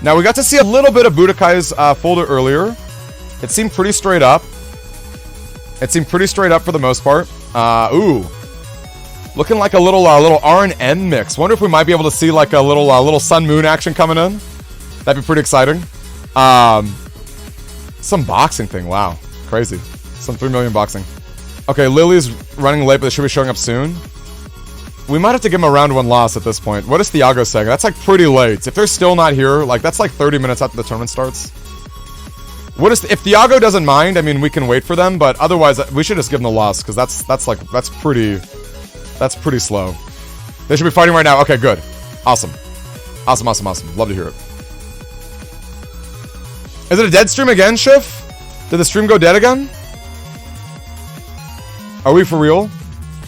Now, we got to see a little bit of Budokai's folder earlier. It seemed pretty straight up. It seemed pretty straight up for the most part. Ooh. Looking like a little R and N mix. Wonder if we might be able to see like a little Sun Moon action coming in. That'd be pretty exciting. Some boxing thing. Wow. Crazy. Some 3 million boxing. Okay, Lily's running late, but they should be showing up soon. We might have to give him a round 1 loss at this point. What is Thiago saying? That's like pretty late. If they're still not here, like that's like 30 minutes after the tournament starts. What is if Thiago doesn't mind? I mean, we can wait for them, but otherwise we should just give them the loss because that's pretty slow. They should be fighting right now. Okay, good. Awesome. Awesome. Love to hear it. Is it a dead stream again, Schiff? Did the stream go dead again? Are we for real?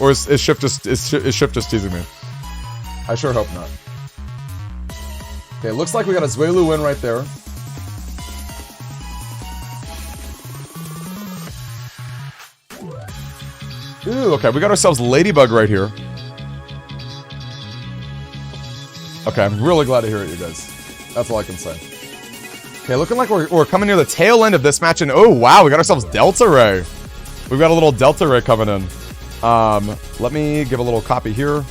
Or is Schiff just teasing me? I sure hope not. Okay, looks like we got a Zuelu win right there. Ooh, okay, we got ourselves Ladybug right here. Okay, I'm really glad to hear it, you guys. That's all I can say. Okay, looking like we're coming near the tail end of this match, and oh wow, we got ourselves Delta Ray. We've got a little Delta Ray coming in. Let me give a little copy here.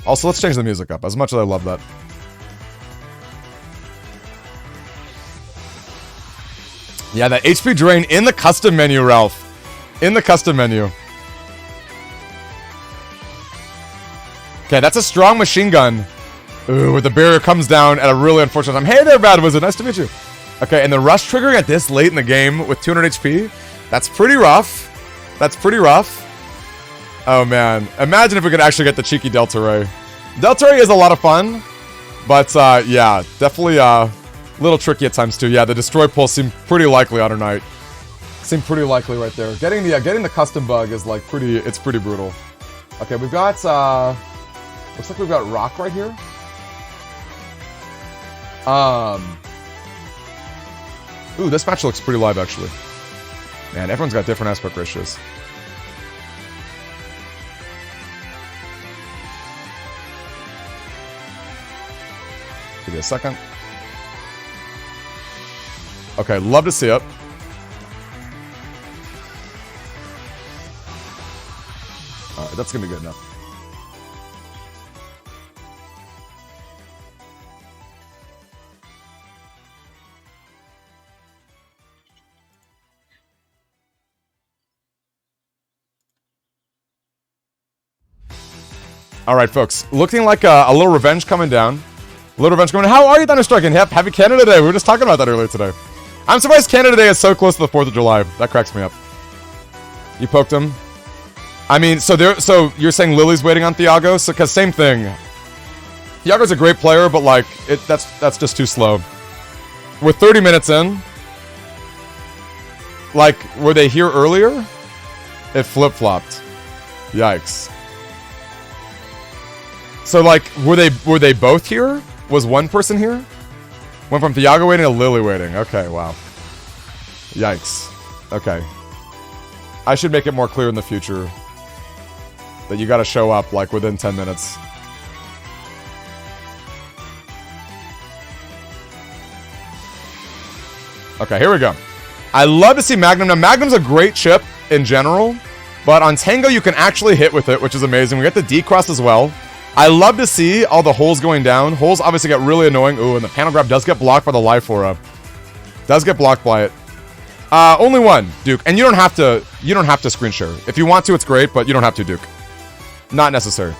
Also, let's change the music up, as much as I love that. Yeah, that HP drain in the custom menu, Ralph. In the custom menu. Okay, that's a strong machine gun. Ooh, where the barrier comes down at a really unfortunate time. Hey there, Bad Wizard. Nice to meet you. Okay, and the rush triggering at this late in the game with 200 HP. That's pretty rough. That's pretty rough. Oh, man. Imagine if we could actually get the cheeky Delta Ray. Delta Ray is a lot of fun. But, yeah, definitely a little tricky at times, too. Yeah, the Destroy Pulse seemed pretty likely on her night. Seemed pretty likely right there. Getting the custom bug is, like, it's pretty brutal. Okay, we've got, looks like we've got Rock right here. Ooh, this match looks pretty live, actually. Man, everyone's got different aspect ratios. Give me a second. Okay, love to see it. Alright, that's gonna be good enough. Alright, folks. Looking like a little revenge coming down. A little revenge coming down. How are you, Thunderstruck? Yep, happy Canada Day. We were just talking about that earlier today. I'm surprised Canada Day is so close to the 4th of July. That cracks me up. You poked him. I mean, so you're saying Lily's waiting on Thiago? So, because same thing. Thiago's a great player, but like, that's just too slow. We're 30 minutes in. Like, were they here earlier? It flip-flopped. Yikes. So, like, were they both here? Was one person here? Went from Thiago waiting to Lily waiting. Okay, wow. Yikes. Okay. I should make it more clear in the future that you gotta show up, like, within 10 minutes. Okay, here we go. I love to see Magnum. Now, Magnum's a great chip in general, but on Tango, you can actually hit with it, which is amazing. We get the D-Cross as well. I love to see all the holes going down. Holes obviously get really annoying. Ooh, and the panel grab does get blocked by the Life Aura. Does get blocked by it. Only one, Duke. And you don't have to screen share. If you want to, it's great, but you don't have to, Duke. Not necessary.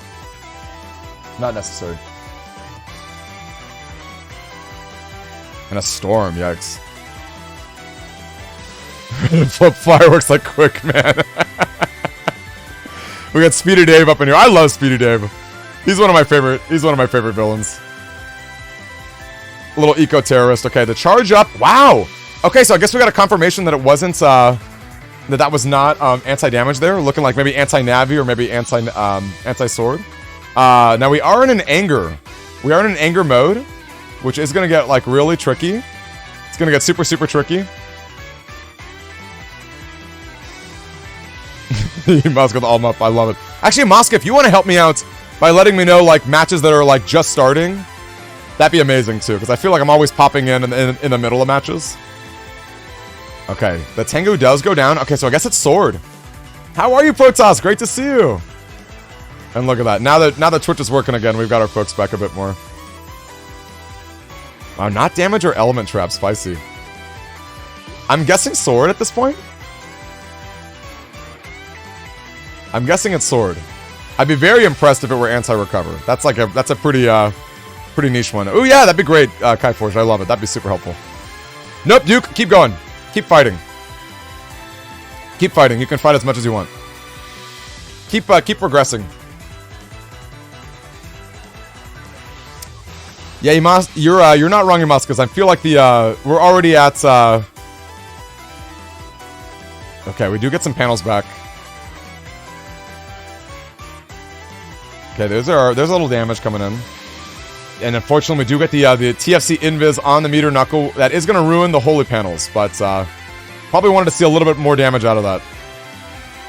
Not necessary. And a storm, yikes. Flip fireworks like quick, man. We got Speedy Dave up in here. I love Speedy Dave. He's one of my favorite villains. A little eco-terrorist. Okay, the charge up. Wow. Okay, so I guess we got a confirmation that it wasn't that was not anti-damage there. Looking like maybe anti-Navi or maybe anti-sword. Now we are in an anger. We are in an anger mode, which is gonna get like really tricky. It's gonna get super, super tricky. Mosk with all up. I love it. Actually, Mosk, if you want to help me out by letting me know, like, matches that are, like, just starting, that'd be amazing, too. Because I feel like I'm always popping in the middle of matches. Okay, the Tango does go down. Okay, so I guess it's Sword. How are you, Protoss? Great to see you. And look at that. Now that Twitch is working again, we've got our folks back a bit more. Wow, not damage or element trap. Spicy. I'm guessing Sword at this point. I'm guessing it's Sword. I'd be very impressed if it were anti-recover. That's a pretty niche one. Oh yeah, that'd be great, Kai Forge. I love it. That'd be super helpful. Nope, Duke, keep going. Keep fighting. Keep fighting. You can fight as much as you want. Keep progressing. Yeah, you're not wrong, Ymas, because I feel like we're already at okay, we do get some panels back. Okay, there's a little damage coming in. And unfortunately, we do get the TFC Invis on the meter knuckle. That is going to ruin the holy panels, but probably wanted to see a little bit more damage out of that.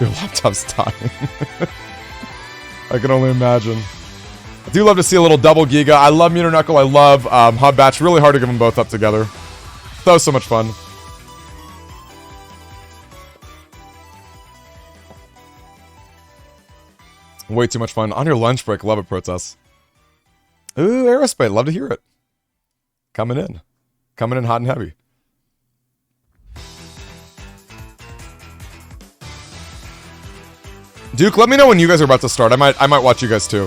Your laptop's dying. I can only imagine. I do love to see a little double Giga. I love meter knuckle. I love Hub Batch. Really hard to give them both up together. That was so much fun. Way too much fun. On your lunch break. Love it, Protoss. Ooh, Aerospace. Love to hear it. Coming in. Coming in hot and heavy. Duke, let me know when you guys are about to start. I might watch you guys too.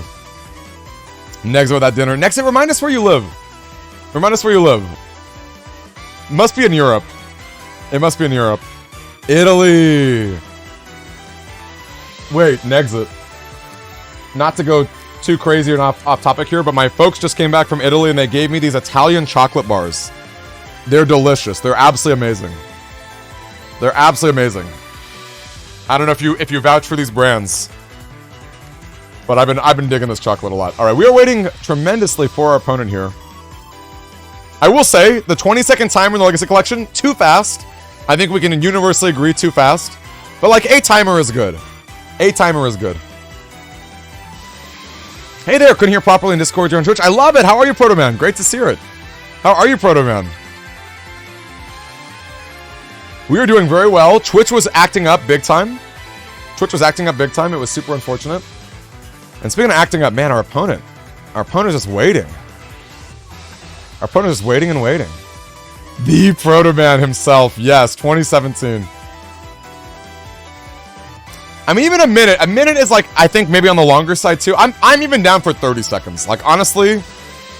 Next with that dinner. Next, remind us where you live. Remind us where you live. Must be in Europe. It must be in Europe. Italy. Wait, Nexit. Not to go too crazy and off topic here, but my folks just came back from Italy and they gave me these Italian chocolate bars. They're delicious. They're absolutely amazing. They're absolutely amazing. I don't know if you vouch for these brands, but I've been digging this chocolate a lot. All right, we are waiting tremendously for our opponent here. I will say the 20-second timer in the Legacy Collection, too fast. I think we can universally agree too fast, but like a timer is good. A timer is good. Hey there, couldn't hear properly in Discord here on Twitch. I love it. How are you, Proto Man? Great to see it. How are you, Proto Man? We are doing very well. Twitch was acting up big time. Twitch was acting up big time. It was super unfortunate. And speaking of acting up, man, our opponent is just waiting. Our opponent is waiting and waiting. The Proto Man himself. Yes, 2017. I mean, even a minute is like, I think maybe on the longer side too. I'm even down for 30 seconds. Like, honestly,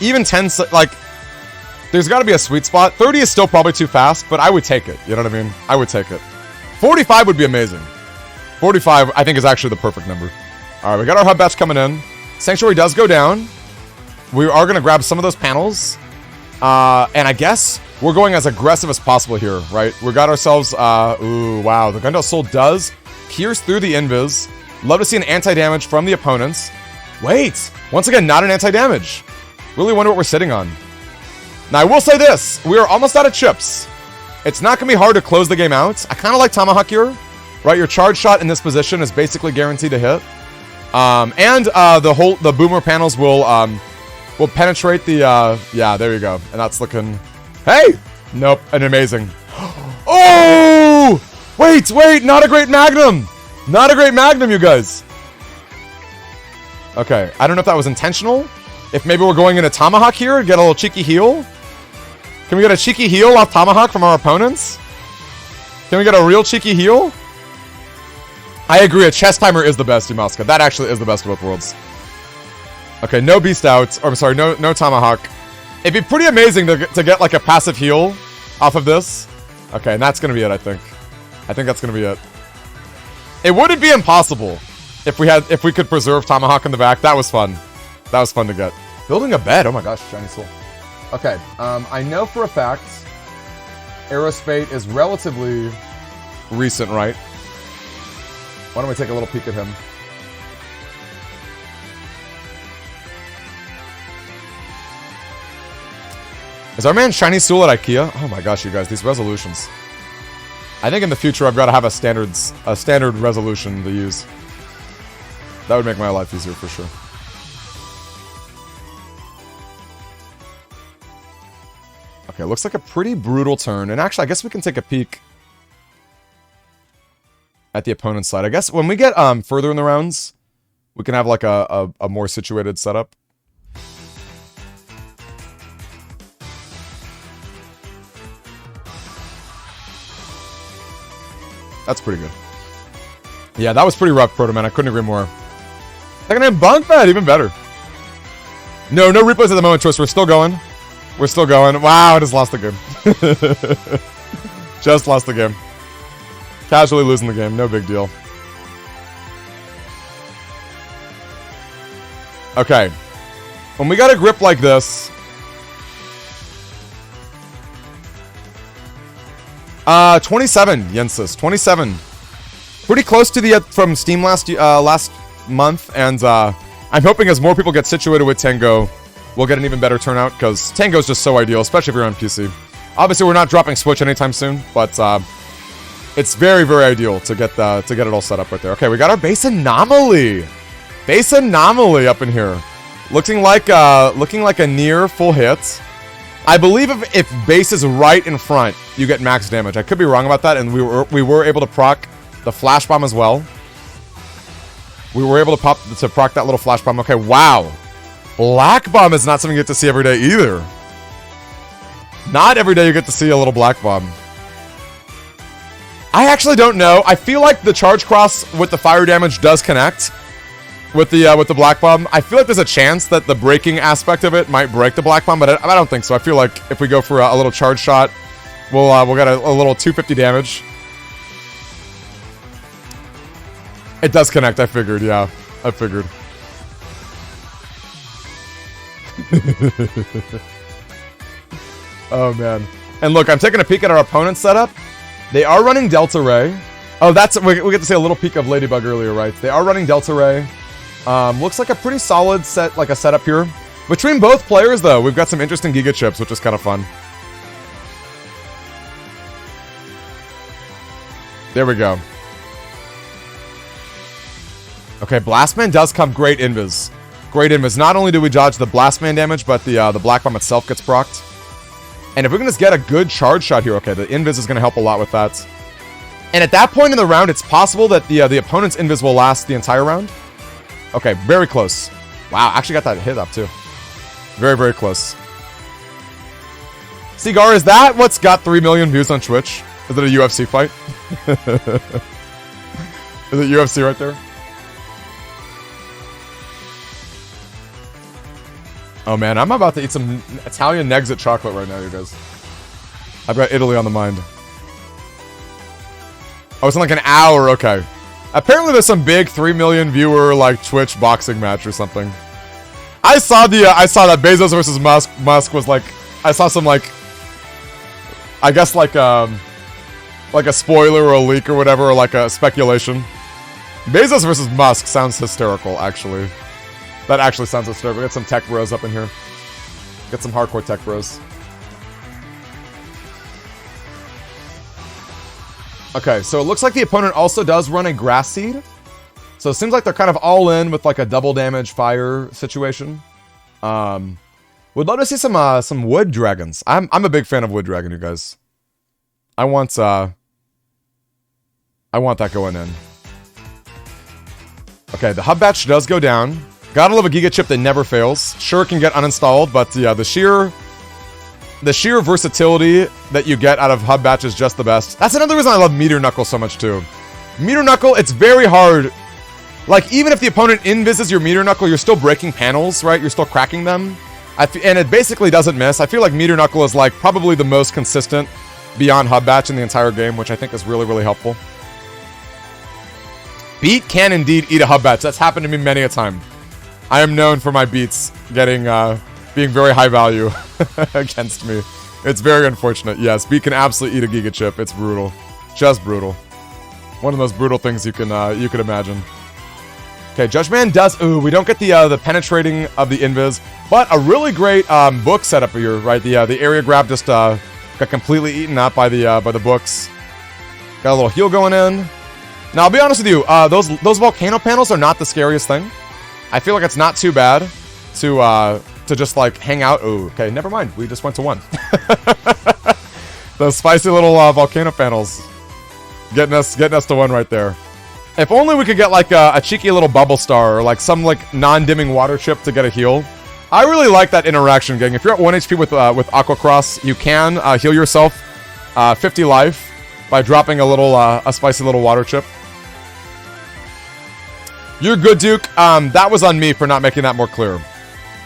even 10, like, there's got to be a sweet spot. 30 is still probably too fast, but I would take it. You know what I mean? I would take it. 45 would be amazing. 45, I think, is actually the perfect number. All right, we got our hub batch coming in. Sanctuary does go down. We are going to grab some of those panels. And I guess we're going as aggressive as possible here, right? We got ourselves, ooh, wow. The Gundel Soul does pierce through the invis. Love to see an anti-damage from the opponents. Wait, once again, not an anti-damage. Really wonder what we're sitting on. Now, I will say this. We are almost out of chips. It's not going to be hard to close the game out. I kind of like Tomahawk here, right? Your charge shot in this position is basically guaranteed to hit. And the boomer panels will penetrate the, yeah, there you go. And that's looking, hey, nope, an amazing. Oh! Wait, not a great Magnum. Not a great Magnum, you guys. Okay, I don't know if that was intentional. If maybe we're going into Tomahawk here and get a little cheeky heal. Can we get a cheeky heal off Tomahawk from our opponents? Can we get a real cheeky heal? I agree, a chest timer is the best, Yamaska. That actually is the best of both worlds. Okay, no Beast Out. Or, I'm sorry, no Tomahawk. It'd be pretty amazing to get like a passive heal off of this. Okay, and that's going to be it, I think. I think that's going to be it. It wouldn't be impossible if we could preserve Tomahawk in the back. That was fun. That was fun to get. Building a bed. Oh my gosh, shiny soul. Okay, I know for a fact Aerospate is relatively recent, right? Why don't we take a little peek at him? Is our man Shiny Soul at IKEA? Oh my gosh, you guys, these resolutions. I think in the future I've got to have a standard resolution to use. That would make my life easier for sure. Okay, looks like a pretty brutal turn. And actually, I guess we can take a peek at the opponent's side. I guess when we get further in the rounds, we can have like a more situated setup. That's pretty good. Yeah, that was pretty rough, Proto Man. I couldn't agree more. Second hand bunk bed, even better. No replays at the moment, Twist. We're still going. We're still going. Wow, I just lost the game. Just lost the game. Casually losing the game. No big deal. Okay. When we got a grip like this... 27, Yensis. 27. Pretty close to the from Steam last month, and I'm hoping as more people get situated with Tango, we'll get an even better turnout, because Tango is just so ideal, especially if you're on PC. Obviously, we're not dropping Switch anytime soon, but it's very, very ideal to get it all set up right there. Okay, we got our base anomaly. Base anomaly up in here, looking like a near full hit. I believe if base is right in front, you get max damage. I could be wrong about that, and we were able to proc the flash bomb as well. We were able to proc that little flash bomb. Okay, wow. Black bomb is not something you get to see every day either. Not every day you get to see a little black bomb. I actually don't know. I feel like the charge cross with the fire damage does connect with the black bomb. I feel like there's a chance that the breaking aspect of it might break the black bomb, but I don't think so. I feel like if we go for a little charge shot, we'll get a little 250 damage. It does connect, I figured, yeah. I figured. Oh, man. And look, I'm taking a peek at our opponent's setup. They are running Delta Ray. Oh, we get to see a little peek of Ladybug earlier, right? They are running Delta Ray. Looks like a pretty solid setup here. Between both players, though, we've got some interesting Giga Chips, which is kind of fun. There we go. Okay, Blastman does come great invis. Great invis. Not only do we dodge the Blastman damage, but the Black Bomb itself gets procced. And if we can just get a good charge shot here, okay, the invis is going to help a lot with that. And at that point in the round, it's possible that the opponent's invis will last the entire round. Okay, very close. Wow, actually got that hit up too. Very, very close. Cigar, is that what's got 3 million views on Twitch? Is it a UFC fight? Is it UFC right there? Oh man, I'm about to eat some Italian Nexit chocolate right now, you guys. I've got Italy on the mind. Oh, it's in like an hour, okay. Apparently there's some big 3 million viewer like Twitch boxing match or something. I saw that Bezos versus Musk was like, I saw some like, I guess like a spoiler or a leak or whatever, or like a speculation. Bezos versus Musk sounds hysterical, actually. That actually sounds hysterical. Get some tech bros up in here. Get some hardcore tech bros. Okay, so it looks like the opponent also does run a Grass Seed. So it seems like they're kind of all in with like a double damage fire situation. Would love to see some wood dragons. I'm a big fan of wood dragon, you guys. I want that going in. Okay, the hub batch does go down. Gotta love a Giga Chip that never fails. Sure, it can get uninstalled, but yeah, the sheer versatility that you get out of hub batch is just the best. That's another reason I love Meteor Knuckle so much too. Meteor Knuckle, it's very hard. Like, even if the opponent invises your Meteor Knuckle, you're still breaking panels, right? You're still cracking them. And it basically doesn't miss. I feel like Meteor Knuckle is like probably the most consistent beyond hub batch in the entire game, which I think is really, really helpful. Beat can indeed eat a hub batch. That's happened to me many a time. I am known for my beats getting being very high value against me. It's very unfortunate. Yes, Beat can absolutely eat a Giga Chip. It's brutal, just brutal. One of the most brutal things you can imagine. Okay, Judgeman does. Ooh, we don't get the penetrating of the invis, but a really great book setup here, right? The area grab just got completely eaten up by the books. Got a little heal going in. Now, I'll be honest with you. Those volcano panels are not the scariest thing. I feel like it's not too bad to just, like, hang out. Oh, okay, never mind. We just went to 1. Those spicy little volcano panels. Getting us to 1 right there. If only we could get, like, a cheeky little bubble star or, like, some, like, non-dimming water chip to get a heal. I really like that interaction, gang. If you're at 1 HP with Aqua Cross, you can heal yourself 50 life by dropping a spicy little water chip. You're good, Duke. That was on me for not making that more clear.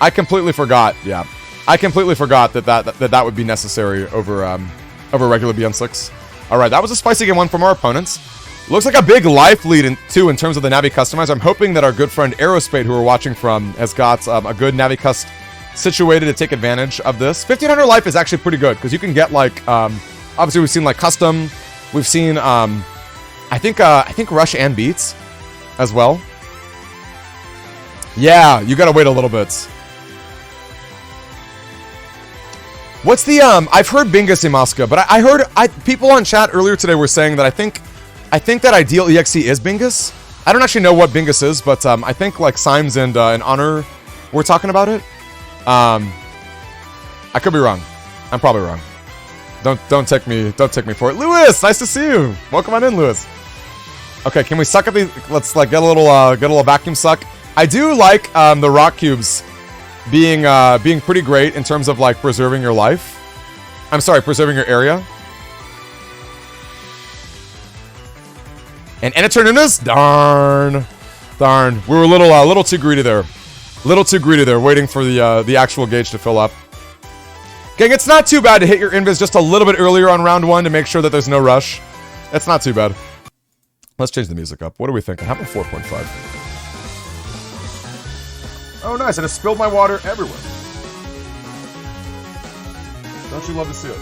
I completely forgot. Yeah, I completely forgot that would be necessary over regular BN6. All right, that was a spicy game 1 from our opponents. Looks like a big life lead too in terms of the Navi customizer. I'm hoping that our good friend Aerospade, who we're watching from, has got a good Navi cust situated to take advantage of this. 1500 life is actually pretty good because you can get like obviously we've seen like custom, we've seen I think rush and beats as well. Yeah, you gotta wait a little bit. What's the I've heard Bingus Imaska, but I heard people on chat earlier today were saying that I think that Ideal EXE is Bingus. I don't actually know what Bingus is, but I think like Symes and Honor were talking about it. I could be wrong. I'm probably wrong. Don't take me for it. Lewis, nice to see you. Welcome on in, Lewis. Okay, can we suck at these? Let's like get a little vacuum suck. I do like the rock cubes being pretty great in terms of like preserving your life. I'm sorry, preserving your area. And Eterninus, darn, we were a little too greedy there, waiting for the actual gauge to fill up. Gang, it's not too bad to hit your invis just a little bit earlier on round 1 to make sure that there's no rush. It's not too bad. Let's change the music up. What are we thinking? How about 4.5? Oh, nice! I just spilled my water everywhere. Don't you love to see it?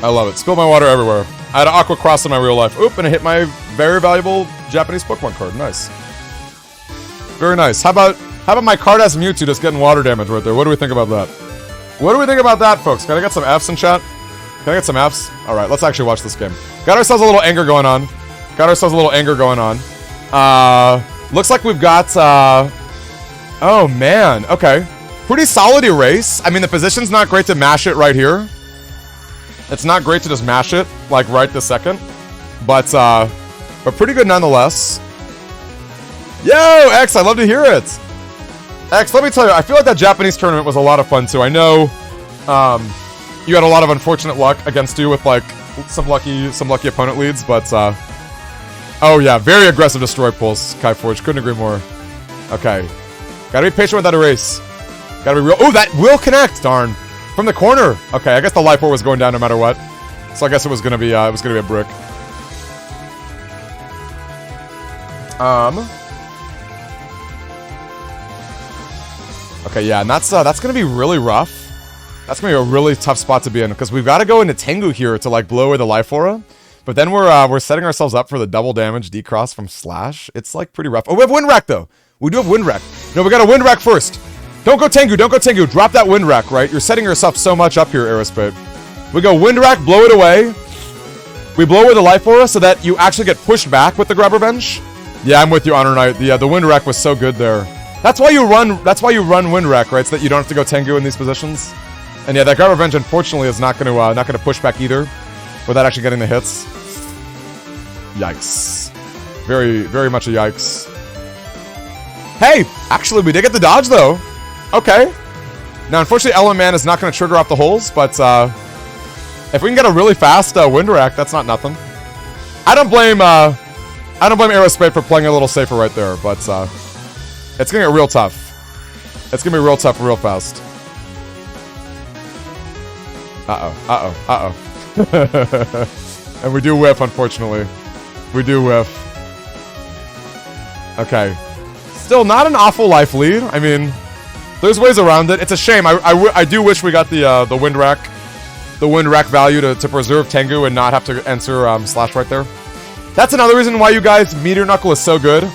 I love it. Spilled my water everywhere. I had an Aqua Cross in my real life. Oop, and I hit my very valuable Japanese Pokemon card. Nice. Very nice. How about my card as Mewtwo just getting water damage right there? What do we think about that? What do we think about that, folks? Can I get some Fs in chat? Can I get some Fs? Alright, let's actually watch this game. Got ourselves a little anger going on. Looks like we've got, oh, man. Okay. Pretty solid erase. I mean, the position's not great to mash it right here. It's not great to just mash it, like, right this second. But pretty good nonetheless. Yo, X, I love to hear it. X, let me tell you, I feel like that Japanese tournament was a lot of fun, too. I know, you had a lot of unfortunate luck against you with, like, some lucky opponent leads, but, oh, yeah, very aggressive destroy pulls, Kai Forge. Couldn't agree more. Okay. Gotta be patient with that erase. Gotta be real. Oh, that will connect, darn. From the corner. Okay, I guess the life orb was going down no matter what. So I guess it was gonna be a brick. Okay, yeah, and that's gonna be really rough. That's gonna be a really tough spot to be in because we've got to go into Tango here to like blow away the life aura. But then we're setting ourselves up for the double damage decross from Slash. It's like pretty rough. Oh, we have Wind Rack though. We do have Wind Rack. No, we got a Wind Rack first. Don't go Tengu, don't go Tengu. Drop that Wind Rack, right? You're setting yourself so much up here, Aerospade. We go Wind Rack, blow it away. We blow away the life aura so that you actually get pushed back with the Grub Revenge. Yeah, I'm with you, Honor Knight. The Wind Rack was so good there. That's why you run Wind Rack, right? So that you don't have to go Tengu in these positions. And yeah, that Grub Revenge unfortunately is not gonna push back either without actually getting the hits. Yikes. Very, very much a yikes. Hey, actually we did get the dodge though. Okay. Now, unfortunately, Element Man is not going to trigger off the holes, but if we can get a really fast Wind Rack, that's not nothing. I don't blame Aerospade for playing a little safer right there, but it's going to get real tough. It's going to be real tough real fast. And we do whiff, unfortunately. We do whiff. Okay. Still not an awful life lead. I mean, there's ways around it. It's a shame. I do wish we got the Wind Rack value to preserve Tengu and not have to enter Slash right there. That's another reason why you guys Meteor Knuckle is so good.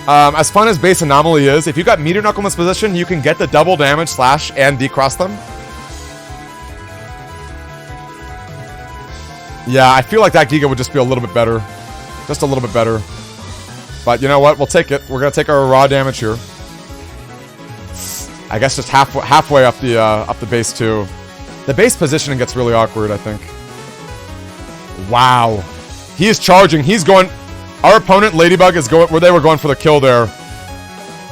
As fun as base anomaly is, if you got meteor knuckle in this position, you can get the double damage slash and decross them. Yeah, I feel like that Giga would just be a little bit better. Just a little bit better. But you know what? We'll take it. We're gonna take our raw damage here. I guess just halfway up the base too. The base positioning gets really awkward, I think. Wow. He is charging. He's going. Our opponent, Ladybug, is going where they were going for the kill there.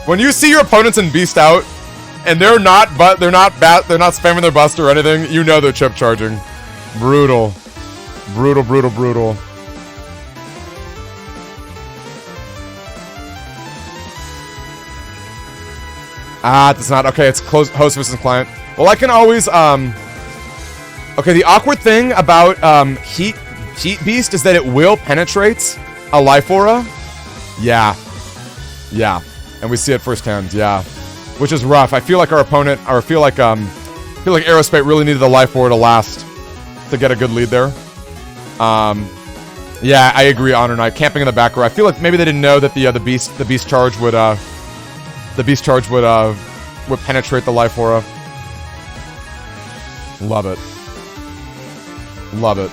When you see your opponents in Beast out, and they're not spamming their buster or anything, you know they're chip charging. Brutal. Brutal, brutal, brutal. It's not. Okay, it's host versus client. Well, I can always, okay, the awkward thing about, Heat Beast is that it will penetrate a Life Aura. Yeah. Yeah. And we see it firsthand, yeah. Which is rough. I feel like our opponent, or I feel like Aerospate really needed the Life Aura to last to get a good lead there. Yeah, I agree, Honor Knight. Camping in the back row. I feel like maybe they didn't know that the beast charge would penetrate the Life Aura. Love it. Love it.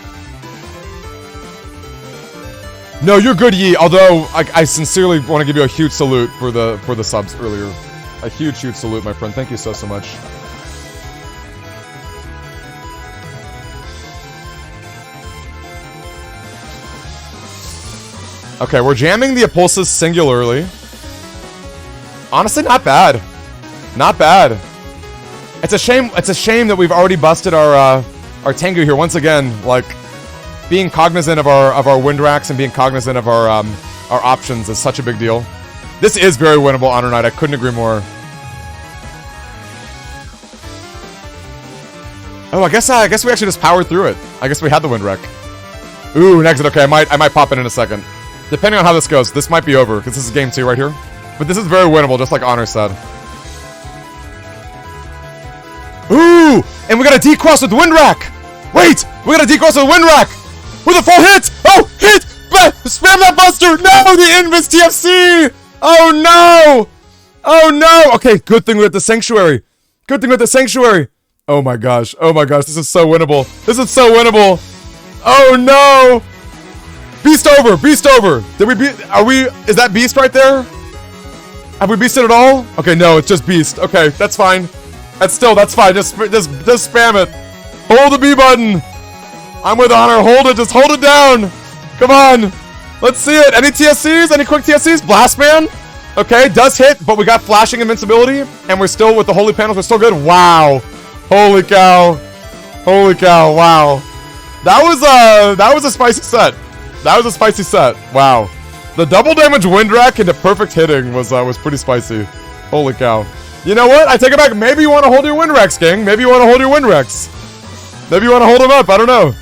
No, you're good, Yi. Although I sincerely want to give you a huge salute for the subs earlier. A huge salute, my friend. Thank you so much. Okay, we're jamming the Impulses singularly. Honestly, not bad. Not bad. It's a shame that we've already busted our Tango here once again. Like, being cognizant of our wind racks and being cognizant of our options is such a big deal. This is very winnable, Honor Knight. I couldn't agree more. Oh, I guess we actually just powered through it. I guess we had the wind wreck. Ooh, an exit. Okay, I might pop in a second. Depending on how this goes, this might be over because this is game 2 right here. But this is very winnable, just like Honor said. Ooh! And we got a decross with wind rack! Wait! We got a decross with wind rack! With a full hit! Oh! Hit! Spam that buster! No! The Invis TFC! Oh no! Oh no! Okay, good thing we're at the Sanctuary. Good thing we're at the Sanctuary. Oh my gosh. Oh my gosh. This is so winnable. This is so winnable. Oh no! Beast over! Beast over! Did we beat? Is that Beast right there? Have we beasted at all? Okay, no, it's just Beast. Okay, that's fine. That's fine. Just spam it. Hold the B button. I'm with Honor. Hold it. Just hold it down. Come on. Let's see it. Any TSCs? Any quick TSCs? Blast Man. Okay, does hit, but we got flashing invincibility, and we're still with the holy panels. We're still good. Wow. Holy cow. Holy cow. Wow. That was a spicy set. That was a spicy set. Wow. The double damage wind rack into perfect hitting was pretty spicy. Holy cow. You know what? I take it back. Maybe you want to hold your wind racks, gang. Maybe you want to hold your wind racks. Maybe you want to hold them up. I don't know.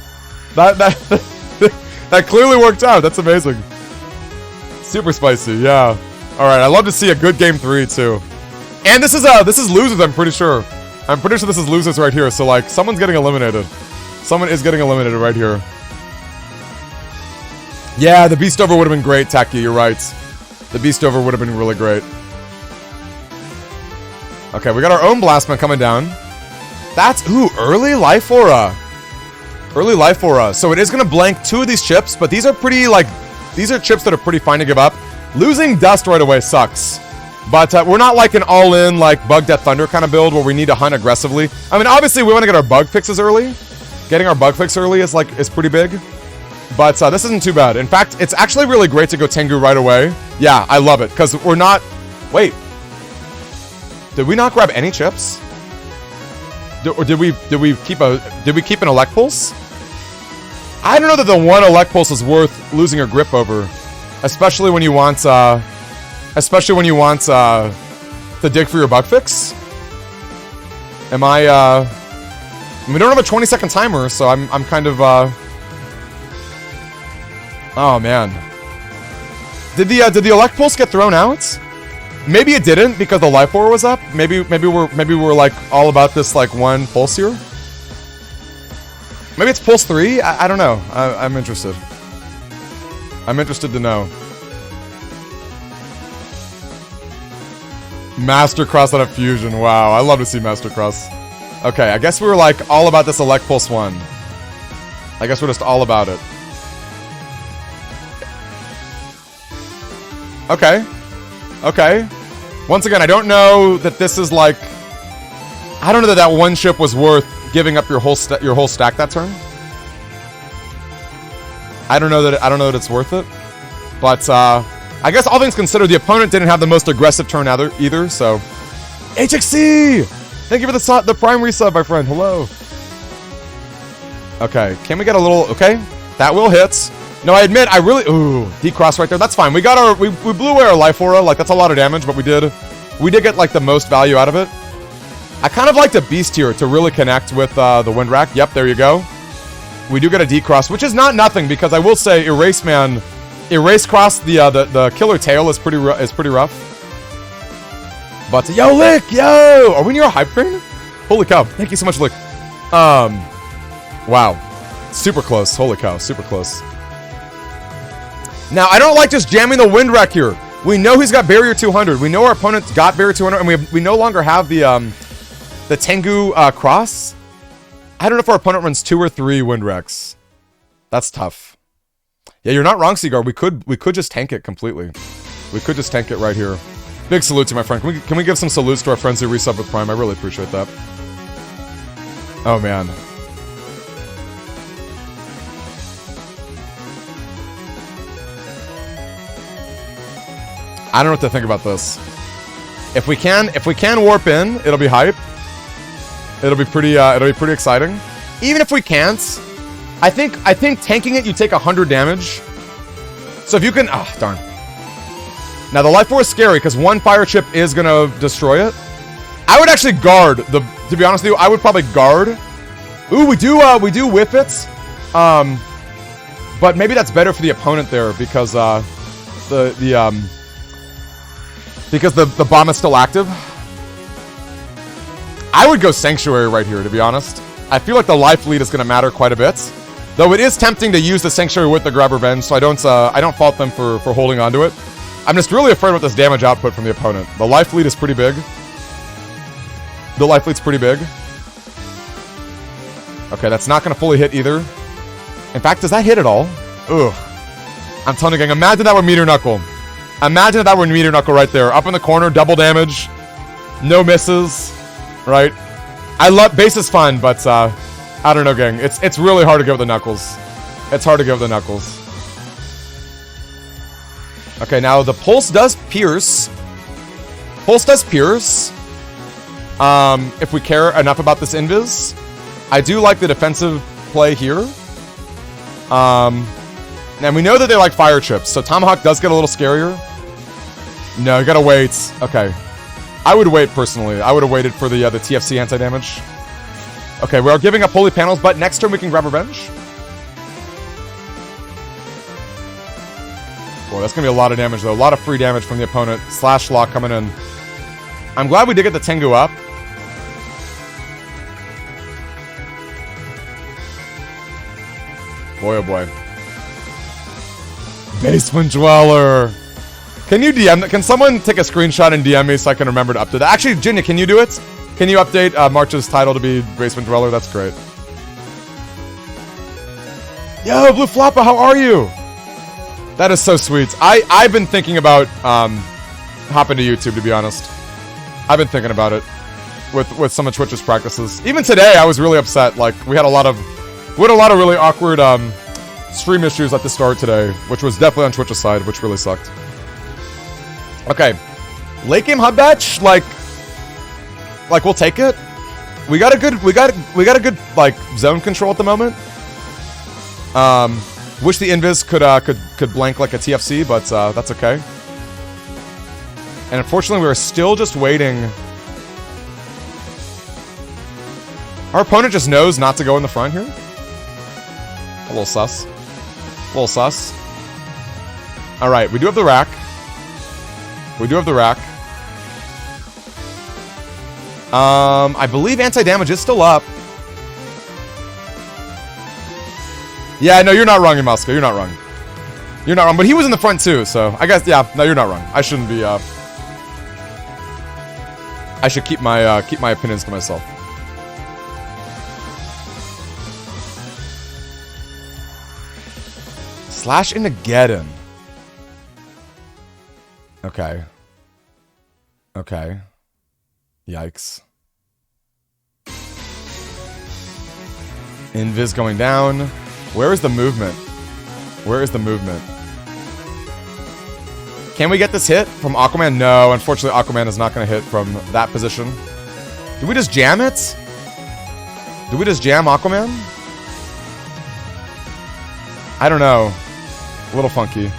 That clearly worked out. That's amazing. Super spicy. Yeah. All right. I love to see a good game 3 too. And this is losers. I'm pretty sure. I'm pretty sure this is losers right here. So like, someone's getting eliminated. Someone is getting eliminated right here. Yeah, the Beast Over would have been great, Taki. You're right. The Beast Over would have been really great. Okay, we got our own Blastman coming down. That's, ooh, early Life Aura. Early Life Aura. So it is going to blank 2 of these chips, but these are pretty, like, these are chips that are pretty fine to give up. Losing Dust right away sucks. But we're not like an all-in, like, Bug Death Thunder kind of build where we need to hunt aggressively. I mean, obviously, we want to get our bug fixes early. Getting our bug fix early is, like, is pretty big. But this isn't too bad. In fact, it's actually really great to go Tengu right away. Yeah, I love it, because we're not... Wait. Did we not grab any chips? Or did we keep an Elect Pulse? I don't know that the one Elect Pulse is worth losing your grip over. Especially when you want to dig for your bug fix. We don't have a 20-second timer, so I'm kind of oh man. Did the Elect Pulse get thrown out? Maybe it didn't because the Life Aura was up. Maybe we're like all about this like one pulse here. Maybe it's pulse 3. I don't know. I'm interested. I'm interested to know. Master Cross on a fusion. Wow, I love to see Master Cross. Okay, I guess we were like all about this Elect Pulse 1. I guess we're just all about it. Okay. Okay. Once again, I don't know that this is like... I don't know that that one ship was worth giving up your whole stack that turn. I don't know that it's worth it. But I guess all things considered, the opponent didn't have the most aggressive turn either, so... HXC! Thank you for the prime resub, my friend. Hello. Okay, can we get a little... Okay, that will hit. No, I admit, I really... Ooh, decross right there. That's fine. We got our... We blew away our life aura. Like, that's a lot of damage, but we did get, like, the most value out of it. I kind of like to beast here to really connect with the Wind Rack. Yep, there you go. We do get a decross, which is not nothing, because I will say, Erase Man... Erase Cross, the Killer Tail is pretty rough. But, yo, Lick! Yo! Are we near a hype train? Holy cow. Thank you so much, Lick. Wow. Super close. Holy cow. Super close. Now, I don't like just jamming the Wind Rack here. We know he's got Barrier 200. We know our opponent's got Barrier 200, and we no longer have the Tango Cross. I don't know if our opponent runs 2 or 3 Wind Racks. That's tough. Yeah, you're not wrong, Seaguar. We could just tank it completely. We could just tank it right here. Big salute to my friend. Can we give some salutes to our friends who resub with Prime? I really appreciate that. Oh, man. I don't know what to think about this. If we can warp in, it'll be hype. It'll be pretty exciting. Even if we can't, I think tanking it, you take 100 damage. So if you can, darn. Now the life force is scary because one fire chip is gonna destroy it. I would actually guard to be honest with you, I would probably guard. Ooh, we do whiff it. But maybe that's better for the opponent there because the bomb is still active. I would go Sanctuary right here, to be honest. I feel like the life lead is gonna matter quite a bit. Though it is tempting to use the Sanctuary with the Grab Revenge, so I don't fault them for holding on to it. I'm just really afraid with this damage output from the opponent. The life lead is pretty big. The life lead's pretty big. Okay, that's not going to fully hit either. In fact, does that hit at all? Ugh. I'm telling you, gang, imagine that were Meteor Knuckle. Imagine if that were Meteor Knuckle right there. Up in the corner, double damage. No misses. Right? I love... Base is fun, but, I don't know, gang. It's really hard to go with the Knuckles. It's hard to go with the Knuckles. Okay, now the Pulse does pierce. Pulse does pierce. If we care enough about this Invis. I do like the defensive play here. And we know that they like fire chips, so Tomahawk does get a little scarier. No, you gotta wait. Okay. I would wait, personally. I would have waited for the TFC anti-damage. Okay, we are giving up Holy Panels, but next turn we can grab Revenge. Boy, that's gonna be a lot of damage, though. A lot of free damage from the opponent. Slash Lock coming in. I'm glad we did get the Tengu up. Boy, oh boy. Basement Dweller. Can you DM... Can someone take a screenshot and DM me so I can remember to update that? Actually, Jinya, can you do it? Can you update March's title to be Basement Dweller? That's great. Yo, Blue Floppa, how are you? That is so sweet. I've been thinking about hopping to YouTube, to be honest. I've been thinking about it with some of Twitch's practices. Even today, I was really upset. Like, we had a lot of really awkward stream issues at the start today, which was definitely on Twitch's side, which really sucked. Okay, late game hub batch, like we'll take it. We got a good like zone control at the moment. Wish the Invis could blank like a TFC, but that's okay. And unfortunately, we are still just waiting. Our opponent just knows not to go in the front here. A little sus. A little sus. Alright, we do have the rack. We do have the rack. I believe anti-damage is still up. Yeah, no, you're not wrong, Imaska. You're not wrong. You're not wrong. But he was in the front too, so I guess, yeah, no, you're not wrong. I shouldn't be, I should keep my opinions to myself. Slash into Geddon. Okay. Okay. Yikes. Invis going down. Where is the movement? Where is the movement? Can we get this hit from Aquaman? No, unfortunately Aquaman is not going to hit from that position. Do we just jam it? Do we just jam Aquaman? I don't know. A little funky.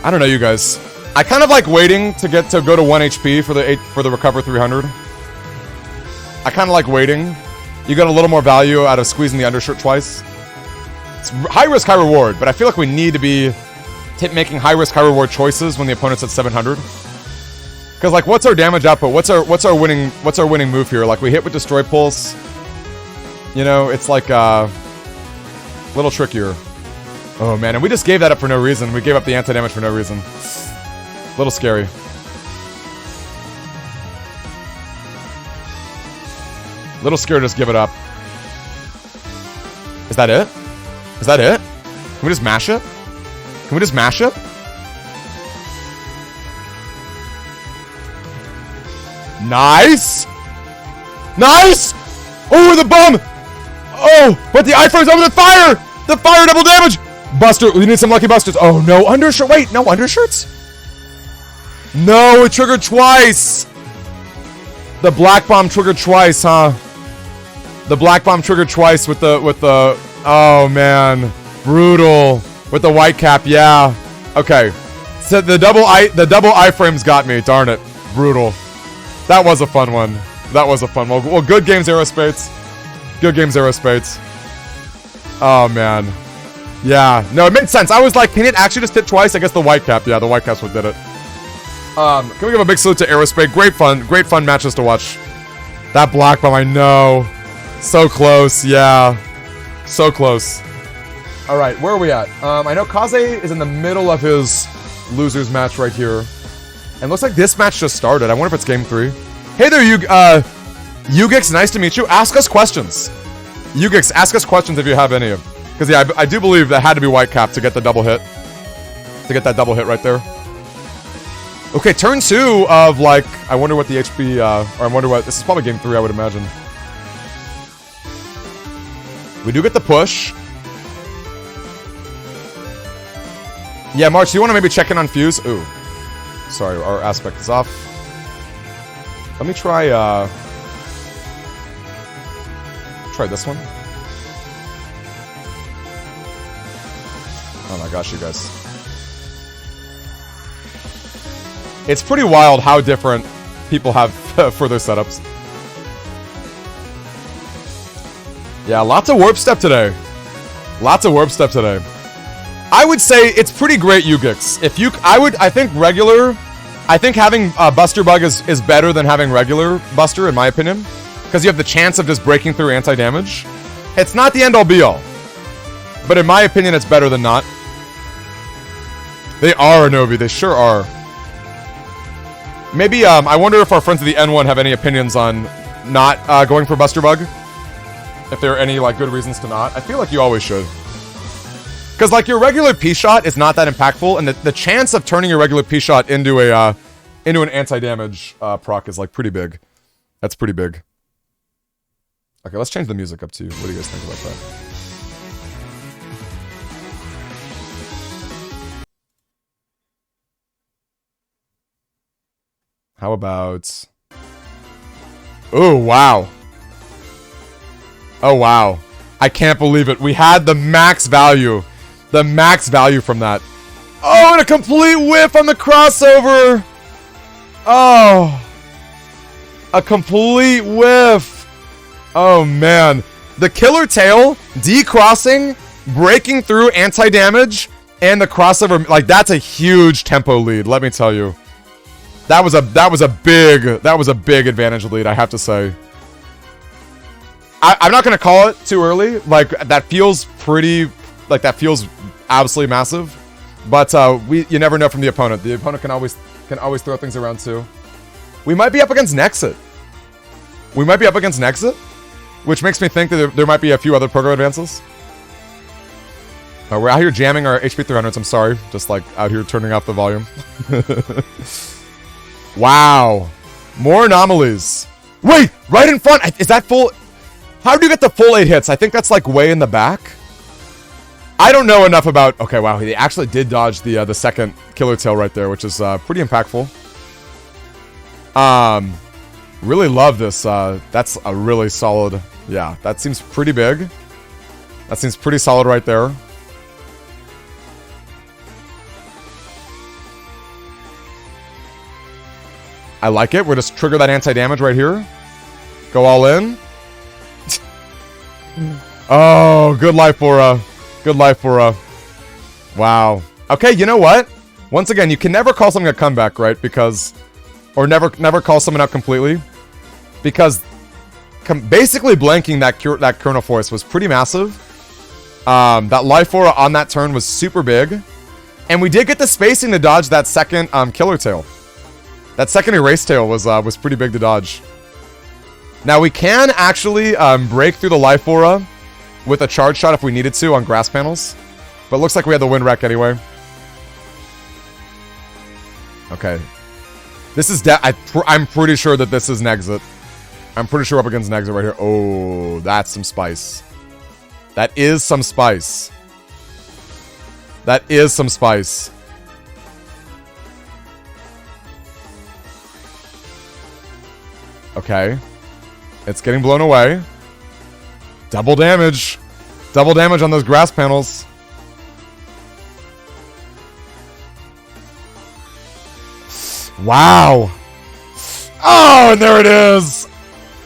I don't know, you guys. I kind of like waiting to go to 1 HP for the recover 300. I kind of like waiting. You get a little more value out of squeezing the undershirt twice. It's high risk, high reward, but I feel like we need to be making high risk, high reward choices when the opponent's at 700. Because like, what's our damage output? What's our winning move here? Like we hit with Destroy Pulse. You know, it's like a little trickier. Oh man, and we just gave that up for no reason. We gave up the anti-damage for no reason. A little scary. Little scared to just give it up. Is that it? Is that it? Can we just mash it? Can we just mash it? Nice! Nice! Oh, the bum! Oh, but the iframe's over the fire! The fire double damage! Buster, we need some lucky busters. Oh, no undershirt. Wait, no undershirts? No, it triggered twice. The black bomb triggered twice, huh? The black bomb triggered twice with the oh man, brutal with the white cap. Yeah, okay. So the double iframes got me. Darn it, brutal. That was a fun one. That was a fun one. Well, good games, Aerospades. Good games, Aerospades. Oh man. Yeah, no, it made sense. I was like, can it actually just hit twice? I guess the white cap. Yeah, the white cap's what did it. Can we give a big salute to Aerospade? Great fun matches to watch. That black bomb, I know. So close, yeah. So close. All right, where are we at? I know Kaze is in the middle of his losers match right here. And looks like this match just started. I wonder if it's game 3. Hey there, Yugix, nice to meet you. Ask us questions. Yugix, ask us questions if you have any. Because yeah, I do believe that had to be white cap to get the double hit. To get that double hit right there. Okay, turn 2 of like, I wonder what the HP, or I wonder what, this is probably game 3, I would imagine. We do get the push. Yeah, March, do you want to maybe check in on Fuse? Ooh. Sorry, our aspect is off. Let me try this one. Oh my gosh, you guys. It's pretty wild how different people have for their setups. Yeah, lots of warp step today. Lots of warp step today. I would say it's pretty great, Yugix. If you, I think regular, I think having Buster Bug is better than having regular Buster, in my opinion. Because you have the chance of just breaking through anti-damage. It's not the end-all be-all. But in my opinion, it's better than not. They are, Anobi. They sure are. Maybe, I wonder if our friends of the N1 have any opinions on not going for Buster Bug. If there are any, like, good reasons to not. I feel like you always should. Because, like, your regular P-Shot is not that impactful, and the chance of turning your regular P-Shot into an anti-damage proc is, like, pretty big. That's pretty big. Okay, let's change the music up too. What do you guys think about that? How about... Oh, wow. Oh, wow. I can't believe it. We had the max value. The max value from that. Oh, and a complete whiff on the crossover. Oh. A complete whiff. Oh, man. The killer tail, decrossing, breaking through anti-damage, and the crossover. Like, that's a huge tempo lead, let me tell you. That was a big advantage lead, I have to say. I'm not gonna call it too early. Like, that feels pretty, like, that feels absolutely massive. But you never know from the opponent. The opponent can always throw things around too. We might be up against Nexit. Which makes me think that there might be a few other program advances. We're out here jamming our HP 300s. I'm sorry. Just like out here turning off the volume. Wow. More anomalies. Wait! Right in front! Is that full? How do you get the full 8 hits? I think that's like way in the back. I don't know enough about... Okay, wow. He actually did dodge the second killer tail right there, which is pretty impactful. Really love this. That's a really solid... Yeah, that seems pretty big. That seems pretty solid right there. I like it. We'll just trigger that anti-damage right here. Go all in. Oh, good life Aura. Good life Aura. Wow. Okay, you know what? Once again, you can never call something a comeback, right? Because... Or never call someone out completely. Because... basically blanking that Kernel Force was pretty massive. That life Aura on that turn was super big. And we did get the spacing to dodge that second killer tail. That second erase tail was pretty big to dodge. Now we can actually break through the life Aura with a charge shot if we needed to on grass panels. But it looks like we had the wind wreck anyway. Okay. This is I'm pretty sure that this is Nexit. I'm pretty sure up against Nexit right here. Oh, that's some spice. That is some spice. That is some spice. Okay. It's getting blown away. Double damage. Double damage on those grass panels. Wow. Oh, and there it is.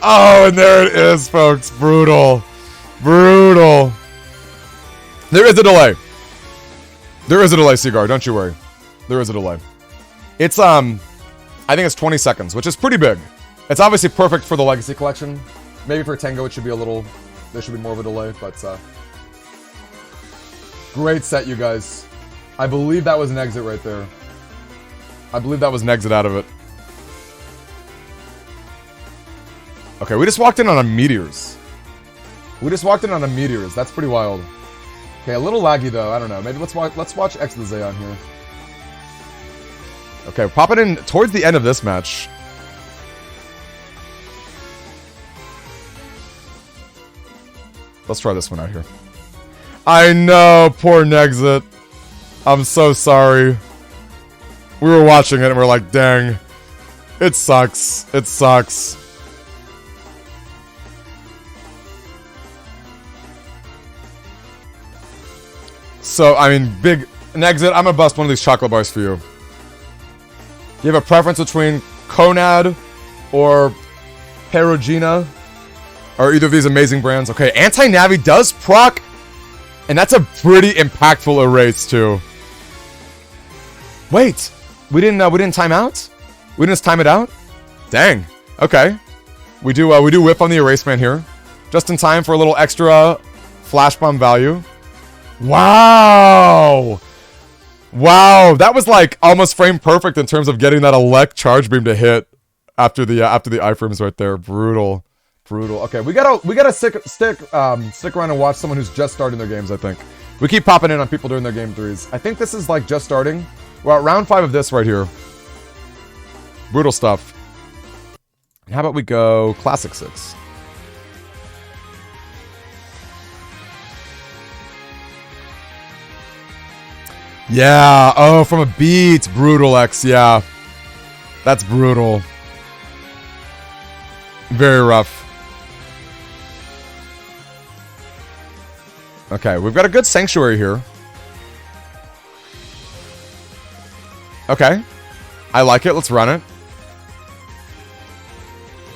Oh, and there it is, folks. Brutal. Brutal. There is a delay. There is a delay, Seaguar. Don't you worry. There is a delay. It's, I think it's 20 seconds, which is pretty big. It's obviously perfect for the Legacy Collection. Maybe for Tango it should be a little... There should be more of a delay, but, great set, you guys. I believe that was an exit right there. I believe that was an exit out of it. Okay, we just walked in on a Meteors. We just walked in on a Meteors. That's pretty wild. Okay, a little laggy though. I don't know. Maybe let's watch X to the Xeon here. Okay, pop it in towards the end of this match. Let's try this one out here. I know, poor Nexit. I'm so sorry. We were watching it and we're like, dang. It sucks. It sucks. So, I mean, big... Nexit, I'm gonna bust one of these chocolate bars for you. Do you have a preference between Conad or Perugina? Or either of these amazing brands? Okay, Anti-Navi does proc, and that's a pretty impactful erase too. Wait, we didn't time out? We didn't just time it out? Dang. Okay. We do whip on the erase man here, just in time for a little extra flash bomb value. Wow. Wow, that was like almost frame perfect in terms of getting that elect charge beam to hit after the iframes right there. Brutal. Brutal. Okay, we gotta stick around and watch someone who's just starting their games, I think. We keep popping in on people doing their game 3s. I think this is like just starting. We're at round 5 of this right here. Brutal stuff. And how about we go Classic 6? Yeah, oh, from a beat. Brutal X, yeah. That's brutal. Very rough. Okay, we've got a good Sanctuary here. Okay. I like it, let's run it.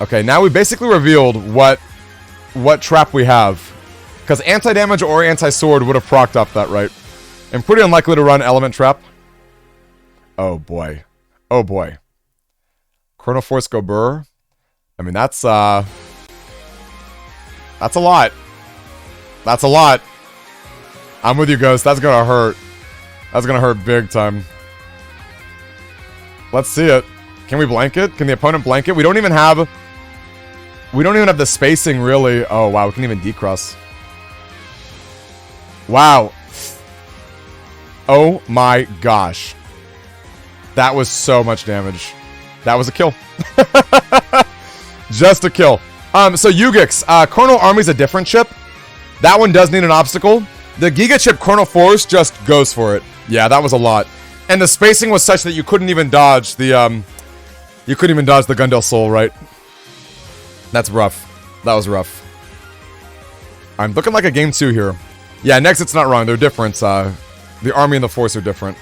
Okay, now we basically revealed what trap we have. Because anti-damage or anti-sword would have procced up that, right? And pretty unlikely to run Element Trap. Oh boy. Oh boy. Chrono Force go burr. I mean, that's a lot. That's a lot. I'm with you, Ghost. That's gonna hurt. That's gonna hurt big time. Let's see it. Can we blank it? Can the opponent blank it? We don't even have the spacing, really. Oh, wow. We can even decross. Wow. Oh, my gosh. That was so much damage. That was a kill. Just a kill. So Yugix, Chronal Army's a different chip. That one does need an obstacle. The Giga chip Chronal Force just goes for it. Yeah, that was a lot. And the spacing was such that you couldn't even dodge the Gundel Soul, right? That's rough. That was rough. I'm looking like a game 2 here. Yeah, next it's not wrong. They're different. The Army and the Force are different.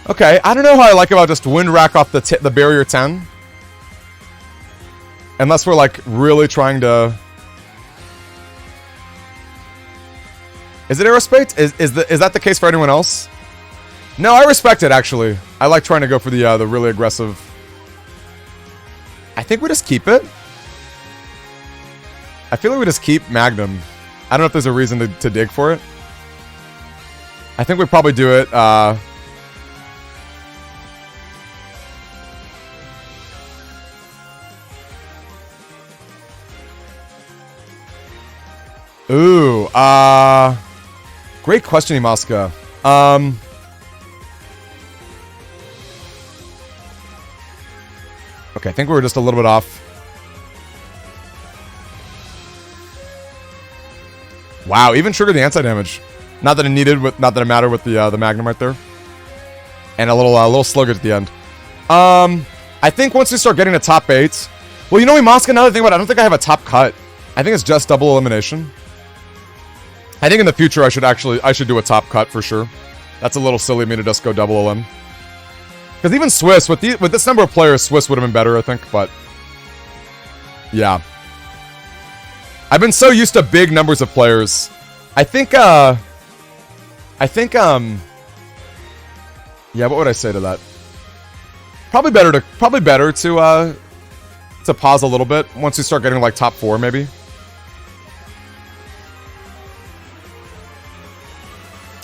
Okay, I don't know how I like about just Wind Rack off the barrier 10. Unless we're like really trying to... Is it Aerospate? Is that the case for anyone else? No, I respect it, actually. I like trying to go for the really aggressive... I think we just keep it. I feel like we just keep Magnum. I don't know if there's a reason to dig for it. I think we probably do it. Ooh, great question, Imaska. Okay, I think we were just a little bit off. Wow, even triggered the anti-damage. Not that it needed, not that it mattered with the Magnum right there. And a little sluggish at the end. I think once we start getting to top 8... Well, you know, Imaska, another thing about it, I don't think I have a top cut. I think it's just double elimination. I think in the future I should do a top cut for sure. That's a little silly of me to just go double elim. Because even Swiss, with this number of players, Swiss would have been better, I think, but... Yeah. I've been so used to big numbers of players. I think, yeah, what would I say to that? Probably better to pause a little bit once you start getting, like, top 4, maybe.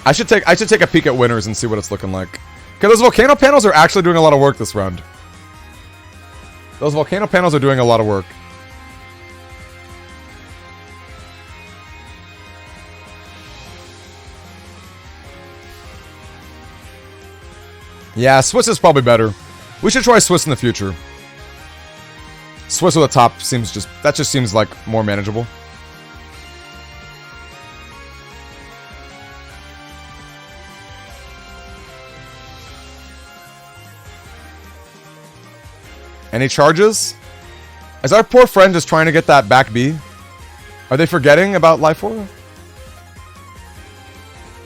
I should take a peek at winners and see what it's looking like. Because those volcano panels are actually doing a lot of work this round. Those volcano panels are doing a lot of work. Yeah, Swiss is probably better. We should try Swiss in the future. Swiss with a top that just seems like more manageable. Any charges? Is our poor friend just trying to get that back B? Are they forgetting about Life 4?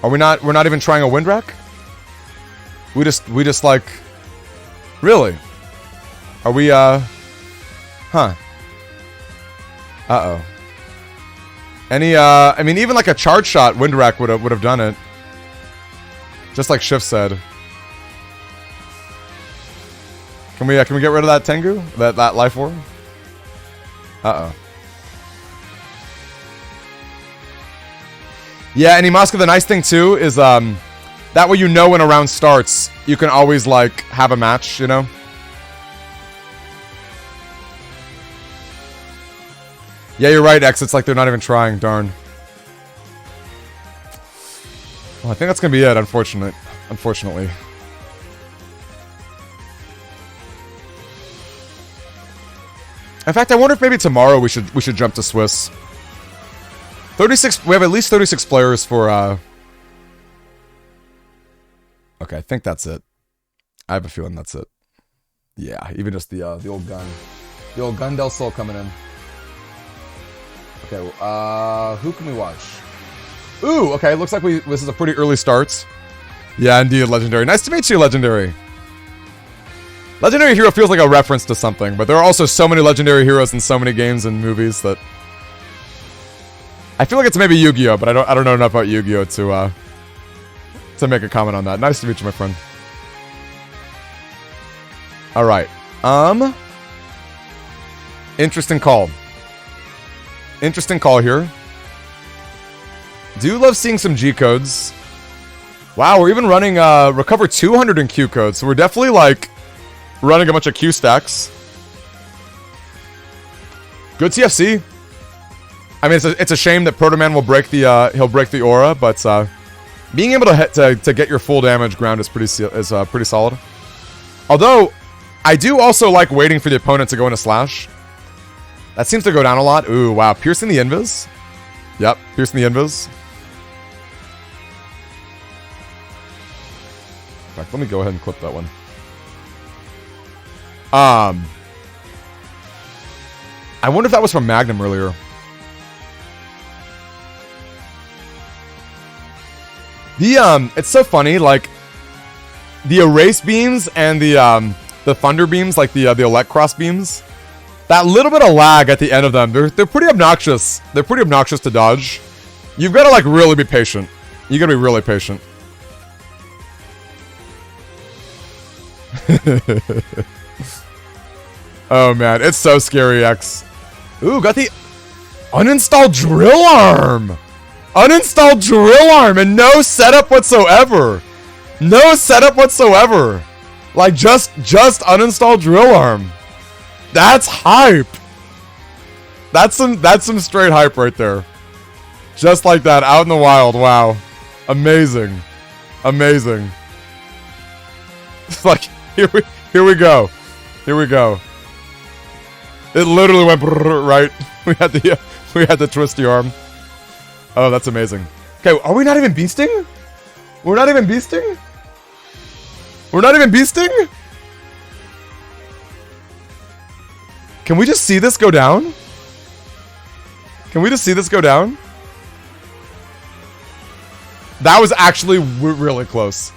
Are we not? We're not even trying a Wind Rack? We just like... Really? Are we, Huh. Uh-oh. Any, I mean, even like a charge shot Wind Rack would have done it. Just like Shift said. Can we get rid of that Tengu? That Life 4? Uh-oh. Yeah, and Imaska, the nice thing too is, that way you know when a round starts, you can always, like, have a match, you know? Yeah, you're right, X. It's like they're not even trying, darn. Well, I think that's gonna be it, unfortunately. In fact, I wonder if maybe tomorrow we should jump to Swiss. 36. We have at least 36 players for. Okay, I think that's it. I have a feeling that's it. Yeah, even just the old gun, the old gun del Sol coming in. Okay, who can we watch? Ooh, okay. Looks like this is a pretty early start. Yeah, indeed, Legendary. Nice to meet you, Legendary. Legendary hero feels like a reference to something, but there are also so many legendary heroes in so many games and movies that I feel like it's maybe Yu-Gi-Oh, but I don't know enough about Yu-Gi-Oh to make a comment on that. Nice to meet you, my friend. All right. Interesting call. Interesting call here. Do love seeing some G codes. Wow, we're even running recover 200 in Q code, so we're definitely like running a bunch of Q stacks. Good TFC. I mean, it's a shame that Proto Man will break the he'll break the aura, but being able to get your full damage ground is pretty solid. Although I do also like waiting for the opponent to go into slash. That seems to go down a lot. Ooh, wow, piercing the invis. Yep, piercing the invis. In fact, let me go ahead and clip that one. I wonder if that was from Magnum earlier. It's so funny, like the erase beams and the thunder beams, like the elect cross beams. That little bit of lag at the end of them, they're pretty obnoxious. They're pretty obnoxious to dodge. You've got to like really be patient. You got to be really patient. Oh man, it's so scary, X. Ooh, got the uninstalled drill arm. Uninstalled drill arm and no setup whatsoever. No setup whatsoever. Like just uninstalled drill arm. That's hype. That's some straight hype right there. Just like that, out in the wild. Wow. Amazing. Amazing. Like here we go. Here we go. It literally went right. We had the twisty arm. Oh, that's amazing. Okay, are we not even beasting? We're not even beasting? We're not even beasting? Can we just see this go down? Can we just see this go down? That was actually really close.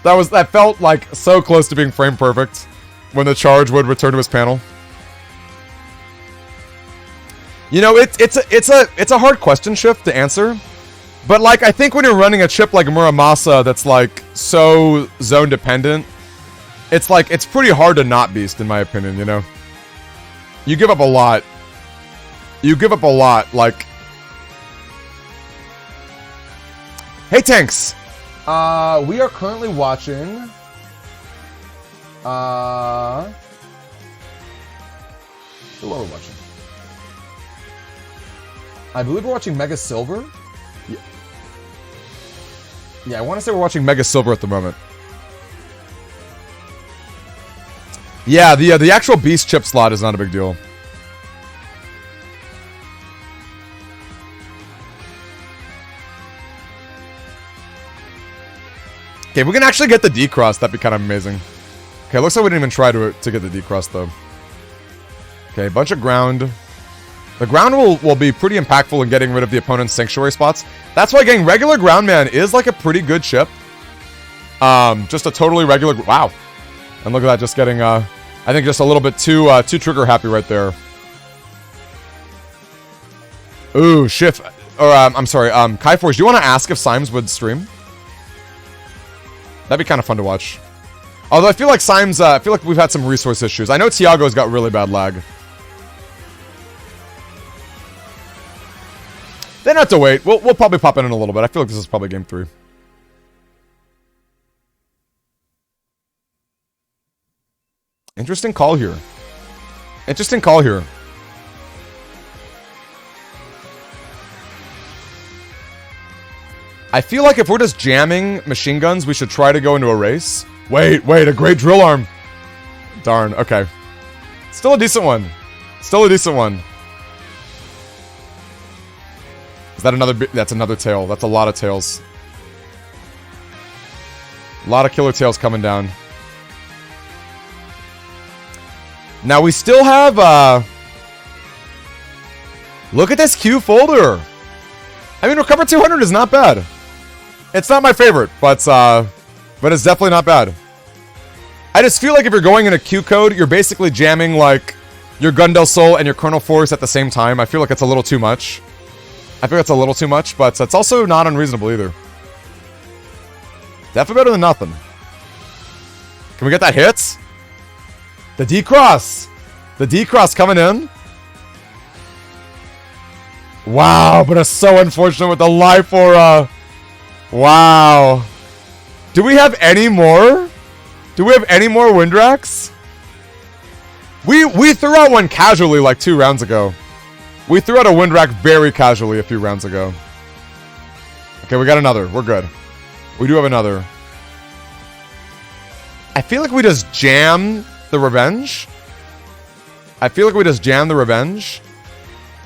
That felt like so close to being frame perfect when the charge would return to his panel. You know, it's a hard question shift to answer, but like I think when you're running a chip like Muramasa that's like so zone dependent, it's like it's pretty hard to not beast in my opinion. You know, you give up a lot. You give up a lot. Like, hey tanks, we are currently watching. Who are we watching? I believe we're watching Mega Silver. Yeah, I want to say we're watching Mega Silver at the moment. Yeah, the actual Beast chip slot is not a big deal. Okay, we can actually get the D-Cross. That'd be kind of amazing. Okay, looks like we didn't even try to get the D-Cross, though. Okay, bunch of ground. The ground will be pretty impactful in getting rid of the opponent's sanctuary spots. That's why getting regular ground man is like a pretty good chip. Just a totally regular... Wow. And look at that, just getting, I think just a little bit too trigger happy right there. Ooh, Shift. Or, I'm sorry, Kaiforge, do you want to ask if Symes would stream? That'd be kind of fun to watch. Although I feel like Symes, I feel like we've had some resource issues. I know Tiago's got really bad lag. They don't have to wait. We'll probably pop in a little bit. I feel like this is probably game 3. Interesting call here. Interesting call here. I feel like if we're just jamming machine guns, we should try to go into a race. Wait, a great drill arm. Darn, okay. Still a decent one. Still a decent one. Is that another... That's another tail. That's a lot of tails. A lot of killer tails coming down. Now we still have... Look at this Q folder. I mean, Recover 200 is not bad. It's not my favorite, but it's definitely not bad. I just feel like if you're going in a Q code, you're basically jamming, like, your Gun Del Sol and your Kernel Force at the same time. I feel like it's a little too much. I think it's a little too much, but it's also not unreasonable either. Definitely better than nothing. Can we get that hit? The D-Cross! The D-Cross coming in. Wow, but it's so unfortunate with the life aura. Wow. Do we have any more? Do we have any more Windrax? We threw out one casually like 2 rounds ago. We threw out a Windrack very casually a few rounds ago. Okay, we got another. We're good. We do have another. I feel like we just jam the Revenge.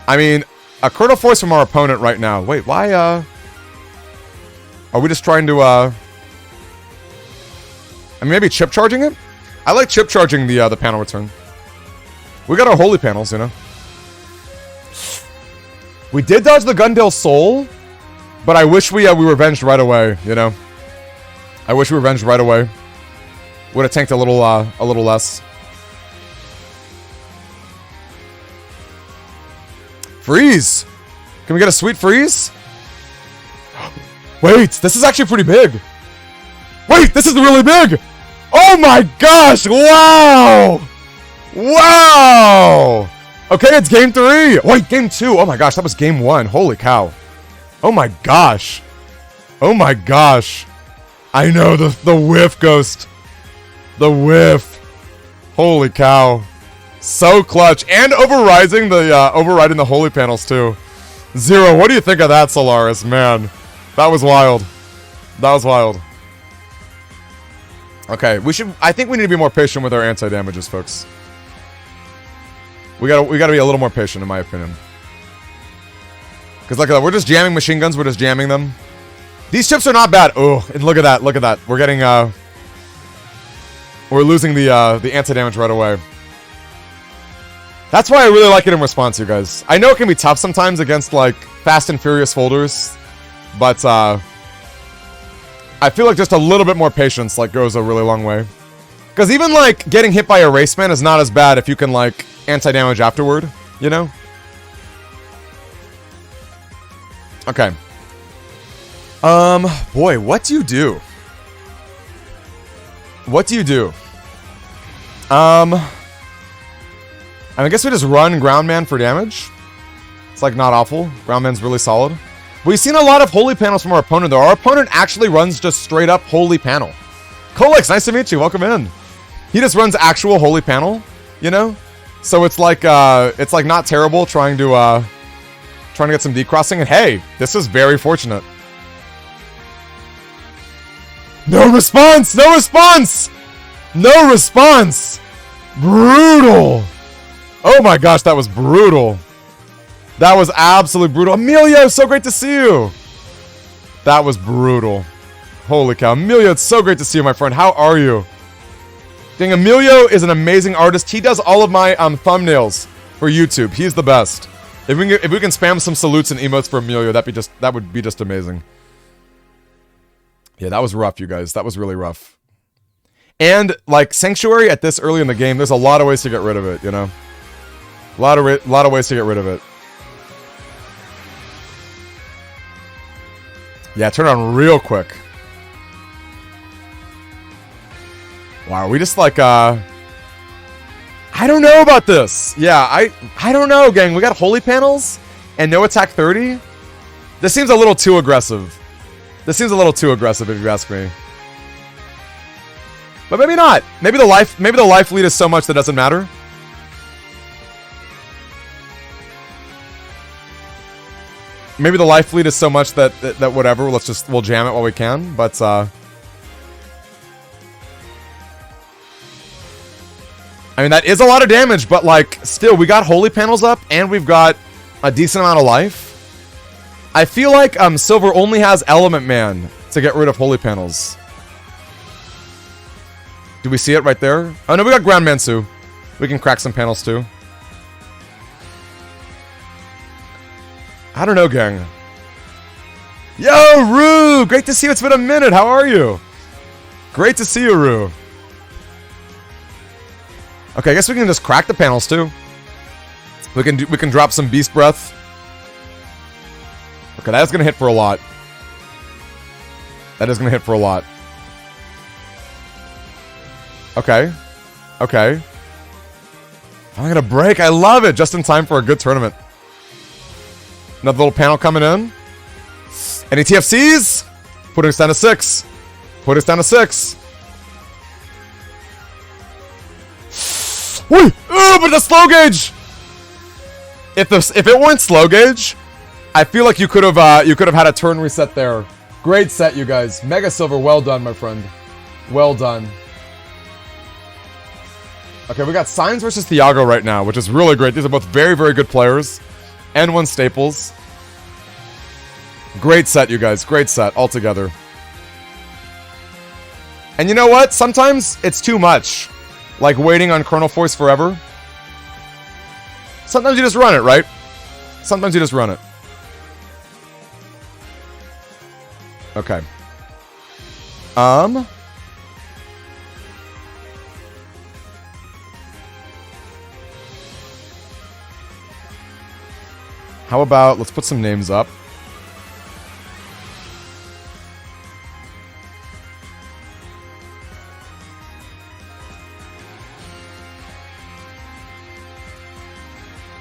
I mean, a Critical Force from our opponent right now. Wait, why, are we just trying to, I mean, maybe chip charging it? I like chip charging the panel return. We got our holy panels, you know. We did dodge the Gundale Soul, but I wish we revenged right away, you know. I wish we revenged right away. Would have tanked a little less. Freeze! Can we get a sweet freeze? Wait, this is actually pretty big. Wait, this is really big! Oh my gosh! Wow! Wow! Okay, it's game 3. Wait, game 2. Oh my gosh, that was game 1. Holy cow. Oh my gosh. Oh my gosh. I know, the whiff, Ghost. The whiff. Holy cow. So clutch. And overriding the holy panels too. Zero, what do you think of that, Solaris? Man, that was wild. That was wild. Okay, I think we need to be more patient with our anti-damages, folks. We gotta be a little more patient, in my opinion. Because look at that, we're just jamming machine guns, we're just jamming them. These chips are not bad. Oh, and look at that, look at that. We're getting, we're losing the anti-damage right away. That's why I really like it in response, you guys. I know it can be tough sometimes against, like, fast and furious folders. But, I feel like just a little bit more patience, like, goes a really long way. Because even, like, getting hit by a race man is not as bad if you can, like, anti-damage afterward, you know? Okay. Boy, what do you do? What do you do? I guess we just run Groundman for damage. It's, like, not awful. Groundman's really solid. We've seen a lot of holy panels from our opponent, though. Our opponent actually runs just straight up holy panel. Colex, nice to meet you. Welcome in. He just runs actual holy panel, you know? So it's like not terrible trying to get some decrossing. And hey, this is very fortunate. No response! No response! No response! Brutal! Oh my gosh, that was brutal. That was absolutely brutal. Emilio, so great to see you. That was brutal. Holy cow. Emilio, it's so great to see you, my friend. How are you? Dang, Emilio is an amazing artist. He does all of my thumbnails for YouTube. He's the best. If we can spam some salutes and emotes for Emilio, that would be just amazing. Yeah, that was rough, you guys. That was really rough. And, like, Sanctuary at this early in the game, there's a lot of ways to get rid of it, you know? A lot of ways to get rid of it. Yeah, turn on real quick. Wow, we just like, I don't know about this. Yeah, I don't know, gang. We got holy panels and no attack 30. This seems a little too aggressive. This seems a little too aggressive if you ask me. But maybe not. Maybe the life lead is so much that doesn't matter. Maybe the life lead is so much that whatever, we'll jam it while we can, but I mean, that is a lot of damage, but like, still, we got holy panels up, and we've got a decent amount of life. I feel like Silver only has Element Man to get rid of holy panels. Do we see it right there? Oh no, we got Ground Mansu. We can crack some panels too. I don't know, gang. Yo, Rue! Great to see you. It's been a minute. How are you? Great to see you, Rue. Okay, I guess we can just crack the panels too. We can drop some Beast Breath. Okay, that's gonna hit for a lot. That is gonna hit for a lot. Okay. Okay. I'm gonna break. I love it. Just in time for a good tournament. Another little panel coming in. Any TFCs? Putting us down to 6. Put us down to 6. Wait! Oh, but the slow gauge! If it weren't slow gauge, I feel like you could have had a turn reset there. Great set, you guys. Mega Silver, well done, my friend. Well done. Okay, we got Signs versus Thiago right now, which is really great. These are both very, very good players. N1 staples. Great set, you guys. Great set, altogether. And you know what? Sometimes it's too much. Like waiting on Colonel Force forever. Sometimes you just run it, right? Sometimes you just run it. Okay. How about, let's put some names up.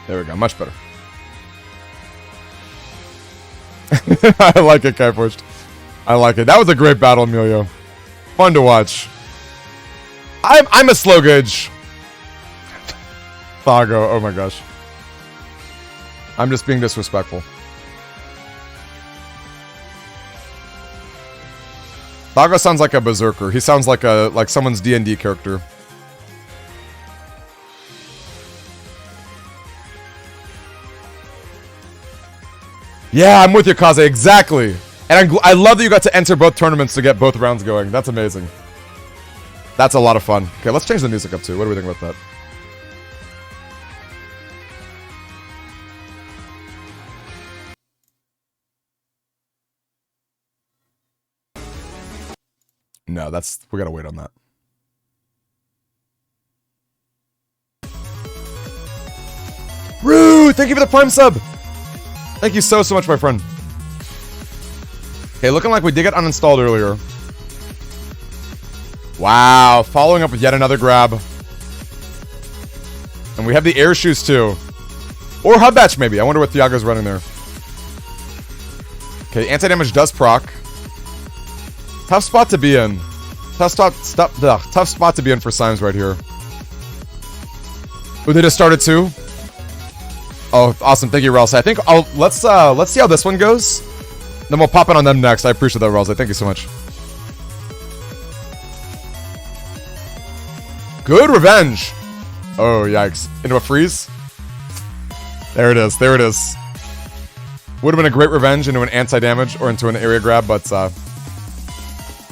There we go, much better. I like it, Kaiforged. I like it. That was a great battle, Emilio. Fun to watch. I'm a slow gauge. Thago, oh my gosh. I'm just being disrespectful. Thago sounds like a berserker. He sounds like someone's D&D character. Yeah, I'm with you, Kaze. Exactly. And I love that you got to enter both tournaments to get both rounds going. That's amazing. That's a lot of fun. Okay, let's change the music up too. What do we think about that? No, we gotta wait on that. Rue, thank you for the Prime sub. Thank you so much, my friend. Okay, looking like we did get uninstalled earlier. Wow, following up with yet another grab. And we have the air shoes too. Or hub batch maybe. I wonder what Thiago's running there. Okay, anti-damage does proc. Tough spot to be in. Tough spot to be in for Symes right here. Oh, they just started too? Oh, awesome. Thank you, Ralsei. I think let's see how this one goes. Then we'll pop it on them next. I appreciate that, Ralsei. Thank you so much. Good revenge. Oh, yikes. Into a freeze? There it is. There it is. Would have been a great revenge into an anti-damage or into an area grab, but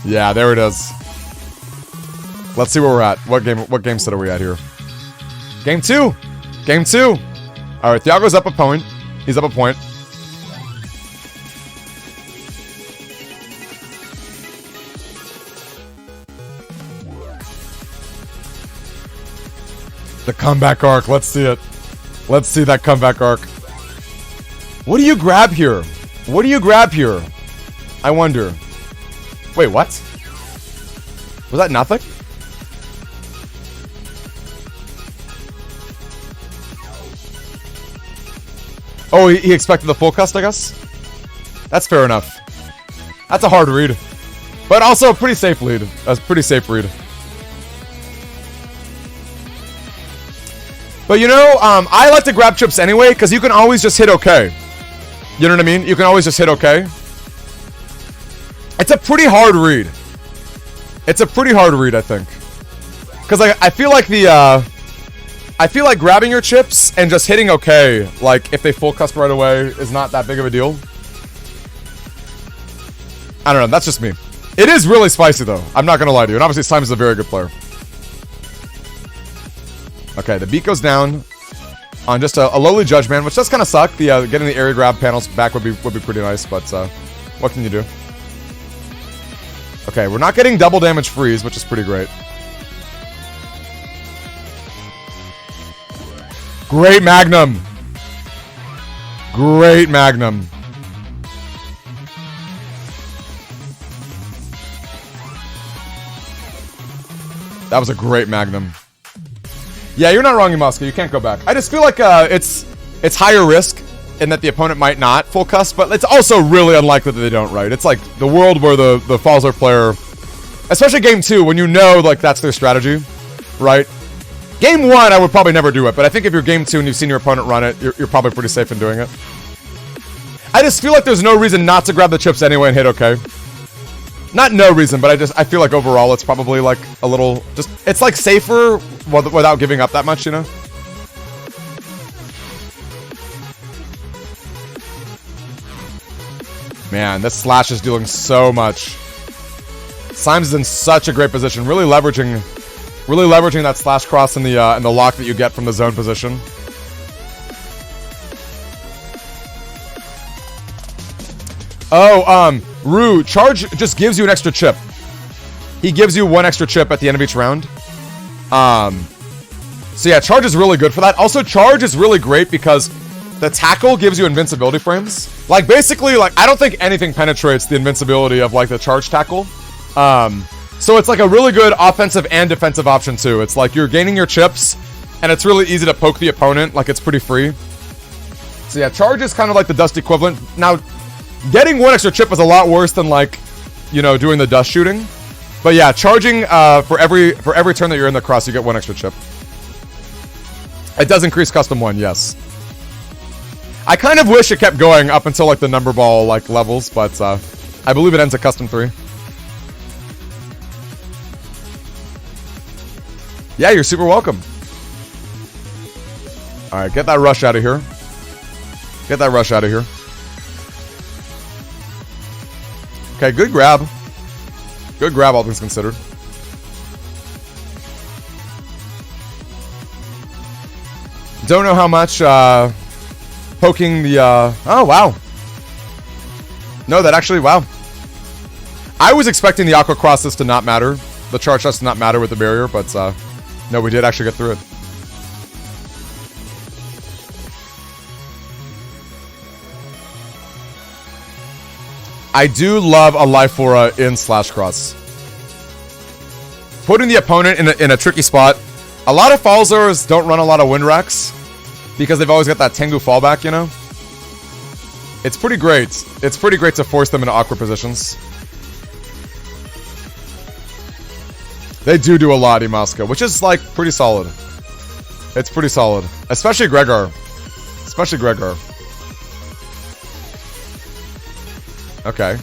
yeah, there it is. Let's see where we're at. What game set are we at here? Game 2. Game 2. All right, Thiago's up a point. He's up a point. The comeback arc. Let's see it. Let's see that comeback arc. What do you grab here? What do you grab here? I wonder. Wait, what? Was that nothing? Oh, he expected the full cust, I guess? That's fair enough. That's a hard read. But also a pretty safe lead. That's a pretty safe read. But you know, I like to grab chips anyway, because you can always just hit OK. You know what I mean? You can always just hit OK. It's a pretty hard read. It's a pretty hard read, I think. Because I feel like I feel like grabbing your chips and just hitting OK, like, if they full cusp right away, is not that big of a deal. I don't know, that's just me. It is really spicy, though. I'm not going to lie to you. And obviously, Slime is a very good player. Okay, the beat goes down on just a lowly Judge Man, which does kind of suck. The getting the area grab panels back would be pretty nice, but what can you do? Okay, we're not getting double damage freeze, which is pretty great. Great Magnum. Great Magnum. That was a great Magnum. Yeah, you're not wrong, Yamaska. You can't go back. I just feel like it's higher risk in that the opponent might not full cusp, but it's also really unlikely that they don't, right? It's like the world where the Falzar player Especially game 2, when you know, like, that's their strategy, right? Game 1, I would probably never do it, but I think if you're game 2 and you've seen your opponent run it, you're probably pretty safe in doing it. I just feel like there's no reason not to grab the chips anyway and hit okay. Not no reason, but I feel like overall it's probably, like, a little, just, it's, like, safer without giving up that much, you know? Man, this slash is doing so much. Symes is in such a great position, really leveraging that slash cross in the lock that you get from the zone position. Oh, Rue, charge just gives you an extra chip. He gives you 1 extra chip at the end of each round. So yeah, charge is really good for that. Also, charge is really great because the tackle gives you invincibility frames. Like, basically, like, I don't think anything penetrates the invincibility of, like, the charge tackle. So it's, like, a really good offensive and defensive option, too. It's, like, you're gaining your chips, and it's really easy to poke the opponent. Like, it's pretty free. So, yeah, charge is kind of like the dust equivalent. Now, getting 1 extra chip is a lot worse than, like, you know, doing the dust shooting. But, yeah, charging, for every turn that you're in the cross, you get 1 extra chip. It does increase custom 1, yes. I kind of wish it kept going up until, like, the number ball, like, levels, but, I believe it ends at custom 3. Yeah, you're super welcome. Alright, get that rush out of here. Get that rush out of here. Okay, good grab. Good grab, all things considered. Don't know how much, poking the, oh, wow. No, that actually, wow. I was expecting the aqua crosses to not matter. The charge does not matter with the barrier, but, no, we did actually get through it. I do love a life aura in slash cross. Putting the opponent in a tricky spot. A lot of Falzers don't run a lot of wind racks because they've always got that Tango fallback, you know? It's pretty great. It's pretty great to force them into awkward positions. They do a lot in Moscow, which is, like, pretty solid. It's pretty solid. Especially Gregor. Especially Gregor. Okay.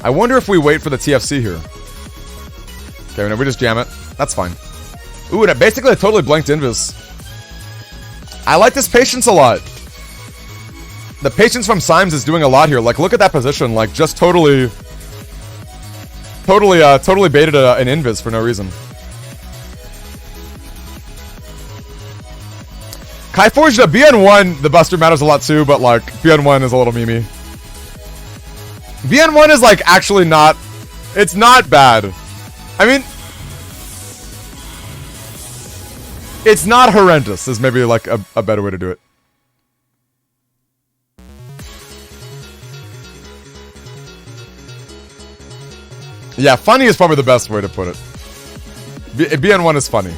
I wonder if we wait for the TFC here. Okay, no, we just jam it. That's fine. Ooh, and basically a totally blanked invis. I like this patience a lot. The patience from Symes is doing a lot here. Like, look at that position. Like, just totally baited an invis for no reason. Kai Forged a BN1, the Buster matters a lot too, but, like, BN1 is a little memey. BN1 is, like, actually not... It's not bad. I mean... It's not horrendous, is maybe, like, a better way to do it. Yeah, funny is probably the best way to put it. BN1 is funny.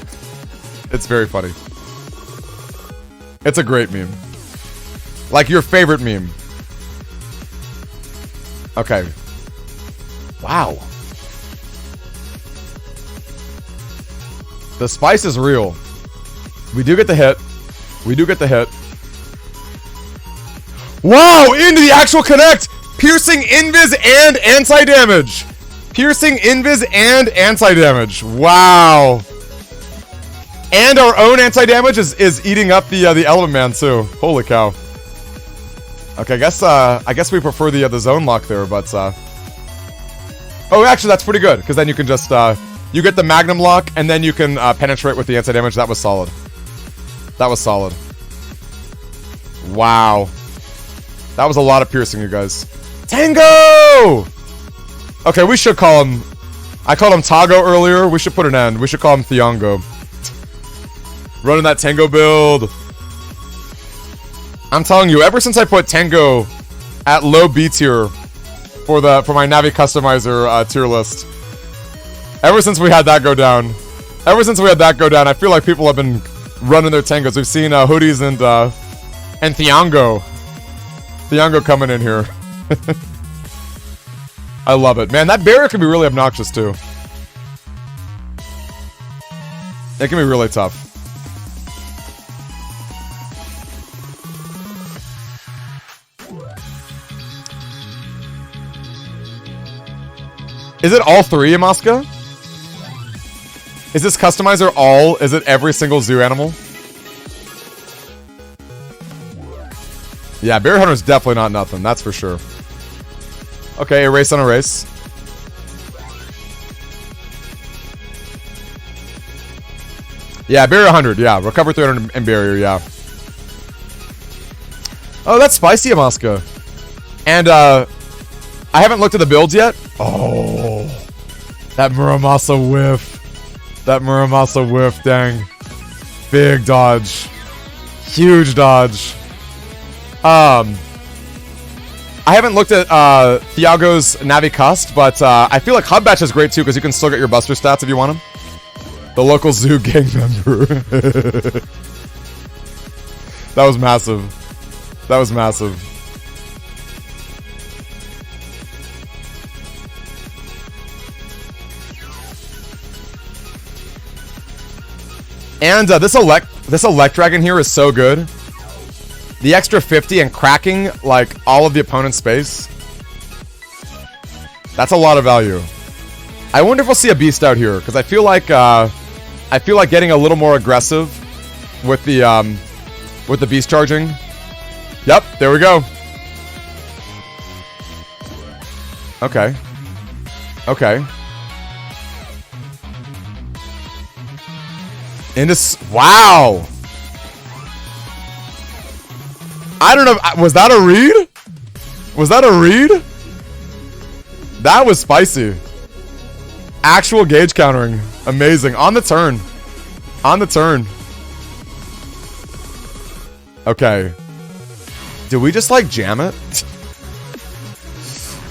It's very funny. It's a great meme. Like, your favorite meme. Okay. Wow. The spice is real. We do get the hit. We do get the hit. Wow! Into the actual connect! Piercing invis and anti-damage! Piercing invis and anti-damage. Wow. And our own anti-damage is eating up the Element Man too. Holy cow. Okay, I guess we prefer the zone lock there, but oh, actually that's pretty good because then you can just you get the Magnum lock and then you can penetrate with the anti-damage. That was solid. That was solid. Wow. That was a lot of piercing, you guys. Tango! Okay, we should call him... I called him Tago earlier. We should put an end. We should call him Thiongo. Running that Tango build. I'm telling you, ever since I put Tango at low B tier for my Navi Customizer tier list, ever since we had that go down, I feel like people have been running their Tangos. We've seen Hoodies and Thiongo. Thiongo coming in here. I love it. Man, that barrier can be really obnoxious, too. It can be really tough. Is it all three, Yamaska? Is this customizer all? Is it every single zoo animal? Yeah, Bear Hunter's definitely not nothing, that's for sure. Okay, erase on erase. Yeah, barrier 100, yeah. Recover 300 and barrier, yeah. Oh, that's spicy, Yamaska. And, I haven't looked at the builds yet. Oh, that Muramasa whiff. That Muramasa whiff, dang. Big dodge. Huge dodge. I haven't looked at Thiago's Navi Cust, but I feel like Hub Batch is great too because you can still get your Buster stats if you want them. The local zoo gang member. That was massive. That was massive. And this Elect Dragon here is so good. The extra 50 and cracking, like, all of the opponent's space. That's a lot of value. I wonder if we'll see a Beast out here, because I feel like getting a little more aggressive with the Beast charging. Yep, there we go. Okay. Okay. Wow! I don't know. Was that a read? Was that a read? That was spicy. Actual gauge countering. Amazing. On the turn. On the turn. Okay. Did we just, like, jam it?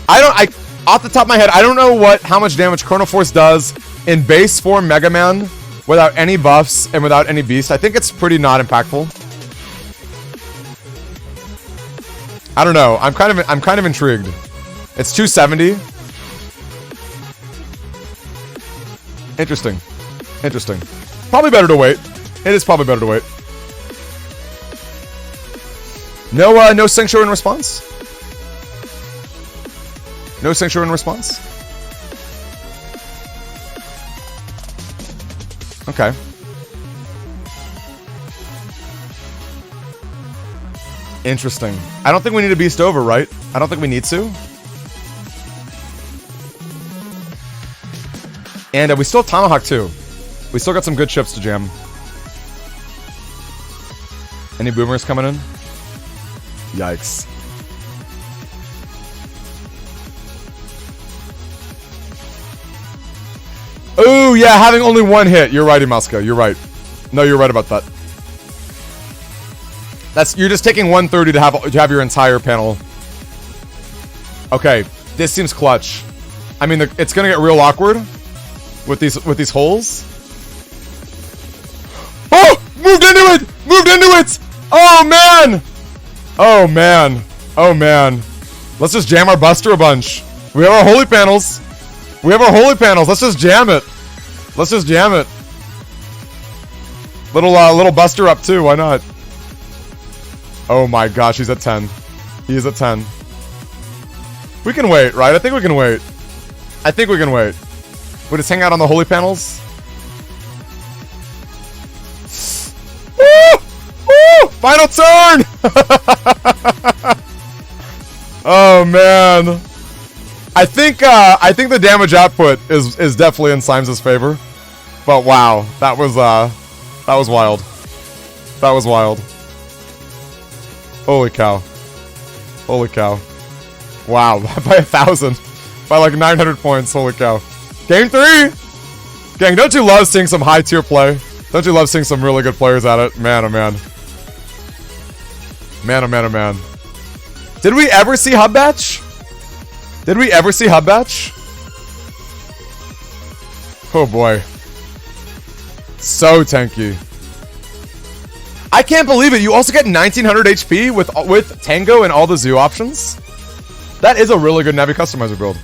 Off the top of my head, I don't know how much damage Chrono Force does in base form Mega Man without any buffs and without any beast. I think it's pretty not impactful. I don't know. I'm kind of intrigued. It's 270. Interesting. Interesting. Probably better to wait. It is probably better to wait. No Sanctuary in response? No Sanctuary in response? Okay. Interesting. I don't think we need a Beast over, right? I don't think we need to. And we still have Tomahawk too. We still got some good chips to jam. Any boomers coming in? Yikes. Oh, yeah, having only one hit. You're right, Imaska. You're right. No, you're right about that. You're just taking 130 to have your entire panel. Okay, this seems clutch. I mean, it's gonna get real awkward with these holes. Oh, moved into it! Moved into it! Oh man! Oh man! Oh man! Let's just jam our Buster a bunch. We have our holy panels. We have our holy panels. Let's just jam it. Let's just jam it. Little Buster up too. Why not? Oh my gosh, he's at 10. He is at 10. We can wait, right? I think we can wait. I think we can wait. We just hang out on the holy panels. Woo! Woo! Final turn! Oh man. I think the damage output is definitely in Symes' favor. But wow, that was wild. That was wild. Holy cow. Holy cow. Wow, by 1,000. By like 900 points, holy cow. Game 3! Gang, don't you love seeing some high tier play? Don't you love seeing some really good players at it? Man, oh man. Man, oh man, oh man. Did we ever see Hub Batch? Did we ever see Hub Batch? Oh boy. So tanky. I can't believe it. You also get 1900 HP with Tango and all the zoo options. That is a really good Navi customizer build.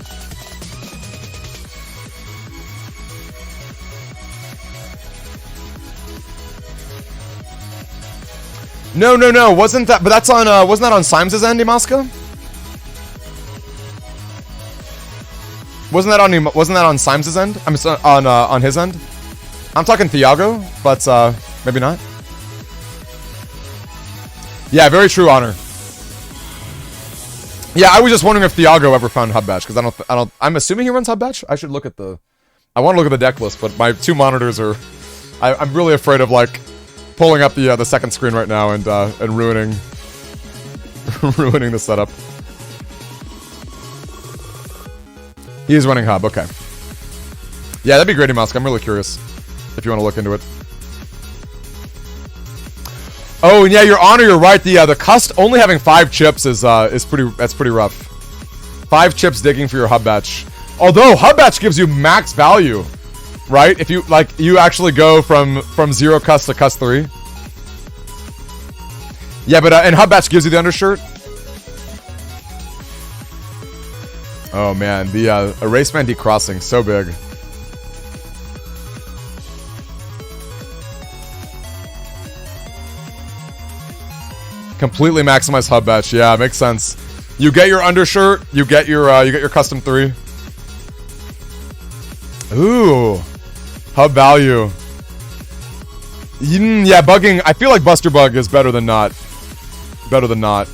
No. Wasn't that? But that's on. Wasn't that on Simes's end, Imaska? Wasn't that on Simes's end? I'm on his end. I'm talking Thiago, but maybe not. Yeah, very true, Honor. Yeah, I was just wondering if Thiago ever found hub batch because I'm assuming he runs hub batch. I should look at the. I want to look at the deck list, but my two monitors are. I'm really afraid of like pulling up the second screen right now and ruining ruining the setup. He is running hub. Okay. Yeah, that'd be great, Musk. I'm really curious if you want to look into it. Oh, and yeah, Your Honor, you're right. The cust only having 5 chips is pretty rough. 5 chips digging for your hub batch. Although hub batch gives you max value, right? If you actually go from 0 cust to cust 3. Yeah, but and hub batch gives you the undershirt. Oh man, the Erase Man decrossing, so big. Completely maximize hub batch. Yeah, makes sense. You get your undershirt, you get your custom 3. Ooh, hub value. Yeah, bugging. I feel like Buster Bug is better than not. Better than not.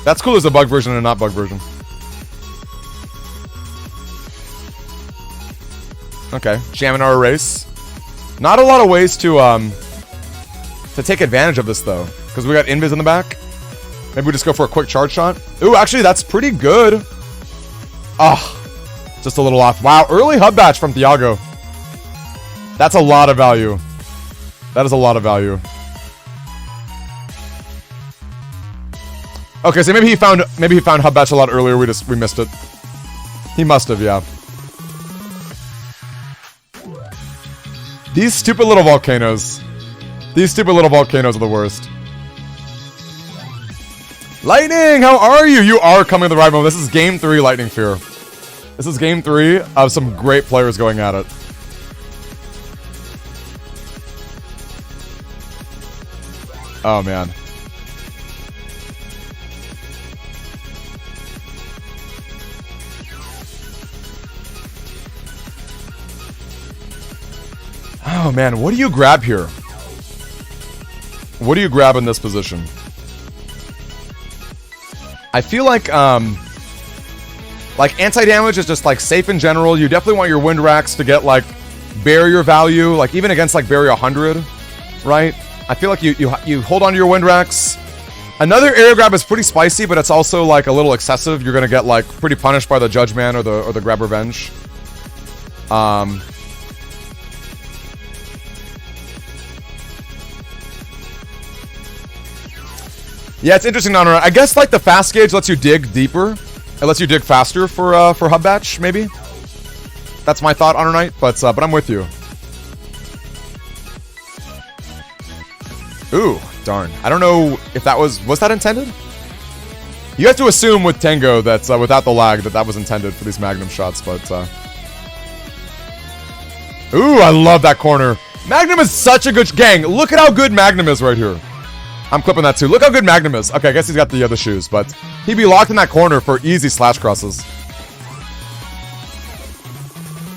That's cool as a bug version and a not bug version. Okay, jamming our erase. Not a lot of ways to take advantage of this though. Because we got invis in the back. Maybe we just go for a quick charge shot. Ooh, actually, that's pretty good. Ah, just a little off. Wow, early hub batch from Thiago. That's a lot of value. That is a lot of value. Okay, so maybe he found hub batch a lot earlier. We missed it. He must have, yeah. These stupid little volcanoes. These stupid little volcanoes are the worst. Lightning, how are you? You are coming at the right moment. This is game 3, Lightning Fear. This is game 3 of some great players going at it. Oh, man. Oh, man. What do you grab here? What do you grab in this position? I feel like anti-damage is just like safe in general. You definitely want your wind racks to get like barrier value, like even against like barrier 100, right? I feel like you hold on to your wind racks. Another area grab is pretty spicy, but it's also like a little excessive. You're gonna get like pretty punished by the Judge Man or the Grab Revenge. Yeah, it's interesting, Honor. I guess like the fast gauge lets you dig deeper. It lets you dig faster for hub batch, maybe. That's my thought, Honor Knight, but I'm with you. Ooh, darn. I don't know if that was that intended? You have to assume with Tango that without the lag that was intended for these Magnum shots, but ooh, I love that corner. Magnum is such a good gang. Look at how good Magnum is right here. I'm clipping that too. Look how good Magnum is. Okay, I guess he's got the other shoes, but he'd be locked in that corner for easy slash crosses.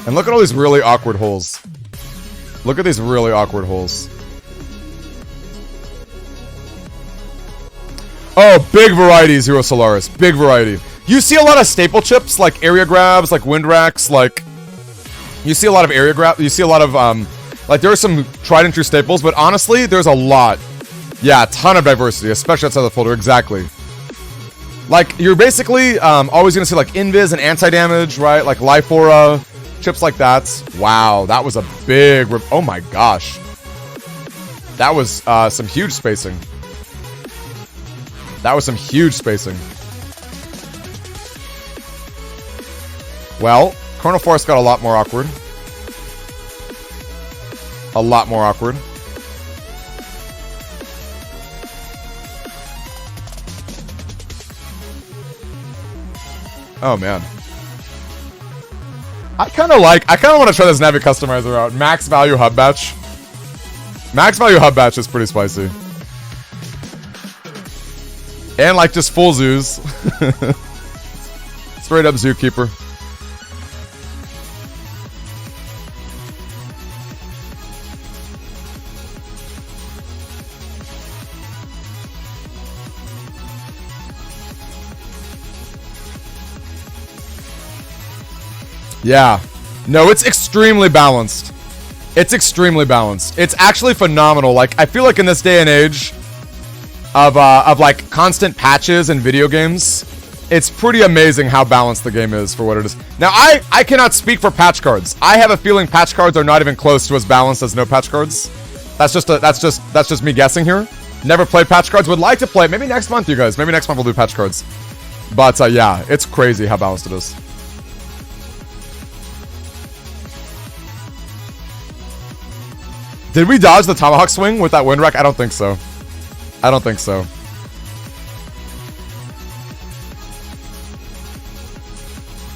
And look at all these really awkward holes. Look at these really awkward holes. Oh, big variety, Zero Solaris. Big variety. You see a lot of staple chips, like area grabs, like wind racks, like... You see a lot of area grabs. You see a lot of, like, there are some tried and true staples, but honestly, there's a lot. Yeah, a ton of diversity, especially outside the folder, exactly. Like, you're basically always going to see, like, invis and anti-damage, right? Like, life aura, chips like that. Wow, that was a big... Oh my gosh. That was some huge spacing. That was some huge spacing. Well, Chrono Force got a lot more awkward. A lot more awkward. Oh man. I kind of want to try this Navi customizer out. Max value hub batch. Max value hub batch is pretty spicy. And like just full zoos. Straight up zookeeper. Yeah. No, it's extremely balanced. It's extremely balanced. It's actually phenomenal. Like, I feel like in this day and age of like constant patches in video games, it's pretty amazing how balanced the game is for what it is. Now, I cannot speak for patch cards. I have a feeling patch cards are not even close to as balanced as no patch cards. That's just me guessing here. Never played patch cards. Would like to play it. Maybe next month, you guys. Maybe next month we'll do patch cards. But yeah, it's crazy how balanced it is. Did we dodge the tomahawk swing with that wind rack? I don't think so. I don't think so.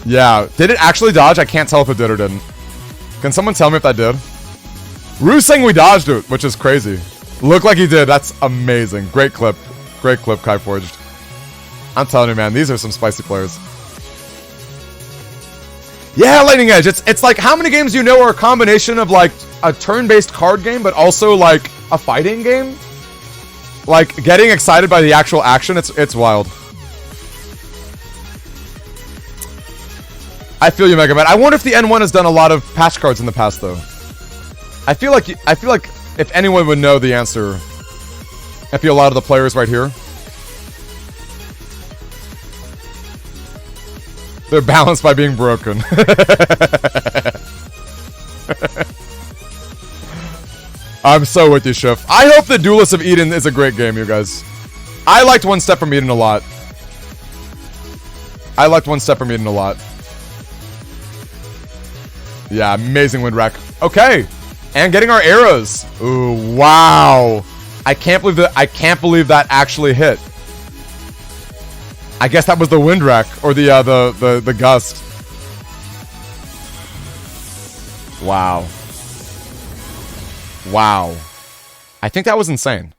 Yeah. Did it actually dodge? I can't tell if it did or didn't. Can someone tell me if that did? Rue's saying we dodged it, which is crazy. Looked like he did. That's amazing. Great clip. Great clip, Kai Forged. I'm telling you, man, these are some spicy players. Yeah, Lightning Edge. It's like, how many games do you know are a combination of like a turn-based card game, but also like a fighting game? Like getting excited by the actual action. It's wild. I feel you, Mega Man. I wonder if the N1 has done a lot of patch cards in the past, though. I feel like if anyone would know the answer, it'd be a lot of the players right here. They're balanced by being broken. I'm so with you, Schiff. I hope the Duelists of Eden is a great game, you guys. I liked One Step from Eden a lot. I liked One Step from Eden a lot. Yeah, amazing wind rack. Okay. And getting our arrows. Ooh, wow. I can't believe that actually hit. I guess that was the wind rack or the gust. Wow. Wow. I think that was insane.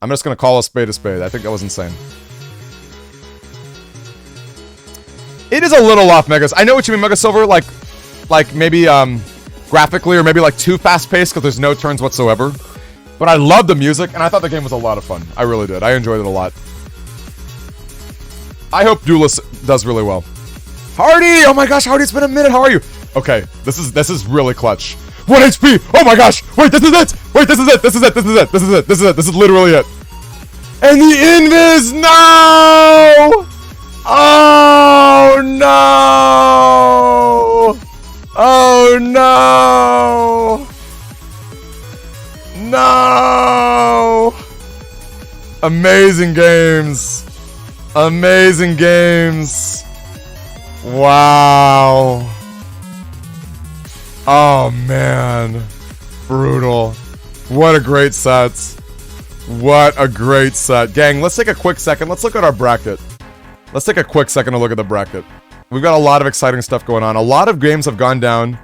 I'm just going to call a spade a spade. I think that was insane. It is a little off, Megas. I know what you mean, Mega Silver. Like maybe graphically or maybe like too fast-paced because there's no turns whatsoever. But I love the music, and I thought the game was a lot of fun. I really did. I enjoyed it a lot. I hope Duelist does really well. Hardy! Oh my gosh, Hardy, it's been a minute. How are you? Okay, this is really clutch. 1 HP! Oh my gosh! Wait, this is it! Wait, this is it! This is it! This is it! This is it! This is it! This is literally it! And the invis! No! Oh no! Oh no! No! Amazing games! Amazing games! Wow! Oh man, brutal. What a great set. What a great set. Gang, let's take a quick second. Let's look at our bracket. Let's take a quick second to look at the bracket. We've got a lot of exciting stuff going on. A lot of games have gone down.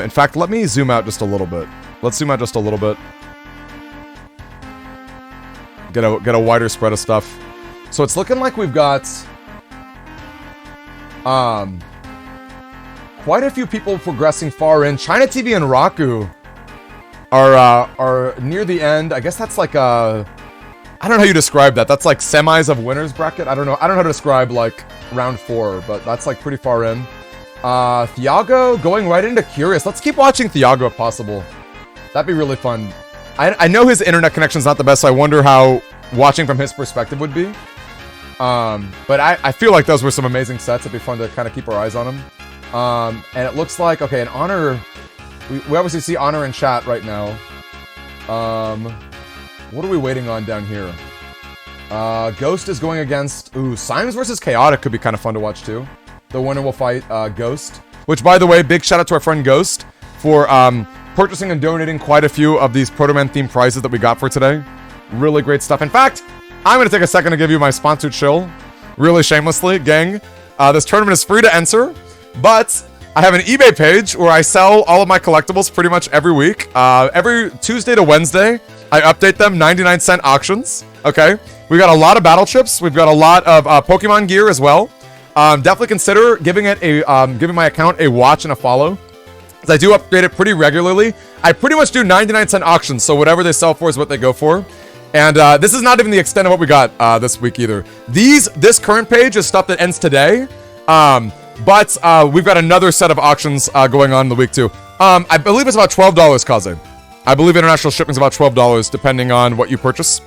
In fact, let me zoom out just a little bit. Let's zoom out just a little bit. Get a wider spread of stuff. So it's looking like we've got quite a few people progressing far in. China TV and Raku are near the end. I guess that's like a, I don't know how you describe that. That's like semis of winners bracket. I don't know how to describe like round 4, but that's like pretty far in. Thiago going right into Curious. Let's keep watching Thiago if possible. That'd be really fun. I know his internet connection's not the best, so I wonder how watching from his perspective would be. But I feel like those were some amazing sets. It'd be fun to kind of keep our eyes on them. And it looks like, okay, an Honor, we obviously see Honor in chat right now. What are we waiting on down here? Ghost is going against, Symes versus Chaotic could be kind of fun to watch too. The winner will fight, Ghost. Which, by the way, big shout out to our friend Ghost for, purchasing and donating quite a few of these Proto Man themed prizes that we got for today. Really great stuff. In fact, I'm going to take a second to give you my sponsored shill. Really shamelessly, gang. This tournament is free to enter, but I have an eBay page where I sell all of my collectibles pretty much every week. Every Tuesday to Wednesday, I update them, 99-cent auctions. Okay, we got a lot of battle chips. We've got a lot of Pokemon gear as well. Definitely consider giving it a giving my account a watch and a follow, as I do upgrade it pretty regularly. I pretty much do 99-cent auctions, so whatever they sell for is what they go for. And this is not even the extent of what we got this week either. This current page is stuff that ends today, but we've got another set of auctions going on in the week too. I believe it's about $12, Kaze. I believe international shipping is about $12 depending on what you purchase.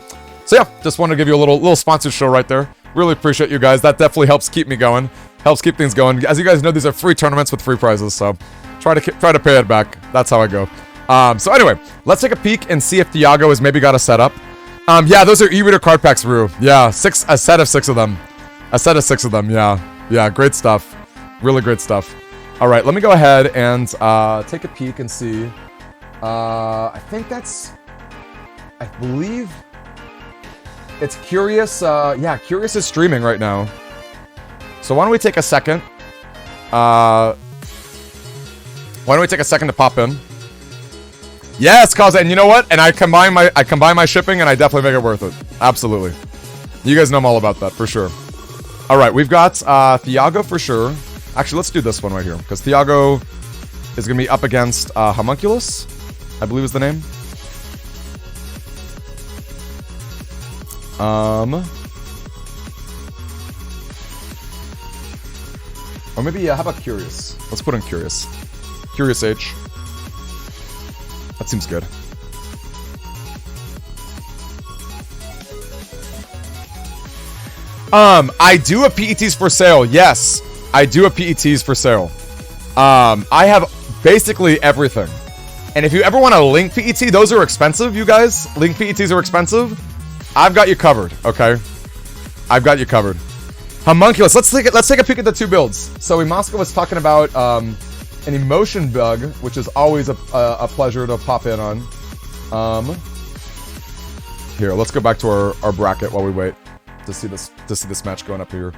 So yeah, just wanted to give you a little sponsored show right there. Really appreciate you guys. That definitely helps keep me going. Helps keep things going. As you guys know, these are free tournaments with free prizes, so try to pay it back. That's how I go. So anyway, let's take a peek and see if Thiago has maybe got a setup. Yeah, those are e-reader card packs, Rue. Yeah, a set of 6 of them. A set of 6 of them, yeah. Yeah, great stuff. Really great stuff. All right, let me go ahead and take a peek and see. I think that's... I believe... It's Curious, yeah, Curious is streaming right now. So why don't we take a second? Why don't we take a second to pop in? Yes, cause, and you know what? And I combine my shipping, and I definitely make it worth it. Absolutely. You guys know I'm all about that for sure. All right, we've got Thiago for sure. Actually, let's do this one right here because Thiago is gonna be up against Homunculus, I believe is the name. Or maybe, how about Curious? Let's put in Curious. Curious H. That seems good. I do have PETs for sale. Yes, I do have PETs for sale. I have basically everything. And if you ever want a Link PET, those are expensive, you guys. Link PETs are expensive. I've got you covered, okay? I've got you covered. Homunculus, let's take a peek at the 2 builds. So Imaska was talking about an emotion bug, which is always a pleasure to pop in on. Here, let's go back to our bracket while we wait to see this match going up here.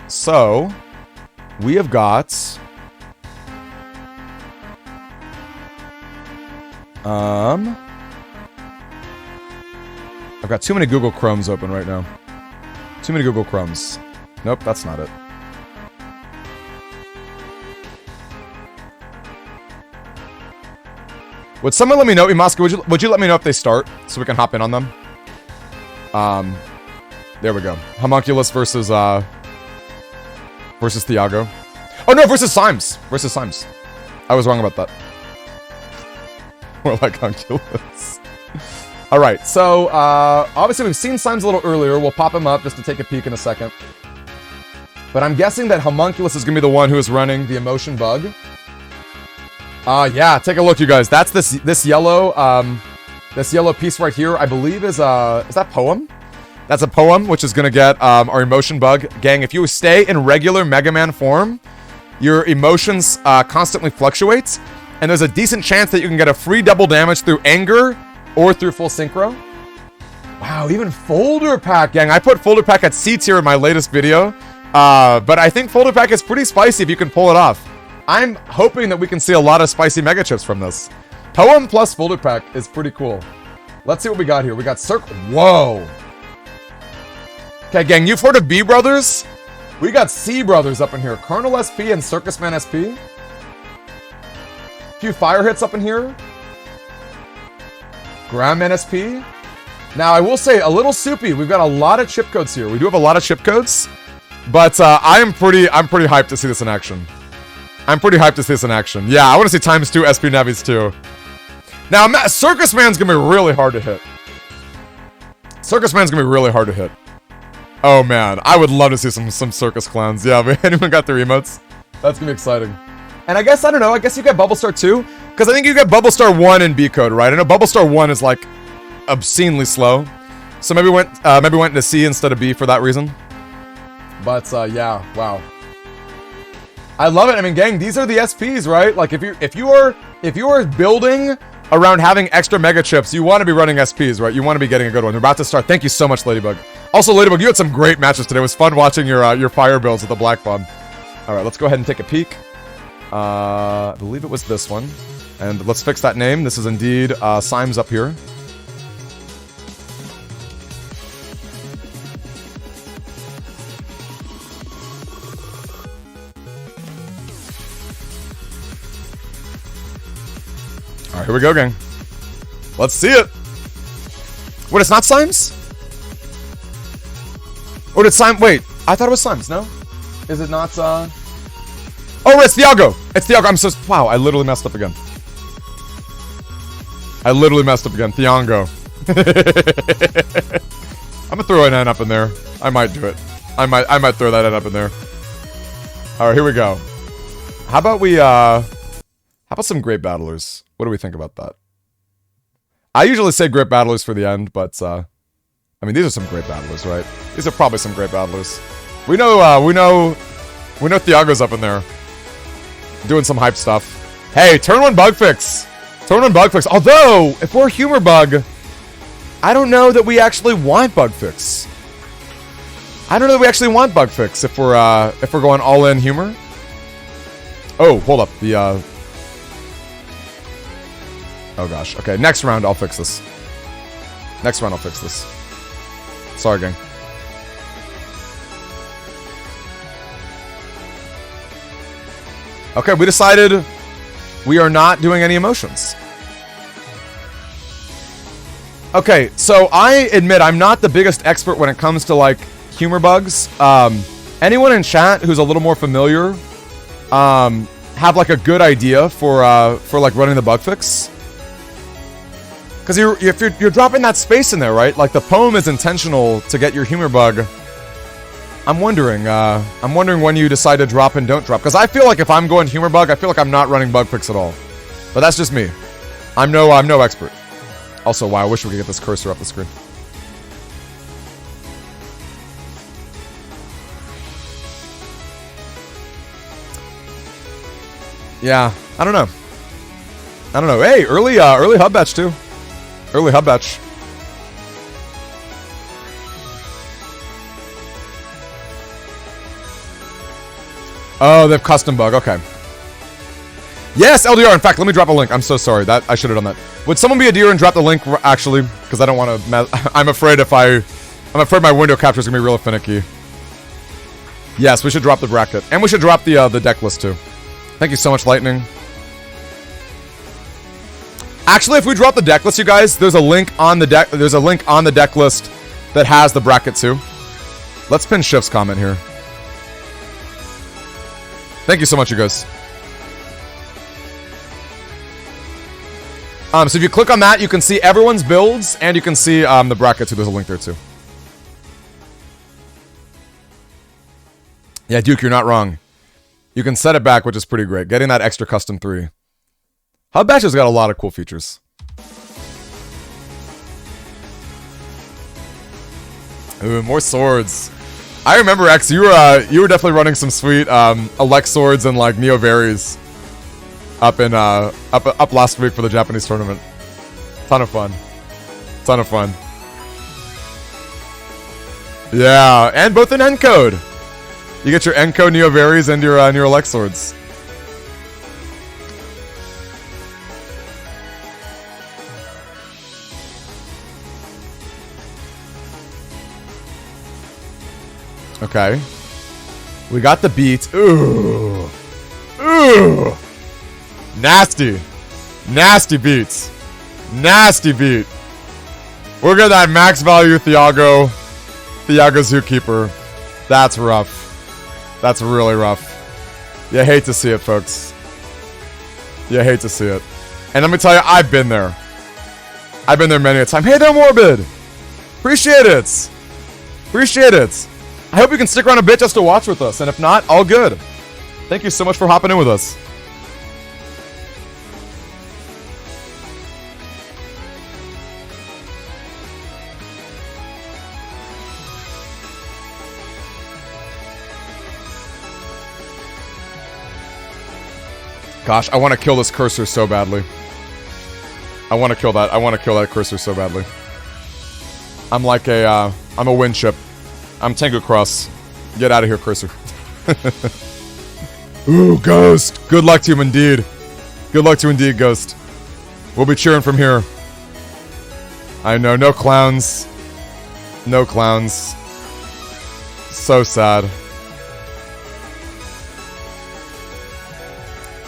So we have got I've got too many Google Chromes open right now. Too many Google Chromes. Nope, that's not it. Would someone let me know, Imaska, would you let me know if they start so we can hop in on them? There we go. Homunculus versus Thiago. Oh no, versus Symes. Versus Symes. I was wrong about that. More like Homunculus. Alright, so obviously we've seen Symes a little earlier. We'll pop him up just to take a peek in a second. But I'm guessing that Homunculus is gonna be the one who is running the emotion bug. Yeah, take a look, you guys. That's this yellow piece right here, I believe is that Poem? That's a Poem, which is gonna get our emotion bug. Gang, if you stay in regular Mega Man form, your emotions constantly fluctuate, and there's a decent chance that you can get a free double damage through anger or through full synchro. Wow, even Folder Pack, gang. I put Folder Pack at C tier in my latest video, but I think Folder Pack is pretty spicy if you can pull it off. I'm hoping that we can see a lot of spicy Mega Chips from this. Poem plus Folder Pack is pretty cool. Let's see what we got here. We got Whoa. Okay, gang, you've heard of B Brothers? We got C Brothers up in here. Colonel SP and Circus Man SP. A few fire hits up in here. Grandman SP. Now, I will say, a little soupy. We've got a lot of chip codes here. We do have a lot of chip codes. But I'm pretty hyped to see this in action. I'm pretty hyped to see this in action. Yeah, I want to see times 2 SP Navis too. Now, Circus Man's gonna be really hard to hit. Circus Man's gonna be really hard to hit. Oh man, I would love to see some Circus Clowns. Yeah, but anyone got their emotes? That's gonna be exciting. And I guess, I don't know, I guess you get Bubble Star 2? Because I think you get Bubble Star 1 in B code, right? I know Bubble Star 1 is like obscenely slow. So maybe went into C instead of B for that reason. But yeah, wow. I love it. I mean, gang, these are the SPs, right? Like if you are building around having extra Mega Chips, you want to be running SPs, right? You want to be getting a good one. We're about to start. Thank you so much, Ladybug. Also, Ladybug, you had some great matches today. It was fun watching your fire builds with the Black Bomb. All right, let's go ahead and take a peek. I believe it was this one. And let's fix that name. This is indeed Symes up here. Alright, here we go, gang. Let's see it. Wait, it's not Slimes? Or did Slime... Wait, I thought it was Slimes, no? Is it not, Oh, it's Thiago! It's Thiago, I'm so... Wow, I literally messed up again. Thiago. I'm gonna throw an N up in there. I might do it. I might throw that N up in there. Alright, here we go. How about we, how about some Great Battlers? What do we think about that? I usually say Great Battlers for the end, but, I mean, these are some Great Battlers, right? These are probably some Great Battlers. We know Thiago's up in there. Doing some hype stuff. Hey, turn 1 bug fix! Turn 1 bug fix. Although, if we're Humor Bug, I don't know that we actually want bug fix. I don't know that we actually want bug fix if we're going all in humor. Oh, hold up. The oh gosh. Okay, next round I'll fix this. Sorry, gang. Okay, we decided we are not doing any emotions. Okay, so I admit I'm not the biggest expert when it comes to, like, humor bugs. Anyone in chat who's a little more familiar, have, like, a good idea for like, running the bug fix? Because if you're dropping that space in there, right? Like, the poem is intentional to get your humor bug. I'm wondering when you decide to drop and don't drop. Because I feel like if I'm going humor bug, I feel like I'm not running bug fix at all. But that's just me. I'm no expert. Also, wow, I wish we could get this cursor up the screen. Yeah, I don't know. Hey, early hub batch too. Early hub batch. Oh, they have custom bug. Okay. Yes, LDR. In fact, let me drop a link. I'm so sorry. I should have done that. Would someone be a dear and drop the link, actually? Because I don't want to... I'm afraid my window capture is going to be real finicky. Yes, we should drop the bracket. And we should drop the deck list, too. Thank you so much, Lightning. Actually, if we drop the deck list, you guys, there's a link on the deck list that has the bracket, too. Let's pin Shift's comment here. Thank you so much, you guys. So if you click on that, you can see everyone's builds, and you can see the bracket too. There's a link there too. Yeah, Duke, you're not wrong. You can set it back, which is pretty great. Getting that extra custom 3. Hub Bash has got a lot of cool features. Ooh, more swords. I remember, X, you were definitely running some sweet Elect swords and like Neo Berries up last week for the Japanese tournament. Ton of fun. Yeah, and both in netcode. You get your netcode Neo Berries and your Elect swords. Okay. We got the beat. Ooh. Ooh. Nasty. Nasty beats. Nasty beat. Look at that max value Thiago Zookeeper. That's rough. That's really rough. You hate to see it, folks. You hate to see it. And let me tell you, I've been there. I've been there many a time. Hey there, Morbid. Appreciate it. Appreciate it. I hope you can stick around a bit just to watch with us, and if not, all good. Thank you so much for hopping in with us. Gosh, I want to kill this cursor so badly. I want to kill that. I want to kill that cursor so badly. I'm like a, I'm a wind chip. I'm Tango Cross. Get out of here, cursor. Ooh, Ghost. Good luck to you indeed. Good luck to you indeed, Ghost. We'll be cheering from here. I know, no clowns. No clowns. So sad.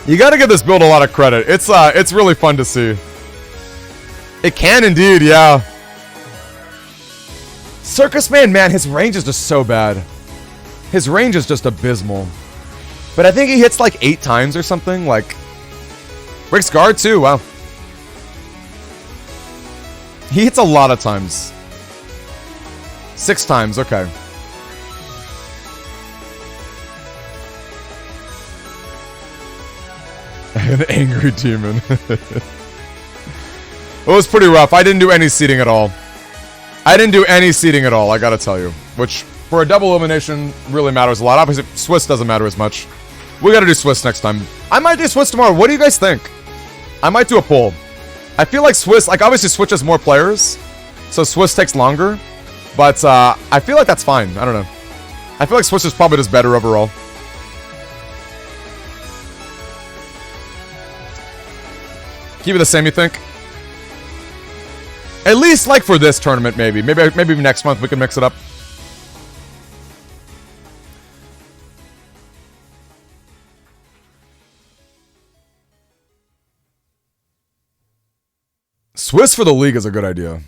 You gotta give this build a lot of credit. It's really fun to see. It can indeed, yeah. Circus Man, man, his range is just so bad. His range is just abysmal. But I think he hits like 8 times or something. Like, breaks guard too, wow. He hits a lot of times. 6 times, okay. An angry demon. It was pretty rough. I didn't do any seeding at all. I gotta tell you. Which, for a double elimination, really matters a lot. Obviously, Swiss doesn't matter as much. We gotta do Swiss next time. I might do Swiss tomorrow. What do you guys think? I might do a poll. I feel like Swiss, like, obviously Switch has more players, so Swiss takes longer. But, I feel like that's fine. I don't know. I feel like Swiss is probably just better overall. Keep it the same, you think? At least, like, for this tournament, maybe. Maybe next month we can mix it up. Swiss for the league is a good idea.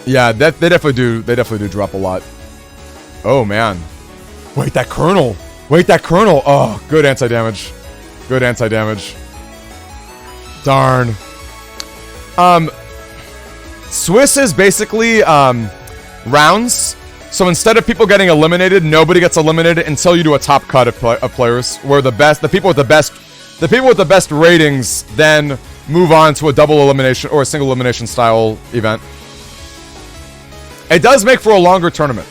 Yeah, they definitely do drop a lot. Oh man. Wait, that Colonel. Oh, good anti-damage. Darn. Swiss is basically rounds. So instead of people getting eliminated, nobody gets eliminated until you do a top cut of players, where the people with the best ratings then move on to a double elimination or a single elimination style event. It does make for a longer tournament,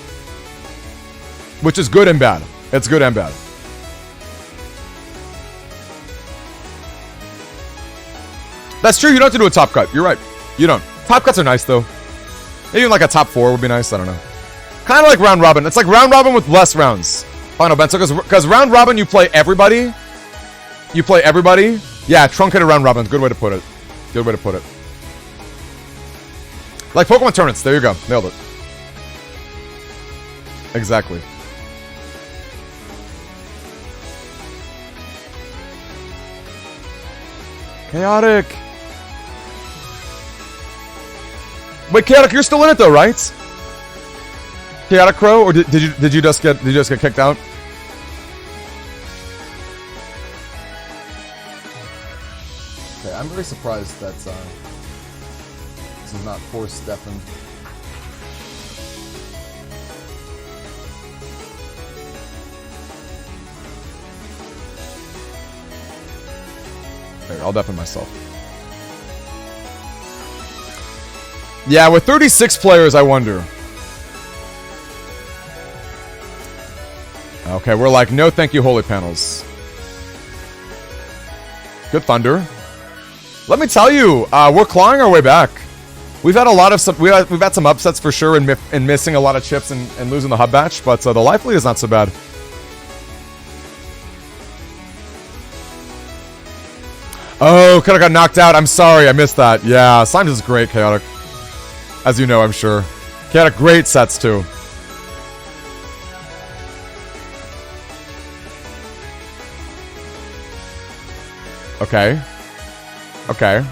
which is good and bad. It's good and bad. That's true. You don't have to do a top cut. You're right. You don't. Top cuts are nice though. Even like a top 4 would be nice. I don't know. Kind of like round robin. It's like round robin with less rounds. Final Bento, because round robin you play everybody. Yeah, truncated round robin. Good way to put it. Like Pokemon tournaments. There you go. Nailed it. Exactly. Chaotic. Wait, Chaotic, you're still in it though, right? Chaotic Crow, or did you just get kicked out? Okay, I'm very surprised that this is not forced Stefan. There, I'll deafen myself. Yeah, with 36 players, I wonder. Okay, we're like, no thank you, holy panels. Good thunder. Let me tell you, we're clawing our way back. We've had a lot of we've had some upsets for sure in missing a lot of chips and losing the hub batch, but the life lead is not so bad. Oh, could have got knocked out. I'm sorry, I missed that. Yeah, Slimes is great, Chaotic. As you know, I'm sure. Chaotic, great sets too. Okay. Okay.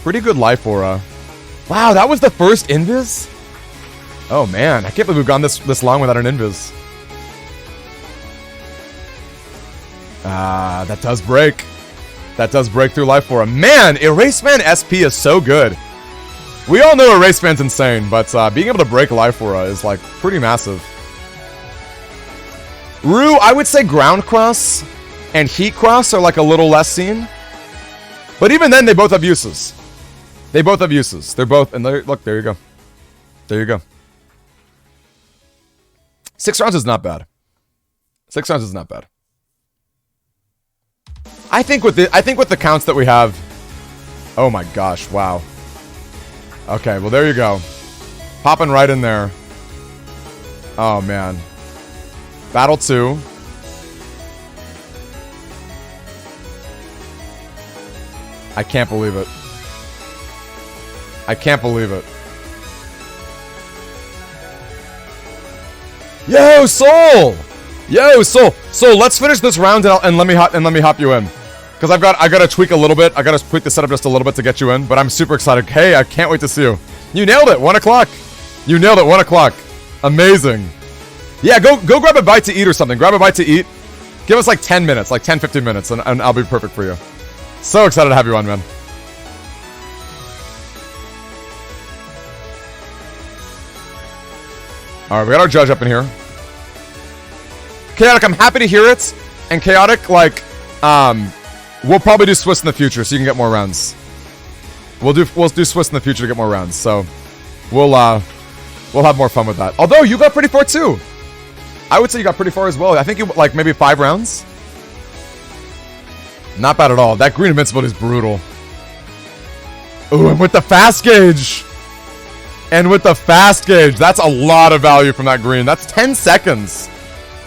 Pretty good life aura. Wow, that was the first invis? Oh man, I can't believe we've gone this long without an invis. Ah, that does break. That does break through life aura. Man, Eraseman SP is so good. We all know Eraseman's insane, but being able to break life aura is like pretty massive. Rue, I would say Ground Cross and Heat Cross are like a little less seen. But even then, they both have uses. They're both, and look, there you go. There you go. 6 rounds is not bad. 6 rounds is not bad. I think with the counts that we have. Oh my gosh! Wow. Okay, well there you go. Popping right in there. Oh man. Battle 2. I can't believe it. I can't believe it. Yo, Soul! Yo, Soul! So let's finish this round and let me hop you in. Because I gotta tweak a little bit. I gotta tweak the setup just a little bit to get you in. But I'm super excited. Hey, I can't wait to see you. You nailed it. 1 o'clock. You nailed it. 1 o'clock. Amazing. Yeah, go grab a bite to eat or something. Grab a bite to eat. Give us like 10 minutes, like 10, 15 minutes, and I'll be perfect for you. So excited to have you on, man. Alright, we got our judge up in here. Chaotic, I'm happy to hear it. And Chaotic, like, we'll probably do Swiss in the future so you can get more rounds. We'll do Swiss in the future to get more rounds, so we'll have more fun with that. Although you got pretty far too. I would say you got pretty far as well. I think you like maybe 5 rounds. Not bad at all. That green invincibility is brutal. Ooh, and with the fast gauge. And with the fast gauge, that's a lot of value from that green. That's 10 seconds.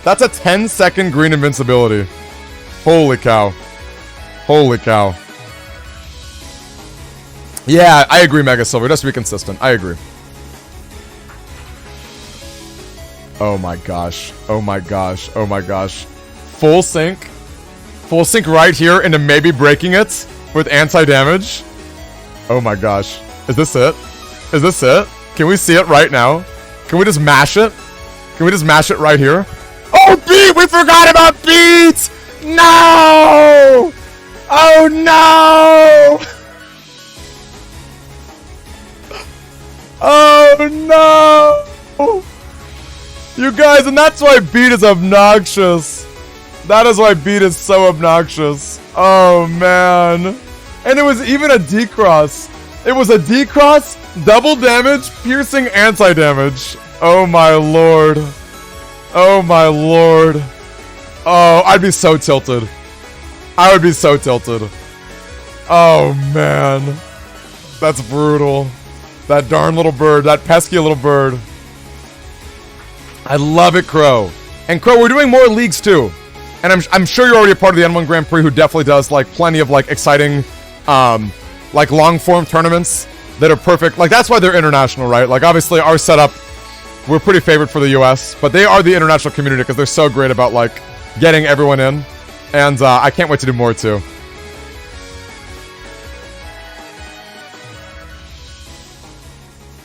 That's a 10-second green invincibility. Holy cow. Holy cow. Yeah, I agree, Mega Silver. Just to be consistent. I agree. Oh my gosh. Oh my gosh. Oh my gosh. Full sync. Full sync right here into maybe breaking it with anti-damage. Oh my gosh. Is this it? Is this it? Can we see it right now? Can we just mash it? Can we just mash it right here? Oh, Beat! We forgot about Beat! No! Oh no! Oh no! You guys, and that's why Beat is obnoxious. That is why Beat is so obnoxious. Oh man. And it was even a D-cross. It was a D-cross, double damage, piercing anti-damage. Oh my lord. Oh my lord. Oh, I'd be so tilted. I would be so tilted. Oh man. That's brutal. That darn little bird. That pesky little bird. I love it, Crow. And Crow, we're doing more leagues too. And I'm sure you're already a part of the N1 Grand Prix who definitely does like plenty of like exciting like long form tournaments that are perfect. Like that's why they're international, right? Like obviously our setup, we're pretty favored for the US, but they are the international community because they're so great about like getting everyone in. And I can't wait to do more too.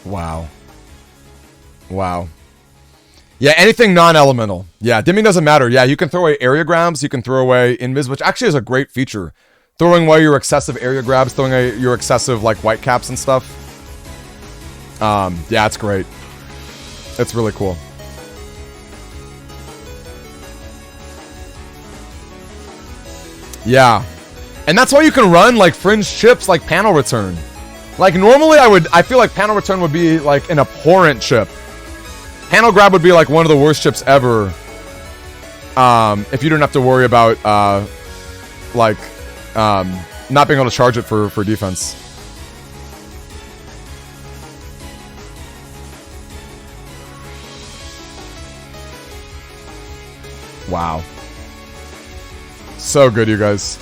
Wow. Wow. Yeah, anything non-elemental. Yeah, dimming doesn't matter. Yeah, you can throw away area grabs, you can throw away invis, which actually is a great feature. Throwing away your excessive area grabs, throwing away your excessive like white caps and stuff. Yeah, it's great. It's really cool. Yeah. And that's why you can run like fringe chips like panel return. Like normally I feel like panel return would be like an abhorrent chip. Panel grab would be like one of the worst chips ever. If you didn't have to worry about not being able to charge it for defense. Wow. So good, you guys.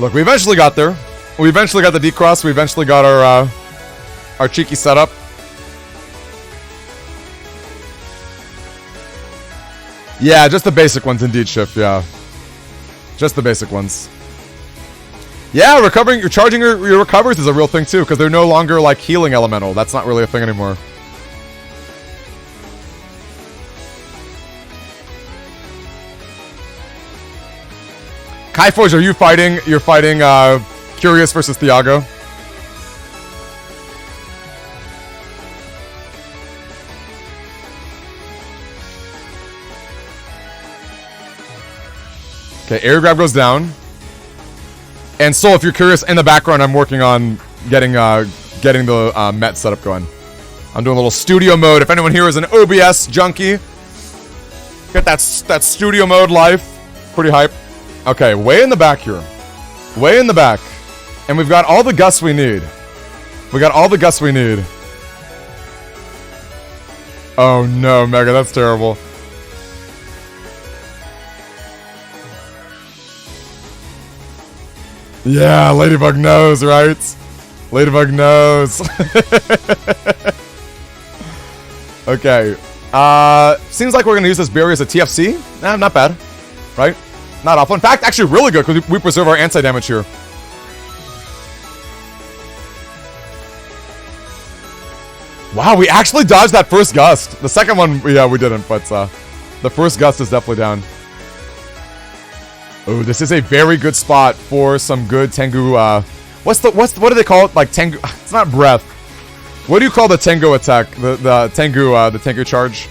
Look, we eventually got there. We eventually got the D-cross. We eventually got our cheeky setup. Yeah, just the basic ones indeed, Shift, yeah. Just the basic ones. Yeah, recovering, charging your recovers is a real thing too, because they're no longer like healing elemental. That's not really a thing anymore. Kaiforge, are you fighting? You're fighting Curious versus Thiago. Okay, air grab goes down. And Soul, if you're curious, in the background, I'm working on getting the Met setup going. I'm doing a little studio mode. If anyone here is an OBS junkie, get that studio mode life. Pretty hype. Okay, way in the back here. Way in the back. And we've got all the gusts we need. We got all the gusts we need. Oh no, Mega, that's terrible. Yeah, Ladybug knows, right? Ladybug knows. Okay. Seems like we're going to use this barrier as a TFC. Nah, not bad. Right? Not awful. In fact, actually really good because we preserve our anti-damage here. Wow, we actually dodged that first gust. The second one, yeah, we didn't, but the first gust is definitely down. Oh, this is a very good spot for some good Tengu, what do they call it? Like Tengu, it's not breath. What do you call the Tango attack? The Tengu charge?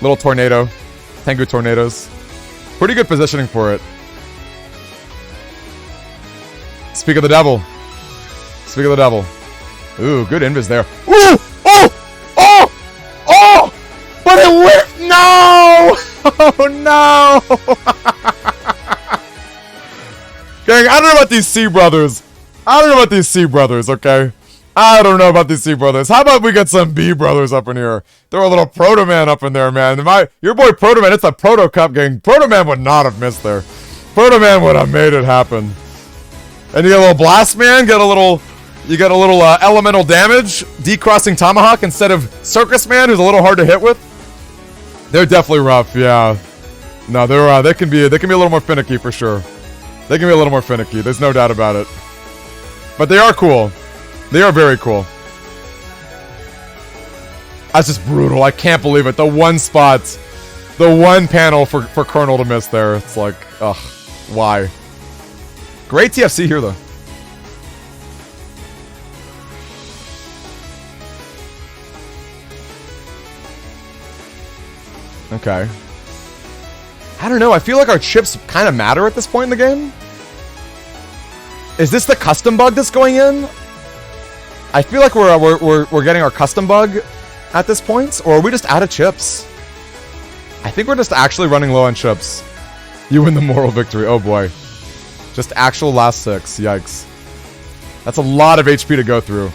Little tornado. Tengu tornadoes. Pretty good positioning for it. Speak of the devil. Speak of the devil. Ooh, good invis there. Ooh! Oh! Oh! Oh! But it whiffed! No! Oh no! Gang, I don't know about these C brothers. I don't know about these C brothers, okay? I don't know about these C brothers. How about we get some B brothers up in here? Throw a little Proto Man up in there, man. Your boy Proto Man, it's a Proto Cup gang. Proto Man would not have missed there. Proto Man would have made it happen. And you get a little Blast Man, you get a little elemental damage, decrossing Tomahawk instead of Circus Man, who's a little hard to hit with. They're definitely rough, yeah. No, they can be a little more finicky for sure. They can be a little more finicky. There's no doubt about it. But they are cool. They are very cool. That's just brutal. I can't believe it. The one spot, the one panel for Colonel to miss there. It's like, ugh, why? Great TFC here though. Okay. I don't know. I feel like our chips kind of matter at this point in the game. Is this the custom bug that's going in? I feel like we're getting our custom bug at this point, or are we just out of chips? I think we're just actually running low on chips. You win the moral victory. Oh boy. Just actual last 6. Yikes. That's a lot of HP to go through.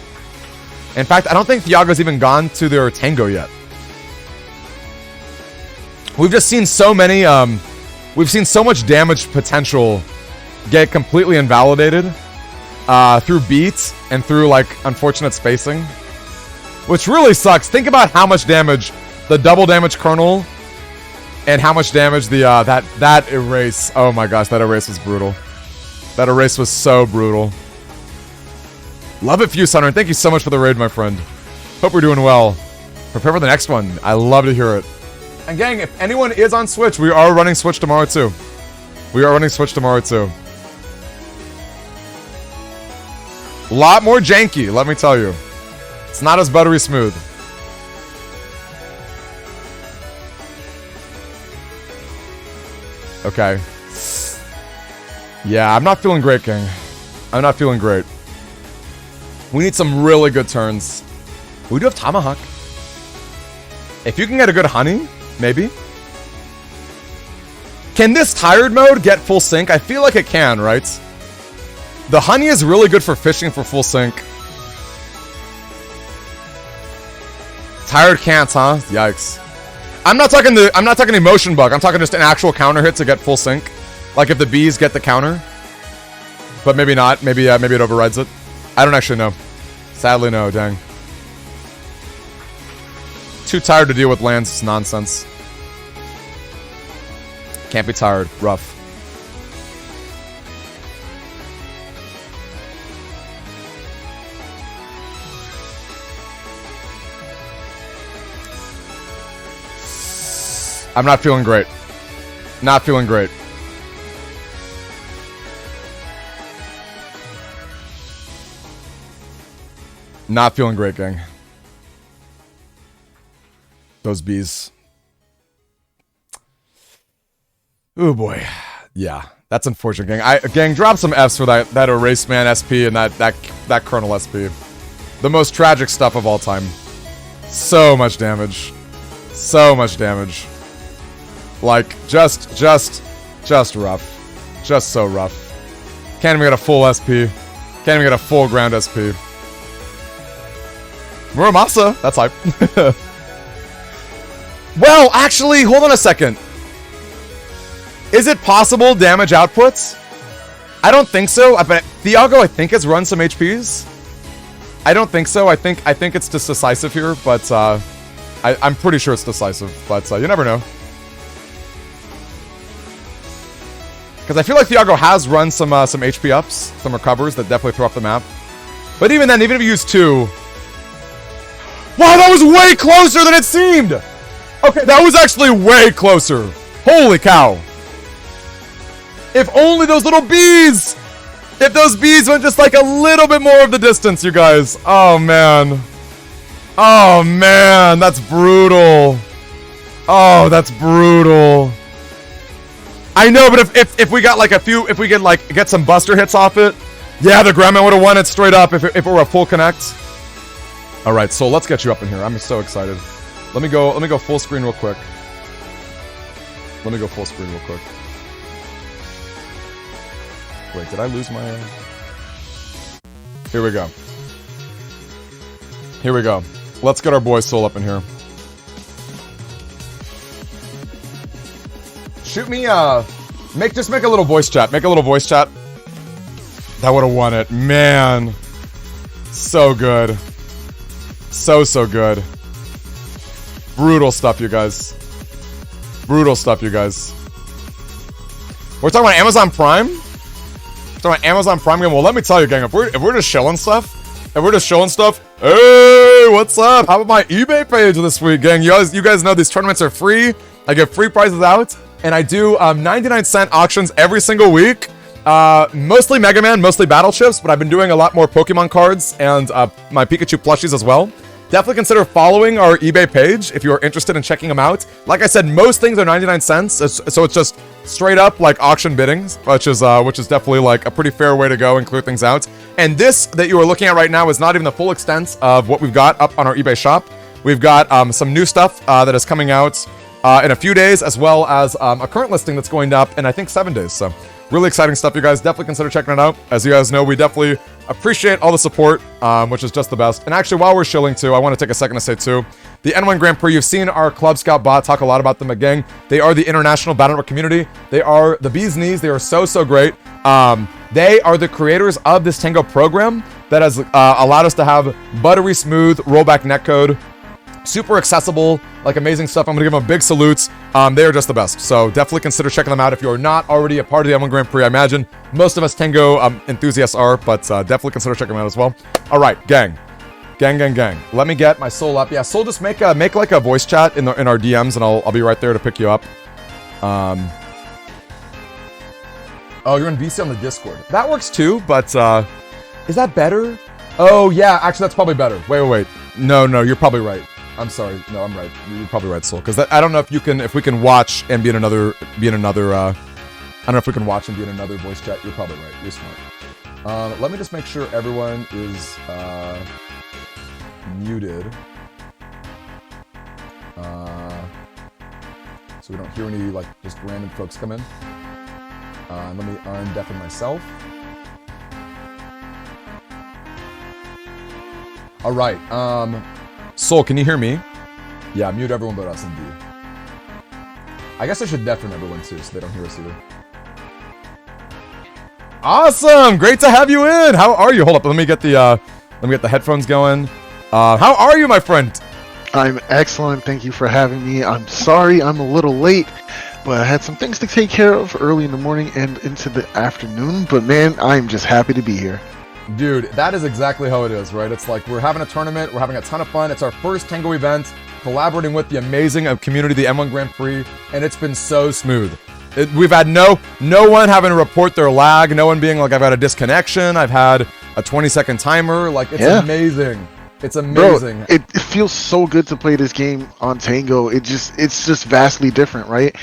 In fact, I don't think Thiago's even gone to their Tango yet. We've just seen so many, we've seen so much damage potential get completely invalidated through beats and through, like, unfortunate spacing. Which really sucks. Think about how much damage the double damage Colonel and how much damage the, that erase. Oh my gosh, that erase was brutal. That erase was so brutal. Love it, Fuse Hunter, and thank you so much for the raid, my friend. Hope we're doing well. Prepare for the next one. I love to hear it. And gang, if anyone is on Switch, we are running Switch tomorrow too. We are running Switch tomorrow too. A lot more janky, let me tell you. It's not as buttery smooth. Okay. Yeah, I'm not feeling great, gang. I'm not feeling great. We need some really good turns. We do have Tomahawk. If you can get a good honey, maybe. Can this tired mode get full sync? I feel like it can, right? The honey is really good for fishing for full sync. Tired can't, huh? Yikes. I'm not talking emotion bug. I'm talking just an actual counter hit to get full sync. Like if the bees get the counter. But maybe not. Maybe it overrides it. I don't actually know. Sadly, no. Dang. Too tired to deal with Land's nonsense. Can't be tired. Rough. I'm not feeling great. Not feeling great. Not feeling great, gang. Those bees. Oh boy. Yeah, that's unfortunate, gang. Gang, drop some Fs for that Erase Man SP and that Colonel SP. The most tragic stuff of all time. So much damage. So much damage. Like, just rough. Just so rough. Can't even get a full SP. Can't even get a full ground SP. Muramasa, that's hype. Well, actually, hold on a second. Is it possible damage outputs? I don't think so. But Thiago, I think, has run some HPs. I don't think so. I think it's just decisive here, but I'm pretty sure it's decisive. But you never know. Because I feel like Thiago has run some HP ups, some recovers that definitely throw off the map. But even then, even if you use 2... Wow, that was way closer than it seemed! Okay, that was actually way closer. Holy cow. If only those little bees! If those bees went just like a little bit more of the distance, you guys. Oh, man. Oh, man, that's brutal. Oh, that's brutal. I know, but if we got like a few, if we get some buster hits off it, yeah, the Grandman would have won it straight up if it were a full connect. All right, so let's get you up in here. I'm so excited. Let me go full screen real quick. Let me go full screen real quick. Wait, did I lose my... Here we go. Here we go. Let's get our boy Soul up in here. Shoot me, just make a little voice chat. Make a little voice chat. That would have won it. Man. So good. So good. Brutal stuff, you guys. Brutal stuff, you guys. We're talking about Amazon Prime? We're talking about Amazon Prime game? Well, let me tell you, gang, if we're just showing stuff, hey, what's up? How about my eBay page this week, gang? You guys know these tournaments are free. I give free prizes out. And I do 99-cent auctions every single week. Mostly Mega Man, mostly battle chips, but I've been doing a lot more Pokemon cards and my Pikachu plushies as well. Definitely consider following our eBay page if you're interested in checking them out. Like I said, most things are 99 cents, so it's just straight up like auction biddings, which is definitely like a pretty fair way to go and clear things out. And this that you are looking at right now is not even the full extent of what we've got up on our eBay shop. We've got some new stuff that is coming out in a few days, as well as a current listing that's going up in, I think, 7 days. So really exciting stuff, you guys. Definitely consider checking it out. As you guys know, we definitely appreciate all the support, which is just the best. And actually, while we're shilling too, I want to take a second to say too, the N1 Grand Prix, you've seen our Club Scout bot talk a lot about them again. They are the international battle network community. They are the bee's knees. They are so great. They are the creators of this Tango program that has allowed us to have buttery smooth rollback netcode. Super accessible, like amazing stuff. I'm gonna give them a big salute. They are just the best. So definitely consider checking them out if you're not already a part of the M1 Grand Prix. I imagine most of us Tango enthusiasts are, but definitely consider checking them out as well. All right, gang. Let me get my Soul up. Yeah, Soul, just make like a voice chat in our DMs, and I'll be right there to pick you up. Oh, you're in VC on the Discord. That works too, but is that better? Oh yeah, actually that's probably better. Wait. No, you're probably right. I'm sorry. No, I'm right. You're probably right, Soul. Because I don't know if we can watch and be in another. I don't know if we can watch and be in another voice chat. You're probably right. You're smart. Let me just make sure everyone is muted. So we don't hear any like just random folks come in. Let me undeafen myself. All right. Soul, can you hear me? Yeah, mute everyone but us, indeed. I guess I should deafen everyone too, so they don't hear us either. Awesome! Great to have you in! How are you? Hold up, let me get the headphones going. How are you, my friend? I'm excellent, thank you for having me. I'm sorry I'm a little late, but I had some things to take care of early in the morning and into the afternoon, but man, I'm just happy to be here. Dude, that is exactly how it is, right? It's like we're having a tournament, we're having a ton of fun. It's our first Tango event, collaborating with the amazing community, the M1 Grand Prix, and it's been so smooth. We've had no one having to report their lag, no one being like, I've had a disconnection, I've had a 20-second timer. Like, it's amazing. It's amazing. Bro, it feels so good to play this game on Tango. It's just vastly different, right?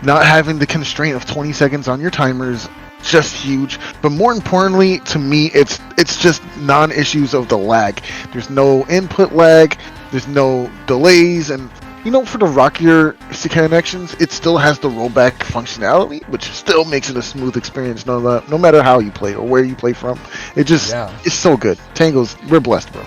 Not having the constraint of 20 seconds on your timers, just huge. But more importantly, to me, it's just non-issues of the lag. There's no input lag, there's no delays, and you know, for the rockier connections, it still has the rollback functionality, which still makes it a smooth experience no matter how you play or where you play from. It's so good. Tango's, we're blessed, bro.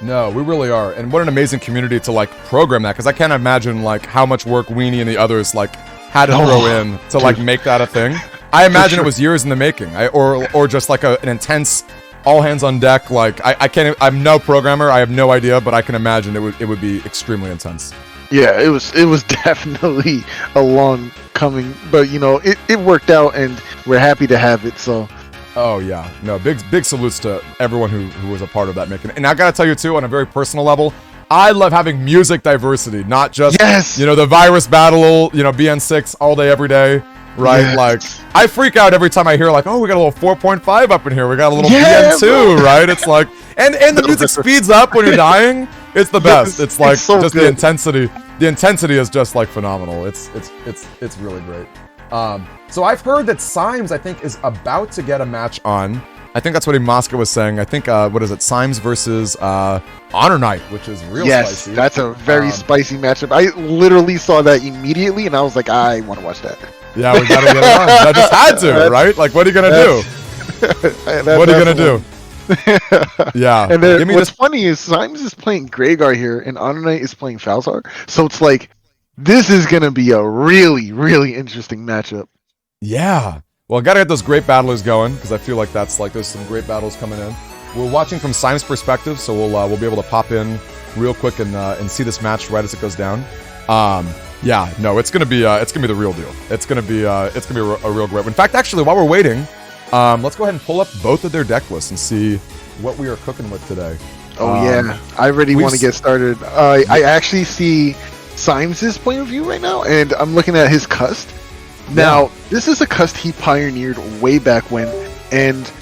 No, we really are. And what an amazing community to like program that, because I can't imagine like how much work Weenie and the others like had to throw in to like make that a thing. I imagine it was years in the making, or just like an intense all hands on deck. Like I can't. I'm no programmer. I have no idea, but I can imagine it would be extremely intense. Yeah, it was definitely a long coming, but you know it worked out, and we're happy to have it. So. Oh yeah, no, big salutes to everyone who was a part of that making. And I gotta tell you too, on a very personal level, I love having music diversity, not just the virus battle, BN6 all day every day, right? Yes. Like I freak out every time I hear like, oh, we got a little 4.5 up in here, we got a little BN2, right? It's like, and the music speeds up when you're dying. It's the best. It's like so just good. the intensity. The intensity is just like phenomenal. It's really great. So I've heard that Symes, I think, is about to get a match on. I think that's what Mosca was saying. I think, what is it? Symes versus Honor Knight, which is real spicy. Yes, that's a very spicy matchup. I literally saw that immediately, and I was like, I want to watch that. Yeah, we gotta get it on. I just had to, right? Like, what are you gonna do? What are you gonna do? Yeah. And then what's funny is Symes is playing Gregar here, and Honor Knight is playing Falzar. So it's like, this is gonna be a really, really interesting matchup. Yeah. Well, gotta get those great battlers going, because I feel like that's like there's some great battles coming in. We're watching from Symes' perspective, so we'll be able to pop in real quick and see this match right as it goes down. Yeah, no, it's gonna be the real deal. It's gonna be a real great one. In fact, actually, while we're waiting, let's go ahead and pull up both of their deck lists and see what we are cooking with today. Oh yeah, I really want to get started. I actually see Symes' point of view right now, and I'm looking at his cust. Now, this is a cust he pioneered way back when, and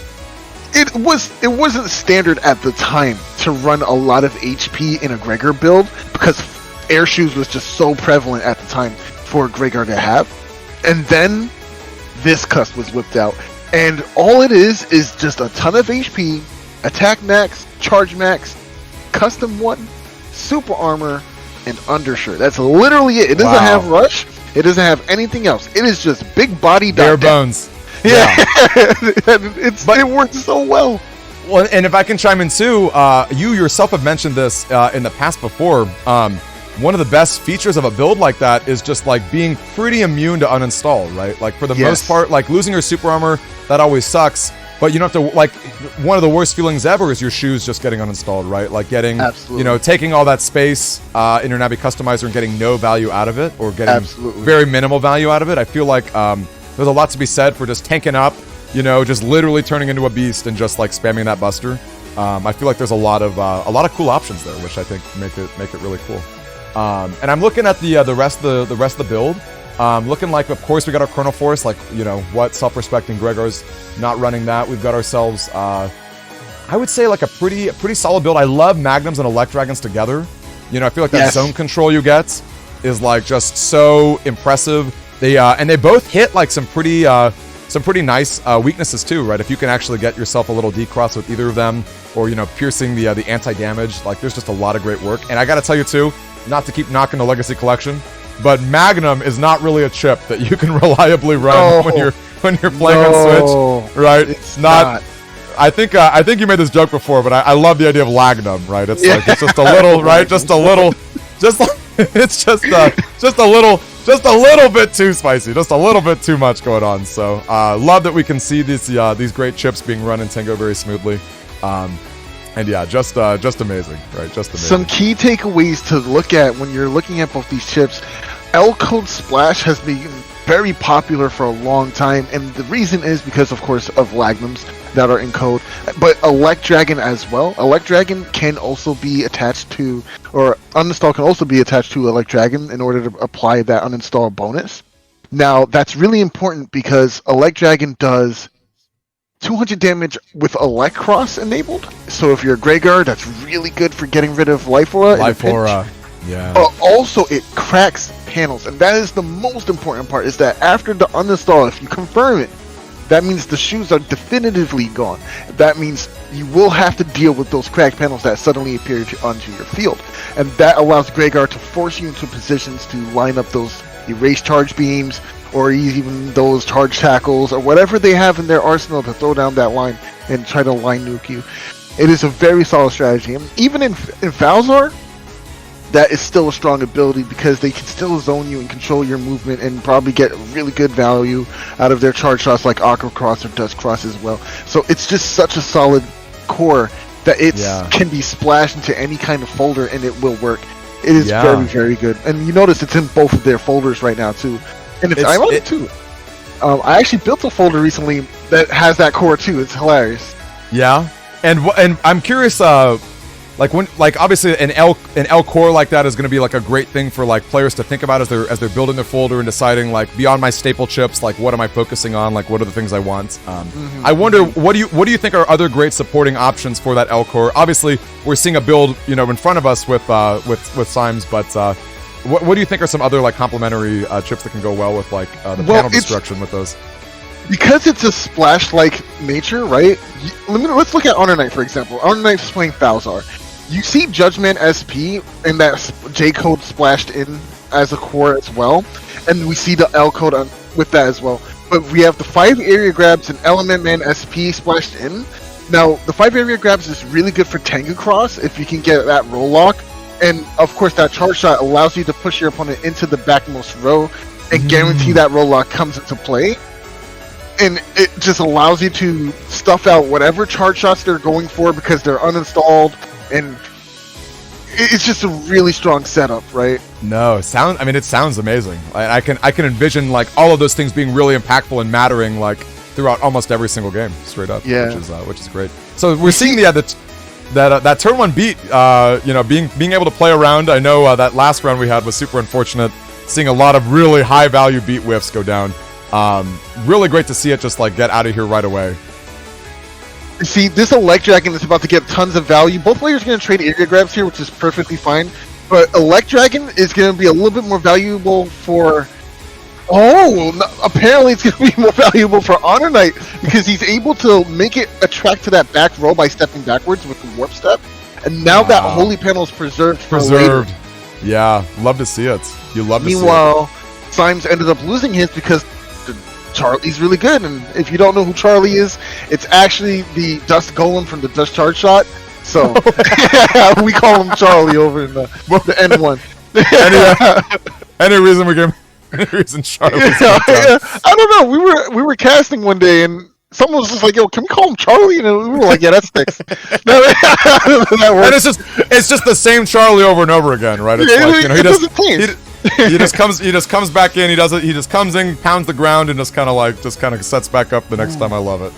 it wasn't standard at the time to run a lot of HP in a Gregar build, because Air Shoes was just so prevalent at the time for Gregar to have. And then this cust was whipped out, and all it is just a ton of HP, attack max, charge max, custom 1, super armor, and undershirt. That's literally it. It doesn't have rush. It doesn't have anything else. It is just big body. Bare bones. Yeah. It works so well. Well, and if I can chime in too, you yourself have mentioned this in the past before. One of the best features of a build like that is just like being pretty immune to uninstall, right? Like for the most part, like losing your super armor, that always sucks. But you don't have to, like, one of the worst feelings ever is your shoes just getting uninstalled, right? Like getting, taking all that space in your Navi customizer and getting no value out of it, or getting very minimal value out of it. I feel like there's a lot to be said for just tanking up, just literally turning into a beast and just like spamming that buster. I feel like there's a lot of cool options there, which I think make it really cool. And I'm looking at the rest of the build. Looking like, of course, we got our Chrono Force, like, what self-respecting Gregar's not running that. We've got ourselves, I would say, like a pretty solid build. I love Magnums and Elect Dragons together. I feel like that zone control you get is like just so impressive. And they both hit like some pretty nice weaknesses too, right? If you can actually get yourself a little decross with either of them, or piercing the anti-damage, like there's just a lot of great work. And I gotta tell you too, not to keep knocking the Legacy Collection, but Magnum is not really a chip that you can reliably run when you're playing on Switch, right? It's not. I think you made this joke before, but I love the idea of Lagnum, right? It's like it's just a little, right? Just a little, it's just a little bit too spicy, just a little bit too much going on. So love that we can see these great chips being run in Tango very smoothly. And yeah, just amazing, right? Just amazing. Some key takeaways to look at when you're looking at both these chips. L-Code Splash has been very popular for a long time, and the reason is because, of course, of Lagnums that are in code, but Elect Dragon as well. Elect Dragon can also be attached to, or uninstall can also be attached to Elect Dragon in order to apply that uninstall bonus. Now, that's really important because Elect Dragon does 200 damage with Elect Cross enabled. So if you're a Gregar, that's really good for getting rid of Life Aura. Yeah. Also, it cracks panels, and that is the most important part, is that after the uninstall, if you confirm it, that means the shoes are definitively gone. That means you will have to deal with those cracked panels that suddenly appear onto your field. And that allows Gregar to force you into positions to line up those erase charge beams, or even those charge tackles, or whatever they have in their arsenal to throw down that line and try to line nuke you. It is a very solid strategy. And even in Falzar, that is still a strong ability because they can still zone you and control your movement and probably get really good value out of their charge shots like Aqua Cross or Dust Cross as well. So it's just such a solid core that it can be splashed into any kind of folder and it will work. It is very, very good. And you notice it's in both of their folders right now too. And it's ironic too. I actually built a folder recently that has that core too. It's hilarious. Yeah, and I'm curious. Like obviously an L core like that is going to be like a great thing for like players to think about as they're building their folder and deciding like beyond my staple chips, like what am I focusing on, like what are the things I want. I wonder what do you think are other great supporting options for that L core? Obviously we're seeing a build in front of us with Symes, but what do you think are some other like complementary chips that can go well with like the panel destruction with those? Because it's a splash-like nature, right? Let's look at Honor Knight for example. Honor Knight's playing Falzar. You see Judgment SP and that J code splashed in as a core as well, and we see the L code with that as well. But we have the 5 area grabs and Element Man SP splashed in. Now, the 5 area grabs is really good for Tango Cross if you can get that roll lock, and of course that charge shot allows you to push your opponent into the backmost row and guarantee that roll lock comes into play. And it just allows you to stuff out whatever charge shots they're going for because they're uninstalled. And it's just a really strong setup, right? No, it sounds amazing. I can envision like all of those things being really impactful and mattering like throughout almost every single game, straight up. Yeah, which is great. So we're seeing that turn 1 beat. Being able to play around. I know that last round we had was super unfortunate. Seeing a lot of really high value beat whiffs go down. Really great to see it just like get out of here right away. See, this Elect Dragon is about to get tons of value. Both players are going to trade area grabs here, which is perfectly fine. But Elect Dragon is going to be a little bit more valuable for... apparently it's going to be more valuable for Honor Knight because he's able to make it attract to that back row by stepping backwards with the warp step. And now that Holy Panel is preserved for later. Yeah, love to see it. You love to see it. Meanwhile, Symes ended up losing his because Charlie's really good, and if you don't know who Charlie is, it's actually the Dust Golem from the Dust Charge Shot. So we call him Charlie over in the N1. Any reason Charlie? I don't know. We were casting one day, and someone was just like, "Yo, can we call him Charlie?" And we were like, "Yeah, that sticks." That works. And it's just the same Charlie over and over again, right? It's like, he doesn't change. He just comes back in. He just comes in, pounds the ground, and just kind of sets back up the next time. I love it.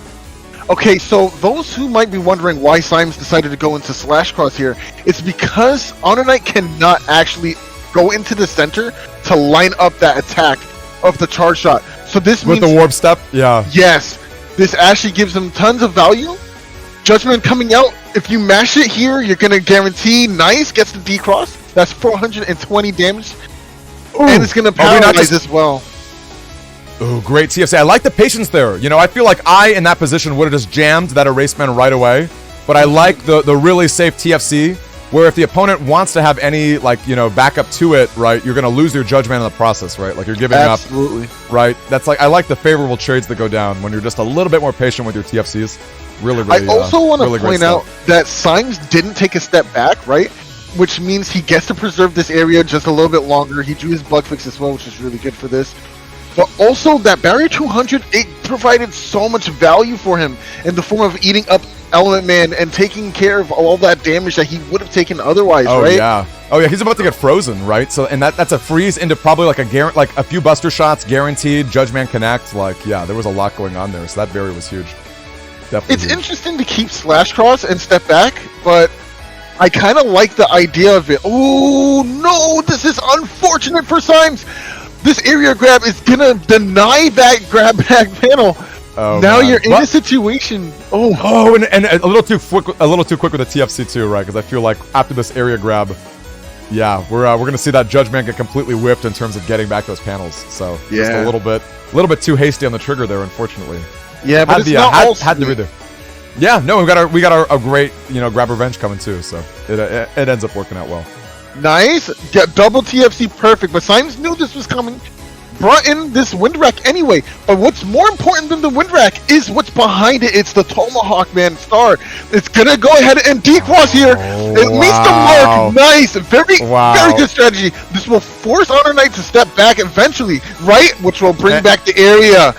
Okay, so those who might be wondering why Symes decided to go into Slash Cross here, it's because Honor Knight cannot actually go into the center to line up that attack of the charge shot. So this means with the warp step, yes, this actually gives him tons of value. Judgment coming out. If you mash it here, you're gonna guarantee nice gets the D cross. That's 420 damage. Ooh, and it's going to paralyze as well. Oh, great TFC. I like the patience there. I feel like I, in that position, would have just jammed that Erase Man right away. But I like the really safe TFC, where if the opponent wants to have any, backup to it, right, you're going to lose your Judgment in the process, right? Like, you're giving up. Absolutely. Right? That's I like the favorable trades that go down when you're just a little bit more patient with your TFCs. Really, I also want to point out that Symes didn't take a step back, right? Which means he gets to preserve this area just a little bit longer. He drew his bug fix as well, which is really good for this. But also, that Barrier 200, it provided so much value for him in the form of eating up Element Man and taking care of all that damage that he would have taken otherwise, right? Oh yeah, he's about to get frozen, right? So, and that's a freeze into probably like a few Buster Shots guaranteed, Judgment Connect. There was a lot going on there, so that barrier was huge. Definitely it's huge. Interesting to keep Slash Cross and step back, but I kind of like the idea of it. Oh no, this is unfortunate for Symes. This area grab is gonna deny that grab back panel. Oh, now you're in a situation. And a little too quick with the TFC too, right? Because I feel like after this area grab, we're gonna see that Judgment get completely whipped in terms of getting back those panels. So just a little bit too hasty on the trigger there, unfortunately. Yeah, but it's not all had to be there. Yeah, no, we got a great grab revenge coming too, so it ends up working out well. Nice, get double TFC perfect. But Symes knew this was coming, brought in this wind rack anyway. But what's more important than the wind rack is what's behind it. It's the Tomahawk Man Star. It's gonna go ahead and decross here. It meets the mark. Nice, very good strategy. This will force Honor Knight to step back eventually, right? Which will bring back the area.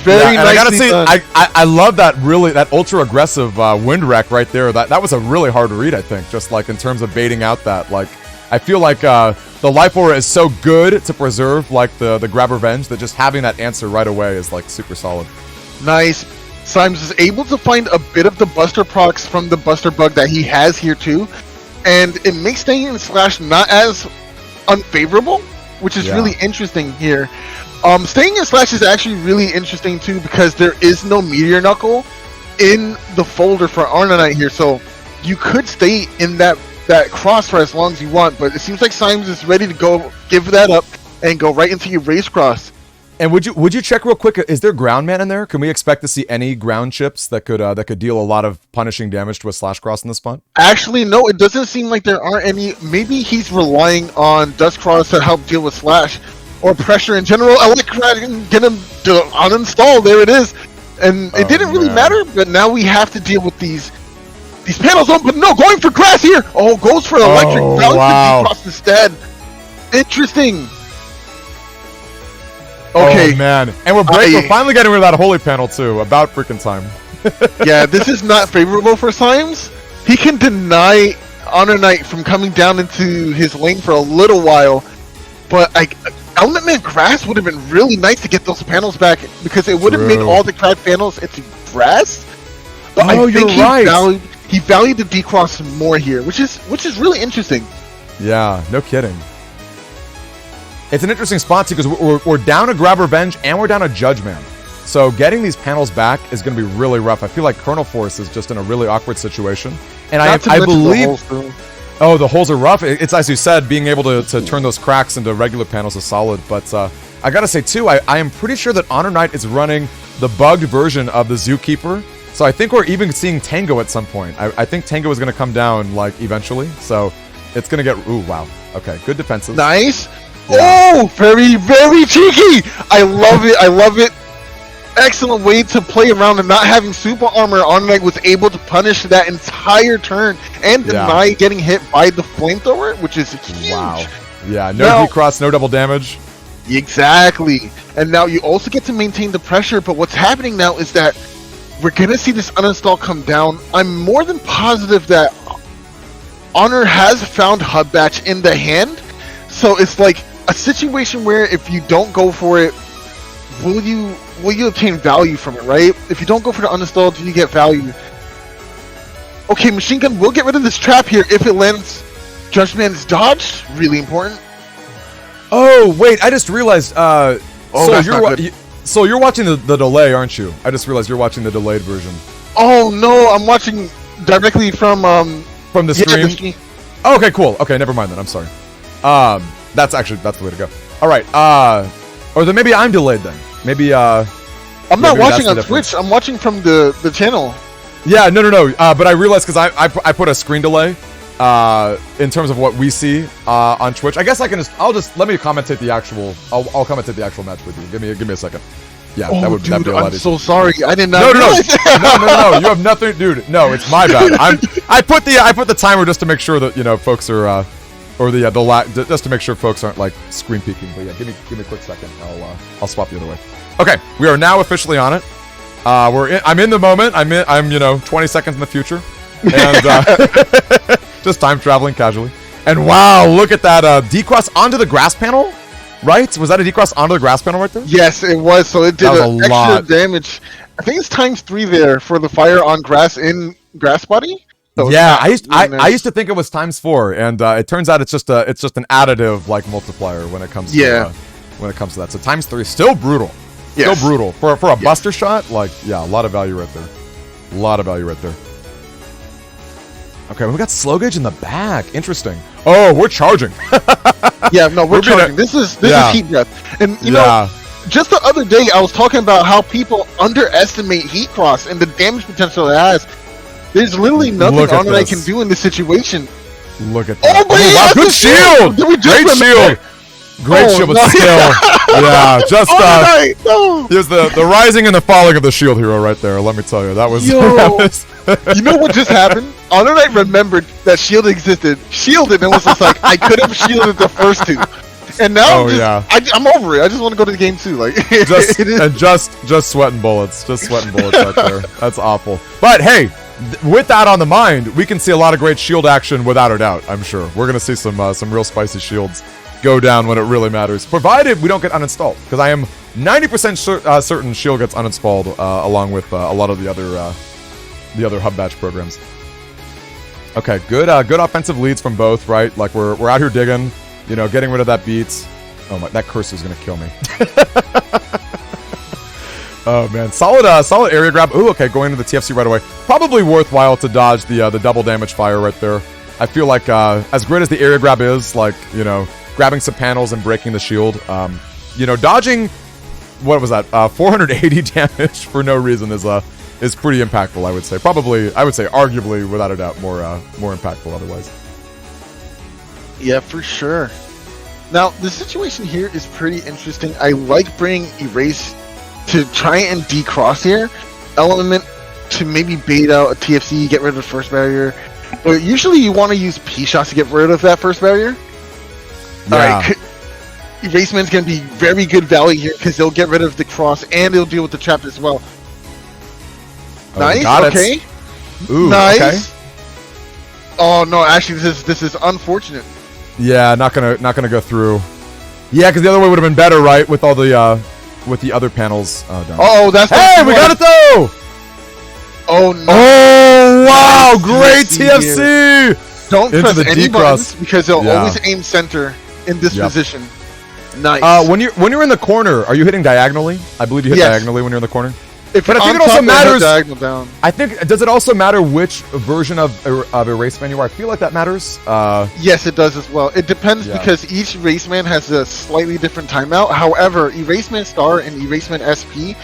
Very and I gotta nicely say, done. I love that that ultra aggressive wind wreck right there. That was a really hard read, I think, just like in terms of baiting out that. Like, I feel like the life aura is so good to preserve like the grab revenge that just having that answer right away is like super solid. Nice. Symes is able to find a bit of the Buster procs from the Buster bug that he has here too, and it makes staying in slash not as unfavorable, which is really interesting here. Staying in slash is actually really interesting too because there is no Meteor Knuckle in the folder for Arnonite here, so you could stay in that cross for as long as you want, but it seems like Symes is ready to go give that up and go right into your race cross. And would you check real quick? Is there ground man in there? Can we expect to see any ground chips that could deal a lot of punishing damage to a slash cross in this spot? Actually, no. It doesn't seem like there are any. Maybe he's relying on Dust Cross to help deal with slash or pressure in general. Electrad can get him to uninstall. There it is, and it didn't really matter. But now we have to deal with these panels. But no, going for grass here. Oh, goes for electric. Wow. Cross instead. Interesting. Okay. Oh, man. And we're finally getting rid of that holy panel, too. About freaking time. Yeah, this is not favorable for Symes. He can deny Honor Knight from coming down into his lane for a little while. But Element Man Grass would have been really nice to get those panels back because it would have made all the crowd panels into grass. But I think he valued the decross more here, which is really interesting. Yeah, no kidding. It's an interesting spot too because we're down a grab revenge and we're down a judge man. So getting these panels back is going to be really rough. I feel like Colonel Force is just in a really awkward situation. And I believe the holes are rough. It's as you said, being able to turn those cracks into regular panels is solid. But I gotta say too, I am pretty sure that Honor Knight is running the bugged version of the Zookeeper. So I think we're even seeing Tango at some point. I think Tango is going to come down like eventually. So it's going to get ooh wow. Okay, good defenses. Nice. Oh, very, very cheeky! I love it, I love it. Excellent way to play around and not having super armor. Honor Knight was able to punish that entire turn and deny getting hit by the flamethrower, which is huge. Wow. Yeah, no decross, no double damage. Exactly. And now you also get to maintain the pressure, but what's happening now is that we're going to see this uninstall come down. I'm more than positive that Honor has found Hub Batch in the hand, so it's like a situation where if you don't go for it, will you obtain value from it, right? If you don't go for the uninstall, do you get value? Okay, Machine Gun will get rid of this trap here if it lands. Judge Man's dodged, really important. Oh wait, I just realized. So you're watching the delay, aren't you? I just realized you're watching the delayed version. Oh no, I'm watching directly from the stream. Oh, okay, cool. Okay, never mind then. I'm sorry. That's the way to go. All right. Or then maybe I'm delayed then. Maybe I'm not watching on Twitch. I'm watching from the channel. Yeah, no. But I realized because I put a screen delay in terms of what we see on Twitch. I guess I'll just let me commentate the actual. I'll commentate the actual match with you. Give me a second. Yeah, that would be a lot easier. I'm so sorry. I did not. No. You have nothing, dude. No, it's my bad. I put the timer just to make sure that folks are just to make sure folks aren't like screen peeking. But yeah, give me a quick second. I'll swap the other way. Okay, we are now officially on it. I'm in the moment. I'm 20 seconds in the future, and just time traveling casually. And wow, look at that decross onto the grass panel. Right? Was that a decross onto the grass panel right there? Yes, it was. So it did extra damage. I think it's ×3 there for the fire on grass in grass body. So yeah, I used to think it was ×4, and it turns out it's just an additive like multiplier when it comes to that. So ×3 still brutal. Still brutal for a buster shot. Like a lot of value right there. Okay, we got slow gauge in the back. Interesting. Oh, we're charging. Yeah, no, we're charging. This is heat breath. And you know, just the other day I was talking about how people underestimate heat cross and the damage potential it has. There's literally nothing Honor Knight can do in this situation. Look at that. Oh wow, good shield! Great shield! Great shield, but still. Yeah, just here's the rising and the falling of the shield hero right there. Let me tell you, that was. You know what just happened? Honor Knight remembered that shield existed, shielded, and was just like, I could have shielded the first two. And now yeah. I'm over it. I just want to go to the game too. Like just sweating bullets. Just sweating bullets out there. That's awful. But hey, with that on the mind, we can see a lot of great shield action without a doubt. I'm sure we're gonna see some real spicy shields go down when it really matters, provided we don't get uninstalled. Because I am 90% certain shield gets uninstalled along with a lot of the other hub batch programs. Okay, good offensive leads from both, right? Like we're out here digging, you know, getting rid of that beat. Oh my, that curse is gonna kill me. Oh man, solid area grab. Ooh, okay, going to the TFC right away. Probably worthwhile to dodge the double damage fire right there. I feel like as great as the area grab is, like, you know, grabbing some panels and breaking the shield, you know, dodging, what was that? 480 damage for no reason is pretty impactful, I would say. Probably, I would say, arguably, without a doubt, more impactful otherwise. Yeah, for sure. Now, the situation here is pretty interesting. I like bringing Erase to try and decross here. Element to maybe bait out a TFC, get rid of the first barrier. But usually you want to use P-shots to get rid of that first barrier. Yeah. Alright, Eraseman's going to be very good value here because they'll get rid of the cross and they'll deal with the trap as well. Oh, nice, okay. Ooh, nice. Okay. Oh no, actually this is unfortunate. Yeah, not gonna go through. Yeah, because the other way would have been better, right? With all the with the other panels. Oh, darn. Oh, that's hey, we got it though. Oh no! Oh wow, great TFC! Don't into press the any D-cross. buttons because they'll always aim center in this position. Nice. When you're in the corner, are you hitting diagonally? I believe you hit diagonally when you're in the corner. But I think it also matters. Down. I think, does it also matter which version of Eraseman you are? I feel like that matters. Yes, it does as well. It depends because each Eraseman has a slightly different timeout. However, Eraseman Star and Eraseman SP,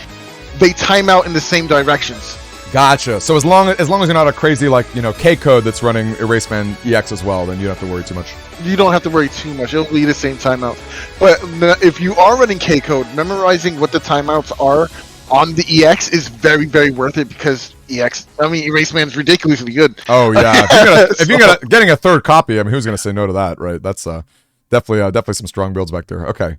they time out in the same directions. Gotcha. So as long as you're not a crazy, like, you know, K code that's running Eraseman EX as well, then you don't have to worry too much. You don't have to worry too much. It'll be the same timeouts. But if you are running K code, memorizing what the timeouts are on the EX is very, very worth it because Eraseman's ridiculously good. Oh yeah, if you're getting a third copy, I mean, who's gonna say no to that, right? That's definitely some strong builds back there. Okay.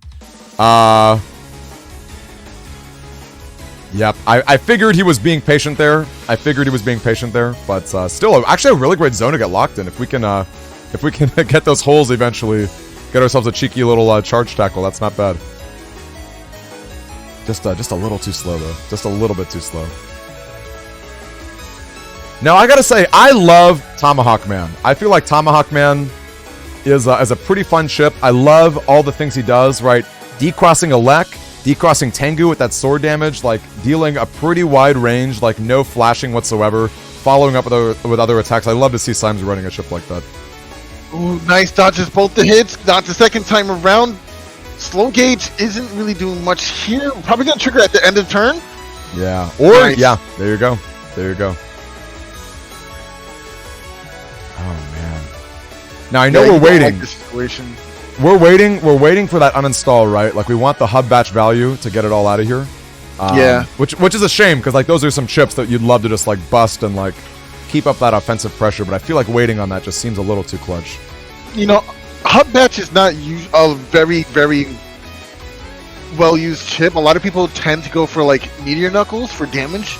Yep. I figured he was being patient there. But still, actually a really great zone to get locked in. If we can get those holes eventually, get ourselves a cheeky little charge tackle. That's not bad. Just a little too slow though. Just a little bit too slow. Now I gotta say, I love Tomahawk Man. I feel like Tomahawk Man is a pretty fun ship. I love all the things he does. Right, decrossing a Lek, decrossing Tango with that sword damage, like dealing a pretty wide range, like no flashing whatsoever, following up with other attacks. I love to see Symes running a ship like that. Ooh, nice dodges both the hits. Not the second time around. Slow gauge isn't really doing much here. Probably gonna trigger at the end of turn. Yeah. Or yeah, there you go. There you go. Oh man. Now I know we're waiting. Like this situation. We're waiting for that uninstall, right? Like we want the hub batch value to get it all out of here. Which is a shame because like those are some chips that you'd love to just like bust and like keep up that offensive pressure, but I feel like waiting on that just seems a little too clutch. You know, hub batch is not a very, very well-used chip. A lot of people tend to go for like Meteor Knuckles for damage,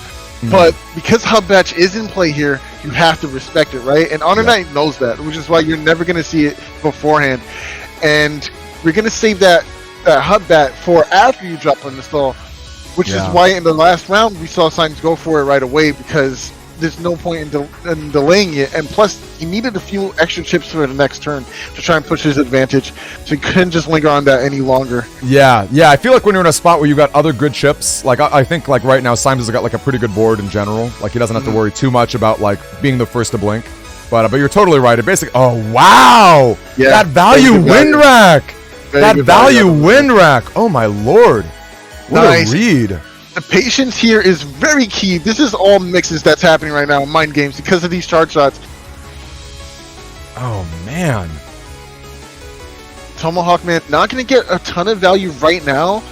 but because hub batch is in play here, you have to respect it, right? And Honor Knight knows that, which is why you're never going to see it beforehand. And we're going to save that hub bat for after you drop on the stall, which is why in the last round we saw Symes go for it right away because there's no point in delaying it, and plus he needed a few extra chips for the next turn to try and push his advantage, so he couldn't just linger on that any longer. Yeah, I feel like when you're in a spot where you got other good chips, like I think like right now Symes has got like a pretty good board in general, like he doesn't have to worry too much about like being the first to blink, but you're totally right. It basically, oh wow, that value wind rack, oh my lord, what a read. The patience here is very key. This is all mixes that's happening right now in mind games because of these charge shots. Oh man. Tomahawk Man not going to get a ton of value right now,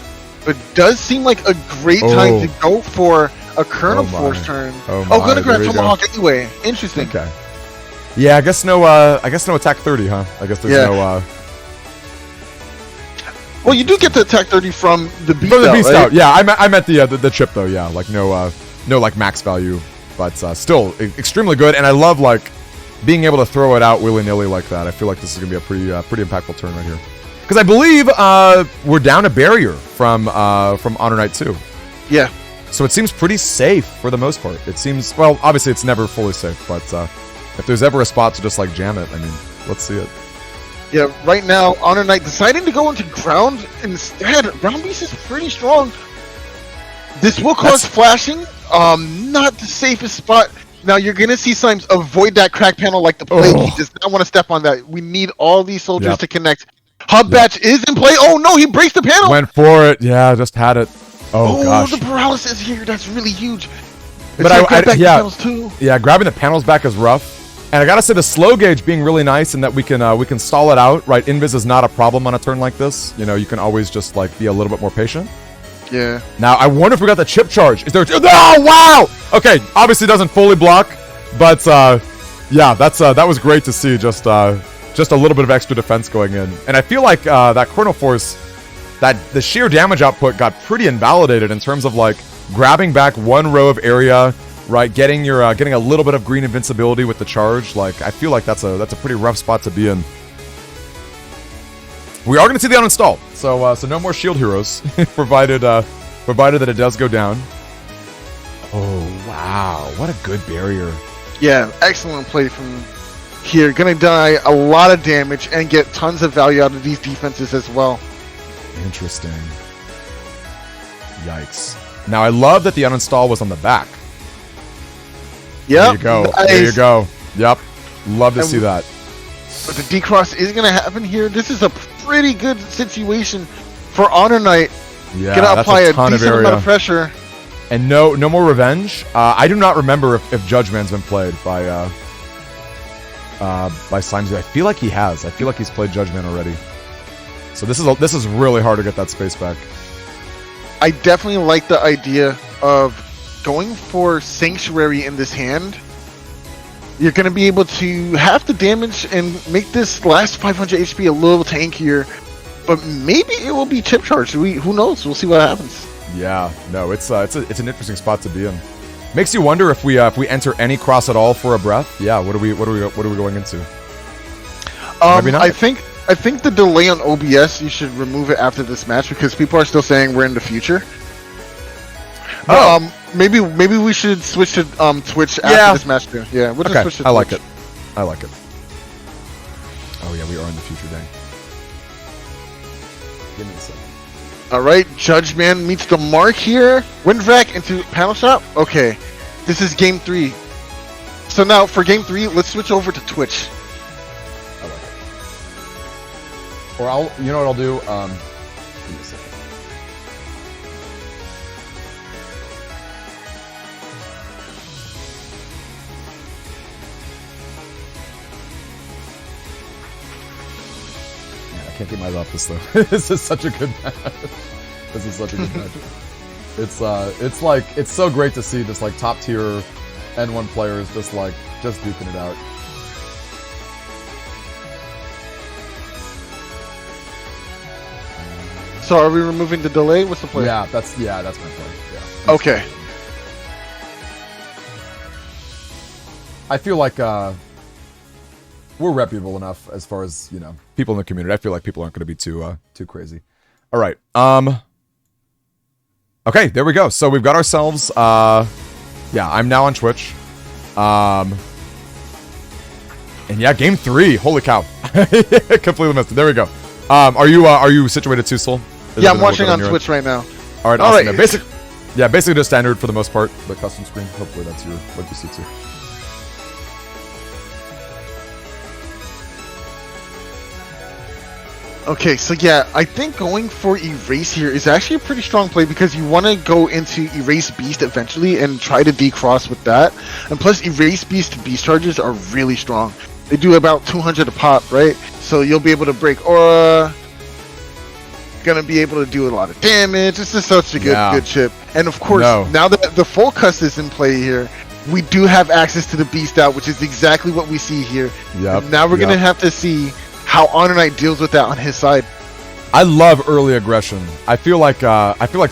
but does seem like a great time to go for a Kernel Force turn. Gonna grab Tomahawk anyway. Interesting. Okay. Yeah, I guess no attack 30, huh? I guess there's no Well, you do get the attack 30 from the beast From the out, beast right? out, yeah. I meant the chip though, yeah. Like no like max value, but still extremely good. And I love like being able to throw it out willy nilly like that. I feel like this is gonna be a pretty impactful turn right here. Because I believe we're down a barrier from Honor Knight 2. Yeah. So it seems pretty safe for the most part. It seems, well, obviously it's never fully safe, but if there's ever a spot to just like jam it, I mean, let's see it. Yeah, right now, Honor Knight deciding to go into ground instead. Ground Beast is pretty strong. This will cause flashing. Not the safest spot. Now you're gonna see Slimes avoid that crack panel like the plague. He does not want to step on that. We need all these soldiers to connect. Hub Batch is in play. Oh no, he breaks the panel. Went for it. Yeah, just had it. Oh gosh. The paralysis here. That's really huge. But yeah, grabbing the panels back is rough. And I gotta say, the slow gauge being really nice, and that we can stall it out. Right, invis is not a problem on a turn like this. You know, you can always just like be a little bit more patient. Yeah. Now I wonder if we got the chip charge. Is there? Oh wow! Okay, obviously doesn't fully block, but yeah, that was great to see. Just a little bit of extra defense going in, and I feel like that Chrono Force, that the sheer damage output got pretty invalidated in terms of like grabbing back one row of area. Right, getting a little bit of green invincibility with the charge. Like, I feel like that's a pretty rough spot to be in. We are going to see the uninstall, so no more shield heroes, provided that it does go down. Oh wow, what a good barrier! Yeah, excellent play from here. Gonna die a lot of damage and get tons of value out of these defenses as well. Interesting. Yikes! Now I love that the uninstall was on the back. Yep. There you go. Nice. There you go. Yep. Love to see that. But the decross is going to happen here. This is a pretty good situation for Honor Knight. Yeah, gonna apply a ton decent amount of pressure. And no more revenge. I do not remember if Judge Man's been played by Slimesy. I feel like he has. I feel like he's played Judge Man already. So this is really hard to get that space back. I definitely like the idea of going for Sanctuary in this hand. You're going to be able to half the damage and make this last 500 HP a little tankier, but maybe it will be chip charged. Who knows? We'll see what happens. Yeah, no, it's an interesting spot to be in. Makes you wonder if we enter any cross at all for a breath. Yeah, what are we going into? Maybe not. I think the delay on OBS, you should remove it after this match because people are still saying we're in the future. Maybe we should switch to Twitch after this match too. Yeah, we'll just switch to Twitch. I like it. Oh yeah, we are in the future, dang. Give me a second. Alright, Judge Man meets the mark here. Windvac into panel shop. Okay, this is game 3. So now for game 3, let's switch over to Twitch. I like it. Or you know what I'll do? Give me a second. I can't get my eyes off this though. This is such a good match. This is such a good match. It's so great to see just like top tier N1 players just duking it out. So are we removing the delay? What's the play? Yeah, that's my play. Yeah. Okay. I feel like we're reputable enough as far as, you know, people in the community. I feel like people aren't going to be too crazy. All right. Okay, there we go. So we've got ourselves yeah, I'm now on Twitch. And yeah, game 3. Holy cow. Completely missed it. There we go. Are you situated too, Soul? Yeah, I'm watching on Twitch right now. All right, awesome. Right. Basically just standard for the most part, the custom screen. Hopefully that's what you see too. Okay, so yeah, I think going for Erase here is actually a pretty strong play because you want to go into Erase Beast eventually and try to decross with that. And plus, Erase Beast charges are really strong. They do about 200 a pop, right? So you'll be able to break Aura. Gonna be able to do a lot of damage. This is such a good chip. And of course, now that the full cuss is in play here, we do have access to the Beast out, which is exactly what we see here. Yep. And now we're gonna have to see how Honor Knight deals with that on his side. I love early aggression. I feel like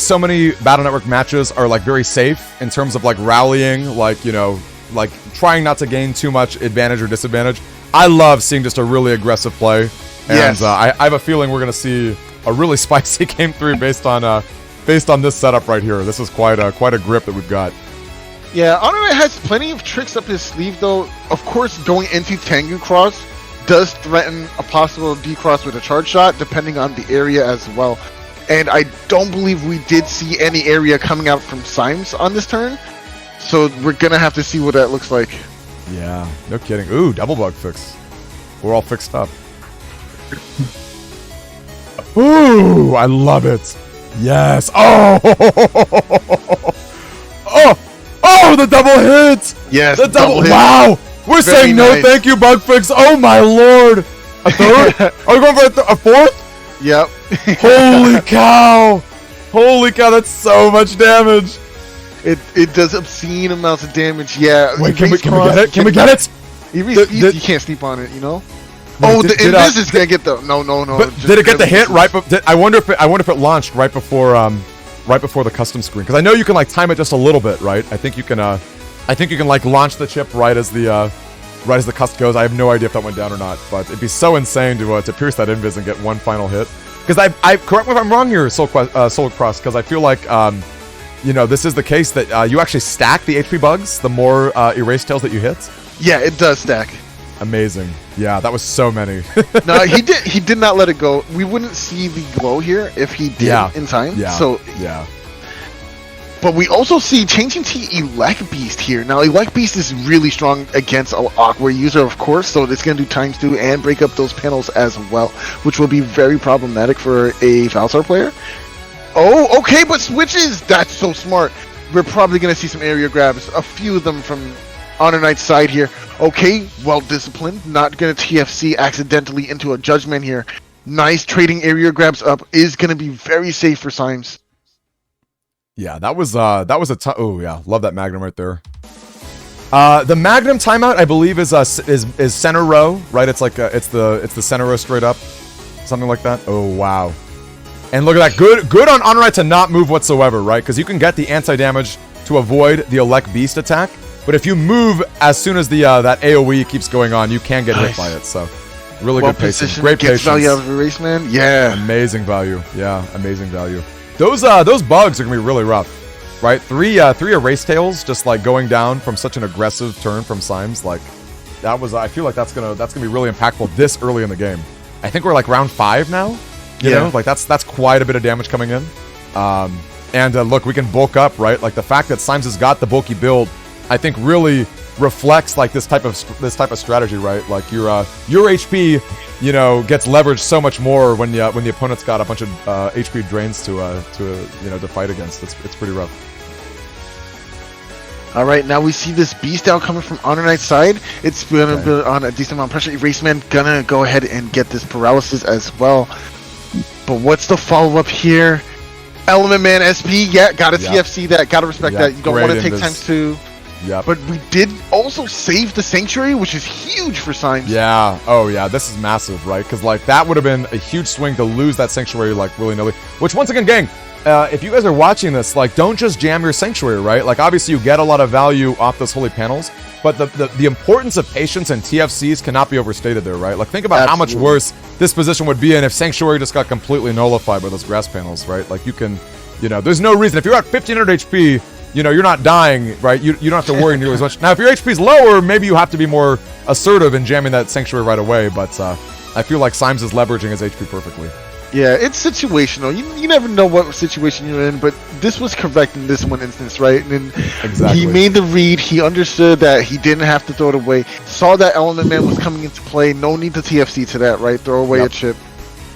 so many Battle Network matches are like very safe in terms of like rallying, like, you know, like trying not to gain too much advantage or disadvantage. I love seeing just a really aggressive play, and Yes. I have a feeling we're gonna see a really spicy game 3 based on this setup right here. This is quite a grip that we've got. Yeah, Honor has plenty of tricks up his sleeve, though. Of course, going into Tango Cross does threaten a possible D-Cross with a charge shot, depending on the area as well. And I don't believe we did see any area coming out from Symes on this turn, so we're gonna have to see what that looks like. Yeah, no kidding. Ooh, double bug fix. We're all fixed up. Ooh, I love it. Yes. Oh! Oh, the double hit! Yes, the double hit. Wow! We're Very saying no nice. thank you, bug fix. Oh my lord! A third? Are we going for a fourth? Yep. Holy cow! Holy cow, that's so much damage. It does obscene amounts of damage. Yeah. Wait, can we get it? Can we get it? You can't sleep on it, you know. Oh, the Invis is gonna get the no. But did it get the hit right? I wonder if it launched right before the custom screen, because I know you can like time it just a little bit, right? I think you can like launch the chip right as the cust goes. I have no idea if that went down or not, but it'd be so insane to pierce that invis and get one final hit. Because I correct me if I'm wrong here, Soul Cross, because I feel like you know, this is the case that you actually stack the HP bugs the more erase tails that you hit. Yeah, it does stack. Amazing. Yeah, that was so many. No, he did not let it go. We wouldn't see the glow here if he did in time. Yeah. So yeah. But we also see changing to Elect Beast here. Now, Elect Beast is really strong against an Aqua user, of course, so it's going to do ×2 and break up those panels as well, which will be very problematic for a Valsar player. Oh, okay, but switches! That's so smart. We're probably going to see some area grabs, a few of them from Honor Knight's side here. Okay, well disciplined, not going to TFC accidentally into a Judgment here. Nice trading area grabs up, is going to be very safe for Symes. Yeah, that was a oh yeah, love that Magnum right there. The Magnum timeout, I believe, is center row, right? It's like it's the center row straight up, something like that. Oh wow, and look at that, good on Honor Knight to not move whatsoever, right? Because you can get the anti-damage to avoid the Elect Beast attack, but if you move as soon as the that AOE keeps going on, you can get hit by it. So really good patience, great patience. Value out of the race, man. Yeah, amazing value. Yeah, amazing value. Those bugs are gonna be really rough, right? Three erase tails just like going down from such an aggressive turn from Symes, like that was. I feel like that's gonna be really impactful this early in the game. I think we're like round 5 now. You know, like that's quite a bit of damage coming in. And look, we can bulk up, right? Like the fact that Symes has got the bulky build, I think really reflects like this type of strategy, right? Like your HP, you know, gets leveraged so much more when the opponent's got a bunch of HP drains to you know, to fight against. It's pretty rough. All right, now we see this beast out coming from Honor Knight's side. It's gonna be on a decent amount of pressure. Eraseman gonna go ahead and get this paralysis as well. But what's the follow up here? Element Man SP, yeah, gotta TFC that, gotta respect that. You don't want to take ×2. Yeah. But we did also save the Sanctuary, which is huge for Symes. Yeah. Oh, yeah. This is massive, right? Because, like, that would have been a huge swing to lose that Sanctuary, like, willy-nilly. Which, once again, gang, if you guys are watching this, like, don't just jam your Sanctuary, right? Like, obviously, you get a lot of value off those holy panels, but the importance of patience and TFCs cannot be overstated there, right? Like, think about how much worse this position would be in if Sanctuary just got completely nullified by those grass panels, right? Like, you can, you know, there's no reason. If you're at 1500 HP, you know, you're not dying, right? You don't have to worry nearly as much. Now, if your HP's lower, maybe you have to be more assertive in jamming that Sanctuary right away, but I feel like Symes is leveraging his HP perfectly. Yeah, it's situational. You never know what situation you're in, but this was correct in this one instance, right? And exactly. He made the read. He understood that he didn't have to throw it away. Saw that Element Man was coming into play. No need to TFC to that, right? Throw away a chip.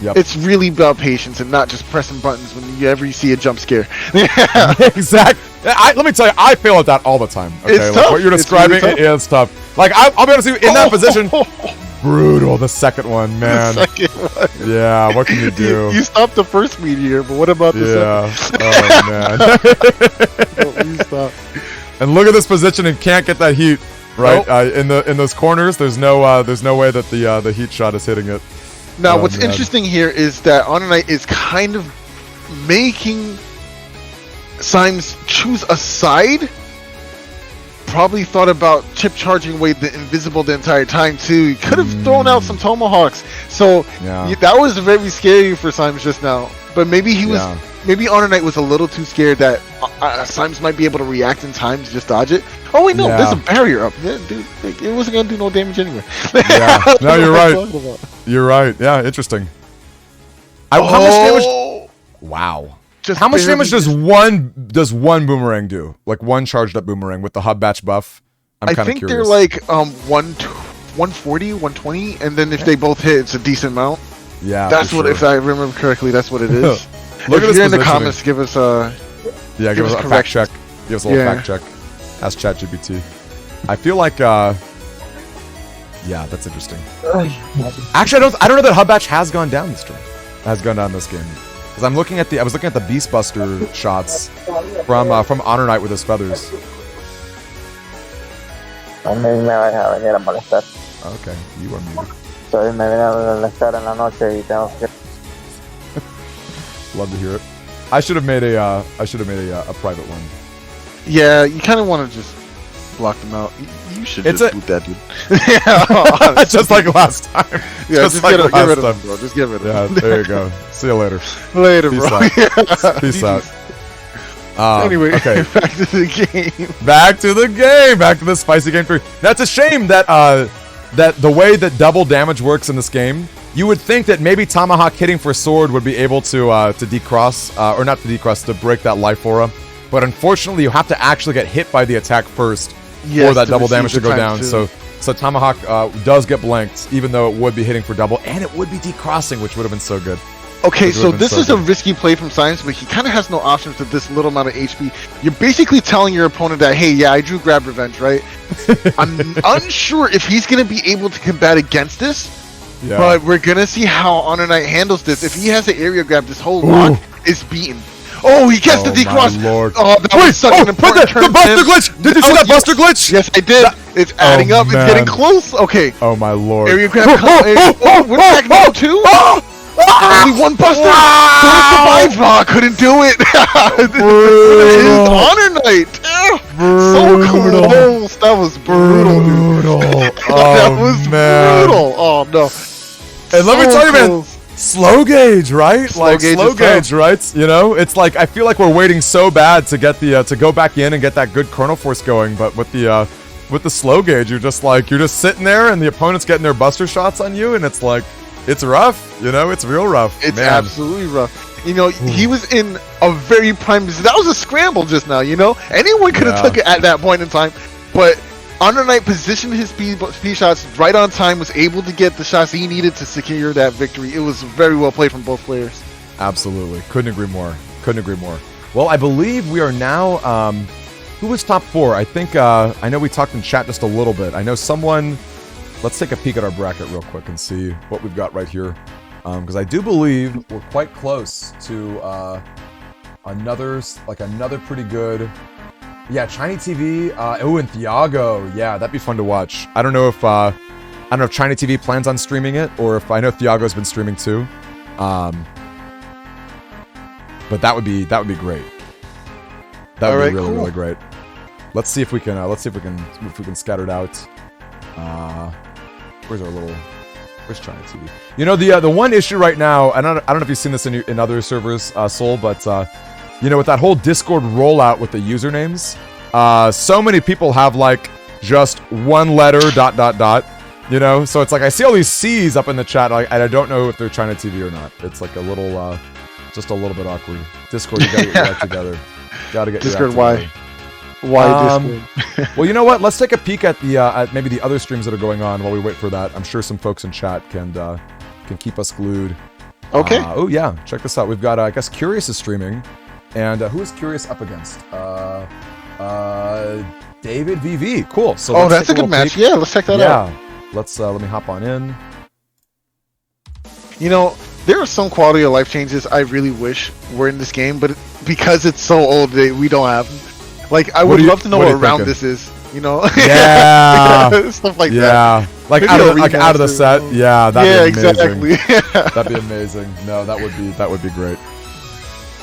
Yep. It's really about patience and not just pressing buttons when you ever see a jump scare. Exactly. Let me tell you, I fail at that all the time. Okay, it's like tough. What you're describing is tough. Like I'll be honest with you, in that position, brutal. The second one, man. The second one. Yeah, what can you do? You stopped the first meteor, but what about the second? Oh man. You stop. And look at this position and can't get that heat, right? Nope. In those corners, there's no way that the heat shot is hitting it. Now, Oh, what's man. interesting here is that Honor Knight is kind of making Symes choose a side. Probably thought about chip charging away the invisible the entire time too. He could have thrown out some tomahawks. So Yeah. that was very scary for Symes just now. But maybe he was, Yeah. maybe Honor Knight was a little too scared that Symes might be able to react in time to just dodge it. Oh wait, no, Yeah. there's a barrier up. Yeah, dude, like, it wasn't gonna do no damage anyway. Yeah. No, you're What I'm right. talking about. You're right. Yeah, interesting. How much damage? Oh, Wow. just How much barely damage does one boomerang do? Like one charged up boomerang with the hub batch buff? I'm I kind of think curious. they're like 140, 120, and then if they both hit, it's a decent amount. Yeah, That's for what, sure. if I remember correctly, that's what it is. Look If at you're this in the positioning. comments, give us Yeah, give us a fact check. Give us a little Yeah. fact check. Ask ChatGPT. I feel like, yeah, that's interesting. Actually, I don't know that hub batch has gone down this turn. Has gone down this game. Because I was looking at the Beast Buster shots from Honor Knight with his feathers. A mí me vas a venir a molestar. Okay, you are muted. Soy me viene a molestar en la noche y tengo que... Love to hear it. I should have made a private one. Yeah, you kind of want to just block them out. You should It's just a- boot that dude. Yeah, Just like last time. yeah, just just like get last rid of time. him, bro. Just get rid of Yeah, him. there you go. See you later. Later, Peace bro. out. Yeah. Peace out. Anyway, okay. back to the game. Back to the game. Back to the spicy game 3. That's a shame that that the way that double damage works in this game. You would think that maybe Tomahawk hitting for sword would be able to decross, or not to decross, to break that life aura. But unfortunately, you have to actually get hit by the attack first Yes, for that to double receive damage to the go time down. too. So Tomahawk does get blanked, even though it would be hitting for double, and it would be decrossing, which would have been so good. Okay, Which so would've been this so is a good. risky play from Symes, but he kind of has no options with this little amount of HP. You're basically telling your opponent that, hey, yeah, I drew grab revenge, right? I'm unsure if he's going to be able to combat against this, Yeah. but we're going to see how Honor Knight handles this. If he has an area grab, this whole lock is beaten. Oh, he gets Oh, the decross. my lord. Oh, that was such an important turn. the Buster for him. glitch! Did you see Oh, that yes. Buster glitch? Yes, I did. It's adding up. man. It's getting close. Okay. Oh my lord. Area grab. We're back now, too. Only one Buster. Don't survive. Oh, I couldn't do it. This is Honor Knight. So close. That was brutal, dude. That was brutal. Oh, no. And let me So tell you, man, close. slow gauge, right? Slow gauge slow is gauge, tough. right? You know, it's like I feel like we're waiting so bad to get the to go back in and get that good kernel force going, but with the slow gauge, you're just sitting there and the opponent's getting their buster shots on you, and it's like it's rough, you know, it's real rough. It's man. absolutely rough. You know, he was in a very prime position. That was a scramble just now, you know? Anyone could have Yeah. took it at that point in time. But Honor Knight positioned his speed shots right on time, was able to get the shots he needed to secure that victory. It was very well played from both players. Absolutely. Couldn't agree more. Couldn't agree more. Well, I believe we are now, who was top 4? I think, I know we talked in chat just a little bit. I know someone, let's take a peek at our bracket real quick and see what we've got right here. Because I do believe we're quite close to, another pretty good, yeah, Chiny TV, oh, and Thiago. Yeah, that'd be fun to watch. I don't know if Chiny TV plans on streaming it, or if I know Thiago's been streaming too. But that would be great. That would Alright, be really, cool. really great. Let's see if we can scatter it out. Where's China TV? You know, the one issue right now, I don't know if you've seen this in other servers, Soul, but you know, with that whole Discord rollout with the usernames, so many people have like just one letter ... You know, so it's like I see all these C's up in the chat, and I don't know if they're China TV or not. It's like a little, just a little bit awkward. Discord, you gotta get your act together. Gotta get Discord, your act together. why Discord? Well, you know what? Let's take a peek at the at maybe the other streams that are going on while we wait for that. I'm sure some folks in chat can keep us glued. Okay. Oh yeah, check this out. We've got I guess Curious is streaming, and who is Curious up against? David VV. Cool. So Oh, let's that's take a good little match. peek. Yeah, let's check that out. Yeah. Let's let me hop on in. You know, there are some quality of life changes I really wish were in this game, but because it's so old, we don't have them. Like, I would love to know what round this is. You know? Yeah. Stuff like Yeah. that. Like Maybe out of the set. Yeah, that'd be amazing. Exactly. That'd be amazing. No, that would be great.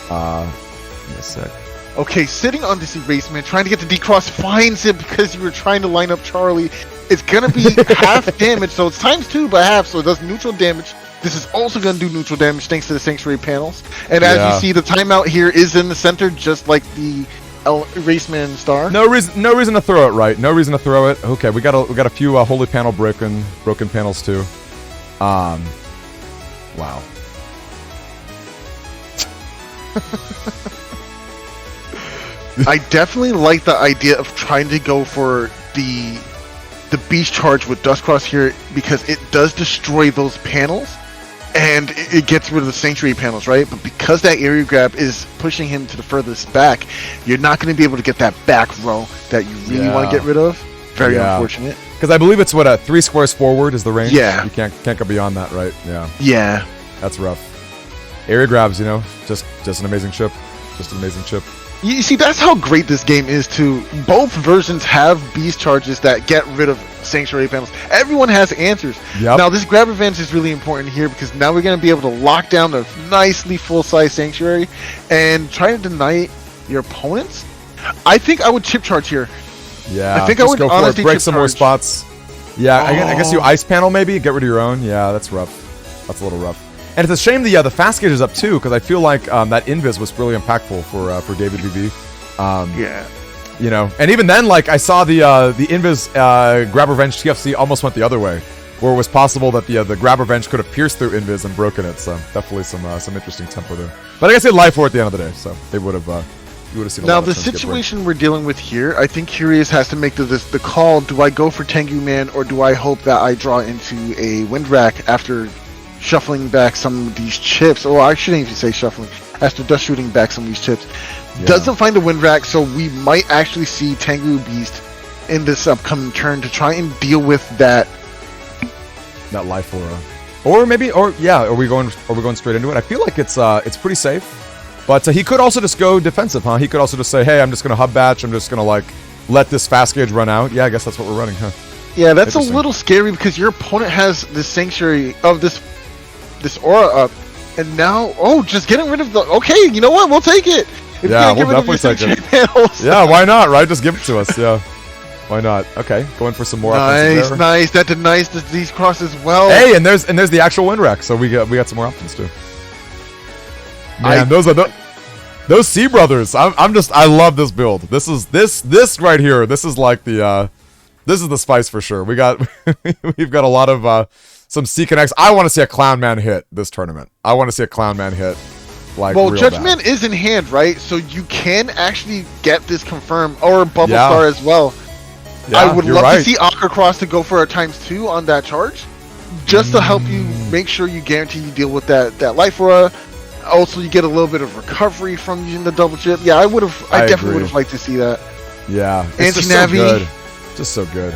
Give me a sec. Okay, sitting on this erase man, trying to get the decross, finds it because you were trying to line up Charlie. It's gonna be half damage, so it's ×2 by half, so it does neutral damage. This is also gonna do neutral damage thanks to the Sanctuary panels. And as you see, the timeout here is in the center, just like the erase man star. No reason to throw it, right? No reason to throw it. Okay, we got a few holy panel broken panels too. Wow. I definitely like the idea of trying to go for the beast charge with Dustcross here because it does destroy those panels and it gets rid of the sanctuary panels, right? But because that area grab is pushing him to the furthest back, you're not going to be able to get that back row that you really want to get rid of. Very unfortunate. Because I believe it's what 3 squares forward is the range. Yeah. You can't go beyond that, right? Yeah. Yeah. That's rough. Area grabs, you know, just an amazing chip. Just an amazing chip. You see, that's how great this game is too. Both versions have beast charges that get rid of sanctuary panels. Everyone has answers. Yep. Now this grab advantage is really important here because now we're going to be able to lock down the nicely full-size sanctuary and try to deny your opponents. I think I would chip charge here. Yeah, I think I would go for it. Break some more spots. Yeah, I guess you ice panel maybe, get rid of your own. Yeah, that's rough. That's a little rough. And it's a shame the fast gauge is up too, because I feel like that invis was really impactful for David BB. Yeah. You know, and even then, like I saw the invis grab revenge TFC almost went the other way, where it was possible that the grab revenge could have pierced through invis and broken it. So definitely some interesting tempo there. But I guess they had life for it at the end of the day, so they would have. You would have seen. Now the situation we're dealing with here, I think Curious has to make the call. Do I go for Tengu Man or do I hope that I draw into a wind rack after shuffling back some of these chips? Or I shouldn't even say shuffling. After dust shooting back some of these chips, doesn't find a wind rack, so we might actually see Tengu Beast in this upcoming turn to try and deal with that life aura. Or maybe, are we going straight into it? I feel like it's pretty safe. But he could also just go defensive, huh? He could also just say, hey, I'm just going to hub batch. I'm just going to, like, let this fast gauge run out. Yeah, I guess that's what we're running, huh? Yeah, that's a little scary because your opponent has this sanctuary of this aura up. And now, just getting rid of the... Okay, you know what? We'll take it. If yeah, we'll definitely take it. Panels. Yeah, why not, right? Just give it to us, yeah. Why not? Okay, going for some more. Nice. That denies these crosses well. Hey, and there's the actual wind rack, so we got some more options too. Man, those C brothers. I love this build. This right here. This is like the this is the spice for sure. We've got a lot of some C connects. I want to see a Clown Man hit this tournament. I want to see a Clown Man hit. Like, well, Judgment is in hand, right? So you can actually get this confirmed, or Bubble Star as well. Yeah, I would love to see Aqua Cross to go for a ×2 on that charge, just to help you make sure you guarantee you deal with that life aura. Also, you get a little bit of recovery from using the double chip. Yeah, I definitely would have liked to see that. Yeah, it's just so good. Just so good.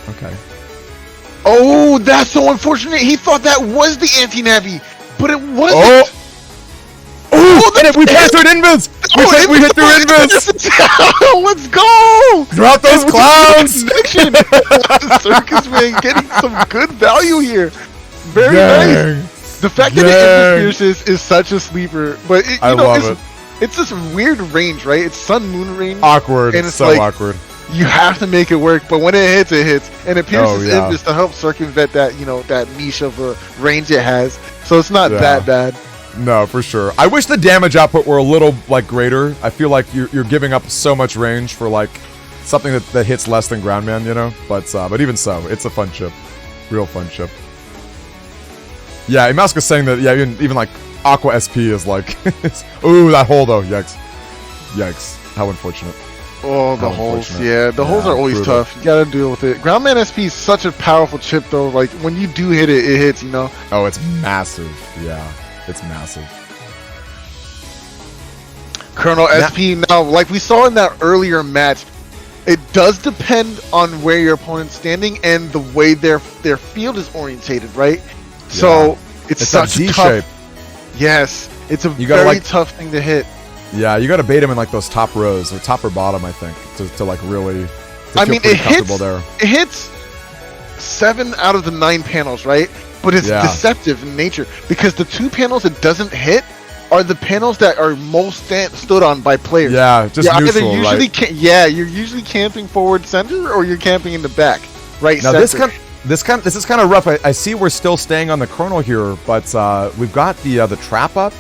Okay. Oh, that's so unfortunate. He thought that was the anti-navi, but it wasn't. We passed through an invis! We hit through invis! Let's go! Drop those clowns! Circus Man getting some good value here. Very nice. The fact that it pierces is such a sleeper, but I love it. It's this weird range, right? It's Sun Moon range. Awkward. And it's so like, awkward. You have to make it work, but when it hits, and it pierces invis to help circumvent that, that niche of a range it has. So it's not that bad. No, for sure. I wish the damage output were a little like greater. I feel like you're giving up so much range for like something that hits less than Groundman, you know. But even so, it's a fun chip, real fun chip. Yeah, Imauska's saying that. Yeah, even like Aqua SP is like, ooh, that hole though. Yikes! How unfortunate. Oh, the holes. Yeah, the holes are always tough. You gotta deal with it. Groundman SP is such a powerful chip though. Like when you do hit it, it hits. You know. Oh, it's massive. Yeah. It's massive. Colonel SP, now, like we saw in that earlier match, it does depend on where your opponent's standing and the way their field is orientated, right? Yeah. So it's such a tough... shape. Yes, it's a very tough thing to hit. Yeah, you gotta bait him in like those top rows, or top or bottom, I think, to like really... I mean, it hits 7 out of the 9 panels, right? But it's deceptive in nature because the 2 panels it doesn't hit are the panels that are most stood on by players. Yeah, just neutral, usually right? you're usually camping forward center or you're camping in the back, right? Now center. this is kind of rough. I see we're still staying on the kernel here, but we've got the trap up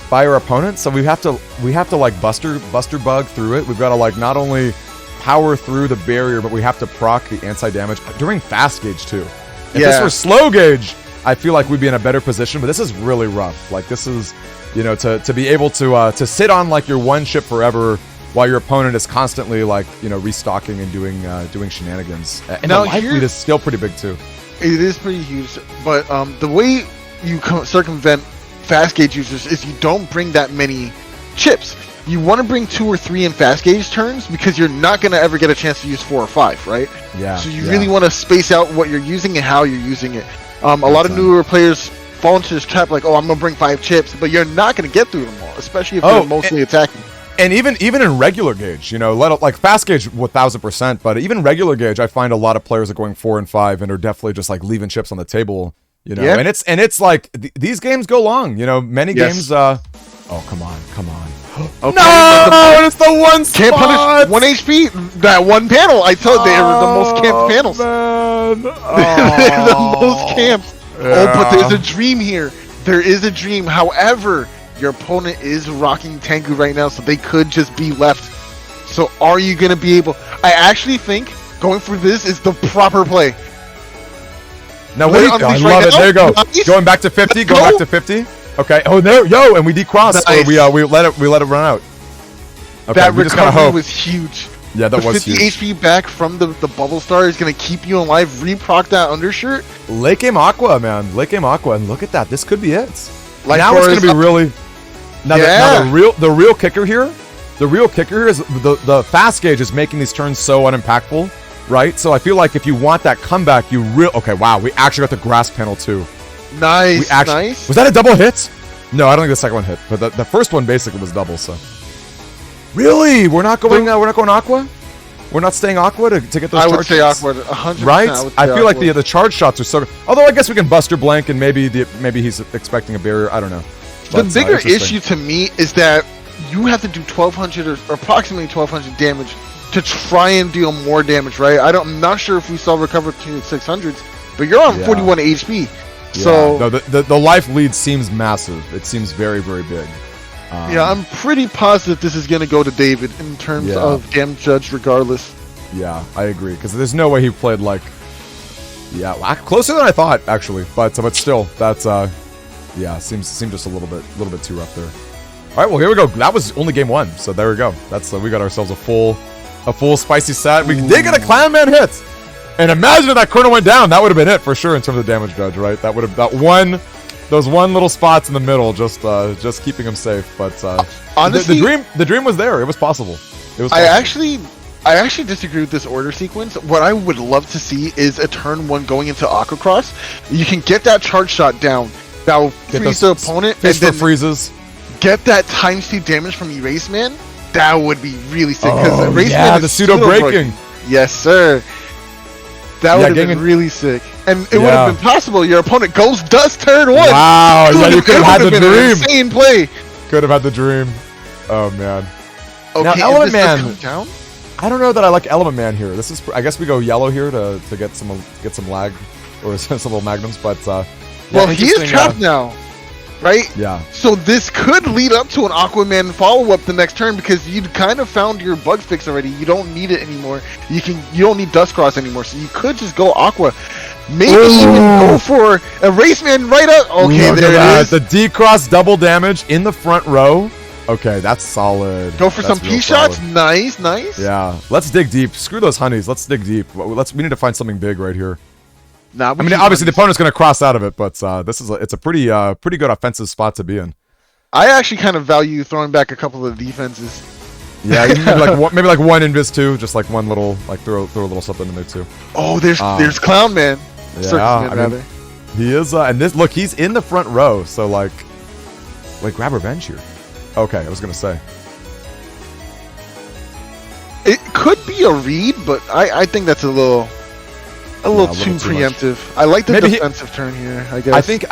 by our opponent, so we have to like buster bug through it. We've got to like not only power through the barrier, but we have to proc the anti-damage during fast gauge too. If this were slow gauge, I feel like we'd be in a better position, but this is really rough. Like this is, you know, to be able to sit on like your one ship forever while your opponent is constantly like, you know, restocking and doing shenanigans. And now the life lead is still pretty big too. It is pretty huge, but the way you circumvent fast gauge users is you don't bring that many chips. You want to bring 2 or 3 in fast gauge turns because you're not going to ever get a chance to use 4 or 5, right? Yeah. So you really want to space out what you're using and how you're using it. A lot of newer players fall into this trap like, oh, I'm going to bring 5 chips, but you're not going to get through them all, especially if they're mostly attacking. And even in regular gauge, you know, like fast gauge 1000%, but even regular gauge, I find a lot of players are going 4 and 5 and are definitely just like leaving chips on the table, you know. And it's like these games go long, you know. Many games. Oh, come on. Okay, no, it's the one spot. Can't punish 1 HP. That one panel, I told they are the most camped panels. They're the most camped. Yeah. Oh, but there's a dream here. There is a dream. However, your opponent is rocking Tango right now, so they could just be left. So are you going to be able... I actually think going for this is the proper play. Now wait, I love it. There you go. Nice. Going back to 50. Going back to 50. Okay. Oh no, and we decross. Nice. Or we let it run out. Okay, that recovery was huge. Yeah, that was 50 huge. 50 HP back from the bubble star is gonna keep you alive. Re-proc that undershirt. Late game Aqua, man. Late game Aqua, and look at that. This could be it. Like now it's gonna be really. Now the real kicker here. The real kicker here is the fast gauge is making these turns so unimpactful, right? So I feel like if you want that comeback, okay, wow, we actually got the grass panel too. Nice, nice. Was that a double hit? No, I don't think the second one hit, but the first one basically was double. So, really, we're not going Aqua. We're not staying Aqua to get those. I would say Aqua, 100%. Right? I feel like the charge shots are so good. Although I guess we can Buster Blank and maybe he's expecting a barrier. I don't know. The bigger issue to me is that you have to do 1200 or approximately 1200 damage to try and deal more damage, right? I'm not sure if we saw recover to 600s, but you're on 41 HP. So no, the life lead seems massive. It seems very, very big. Yeah, I'm pretty positive this is going to go to David in terms of damage judge regardless. Yeah, I agree, because there's no way he played like... Yeah, closer than I thought, actually. But still, that's... yeah, seems just a little bit too rough there. All right, well, here we go. That was only game 1, so there we go. That's we got ourselves a full spicy set. We did get a Clown Man hit! And imagine if that Colonel went down, that would have been it for sure in terms of damage judge, right? That would have those one little spots in the middle, just keeping him safe. But honestly, the dream was there. It was possible. It was possible. I actually disagree with this order sequence. What I would love to see is a turn 1 going into Aqua Cross. You can get that charge shot down. That will freeze the opponent and then freezes. Get that times 2 damage from Erase Man. That would be really sick. Because Erase Man is the pseudo breaking. Yes, sir. That would have been really sick. And it would have been possible. Your opponent goes dust turn 1. Wow, you could have had the dream. Insane play. Could have had the dream. Oh man. Okay, now Element Man. I don't know that I like Element Man here. This is, I guess we go yellow here to get some lag or some little magnums, but well, he is trapped now, right? Yeah. So this could lead up to an Aquaman follow-up the next turn because you'd kind of found your bug fix already. You don't need it anymore. You don't need Dust Cross anymore, so you could just go Aqua. Maybe even go for Erase Man right up. Okay, there it is. The D-Cross double damage in the front row. Okay, that's solid. Go for some P-shots. Nice, nice. Yeah, let's dig deep. Screw those honeys. Let's dig deep. We need to find something big right here. Nah, I mean, obviously the opponent's going to cross out of it, but it's a pretty good offensive spot to be in. I actually kind of value throwing back a couple of defenses. Yeah, maybe like one invis too, just like one little throw a little something in there too. Oh, there's Clown Man. Yeah, I mean, he is, and he's in the front row, so like grab revenge here. Okay, I was gonna say. It could be a read, but I think that's a little A little too preemptive. I like the defensive turn here, I guess. I think,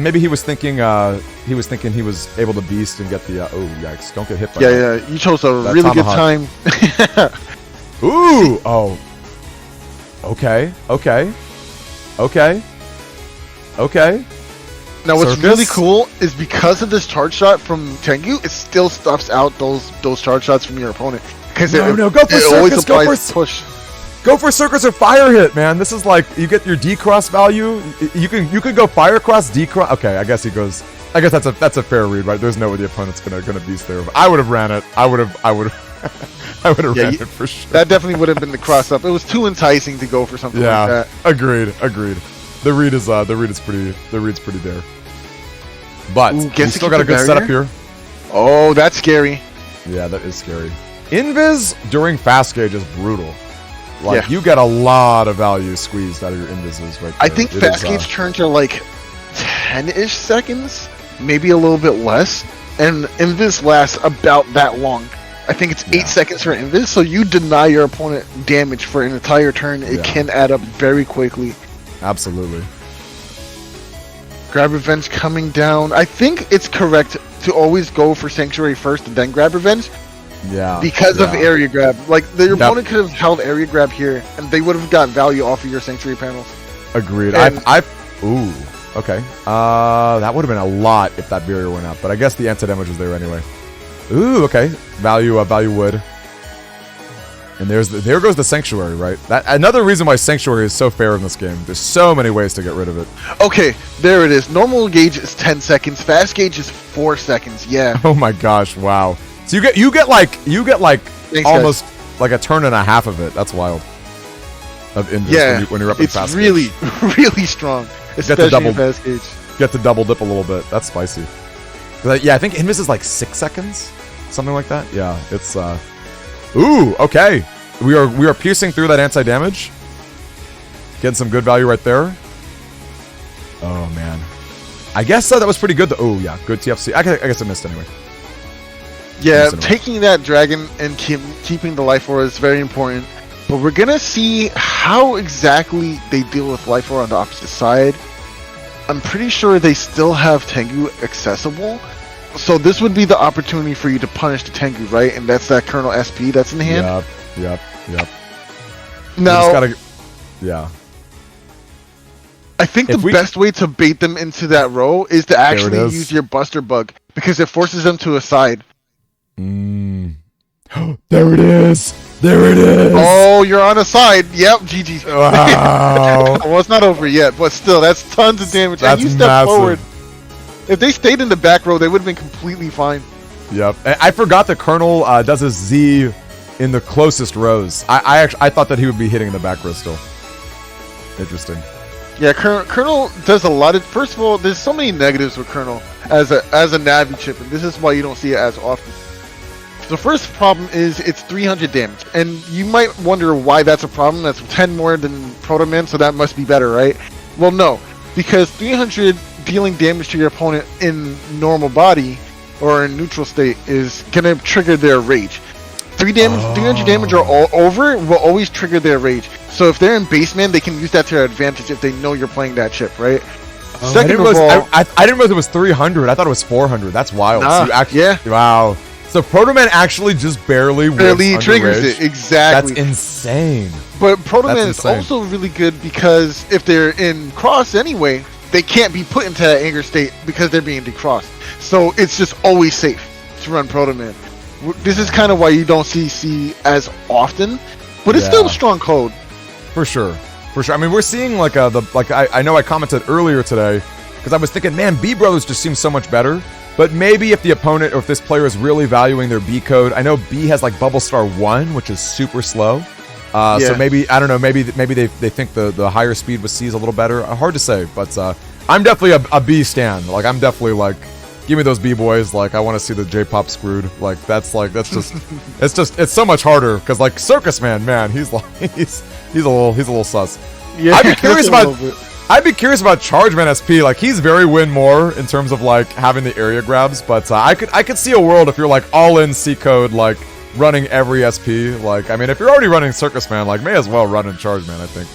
maybe he was thinking he was able to beast and get the, oh, yikes, don't get hit by that. Yeah, you chose a really good time. Ooh, oh. Okay. Now, what's really cool is because of this charge shot from Tango, it still stuffs out those charge shots from your opponent. Because go for Circus, always applies push. Go for Circus or Fire Hit, man. This is like, you get your D-Cross value. You can go Fire Cross, D-Cross. Okay, I guess he goes. I guess that's a fair read, right? There's no way the opponent's gonna beast there. But I would have ran it. I would have ran it for sure. That definitely would have been the cross up. It was too enticing to go for something like that. Agreed. The read is pretty there. But you still got a good setup here. Oh, that's scary. Yeah, that is scary. Invis during fast gauge is brutal. Like, you get a lot of value squeezed out of your invises right there. I think fast gauge turns are like 10-ish seconds, maybe a little bit less, and invis lasts about that long. I think it's 8 seconds for invis, so you deny your opponent damage for an entire turn. It can add up very quickly. Absolutely. Grab Revenge coming down. I think it's correct to always go for Sanctuary first and then Grab Revenge. Yeah. Because of area grab. Like, your opponent could have held area grab here, and they would have gotten value off of your Sanctuary panels. Agreed. Ooh. Okay. That would have been a lot if that barrier went up, but I guess the anti-damage was there anyway. Ooh, okay. Value wood. And there goes the Sanctuary, right? That another reason why Sanctuary is so fair in this game. There's so many ways to get rid of it. Okay, there it is. Normal gauge is 10 seconds. Fast gauge is 4 seconds. Yeah. Oh my gosh! Wow. So you get like Thanks, almost guys. like a turn and a half of it. That's wild. Of invis when you're up in fast gauge. It's really strong. Especially in fast gauge. Get to double dip a little bit. That's spicy. Yeah, I think invis is like 6 seconds, something like that. Yeah, it's Ooh, okay. We are piercing through that anti-damage. Getting some good value right there. Oh man. I guess that was pretty good. Oh yeah, good TFC. I guess I missed anyway. Yeah, taking that dragon and keeping the life aura is very important. But we're gonna see how exactly they deal with life aura on the opposite side. I'm pretty sure they still have Tengu accessible. So this would be the opportunity for you to punish the Tengu, right? And that's that Colonel SP that's in the hand? Yep. Now, I think the best way to bait them into that row is to actually use your Buster Bug, because it forces them to a side. There it is! Oh, you're on a side. Yep, GG. Wow. Well, it's not over yet, but still, that's tons of damage. That's and you step forward. If they stayed in the back row, they would have been completely fine. Yep. I forgot that Colonel does his Z in the closest rows. I thought that he would be hitting in the back row still. Interesting. Yeah, Colonel does a lot of... First of all, there's so many negatives with Colonel as a Navi chip, and this is why you don't see it as often. The first problem is it's 300 damage, and you might wonder why that's a problem. That's 10 more than Proto Man, so that must be better, right? Well, no, because 300 dealing damage to your opponent in normal body or in neutral state is gonna trigger their rage. 300 damage or all over will always trigger their rage. So if they're in baseman, they can use that to their advantage if they know you're playing that chip, right? Second of all, I didn't realize it was 300. I thought it was 400. That's wild. Nah, so you actually, wow. So Proto Man actually just barely triggers it. Exactly. That's insane. But Proto Man is also really good because if they're in cross anyway, they can't be put into that anger state because they're being decrossed. So it's just always safe to run Proto Man. This is kind of why you don't see C as often, but it's still a strong code. For sure. I mean, we're seeing like I know I commented earlier today because I was thinking, man, B Brothers just seems so much better. But maybe if the opponent or if this player is really valuing their B code, I know B has like Bubble Star 1, which is super slow. So maybe, I don't know, maybe they think the higher speed with C is a little better. Hard to say, but I'm definitely a B stan. Like, I'm definitely like, give me those B boys. Like, I want to see the J-pop screwed. Like, that's just, it's so much harder because like Circus Man, he's like, he's a little sus. Yeah, I'd be curious about Chargeman SP. Like, he's very win more in terms of like having the area grabs, but I could see a world if you're like all in C code, like running every SP. Like, I mean, if you're already running Circus Man, like may as well run in Chargeman, I think.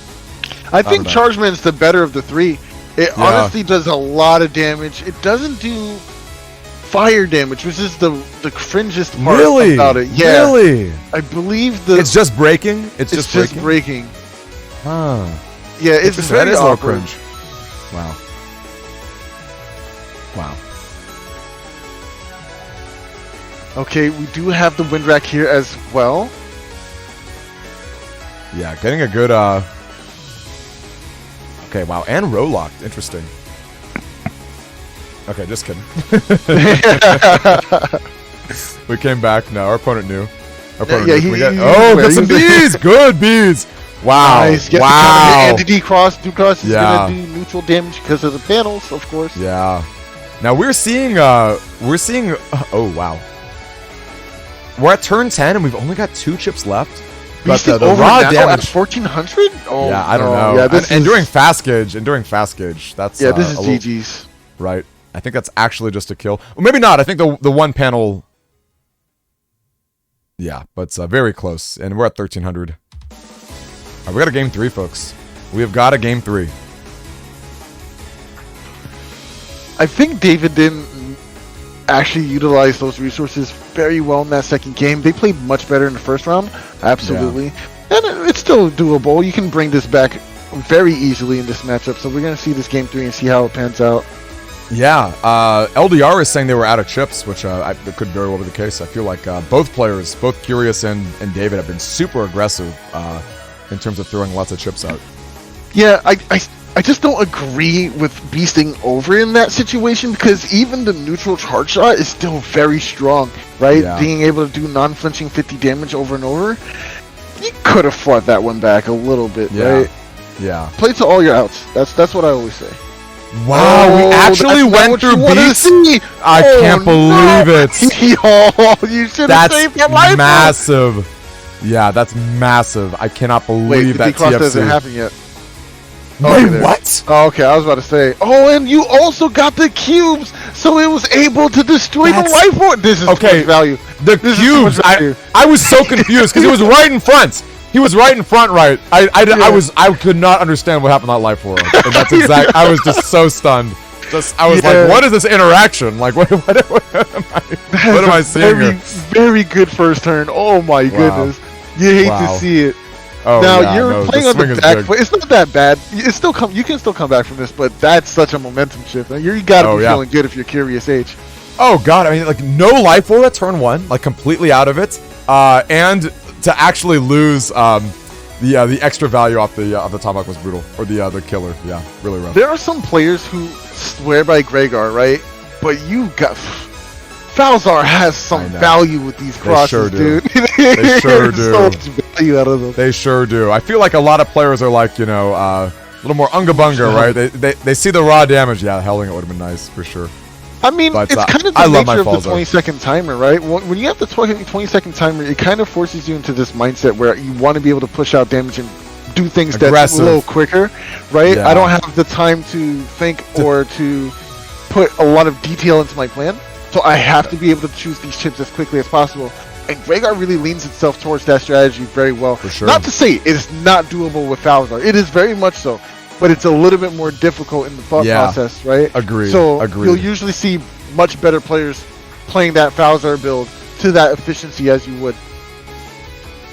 I think Chargeman's the better of the three. It honestly does a lot of damage. It doesn't do fire damage, which is the cringest part about it. Yeah, really? I believe it's just breaking. It's just breaking. Huh. Yeah, it's very awkward. Cringe. Wow. Wow. Okay, we do have the wind rack here as well. Yeah, getting a good okay, wow, and row locked. Interesting. Okay, just kidding. We came back. No, our opponent knew. Our opponent knew. Got some bees. Good bees. Wow. Nice. Wow. Anti-D-Cross. D-Cross is going to do neutral damage because of the panels, of course. Yeah. Now we're seeing, oh, wow. We're at turn 10 and we've only got 2 chips left. But the raw damage. 1400? Oh, yeah, I don't know. Yeah, and during fast gauge, that's... Yeah, this is GG's. Right. I think that's actually just a kill. Well, maybe not. I think the one panel... Yeah, but it's very close. And we're at 1300. All right, we got a game 3, folks. We have got a game 3. I think David didn't actually utilize those resources very well in that second game. They played much better in the first round. Absolutely. Yeah. And it's still doable. You can bring this back very easily in this matchup. So we're going to see this game 3 and see how it pans out. Yeah, LDR is saying they were out of chips, which it could very well be the case. I feel like both players, both Curious and David, have been super aggressive in terms of throwing lots of chips out. Yeah, I just don't agree with beasting over in that situation, because even the neutral charge shot is still very strong, right? Yeah. Being able to do non-flinching 50 damage over and over, you could have fought that one back a little bit, right? Yeah. Play to all your outs. That's what I always say. Wow, we actually went through beats. I can't believe it. Oh, you should have saved that life. Massive. Yeah, that's massive. I cannot believe that TFC doesn't happen yet. Wait, what? Oh, okay, I was about to say. Oh, and you also got the cubes, so it was able to destroy the life force. This is okay. Value. The cubes. I was so confused because he was right in front. He was right in front, right? I could not understand what happened to that life force. And that's exact. I was just so stunned. I was like, what is this interaction? Like, what am I seeing here? Very good first turn. Oh my goodness. You hate to see it. Oh, now you're playing on the back foot. It's not that bad. It's still you can still come back from this, but that's such a momentum shift. You gotta be feeling good if you're Curious H. Oh god, I mean, like no life for at turn 1, like completely out of it, and to actually lose the extra value off the tomahawk was brutal, or the killer. Yeah, really rough. There are some players who swear by Gregar, right? But you got. Falzar has some value with these crosses, dude. They sure do. So much value out of them. They sure do. I feel like a lot of players are like, a little more unga bunga, right? They see the raw damage. Yeah, helling it would have been nice for sure. I mean, but, it's kind of the nature of the 20-second timer, right? When you have the 20-second timer, it kind of forces you into this mindset where you want to be able to push out damage and do things that's a little quicker, right? Yeah. I don't have the time to think or to put a lot of detail into my plan. So I have to be able to choose these chips as quickly as possible. And Gregar really leans itself towards that strategy very well. For sure. Not to say it is not doable with Falzar. It is very much so. But it's a little bit more difficult in the thought process, right? Agreed. So you'll usually see much better players playing that Falzar build to that efficiency as you would.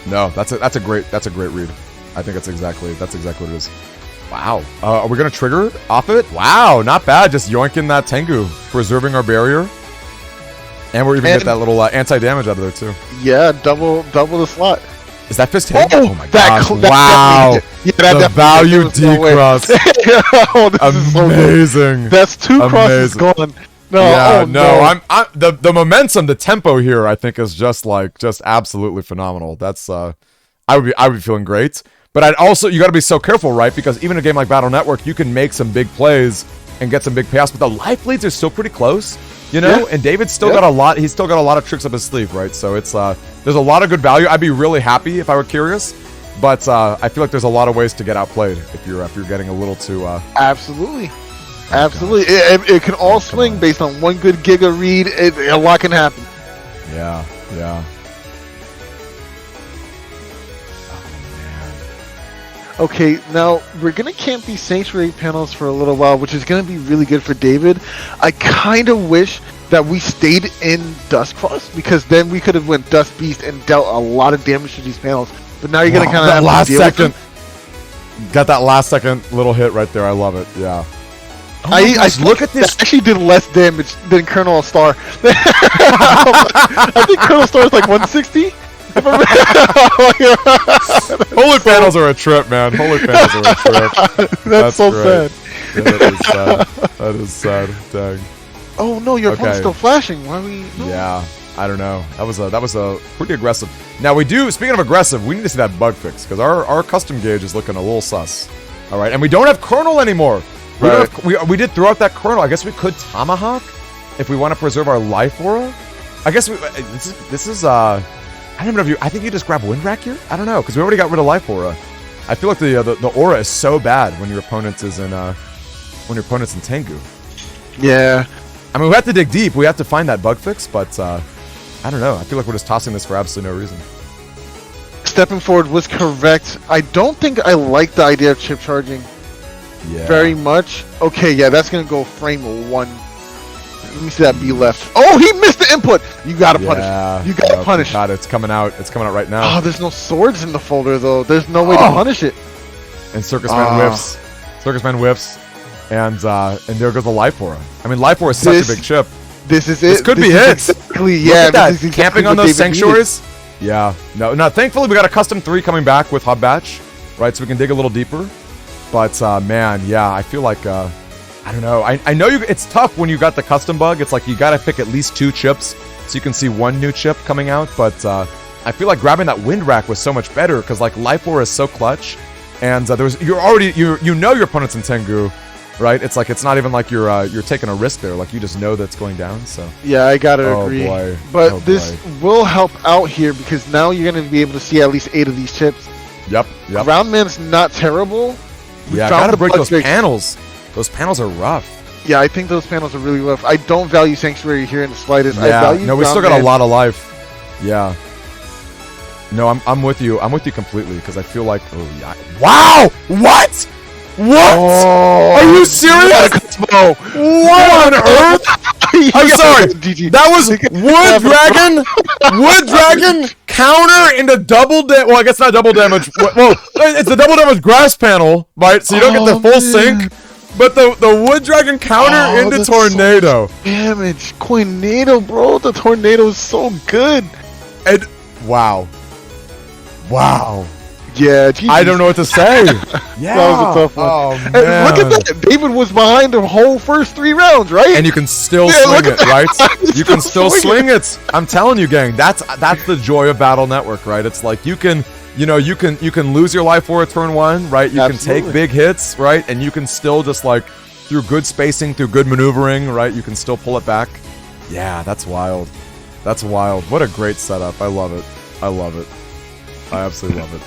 No, that's a great read. I think that's exactly what it is. Wow. Are we gonna trigger off of it? Wow, not bad. Just yoinking that Tango, preserving our barrier. And we're even get that little anti-damage out of there, too. Yeah, double the slot. Is that fist hit? Oh my gosh. Wow. The value D-cross. Amazing. That's 2 crosses gone. No, I'm the momentum, the tempo here, I think is just absolutely phenomenal. That's I would be feeling great. But you got to be so careful, right? Because even a game like Battle Network, you can make some big plays and get some big payoffs, but the life leads are still pretty close. And David's still got a lot. He's still got a lot of tricks up his sleeve, right? So it's there's a lot of good value. I'd be really happy if I were Curious, but I feel like there's a lot of ways to get outplayed if you're getting a little too. Absolutely. It can all swing based on one good Giga read. A lot can happen. Yeah. Okay, now we're gonna camp these sanctuary panels for a little while, which is gonna be really good for David. I kind of wish that we stayed in Dustcross, because then we could have went Dust Beast and dealt a lot of damage to these panels. But now you're gonna kind of that have last to deal with second. them. Got that last second little hit right there. I love it. Yeah. Oh I look at this. That actually did less damage than Colonel Star. I think Colonel Star is like 160. Holy panels are a trip, man. Holy panels are a trip. That's so great. sad. Yeah, that is sad. That is sad. Dang. Oh no, your phone's Okay. still flashing. Why are we? No. Yeah. I don't know. That was a pretty aggressive. Now we do. Speaking of aggressive, we need to see that bug fix because our custom gauge is looking a little sus. All right, and we don't have Colonel anymore. We did throw out that Colonel. I guess we could Tomahawk if we want to preserve our life aura. I guess this is I don't know if you. I think you just grab Wind Rack here. I don't know because we already got rid of life aura. I feel like the aura is so bad when your opponent is in Tango. Yeah. I mean, we have to dig deep. We have to find that bug fix, but I don't know. I feel like we're just tossing this for absolutely no reason. Stepping forward was correct. I don't think I like the idea of chip charging very much. Okay, yeah, that's gonna go frame 1. Let me see that B left. Oh, he missed the input. You gotta punish. You gotta punish. God, it's coming out. It's coming out right now. Oh, there's no swords in the folder though. There's no way to punish it. And Circus Man whiffs. Circus Man whiffs. And there goes the life aura. I mean, life aura is such a big chip. This is it. This could be hits. Exactly, Look yeah, at that. this is Camping exactly on what those David sanctuaries. Yeah. No. Thankfully, we got a custom 3 coming back with Hub Batch, right? So we can dig a little deeper. But man, yeah, I feel like I don't know. I know it's tough when you got the custom bug. It's like you got to pick at least 2 chips so you can see 1 new chip coming out. But I feel like grabbing that Wind Rack was so much better because like life aura is so clutch, and you know your opponent's in Tengu. Right, it's like it's not even like you're taking a risk there. Like you just know that's going down. So yeah, I gotta agree. Boy. But this will help out here because now you're gonna be able to see at least 8 of these chips. Yep. Groundman's not terrible. Yeah, I gotta break those panels. Those panels are rough. Yeah, I think those panels are really rough. I don't value Sanctuary here in the slightest. Yeah, I value no, we still got a lot of life. Yeah. No, I'm with you. I'm with you completely because I feel like wow, what? What? Oh, are you serious? What on earth? I'm sorry. That was Wood Dragon counter into double damage. Well, I guess not double damage. Well, it's the double damage grass panel, right? So you don't get the full sync. But the Wood Dragon counter into Tornado. So damage. Tornado, bro. The Tornado is so good. And wow. Yeah, I don't know what to say. Yeah, that was a tough one. Oh, and man. look at that. David was behind the whole first 3 rounds, right? And you can still swing it, right? You can still swing it. it. I'm telling you, gang. That's the joy of Battle Network, right? It's like you can lose your life for a turn 1, right? You can take big hits, right? And you can still just like through good spacing, through good maneuvering, right? You can still pull it back. Yeah, that's wild. That's wild. What a great setup. I love it. I absolutely love it.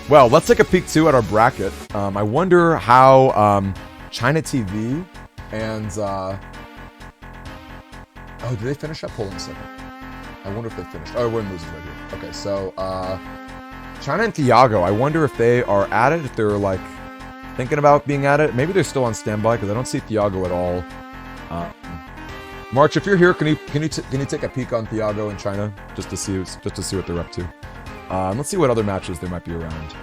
Well, let's take a peek too at our bracket. I wonder how China TV and did they finish up? Hold on a second. I wonder if they finished. Oh, we're in losers right here. Okay, so China and Thiago. I wonder if they are at it. If they're like thinking about being at it. Maybe they're still on standby because I don't see Thiago at all. March, if you're here, can you take a peek on Thiago and China just to see what they're up to? Let's see what other matches there might be around.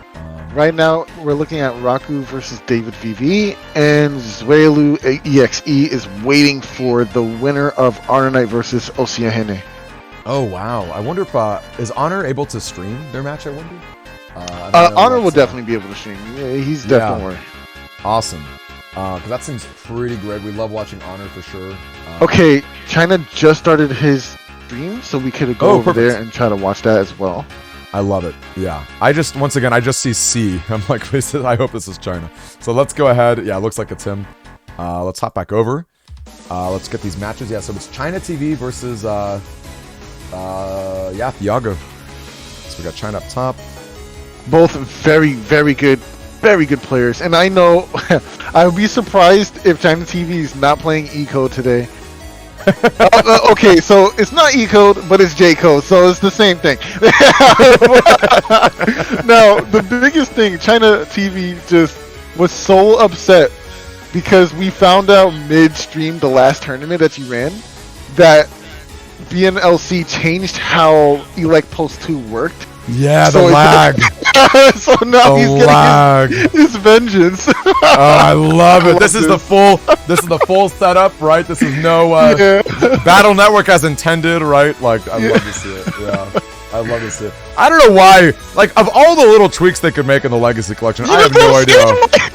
Right now, we're looking at Raku versus David VV, and Zuelu EXE is waiting for the winner of Honor Knight versus Oceane. Oh, wow. I wonder if... is Honor able to stream their match, I wonder? Honor will definitely be able to stream. Yeah, he's definitely... Awesome. Because that seems pretty great. We love watching Honor for sure. Okay, China just started his stream, so we could go over there and try to watch that as well. I love it. Yeah. I just see C. I'm like, I hope this is China. So let's go ahead. Yeah, it looks like it's him. Let's hop back over. Let's get these matches. Yeah, so it's China TV versus, Thiago. So we got China up top. Both very, very good players. And I know, I would be surprised if China TV is not playing Eco today. Okay, so it's not E code, but it's J code, so it's the same thing. Now, the biggest thing, China TV just was so upset because we found out midstream the last tournament that you ran that BNLC changed how Elect Post 2 worked. Yeah, So the it's- lag. So now The he's lag. getting his vengeance. Oh, I love it. I This love is the full. This is the full setup, right? This is no Yeah. Battle Network as intended, right? Like, I love to see it. Yeah, I love to see it. I don't know why. Like, of all the little tweaks they could make in the Legacy Collection, I have no idea.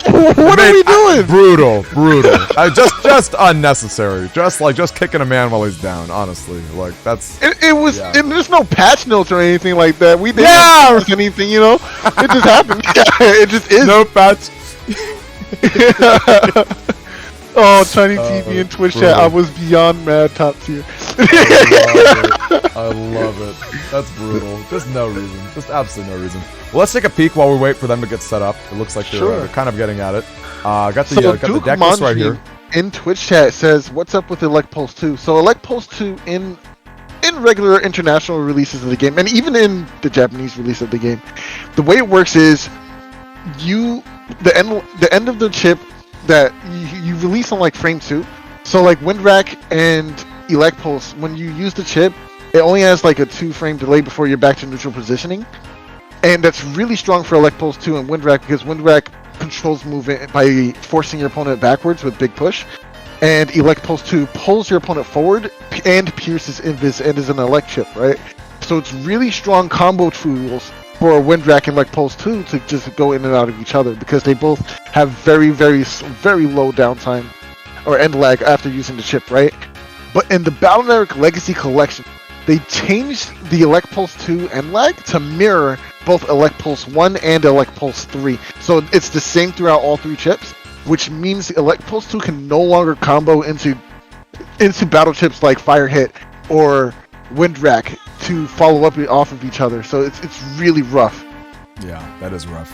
What are we doing? Brutal. Just unnecessary. Just kicking a man while he's down. Honestly, like that's. It was, Yeah. and there's no patch notes or anything like that. We didn't Yeah! patch anything, you know. It just happened. It just is. No patch. Oh, Chinese TV and Twitch chat. I was beyond mad top tier. I love it. That's brutal. Just no reason. Just absolutely no reason. Well, let's take a peek while we wait for them to get set up. It looks like they're kind of getting at it. Got the So got the Duke deck list right here. Manji in Twitch chat says, "What's up with Elect Pulse 2?" So Elect Pulse 2 in regular international releases of the game, and even in the Japanese release of the game, the way it works is the end of the chip that you release on like frame 2. So like Windrack and Elect Pulse, when you use the chip, it only has like a 2-frame delay before you're back to neutral positioning. And that's really strong for Elect Pulse 2 and Windrack because Windrack controls movement by forcing your opponent backwards with big push. And Elect Pulse 2 pulls your opponent forward and pierces invis and is an Elect chip, right? So it's really strong combo tools for Windrack and Elect Pulse 2 to just go in and out of each other because they both have very, very, very low downtime or end lag after using the chip, right? But in the Battle Network Legacy Collection, they changed the Elect Pulse 2 end lag to mirror both Elect Pulse 1 and Elect Pulse 3. So it's the same throughout all 3 chips, which means Elect Pulse 2 can no longer combo into battle chips like Fire Hit or Windrack to follow up off of each other. So it's really rough. Yeah, that is rough.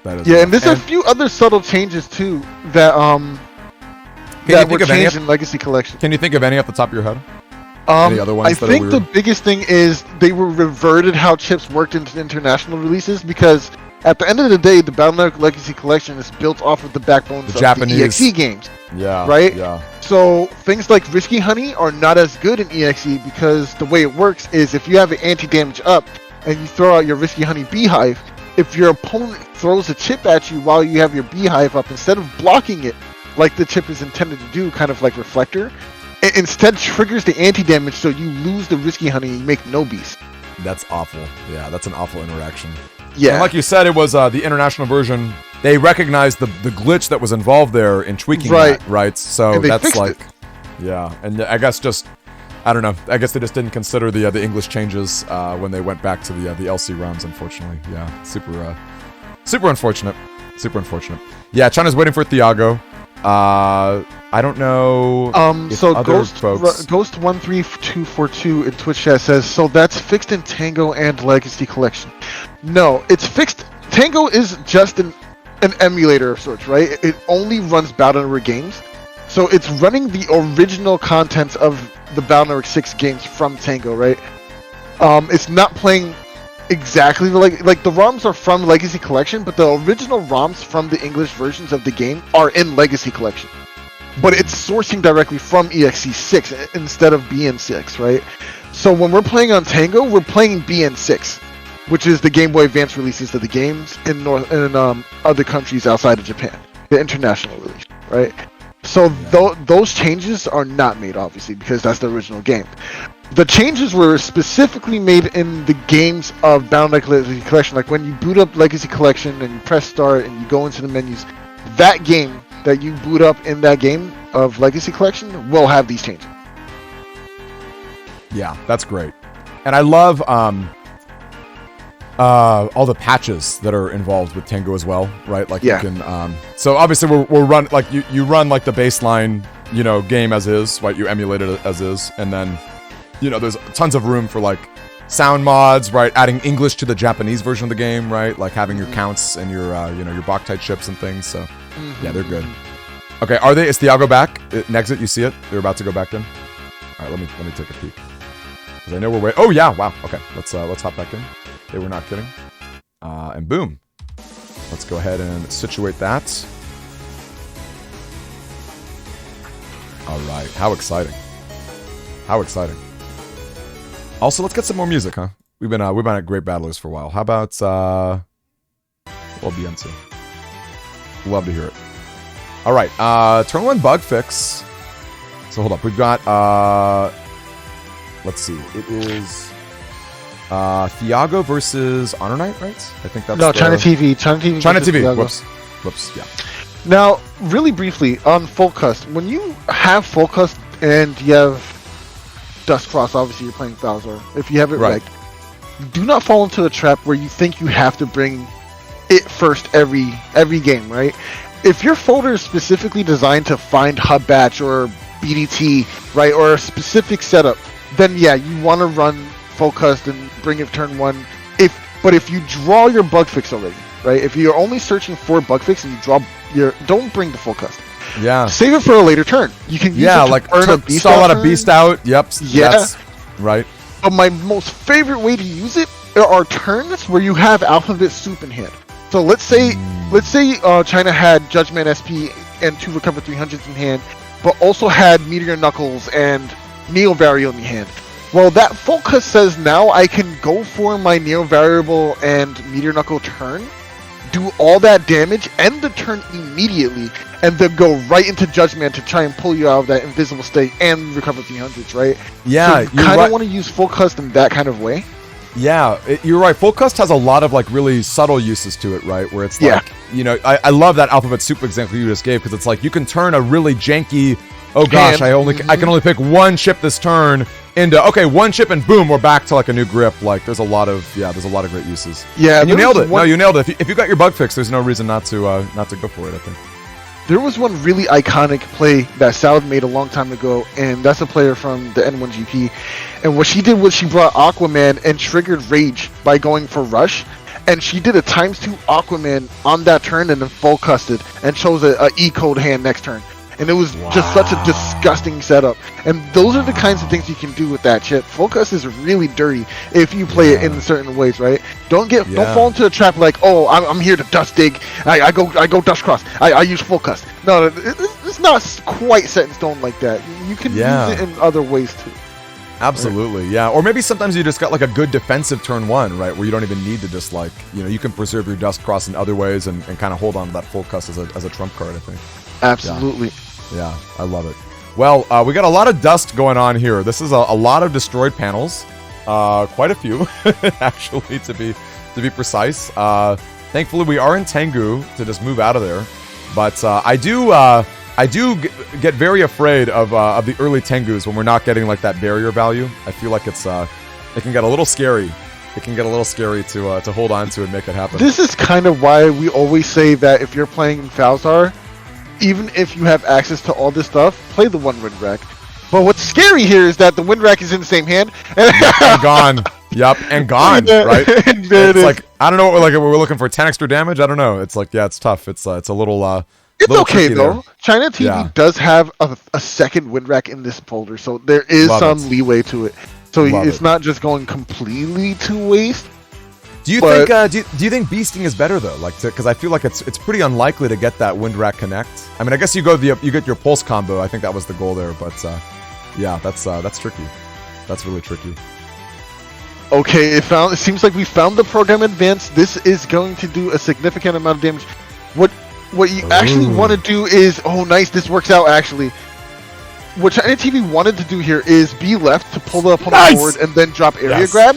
That is Yeah, rough. and there's a few other subtle changes too that you that think were of any changed of- in Legacy Collection. Can you think of any off the top of your head? Any other ones I that are think the weird? biggest thing is they were reverted how chips worked into international releases because at the end of the day, the Battle Network Legacy Collection is built off of the backbones of Japanese. the EXE games. Yeah. Right? Yeah. So things like Risky Honey are not as good in EXE because the way it works is if you have an anti-damage up and you throw out your Risky Honey Beehive, if your opponent throws a chip at you while you have your Beehive up, instead of blocking it like the chip is intended to do, kind of like Reflector, it instead triggers the anti-damage so you lose the Risky Honey and you make no beast. That's awful. Yeah, that's an awful interaction. Yeah. And like you said, it was the international version. They recognized the glitch that was involved there in tweaking Right. that, right? So And they that's fixed like, it. yeah. And I guess I don't know. I guess they just didn't consider the English changes when they went back to the LC ROMs. Unfortunately, yeah. Super unfortunate. Super unfortunate. Yeah, China's waiting for Thiago. I don't know. if So other Ghost folks. Ghost 13242 in Twitch chat says, so that's fixed in Tango and Legacy Collection. No, it's fixed. Tango is just an emulator of sorts, right? It only runs Battle Network games, so it's running the original contents of the Battle Network 6 games from Tango, right? It's not playing exactly like the ROMs are from Legacy Collection, but the original ROMs from the English versions of the game are in Legacy Collection. But it's sourcing directly from EXE6 instead of BN6, right? So when we're playing on Tango, we're playing BN6, which is the Game Boy Advance releases of the games in other countries outside of Japan, the international release, right? So those changes are not made, obviously, because that's the original game. The changes were specifically made in the games of Battle Network Legacy Collection, like when you boot up Legacy Collection and you press start and you go into the menus, that game that you boot up in that game of Legacy Collection will have these changes. Yeah, that's great. And I love all the patches that are involved with Tango as well, right? Like Yeah. you can so obviously we're run like you run like the baseline, game as is, right? You emulate it as is, and then there's tons of room for like sound mods, right? Adding English to the Japanese version of the game, right? Like having your counts and your your Boctite chips and things. So yeah, they're good. Okay, is Thiago back? Exit, you see it? They're about to go back in. All right, let me take a peek. Because I know we're waiting. Oh, yeah, wow. Okay, let's hop back in. They were not kidding. And boom. Let's go ahead and situate that. All right, how exciting. How exciting. Also, let's get some more music, huh? We've been at Great Battlers for a while. How about, Beyonce? Love to hear it. All right, turn 1 bug fix. So hold up, we've got, let's see, it is, Thiago versus Honor Knight, right? I think that's China TV. China TV. China TV, Thiago. Whoops, yeah. Now, really briefly, on full cust, when you have full cust and you have Dust Cross, obviously you're playing Falzor. If you have it right, do not fall into a trap where you think you have to bring it first every game, right? If your folder is specifically designed to find hub batch or BDT, right, or a specific setup, then yeah, you want to run full cust and bring it turn 1. But if you draw your bug fix already, right? If you're only searching for bug fix and you draw don't bring the full cust. Yeah. Save it for a later turn. You can use it to like earn a beast stall out out a beast out. Yep. Yeah. That's right. But my most favorite way to use it are turns where you have alphabet soup in hand. So let's say China had Judgment SP and 2 Recover 300s in hand, but also had Meteor Knuckles and Neo Variable in hand. Well, that focus says now I can go for my Neo Variable and Meteor Knuckle turn, do all that damage, end the turn immediately, and then go right into Judgment to try and pull you out of that invisible state and recover 300s, right? Yeah, so you kind of want to use full cust in that kind of way. Yeah, you're right. Full cust has a lot of like really subtle uses to it, right? Where it's like, you know, I love that alphabet soup example you just gave because it's like you can turn a really janky, oh gosh, I can only pick 1 chip this turn into, okay, 1 chip and boom, we're back to like a new grip. Like there's a lot of great uses. Yeah, and you nailed it. No, you nailed it. If you got your bug fix, there's no reason not to go for it, I think. There was one really iconic play that Salad made a long time ago, and that's a player from the N1GP. And what she did was she brought Aquaman and triggered Rage by going for Rush, and she did a ×2 Aquaman on that turn and then full custed and chose a E-code hand next turn. And it was just such a disgusting setup. And those are the kinds of things you can do with that chip. Full cust is really dirty if you play it in certain ways, right? Don't fall into a trap like, oh, I'm here to dust dig. I go dust cross. I use full cust. No, it's not quite set in stone like that. You can use it in other ways too. Absolutely, yeah. Or maybe sometimes you just got like a good defensive turn 1, right? Where you don't even need to just like, you know, you can preserve your dust cross in other ways and kind of hold on to that full cust as a trump card, I think. Absolutely. Yeah, I love it. Well, we got a lot of dust going on here. This is a lot of destroyed panels. Quite a few, actually, to be precise. Thankfully, we are in Tango to just move out of there. But I do get very afraid of the early Tengus when we're not getting like that barrier value. I feel like it can get a little scary. It can get a little scary to hold on to and make it happen. This is kind of why we always say that if you're playing Falzar, even if you have access to all this stuff, play the 1 wind rack. But what's scary here is that the wind rack is in the same hand. And gone. Yep, and gone, right? It's like, I don't know, like we're looking for 10 extra damage? I don't know. It's like, yeah, it's tough. It's a little... It's little okay, though. There. China TV does have a second wind rack in this folder, so there is leeway to it. So it's not just going completely to waste. Do you think do you think beasting is better though? Like, because I feel like it's pretty unlikely to get that wind rack connect. I mean, I guess you get your pulse combo. I think that was the goal there, but yeah, that's tricky. That's really tricky. Okay, it seems like we found the program advance. This is going to do a significant amount of damage. What you actually want to do is, oh nice, this works out actually. What China TV wanted to do here is be left to pull the opponent forward and then drop area grab.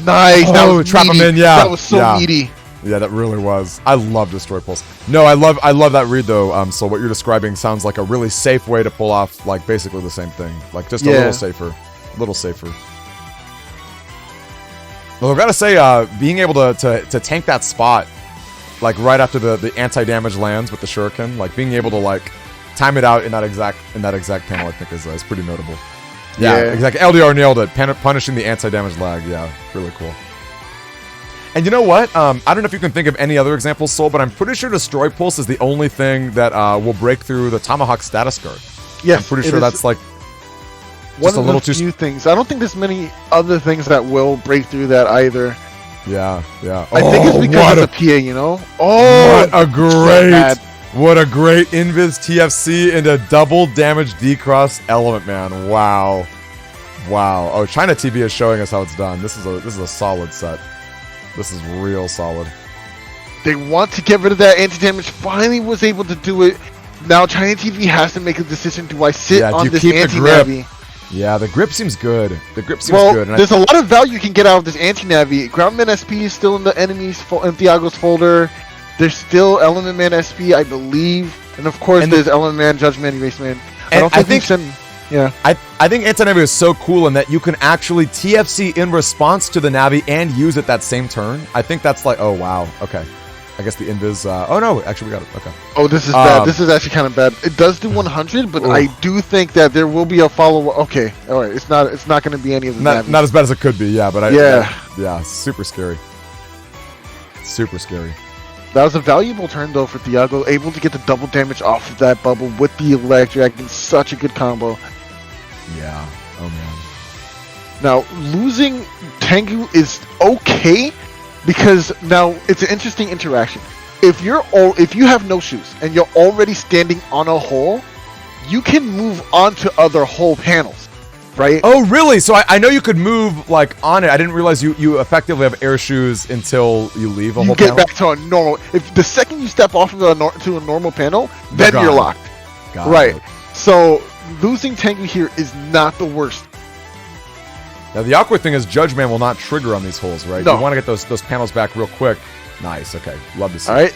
Nice. Oh, that was trap meaty. him in, yeah. That was so meaty. Yeah, that really was. I love Destroy Pulse. No, I love that read though. So what you're describing sounds like a really safe way to pull off like basically the same thing. Like just a little safer. Well, I've got to say, being able to tank that spot, like right after the anti-damage lands with the shuriken, like being able to like time it out in that exact panel, I think is pretty notable. Yeah, exactly. LDR nailed it. Punishing the anti-damage lag. Yeah, really cool. And you know what? I don't know if you can think of any other examples, Soul, but I'm pretty sure Destroy Pulse is the only thing that will break through the Tomahawk status guard. Yes, I'm pretty sure that's like... One a of little the too. few things. I don't think there's many other things that will break through that either. Yeah. I think it's because it's a PA, you know? Oh, what a great Invis TFC into double damage decross element, man. Wow. Oh, China TV is showing us how it's done. This is a solid set. This is real solid. They want to get rid of that anti-damage. Finally was able to do it. Now China TV has to make a decision. Do I sit on this anti-navi? Yeah, the grip seems good. Good. And there's a lot of value you can get out of this anti-navi. Groundman SP is still in the enemy's in Thiago's folder. There's still Element Man SP, I believe. And of course, there's Element Man, Judge Man, Erase Man. I think anti-navi is so cool in that you can actually TFC in response to the navi and use it that same turn. I think that's like, oh wow, okay. I guess the invis. Oh no, actually we got it. Okay. Oh, this is bad. This is actually kind of bad. It does do 100, but I do think that there will be a follow-up. Okay, all right. It's not going to be any of the not as bad as it could be. Yeah, but yeah, super scary. Super scary. That was a valuable turn though for Thiago, able to get the double damage off of that bubble with the electric in such a good combo. Yeah. Oh man. Now losing Tango is okay. Because now it's an interesting interaction. If you have no shoes and you're already standing on a hole, you can move onto other hole panels, right? Oh, really? So I know you could move like on it. I didn't realize you effectively have air shoes until you leave a hole panel. You get back to a normal. If the second you step off of to a normal panel, then you're locked. Right. So losing Tango here is not the worst. Now the awkward thing is Judge Man will not trigger on these holes, right? No. You want to get those panels back real quick. Nice, okay. Love to see. All right.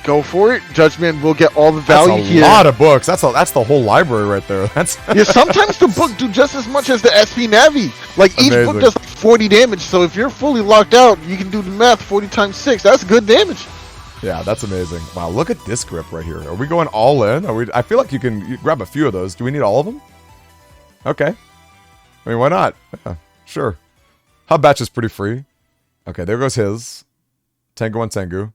Go for it. Judge Man will get all the value here. That's a lot of books. That's the whole library right there. That's yeah, sometimes the book do just as much as the SP Navi. Like each book does like 40 damage, so if you're fully locked out, you can do the math 40 times 6. That's good damage. Yeah, that's amazing. Wow, look at this grip right here. Are we going all in? I feel like you grab a few of those. Do we need all of them? Okay. I mean, why not? Yeah, sure. Hub batch is pretty free. Okay, there goes his. Tango and Tango.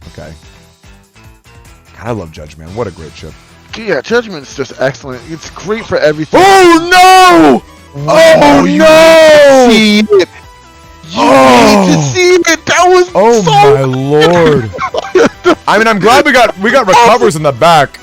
Okay. God, I love Judge Man. What a great chip. Yeah, Judgment's just excellent. It's great for everything. Oh no! Oh no! See it. You need to see it. That was my lord. I mean, I'm glad we got recovers in the back.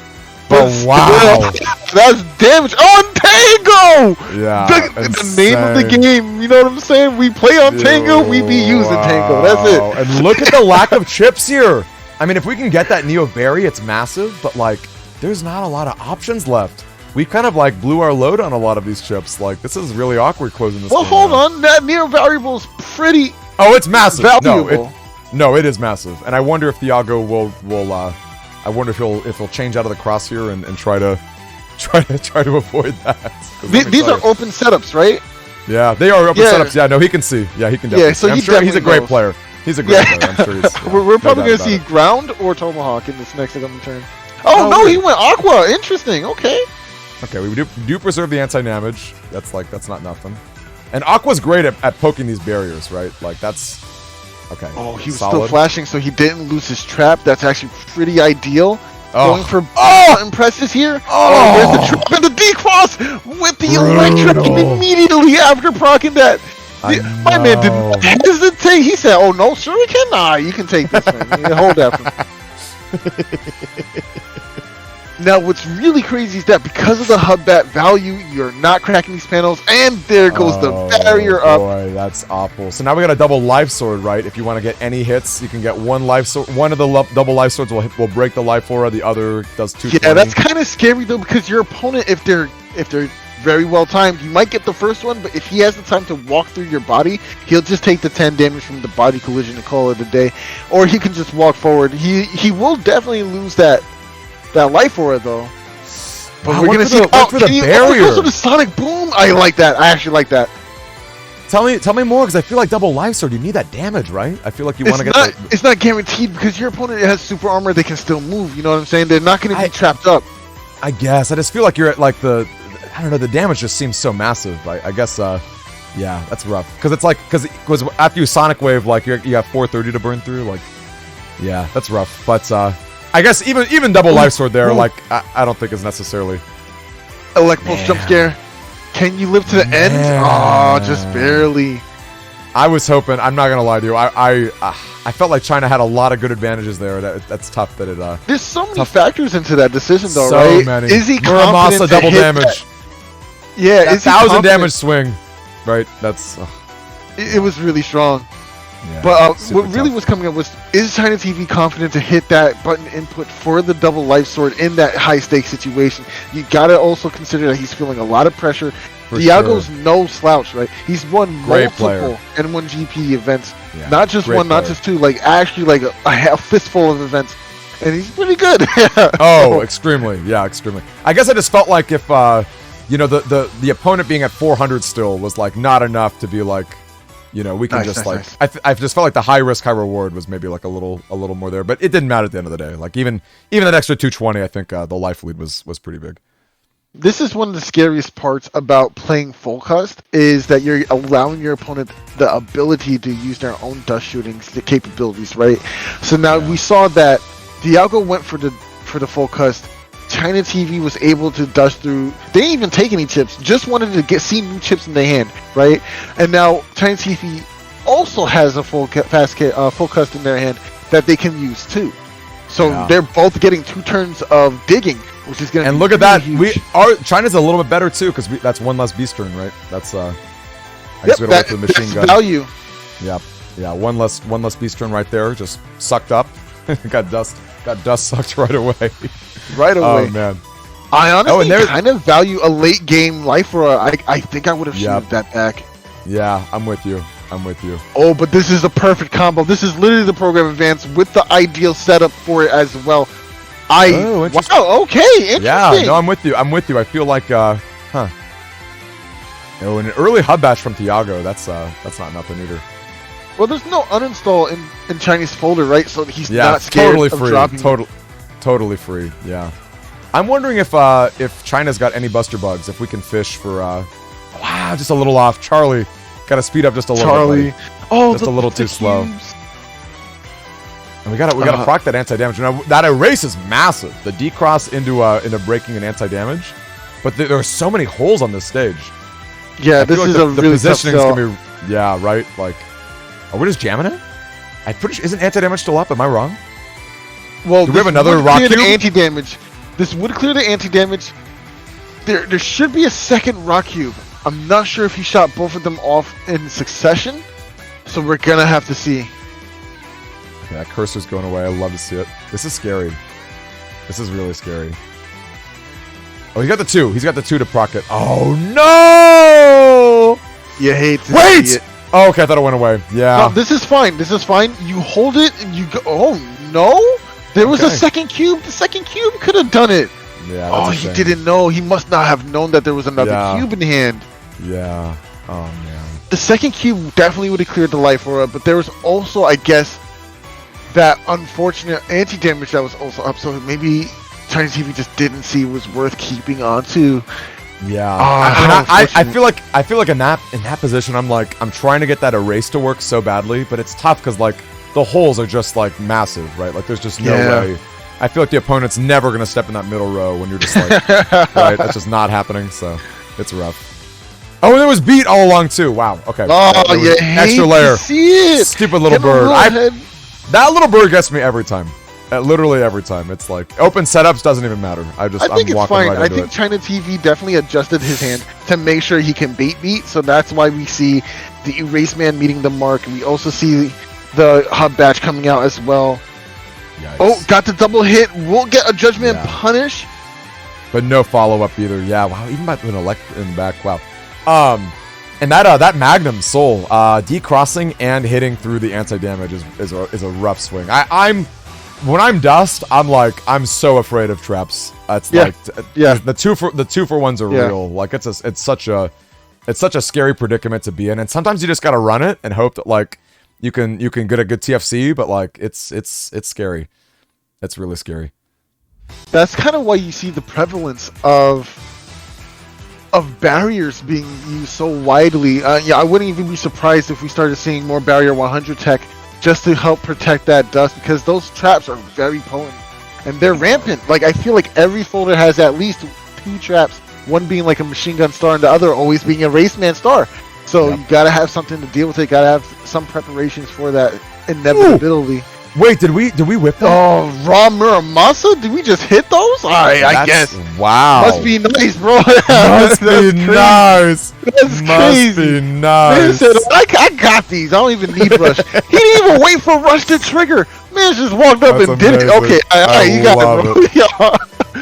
But wow. That's damage on Tango! Yeah. The name of the game, you know what I'm saying? We play on Tango, we be using Tango. That's it. And look at the lack of chips here. I mean, if we can get that Neo Berry, it's massive, but like, there's not a lot of options left. We kind of like blew our load on a lot of these chips. Like, this is really awkward closing this game. Hold on. That Neo variable is pretty. Oh, it's massive. Valuable. No, it is massive. And I wonder if Thiago will I wonder if he'll change out of the cross here and try to avoid that. These are open setups, right? Yeah, they are open setups. Yeah, no, he can see. Yeah, he can definitely. Yeah, so I'm sure he's a great player. He's a great player. I'm sure he's. Yeah, we're probably gonna see ground or tomahawk in this next upcoming turn. Oh no, he went aqua. Interesting. Okay. Okay, we do preserve the anti-damage. That's not nothing. And aqua's great at poking these barriers, right? Like that's. Okay. Oh, he was still flashing, so he didn't lose his trap. That's actually pretty ideal. Going for impresses here. There's the trap and the decross with the electric immediately after proccing that. My man didn't hesitate. He said, "Oh no, sure he can. Nah, you can take this one. Hold that for me." Now, what's really crazy is that because of the hub bat value, you're not cracking these panels, and there goes the barrier up. Boy, that's awful. So now we got a double life sword, right? If you want to get any hits, you can get one life sword. One of the double life swords will break the life aura. The other does 220. Yeah, that's kind of scary though, because your opponent, if they're very well timed, you might get the first one, but if he has the time to walk through your body, he'll just take the 10 damage from the body collision and call it a day, or he can just walk forward. He will definitely lose that life aura though. But we're gonna see for the barrier. Also the sonic boom. I like that. I actually like that. Tell me more, because I feel like double life sword. You need that damage, right? I feel like you want to get that. It's not guaranteed because your opponent has super armor. They can still move. You know what I'm saying? They're not going to be trapped up. I guess. I just feel like you're at like the. I don't know. The damage just seems so massive. I guess. Yeah, that's rough. Because it's like because after you sonic wave, like you have 430 to burn through. Like, yeah, that's rough. But I guess even double life sword there, like I don't think is necessarily. Elect Pulse jump scare. Can you live to the end? Oh, just barely. I was hoping. I'm not gonna lie to you. I felt like China had a lot of good advantages there. That's tough. That it. There's so many factors into that decision, though, So right? many. Is he Muramasa confident to double hit damage. that? Yeah, That is he 1,000 confident? damage swing. Right. That's. It was really strong. Yeah, But super what really tough. was coming up was, is China TV confident to hit that button input for the double life sword in that high stakes situation? You gotta also consider that he's feeling a lot of pressure. For Diago's sure. no slouch, right? He's won Great multiple player. N1 GP events, Yeah, not just great one, not player. just two, like actually like a fistful of events, and he's pretty good. Oh, extremely. Yeah, extremely. I guess I just felt like if the opponent being at 400 still was like not enough to be like, we can Nice, just nice, I just felt like the high risk high reward was maybe like a little more there, but it didn't matter at the end of the day. Like even that extra 220, I think the life lead was pretty big. This is one of the scariest parts about playing full cust, is that you're allowing your opponent the ability to use their own dust shooting capabilities, right? So now we saw that Diago went for the full cust. China TV was able to dust through. They didn't even take any chips. Just wanted to see new chips in their hand, right? And now China TV also has a full cust in their hand that they can use too. So they're both getting 2 turns of digging, which is going to. And look at that, China's a little bit better too because that's one less beast turn, right? That's I guess we gotta look for the machine gun value. Yeah, one less beast turn right there, just sucked up. got dust sucked right away. Right away. Oh man. I honestly kind of value a late game life roar. I think I would have shielded that back. Yeah, I'm with you. Oh, but this is a perfect combo. This is literally the program advance with the ideal setup for it as well. Oh, interesting. Wow, okay, interesting. Yeah, no, I'm with you. I feel like, an early hub bash from Tiago. That's not nothing either. Well, there's no uninstall in Chinese folder, right? So he's not scared totally of free. dropping. Totally free. Yeah. I'm wondering if China's got any buster bugs. If we can fish for wow, just a little off. Charlie, gotta speed up just a little bit. Oh, just a little too slow. cubes. And we gotta proc that anti-damage. Now that erase is massive. The D-cross into breaking and anti-damage, but there are so many holes on this stage. Yeah, this is a the really tough positioning is sell. gonna be right. Like, are we just jamming it? I'm pretty sure isn't anti-damage still up? Am I wrong? Well, do we have another rock clear cube? the anti-damage. This would clear the anti-damage. There should be a second rock cube. I'm not sure if he shot both of them off in succession, so we're gonna have to see. Okay, that cursor's going away. I love to see it. This is scary. This is really scary. Oh, he's got the 2. He's got the 2 to proc it. Oh no! You hate to Wait! see it. Oh, okay, I thought it went away. Yeah. No, this is fine. This is fine. You hold it and you go. Oh no! There was a second cube. The second cube could have done it. Yeah. Oh, he didn't know. He must not have known that there was another cube in hand. Yeah. Oh man. The second cube definitely would have cleared the life aura, but there was also, I guess, that unfortunate anti-damage that was also up. So maybe Chinese TV just didn't see it was worth keeping on to. Yeah. I feel like in that position, I'm trying to get that erase to work so badly, but it's tough because like the holes are just like massive, right? Like there's just no way. I feel like the opponent's never gonna step in that middle row when you're just like, right? That's just not happening. So it's rough. Oh, and it was beat all along too. Wow. Okay. Oh, yeah. Extra layer. See it. Stupid little bird. That little bird gets me every time. Literally every time. It's like open setups doesn't even matter. I think I'm it's walking fine. right I into think it. China TV definitely adjusted his hand to make sure he can bait beat. So that's why we see the Erase Man meeting the mark. We also see the hub batch coming out as well. Yikes. Oh, got the double hit. We'll get a Judgment punish. But no follow up either. Yeah. Wow. Even by an elect in the back. Wow. And that Magnum Soul decrossing and hitting through the anti damage is a rough swing. When I'm dust, I'm so afraid of traps. It's the 2 for 1s are real. Like it's such a scary predicament to be in, and sometimes you just gotta run it and hope that like you can get a good TFC, but like it's scary. It's really scary. That's kind of why you see the prevalence of barriers being used so widely. I wouldn't even be surprised if we started seeing more barrier 100 tech just to help protect that dust, because those traps are very potent and they're rampant. Like I feel like every folder has at least 2 traps one being like a machine gun star and the other always being a race man star. So you gotta have something to deal with it. Gotta have some preparations for that inevitability. Ooh. Wait, did we whip that? Oh, raw Muramasa? Did we just hit those? I guess. Wow. Must be nice, bro. Must be nice. That's Must crazy. be nice. Man said, I got these. I don't even need Rush. He didn't even wait for Rush to trigger. Man just walked up and did it. Okay, all right, you got it, bro.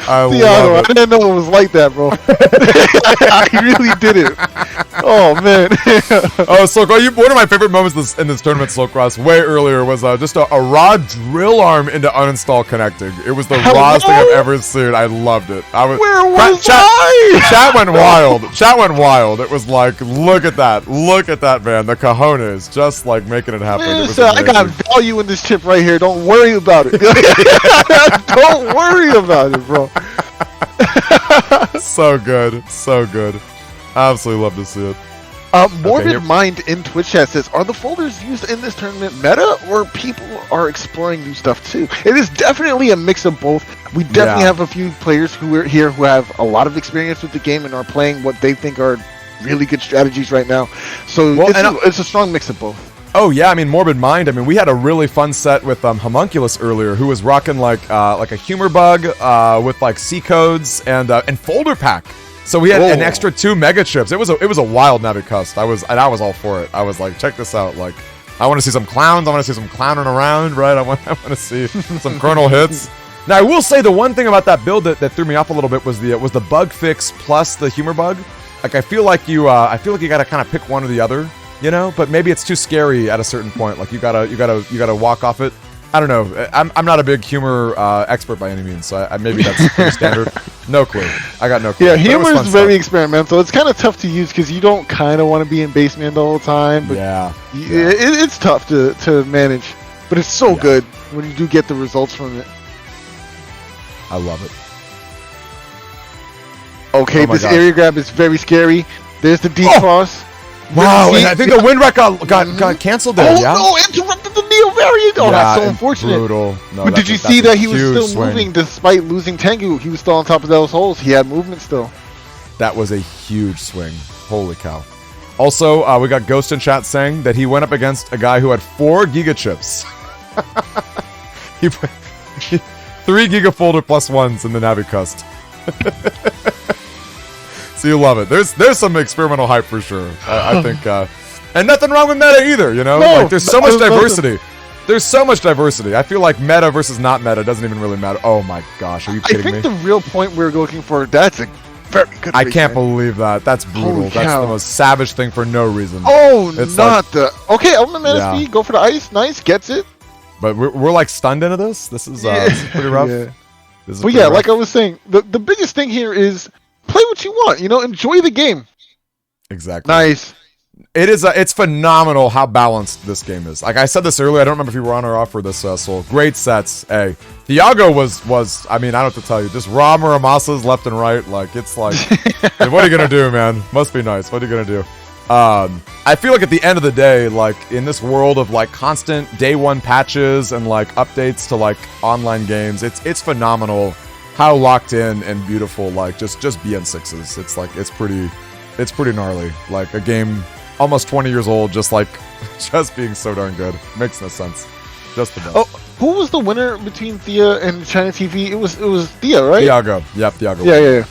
I love it. I didn't know it was like that, bro. I really did it. Oh, man. Oh, Slowcross, one of my favorite moments in this tournament, Slowcross, way earlier, was just a raw drill arm into uninstall connecting. It was the rawest thing I've ever seen. I loved it. Where was I? Chat went wild. Chat went wild. It was like, look at that. Look at that, man. The cojones, just like making it happen. Man, it was I got value in this chip right here. Don't worry about it. Don't worry about it, bro. So good. So good. Absolutely love to see it. Morbid Mind in Twitch chat says, are the folders used in this tournament meta, or people are exploring new stuff too? It is definitely a mix of both. We definitely have a few players who are here who have a lot of experience with the game and are playing what they think are really good strategies right now. So it's a strong mix of both. Oh yeah, I mean Morbid Mind. I mean we had a really fun set with Homunculus earlier, who was rocking like a humor bug with like C codes and folder pack. So we had an extra 2 mega chips. It was a wild Navi cust. I was all for it. I was like, check this out. Like, I want to see some clowns. I want to see some clowning around, right? I want to see some Colonel hits. Now I will say the one thing about that build that threw me off a little bit was the bug fix plus the humor bug. Like I feel like you gotta kind of pick one or the other, you know. But maybe it's too scary at a certain point. Like you gotta walk off it. I don't know. I'm not a big humor expert by any means, so maybe that's pretty standard. No clue. I got no clue. Yeah, humor is very experimental. It's kind of tough to use because you don't kind of want to be in basement the whole time. But it's tough to manage. But it's so good when you do get the results from it. I love it. Okay, this area grab is very scary. There's the D-Cross. Wow, and I think the wind wreck got canceled there, no, interrupted the Neo variant! Oh, that's so unfortunate. Brutal. No, but did you see that he was still moving despite losing Tango? He was still on top of those holes. He had movement still. That was a huge swing. Holy cow. Also, we got Ghost in chat saying that he went up against a guy who had 4 Giga chips. 3 Giga folder plus 1s in the Navi cust. So you love it. There's some experimental hype for sure. I think, and nothing wrong with meta either. You know, like there's so much diversity. There's so much diversity. I feel like meta versus not meta doesn't even really matter. Oh my gosh, are you kidding me? I think the real point we're looking for, that's a very good. I can't believe that. That's brutal. That's the most savage thing for no reason. Oh, it's okay. Element MSP, go for the ice. Nice, gets it. But we're like stunned into this. This is pretty rough. But yeah, like I was saying, the biggest thing here is play what you want. You know, enjoy the game. Exactly. Nice. It's phenomenal how balanced this game is. Like I said this earlier, I don't remember if you were on or off for this, Soul. Great sets. Hey, Thiago was. I mean, I don't have to tell you, just raw Muramasas left and right. Like it's like, what are you gonna do, man? Must be nice. What are you gonna do? I feel like at the end of the day, like in this world of like constant day one patches and like updates to like online games, it's phenomenal how locked in and beautiful like just BN6s. It's like it's pretty gnarly. Like a game almost 20 years old, just being so darn good. Makes no sense. Just the best. Oh, who was the winner between Thea and China TV? It was Thea, right? Thiago. Yep, Thiago. Yeah.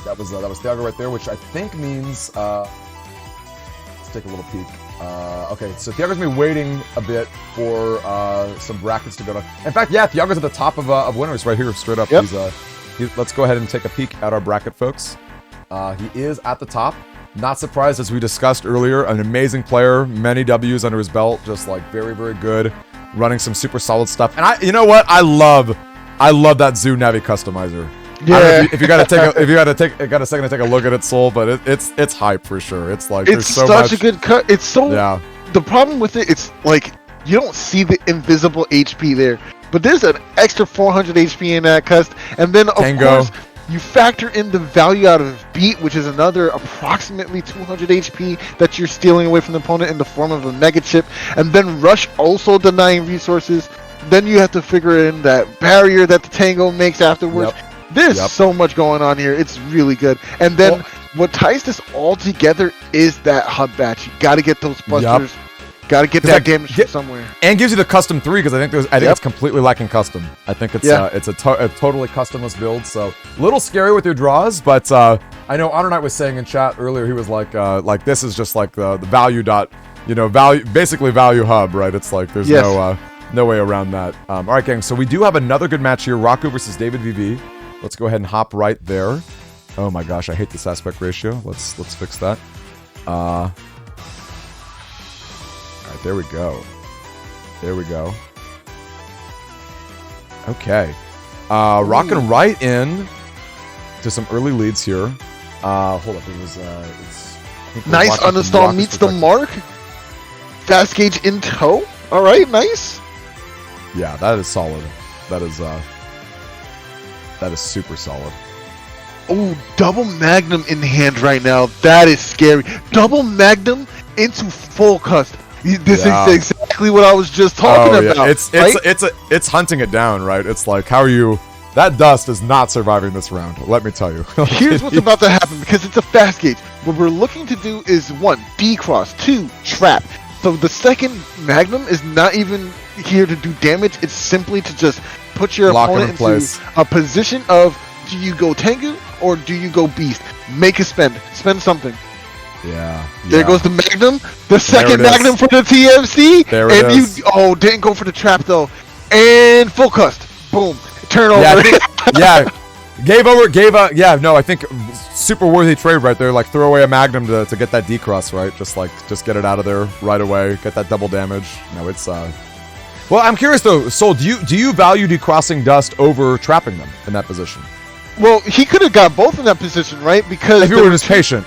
That was Thiago right there, which I think means let's take a little peek. Okay, so Thiago's been waiting a bit for some brackets to go down. In fact, yeah, Thiago's at the top of winners right here, straight up. Yep. Let's go ahead and take a peek at our bracket, folks. He is at the top. Not surprised, as we discussed earlier, an amazing player, many W's under his belt, just like very, very good, running some super solid stuff. And you know what? I love that Zoo Navi customizer. Yeah. If you got a second to take a look at it, Soul, but it's hype for sure. It's like it's such a good cut. It's so The problem with it, it's like you don't see the invisible HP there, but there's an extra 400 HP in that cust, and then of course you factor in the value out of Beat, which is another approximately 200 HP that you're stealing away from the opponent in the form of a mega chip, and then Rush also denying resources. Then you have to figure in that barrier that the Tango makes afterwards. Yep. There's so much going on here. It's really good. And then what ties this all together is that hub batch. You got to get those busters. Got to get that damage from somewhere. And gives you the custom 3 because I think it's completely lacking custom. I think it's a totally customless build. So a little scary with your draws, but I know Honor Knight was saying in chat earlier, he was like this is just like the value dot, basically value hub, right? It's like there's no way around that. All right, gang. So we do have another good match here. Raku versus David VV. Let's go ahead and hop right there. Oh my gosh, I hate this aspect ratio. Let's fix that. All right, there we go. There we go. Okay. Rocking right in to some early leads here. Hold up, it was nice uninstall meets the mark. Fast gauge in tow. All right, nice. Yeah, that is solid. That is super solid. Oh, double magnum in hand right now. That is scary. Double magnum into full custom. This is exactly what I was just talking about. It's hunting it down, right? It's like, how are you? That dust is not surviving this round. Let me tell you. Here's what's about to happen because it's a fast gauge. What we're looking to do is 1, decross, 2, trap. So the second magnum is not even here to do damage. It's simply to just put your opponent into a position of, do you go Tango or do you go Beast? Make a spend something. Yeah. There goes the magnum, the second magnum for the TFC. There it is. You didn't go for the trap though, and full cust. Boom, turnover. I think super worthy trade right there. Like throw away a magnum to get that decross, right? Just get it out of there right away. Get that double damage. No, it's Well, I'm curious though, Soul. Do you value decrossing dust over trapping them in that position? Well, he could have got both in that position, right? Because if you were just patient.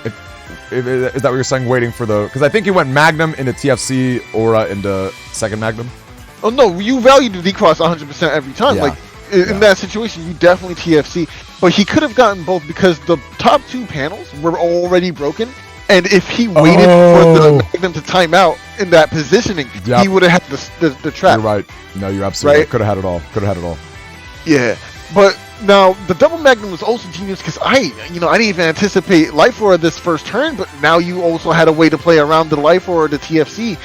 Is that what you're saying? Waiting for the... Because I think you went Magnum into TFC, Aura into second Magnum. Oh, no. You value the decross 100% every time. Yeah. Like, in that situation, you definitely TFC. But he could have gotten both because the top 2 panels were already broken. And if he waited for the Magnum to time out in that positioning, he would have had the trap. You're right. No, you're absolutely right. Could have had it all. Yeah. But... Now, the double magnum was also genius because I didn't even anticipate Life Aura this first turn, but now you also had a way to play around the Life Aura, the TFC.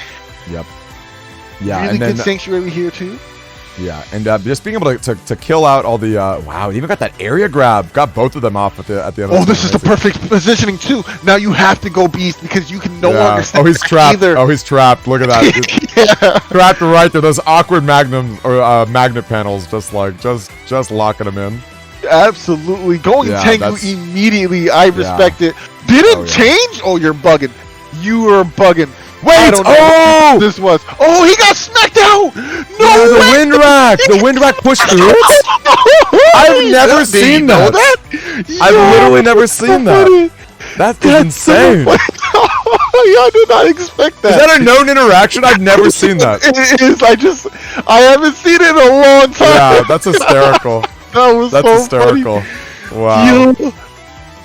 Yep. Yeah, really and then, good Sanctuary here too. Yeah, and just being able to kill out all the wow, even got that area grab, got both of them off at the end. Oh, this is the perfect positioning too. Now you have to go Beast because you can no longer. Oh, he's trapped. Oh, he's trapped. Look at that. Trapped right there. Those awkward magnum or magnet panels, just locking him in. Absolutely, going Tango immediately. I respect it. Didn't change? Oh, you're bugging. You are bugging. Wait! I don't know what this was. Oh, he got smacked out! No, the wind rack! The wind rack pushed through it? I've never seen that! I've literally never seen that. That's insane. So I did not expect that. Is that a known interaction? I've never seen that. It is. I haven't seen it in a long time. Yeah, that's hysterical. That's so hysterical. Funny. Wow.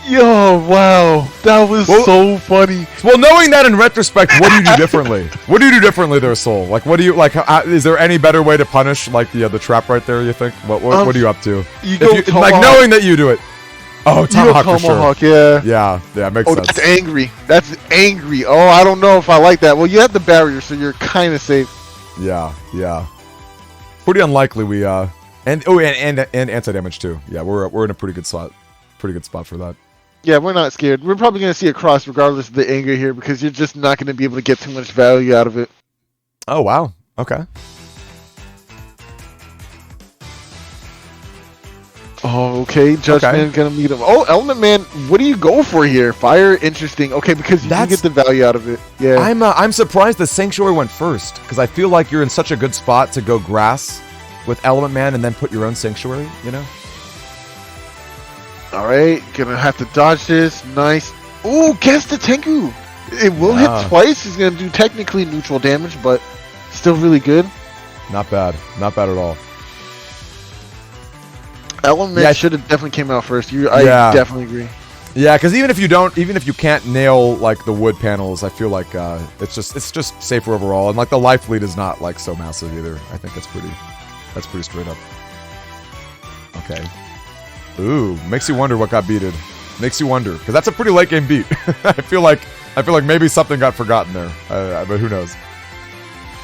Yo, wow. That was so funny. Well, knowing that in retrospect, what do you do differently? What do you do differently there, Soul? Like, what do you, like, is there any better way to punish, like, the trap right there, you think? What are you up to? Like, knowing that you do it. Oh, Tomahawk for sure. Yeah, makes sense. That's angry. That's angry. Oh, I don't know if I like that. Well, you have the barrier, so you're kind of safe. Yeah. Pretty unlikely we, and anti-damage too. Yeah, we're in a pretty good spot. Pretty good spot for that. Yeah, we're not scared. We're probably going to see a cross regardless of the anger here because you're just not going to be able to get too much value out of it. Oh, wow. Okay. Oh, okay. Judgment going to meet him. Oh, Element Man, what do you go for here? Fire, interesting. Okay, because you can get the value out of it. Yeah. I'm surprised the Sanctuary went first because I feel like you're in such a good spot to go Grass with Element Man and then put your own Sanctuary, you know? Alright, gonna have to dodge this. Nice. Ooh, guess the Tengu. It will hit twice. He's gonna do technically neutral damage, but still really good. Not bad. Not bad at all. Element should have definitely came out first. I definitely agree. Yeah, because even if you can't nail like the wood panels, I feel like it's just safer overall, and like the life lead is not like so massive either. I think that's pretty straight up. Okay. Ooh, makes you wonder what got beated. Makes you wonder, because that's a pretty late game beat. I feel like maybe something got forgotten there, but who knows?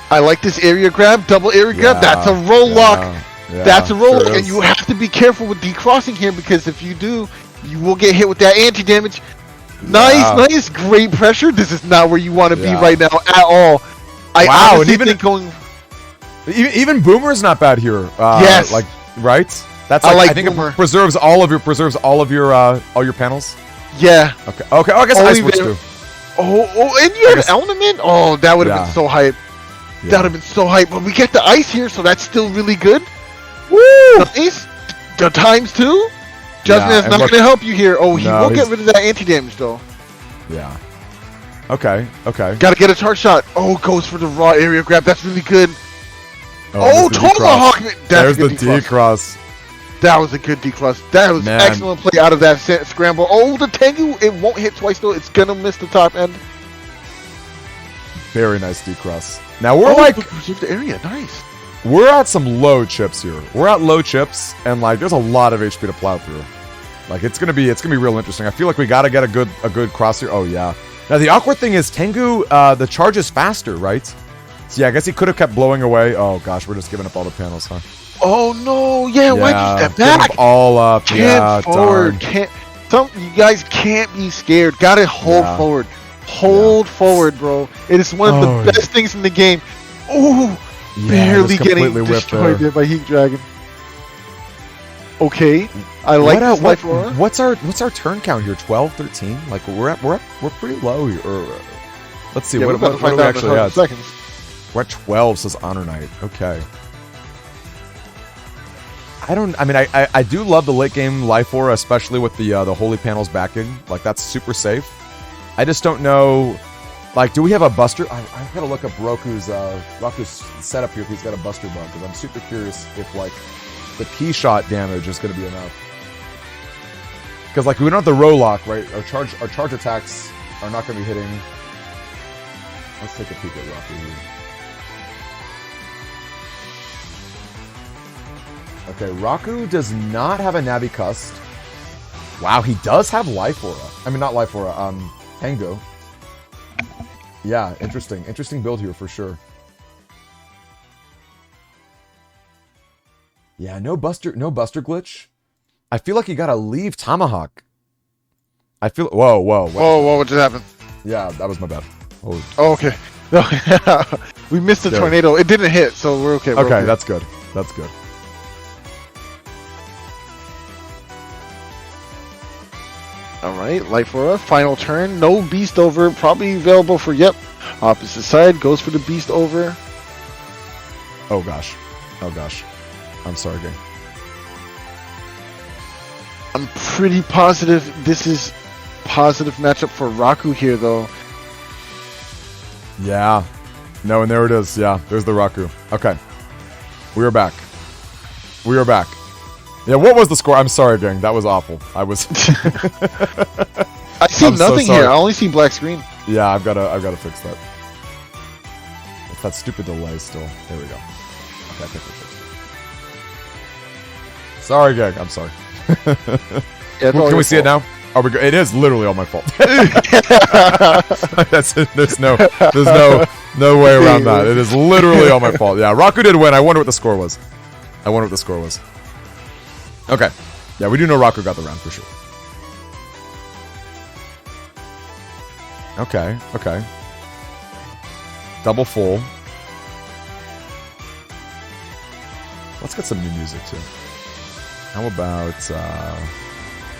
I like this area grab, double area grab. That's a roll lock. Yeah, That's a roll sure lock, and is. you have to be careful with decrossing here because if you do, you will get hit with that anti-damage. Nice, great pressure. This is not where you want to be right now at all. I honestly think going... Even Boomer's not bad here. Yes. Like, right? That's I think Boomer. it preserves all of your panels. Yeah. Okay. Oh, I guess Ice Witch too. Oh, and you have Element? Oh, that would have been so hype. Yeah. That would have been so hype. But we get the ice here, so that's still really good. Woo! Nice. The times two. Justin is not going to help you here. Oh, he will get rid of that anti-damage, though. Yeah. Okay. Got to get a charge shot. Oh, goes for the raw area grab. That's really good. Oh, Tomahawk. There's the D-cross. That was a good D-cross. That was excellent play out of that scramble. Oh, the Tango. It won't hit twice, though. It's going to miss the top end. Very nice D-cross. Now we're preserve the area. Nice. We're at some low chips here. We're at low chips, and like there's a lot of HP to plow through. Like it's gonna be real interesting. I feel like we gotta get a good cross here. Oh yeah. Now the awkward thing is Tengu, the charge is faster, right? So yeah, I guess he could have kept blowing away. Oh gosh, we're just giving up all the panels, huh? Oh no, yeah, why'd you step back? All up, can't forward, darn. You guys can't be scared. Gotta hold forward. Hold forward, bro. It is one of the best things in the game. Ooh, barely getting destroyed there by Heat Dragon. Okay, I like this Life Aura. What's our turn count here? 12, 13? Like we're pretty low here. Let's see. What do we actually have? Seconds. We're at 12, says Honor Knight. Okay. I do love the late game Life Aura, especially with the Holy Panels backing. Like that's super safe. I just don't know. Like, do we have a Buster? I gotta look up Roku's setup here if he's got a Buster bug, because I'm super curious if like the key shot damage is gonna be enough. Because like we don't have the roll lock, right? Our charge attacks are not gonna be hitting. Let's take a peek at Roku here. Okay, Raku does not have a Navi Cust. Wow, he does have Life Aura. I mean, not Life Aura, Tango. Yeah, interesting. Interesting build here for sure. Yeah, no Buster glitch. I feel like you gotta leave Tomahawk. I feel... Whoa. What just happened? Yeah, that was my bad. Oh, okay. We missed the tornado. It didn't hit, so we're okay. Okay, that's good. That's good. Alright, Life Aura, final turn. No Beast Over, probably available for, opposite side. Goes for the Beast Over. Oh gosh. I'm sorry, gang. I'm pretty positive this is positive matchup for Raku here, though. Yeah. No, and there it is. Yeah, there's the Raku. Okay. We are back. Yeah, what was the score? I'm sorry, gang. That was awful. I see nothing here. I only see black screen. Yeah, I've gotta fix that. It's that stupid delay still. There we go. Okay, I think we fixed it. Sorry, gang. I'm sorry. Can we see it now? Are we it is literally all my fault. That's it. There's no way around that. It is literally all my fault. Yeah, Raku did win. I wonder what the score was. Okay. Yeah, we do know Raku got the round for sure. Okay. Double full. Let's get some new music too. How about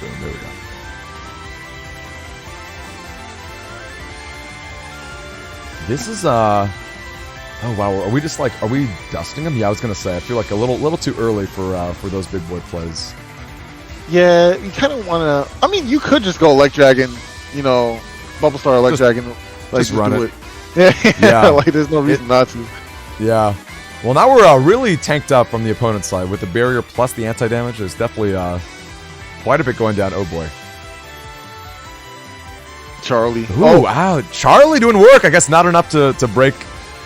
boom, there we go. This is oh wow, are we dusting them? Yeah, I was gonna say I feel like a little too early for those big boy plays. Yeah, you kind of want to. I mean, you could just go Elect Dragon, Bubble Star Elect Dragon, just run it. Yeah, like there's no reason not to. Yeah. Well, now we're really tanked up from the opponent's side with the barrier plus the anti-damage. There's definitely quite a bit going down. Oh boy. Charlie. Ooh, wow. Charlie doing work. I guess not enough to break.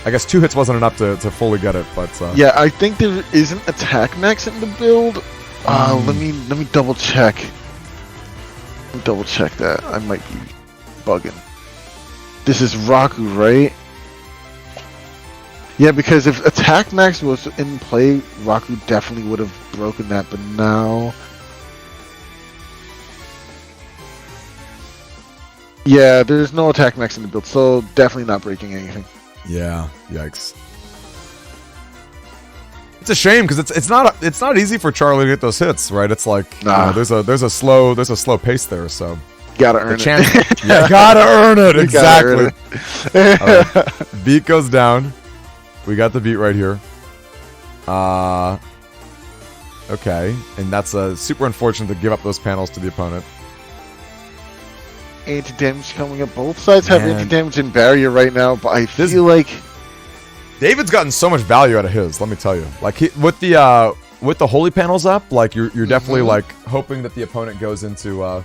I guess 2 hits wasn't enough to fully get it, but... Yeah, I think there is an attack max in the build. Let me double check. Double check that. I might be bugging. This is Raku, right? Yeah, because if Attack Max was in play, Raku definitely would have broken that, but now... Yeah, there's no Attack Max in the build, so definitely not breaking anything. Yeah, yikes. It's a shame because it's not easy for Charlie to get those hits, right? It's like there's a slow pace there, so gotta earn it. Yeah, gotta earn it. Exactly. Earn it. All right. Beat goes down. We got the beat right here. Okay, and that's super unfortunate to give up those panels to the opponent. Anti-damage coming up. Both sides have anti-damage and barrier right now, but I feel like David's gotten so much value out of his. Let me tell you, like with the holy panels up, like you're definitely like hoping that the opponent goes into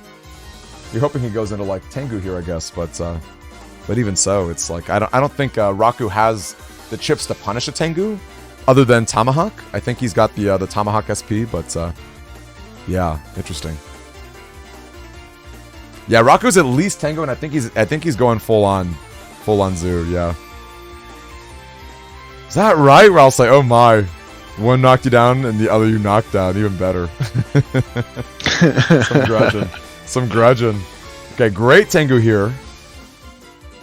you're hoping he goes into like Tango here, I guess. But even so, it's like I don't think Raku has the chips to punish a Tango, other than Tomahawk. I think he's got the Tomahawk SP, but yeah, interesting. Yeah, Raku's at least Tango, and I think he's going full on Zoo. Yeah. Is that right? Where I'll say, oh my, one knocked you down and the other you knocked down. Even better. Some grudging. Okay, great Tango here.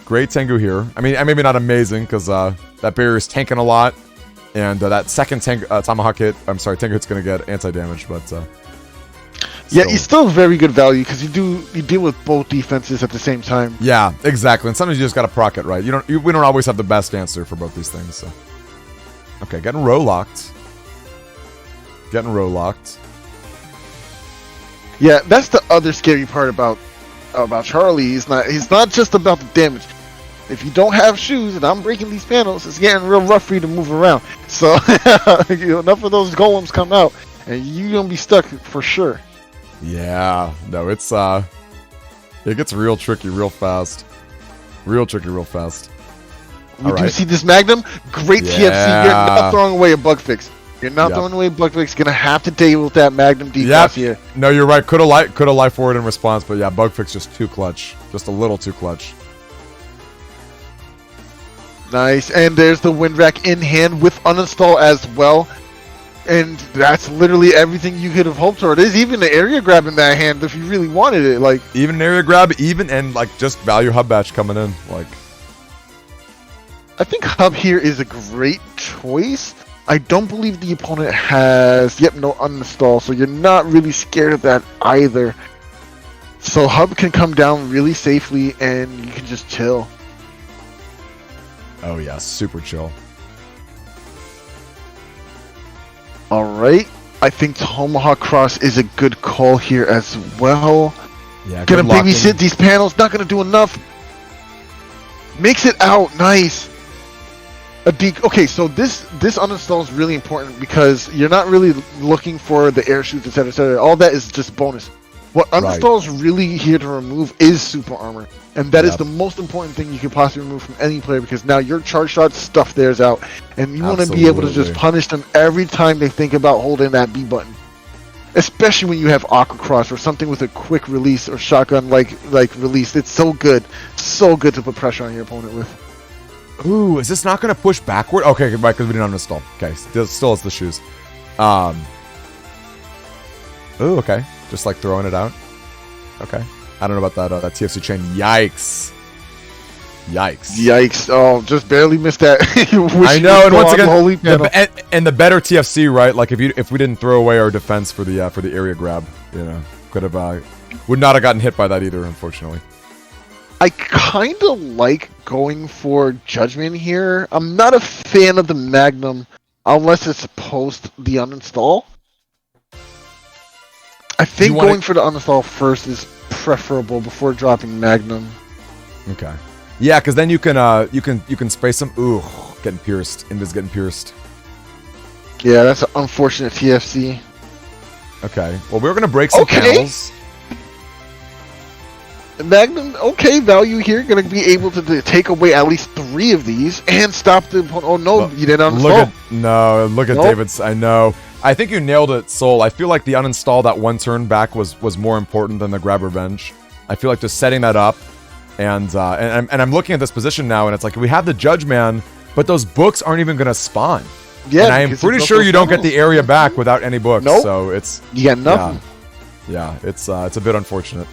Great Tango here. I mean, maybe not amazing because that barrier is tanking a lot, and that second Tomahawk hit. I'm sorry, Tango hit's gonna get anti-damage, but yeah, he's still very good value because you deal with both defenses at the same time. Yeah, exactly. And sometimes you just gotta proc it, right? We don't always have the best answer for both these things. So. Okay, getting row locked. Yeah, that's the other scary part about Charlie. He's not just about the damage. If you don't have shoes and I'm breaking these panels, it's getting real rough for you to move around. So enough of those golems come out, and you're gonna be stuck for sure. Yeah, no, it gets real tricky real fast. We do see this Magnum. Great TFC. You're not throwing away a bug fix. Throwing away a bug fix. Gonna have to deal with that Magnum defense here. No, you're right. Could have life forward in response, but yeah, bug fix just too clutch. Just a little too clutch. Nice, and there's the wind rack in hand with uninstall as well. And that's literally everything you could have hoped for. There's even the area grab in that hand if you really wanted it. Like even an area grab, and like just value hub batch coming in. Like I think hub here is a great choice. I don't believe the opponent has no uninstall, so you're not really scared of that either. So hub can come down really safely and you can just chill. Oh yeah, super chill. Alright, I think Tomahawk Cross is a good call here as well. Yeah, gonna babysit these panels, not gonna do enough. Makes it out, nice. Okay, so this uninstall is really important because you're not really looking for the air shoots, etc., etc. All that is just bonus. What uninstall is really here to remove is super armor, and that is the most important thing you can possibly remove from any player because now your charge shot stuff theirs out, and you want to be able to just punish them every time they think about holding that B button. Especially when you have Aqua Cross or something with a quick release or shotgun like release. It's so good to put pressure on your opponent with. Ooh, is this not going to push backward? Okay, right, because we didn't uninstall. Okay, still has the shoes. Ooh, okay. Just like throwing it out. Okay. I don't know about that TFC chain. Yikes. Oh, just barely missed that. I know, and once again, the better TFC, right? Like if we didn't throw away our defense for the area grab, could have would not have gotten hit by that either, unfortunately. I kind of like going for Judgment here. I'm not a fan of the Magnum unless it's post the uninstall. I think going for the uninstall first is preferable before dropping Magnum. Okay. Yeah, because then you can spray some. Ooh, getting pierced. Invis getting pierced. Yeah, that's an unfortunate TFC. Okay. Well, we're gonna break some panels. Magnum, okay, value here. Going to be able to take away at least 3 of these and stop the opponent. Oh, no, you didn't uninstall. Look at David's. I know. I think you nailed it, Soul. I feel like the uninstall that 1 turn back was more important than the grab revenge. I feel like just setting that up, and I'm looking at this position now, and it's like we have the Judge Man, but those books aren't even going to spawn. Yeah, and I am pretty sure you don't get the area back without any books. Nope. So it's you got nothing. Yeah, it's a bit unfortunate.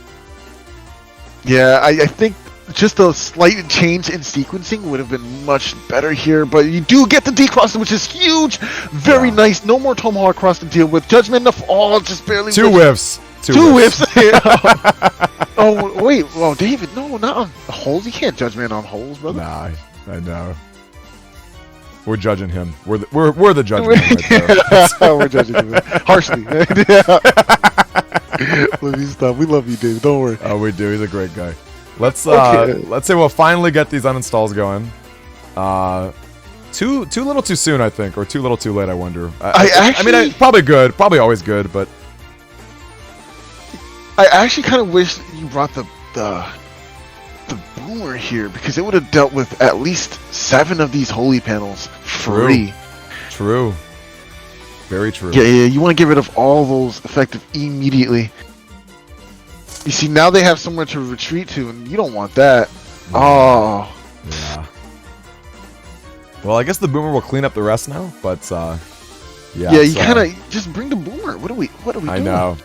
Yeah, I think just a slight change in sequencing would have been much better here, but you do get the decross, which is huge. Very nice. No more Tomahawk cross to deal with. Judgment of all just barely. 2 whiffs. Two whiffs. Oh, wait. Well, David, no, not on holes. You can't Judgment on holes, brother. Nah, I know. We're judging him. We're the judgment right there. We're judging him harshly. Let me stop. We love you, David. Don't worry. Oh, we do. He's a great guy. Let's say we'll finally get these uninstalls going. Too little too soon, I think, or too little too late. I wonder. I mean, probably good, probably always good, but I actually kind of wish you brought the boomer here, because it would have dealt with at least 7 of these holy panels free. True. Very true. Yeah, you want to get rid of all those effective immediately. You see, now they have somewhere to retreat to, and you don't want that. Oh. Yeah. Well, I guess the boomer will clean up the rest now, but yeah. Yeah, you kind of just bring the boomer. What are we doing? I know.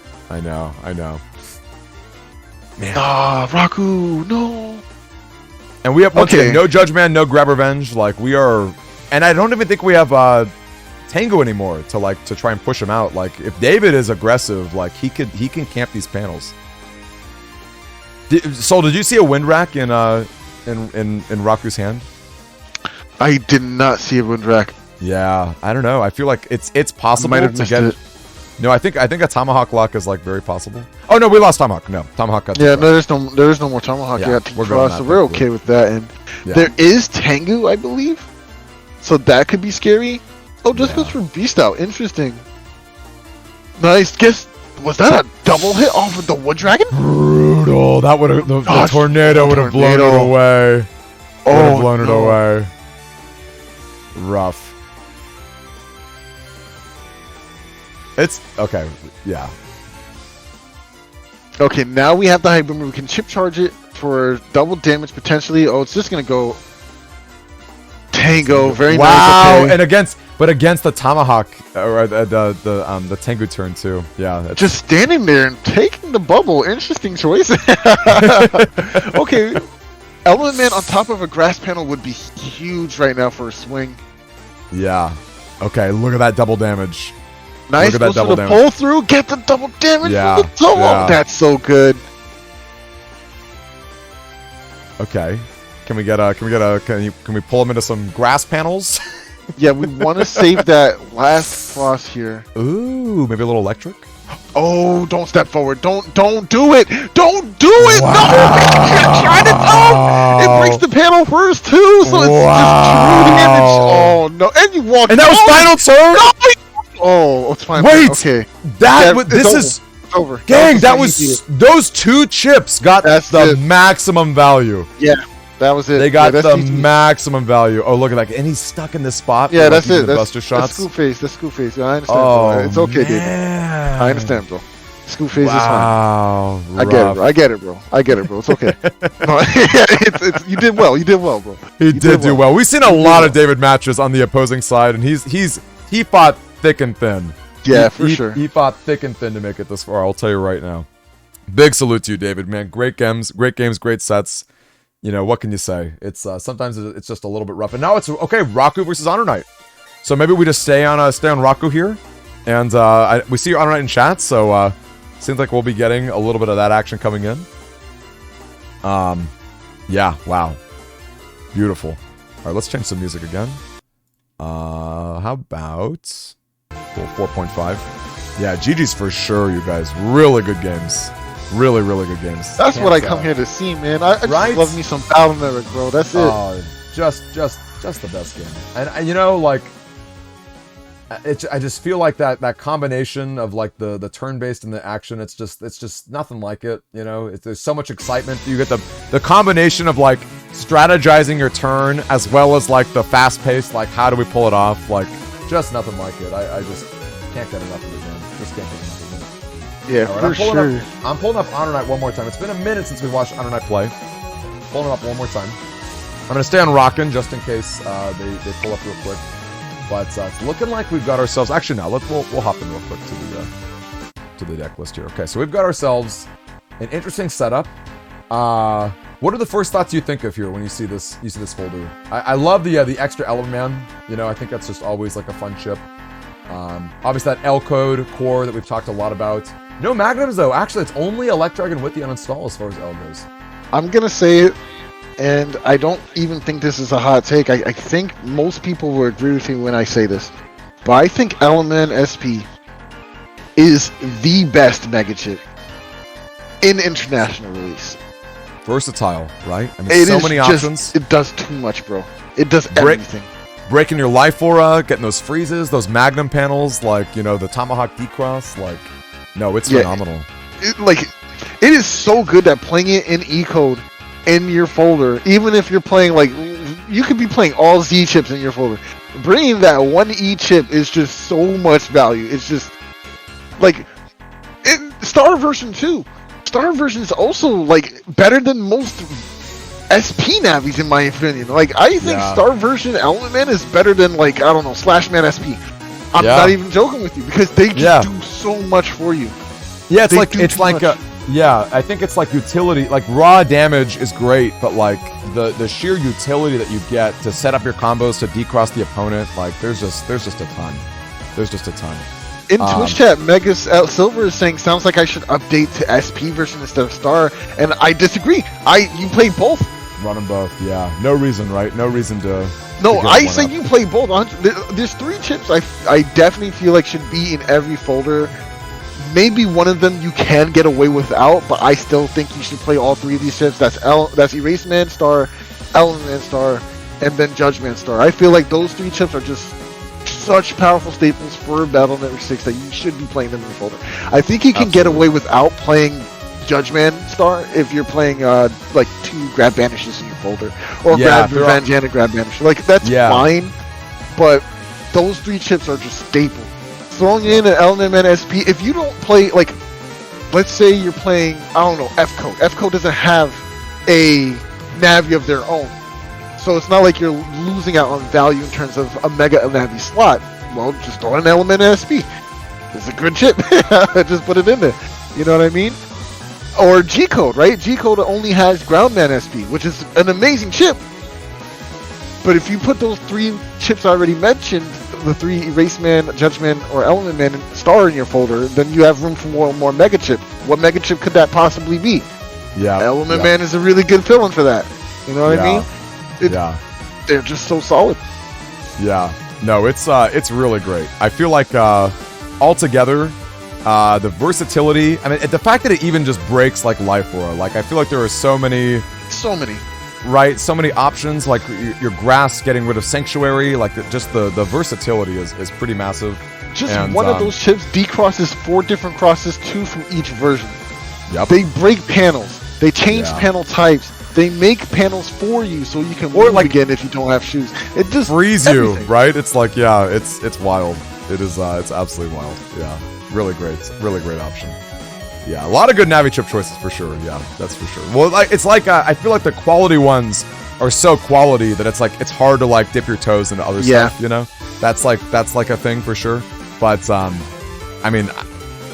Man. Raku, no. And we have once again, no Judge Man, no Grab Revenge. Like we are, and I don't even think we have Tango anymore to try and push him out. Like if David is aggressive, like he can camp these panels. Soul, did you see a wind rack in Raku's hand? I did not see a wind rack. Yeah, I don't know. I feel like it's possible to get it. No, I think a Tomahawk lock is like very possible. Oh no, we lost Tomahawk. No, Tomahawk got. Yeah, there is no more Tomahawk. Yeah, we're okay with that. And there is Tango, I believe. So that could be scary. Oh, just goes for Beast Out. Interesting. Nice. Guess, was that a double hit off of the Wood Dragon? Brutal. That would have the tornado would have blown it away. Oh, blown it away. Rough. It's okay. Yeah. Okay, now we have the High Boomer. We can chip charge it for double damage potentially. Oh, it's just gonna go Tango. Very nice. Wow, and against the Tomahawk or the Tango turn too. Yeah, just standing there and taking the bubble. Interesting choice. Okay, Element Man on top of a grass panel would be huge right now for a swing. Yeah. Okay, look at that double damage. Nice. Look at that double damage. Pull through. Get the double damage. Yeah. From the toe. Yeah. Oh, that's so good. Okay. Can we pull him into some grass panels? Yeah, we want to save that last cross here. Ooh, maybe a little electric. Oh, don't step forward. Don't do it. Don't do it. Wow. No. Try to tell. It breaks the panel first too, so it's just true damage. Oh no. And you walk. And that was final turn. No. Oh, it's fine. Wait. Okay. This is over. Gang, that was those 2 chips got the maximum value. Yeah. That was it. They got the maximum value. Oh, look at that. And he's stuck in this spot. Yeah, that's it. That's Buster shots. That's Screw Face. I understand, bro. It's okay, David. I understand, bro. Screw Face is fine. I get it, bro. It's okay. No, you did well. You did well, bro. He did do well. We've seen a lot of David matches on the opposing side, and he fought thick and thin. Yeah, for sure. He fought thick and thin to make it this far. I'll tell you right now. Big salute to you, David, man. Great games, great sets. You know, what can you say? It's sometimes it's just a little bit rough. And now it's okay, Raku versus Honor Knight. So maybe we just stay on Raku here. And we see Honor Knight in chat, so seems like we'll be getting a little bit of that action coming in. Yeah, wow. Beautiful. All right, let's change some music again. How about 4.5? Yeah, GG's for sure, you guys. Really good games. Really good games. That's what I come here to see, man. I just love me some Battle Network, bro. That's it. Oh, just the best game. And you know, like, I just feel like that combination of like the turn-based and the action, it's just nothing like it, you know. There's so much excitement. You get the combination of like strategizing your turn as well as like the fast-paced, like how do we pull it off, like just nothing like it. I just can't get enough of it, man. Just can't get enough of it. Yeah, right, for sure. I'm pulling up Honor Knight one more time. It's been a minute since we watched Honor Knight play. Pulling it up one more time. I'm gonna stay on rocking just in case they pull up real quick. But it's looking like we've got ourselves. Actually, now we'll hop in real quick to the deck list here. Okay, so we've got ourselves an interesting setup. What are the first thoughts you think of here when you see this? You see this folder? I love the extra Element Man. You know, I think that's just always like a fun chip. Obviously that L code core that we've talked a lot about. No magnums though. Actually, it's only Electragon with the uninstall as far as L goes. I'm gonna say it, and I don't even think this is a hot take. I think most people will agree with me when I say this, but I think Element SP is the best mega chip in international release. Versatile, right? I mean, so many options. It does too much, bro. It does everything. Breaking your life aura, getting those freezes, those magnum panels, like, you know, the Tomahawk D-Cross, like, no, it's phenomenal. It is so good that playing it in E-code in your folder, even if you're playing, like, you could be playing all Z chips in your folder. Bringing that one E chip is just so much value. It's just, like, Star version 2. Star version is also, like, better than most SP navis in my opinion. Like, I think Star version Element Man is better than, like, I don't know, Slash Man SP. I'm not even joking with you because they just do so much for you. Yeah, I think it's like utility. Like raw damage is great, but like the sheer utility that you get to set up your combos to decross the opponent, like there's just a ton. There's just a ton. In Twitch chat, Megas Silver is saying sounds like I should update to SP version instead of Star, and I disagree. You play both. Run them both, yeah. No reason, right? No reason to. No, I say you play both. There's 3 chips I definitely feel like should be in every folder. Maybe one of them you can get away without, but I still think you should play all 3 of these chips. That's Erase Man Star, Element Man Star, and then Judge Man Star. I feel like those 3 chips are just such powerful staples for Battle Network 6 that you should be playing them in your folder. I think you can get away without playing Judge Man Star if you're playing like 2 Grab Banishes in your folder, or Grab Revenge and a Grab Banish. Like that's fine, but those 3 chips are just staple. Throwing in an Element Man SP, if you don't play, like, let's say you're playing, I don't know, F-Code. F-Code doesn't have a Navi of their own. So it's not like you're losing out on value in terms of a Mega Navi slot. Well, just throw in an Element SP. It's a good chip. Just put it in there. You know what I mean? Or G-Code, right? G-Code only has Groundman SP, which is an amazing chip. But if you put those 3 chips I already mentioned, the 3 Erase Man, Judge Man, or Element Man Star in your folder, then you have room for more Mega Chip. What Mega Chip could that possibly be? Yeah. Element Man is a really good fill-in for that. You know what I mean? They're just so solid. Yeah. No, it's really great. I feel like altogether, the versatility. I mean, the fact that it even just breaks like Life Aura. Like I feel like there are so many. Right, so many options, like your grass getting rid of Sanctuary, like just the versatility is pretty massive. Just one of those chips decrosses 4 different crosses, 2 from each version. Yep. They break panels, they change panel types, they make panels for you so you can move like, again if you don't have shoes. It just frees you, right? It's like, it's wild. It is, it's absolutely wild. Yeah, really great option. Yeah, a lot of good Navi chip choices for sure. Yeah, that's for sure. Well, it's like I feel like the quality ones are so quality that it's like it's hard to like dip your toes into other stuff. You know, that's like a thing for sure. But I mean,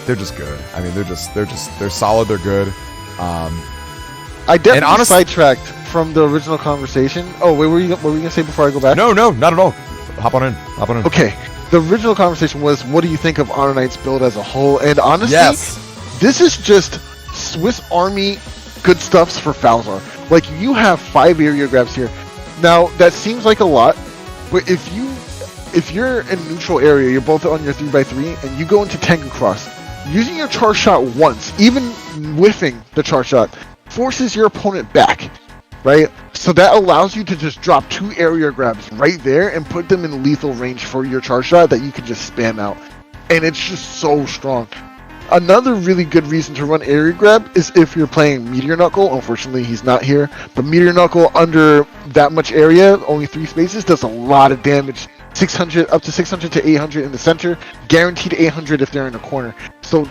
they're just good. I mean, they're solid. They're good. I definitely sidetracked from the original conversation. Oh, wait, what were you gonna say before I go back? No, not at all. Hop on in. Okay, the original conversation was, what do you think of Honor Knight's build as a whole? And honestly, this is just Swiss Army good stuffs for Falzar. Like, you have 5 area grabs here. Now, that seems like a lot, but if you're in neutral area, you're both on your 3x3, and you go into Tango Cross, using your charge shot once, even whiffing the charge shot, forces your opponent back. right? So that allows you to just drop 2 area grabs right there and put them in lethal range for your charge shot that you can just spam out. And it's just so strong. Another really good reason to run area grab is if you're playing Meteor Knuckle. Unfortunately, he's not here. But Meteor Knuckle under that much area, only 3 spaces, does a lot of damage. 600 up to 600 to 800 in the center, guaranteed 800 if they're in a corner. So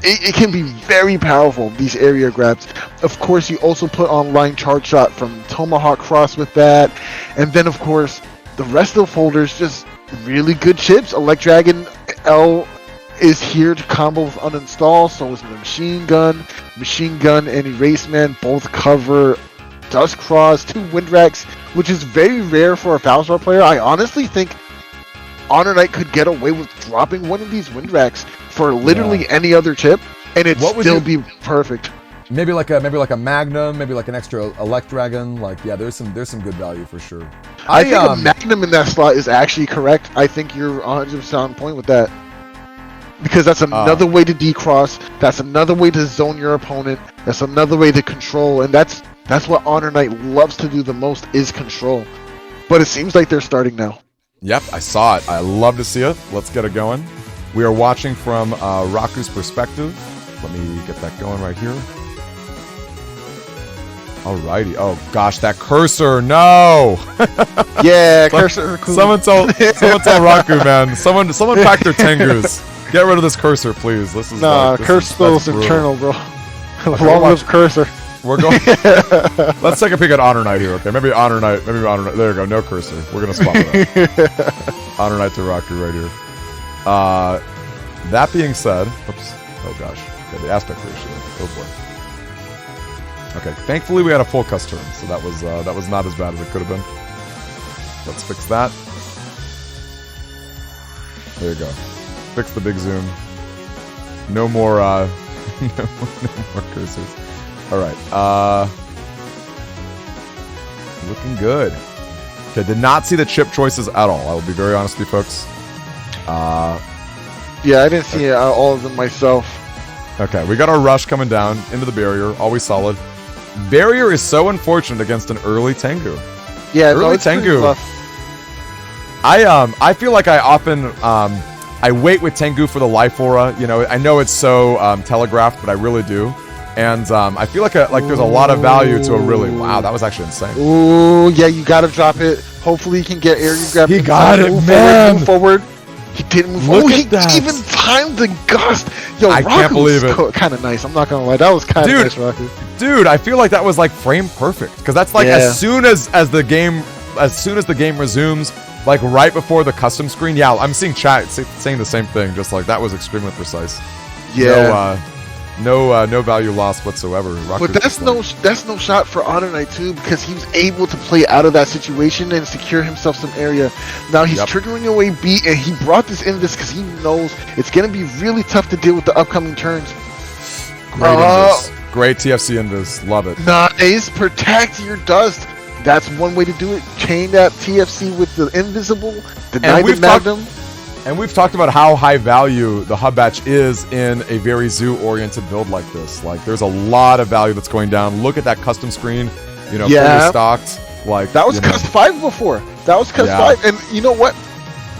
it can be very powerful, these area grabs. Of course, you also put online charge shot from Tomahawk Cross with that. And then, of course, the rest of the folders, just really good chips. Elect Dragon L is here to combo with uninstall, so is the Machine Gun and Erase Man both cover Dust Cross, 2 Wind Racks, which is very rare for a Valstar player. I honestly think Honor Knight could get away with dropping one of these Wind Racks for literally any other chip, and it'd still be perfect. Maybe like a Magnum, maybe like an extra Elect Dragon. Like, yeah, there's some good value for sure. I think a Magnum in that slot is actually correct. I think you're 100% on point with that. Because that's another way to decross, that's another way to zone your opponent, that's another way to control, and that's what Honor Knight loves to do the most, is control. But it seems like they're starting now. Yep, I saw it. I love to see it. Let's get it going. We are watching from Raku's perspective. Let me get that going right here. Alrighty. Oh gosh, that cursor, no! Yeah, cursor. Cool. Someone tell Raku, man. Someone pack their Tengus. Get rid of this cursor, please. This is cursor's internal, bro. Long live cursor. We're going. Let's take a peek at Honor Knight here, okay? Maybe Honor Knight. There you go. No cursor. We're gonna swap it out. Honor Knight to Raku right here. That being said, oops. Oh gosh. Okay, the aspect ratio. Oh boy. Okay. Thankfully, we had a full cust turn, so that was not as bad as it could have been. Let's fix that. There you go. Fix the big zoom. No more no more cursors. Alright, looking good. Okay, did not see the chip choices at all. I will be very honest with you folks. Yeah, I didn't see all of them myself. Okay, we got our rush coming down into the barrier, always solid. Barrier is so unfortunate against an early Tango. Yeah, early Tango. I feel like I often I wait with Tengu for the life aura. You know, I know it's so telegraphed, but I really do. And I feel like there's a lot of value to a really... Wow, that was actually insane. Ooh, yeah, you gotta drop it. Hopefully he can get area grab. He got it, man! Move forward. He didn't move forward. He even timed the gust. Yo, I can't believe it. Kind of nice. I'm not gonna lie. That was kind of nice, Raku. Dude, I feel like that was like frame perfect. Because that's like as soon as the game resumes... Like right before the custom screen, yeah, I'm seeing chat saying the same thing. Just like that was extremely precise. Yeah, no value lost whatsoever. But that's no shot for Honor Knight too, because he was able to play out of that situation and secure himself some area. Now he's triggering away beat, and he brought this in because he knows it's gonna be really tough to deal with the upcoming turns. Great TFC invis, love it. Nice, protect your dust. That's one way to do it. Chain that TFC with the invisible, deny the Magnum. And we've talked about how high value the hub batch is in a very zoo-oriented build like this. Like, there's a lot of value that's going down. Look at that custom screen, you know, fully stocked. Like that was Cust 5 before. That was Cust 5, and you know what?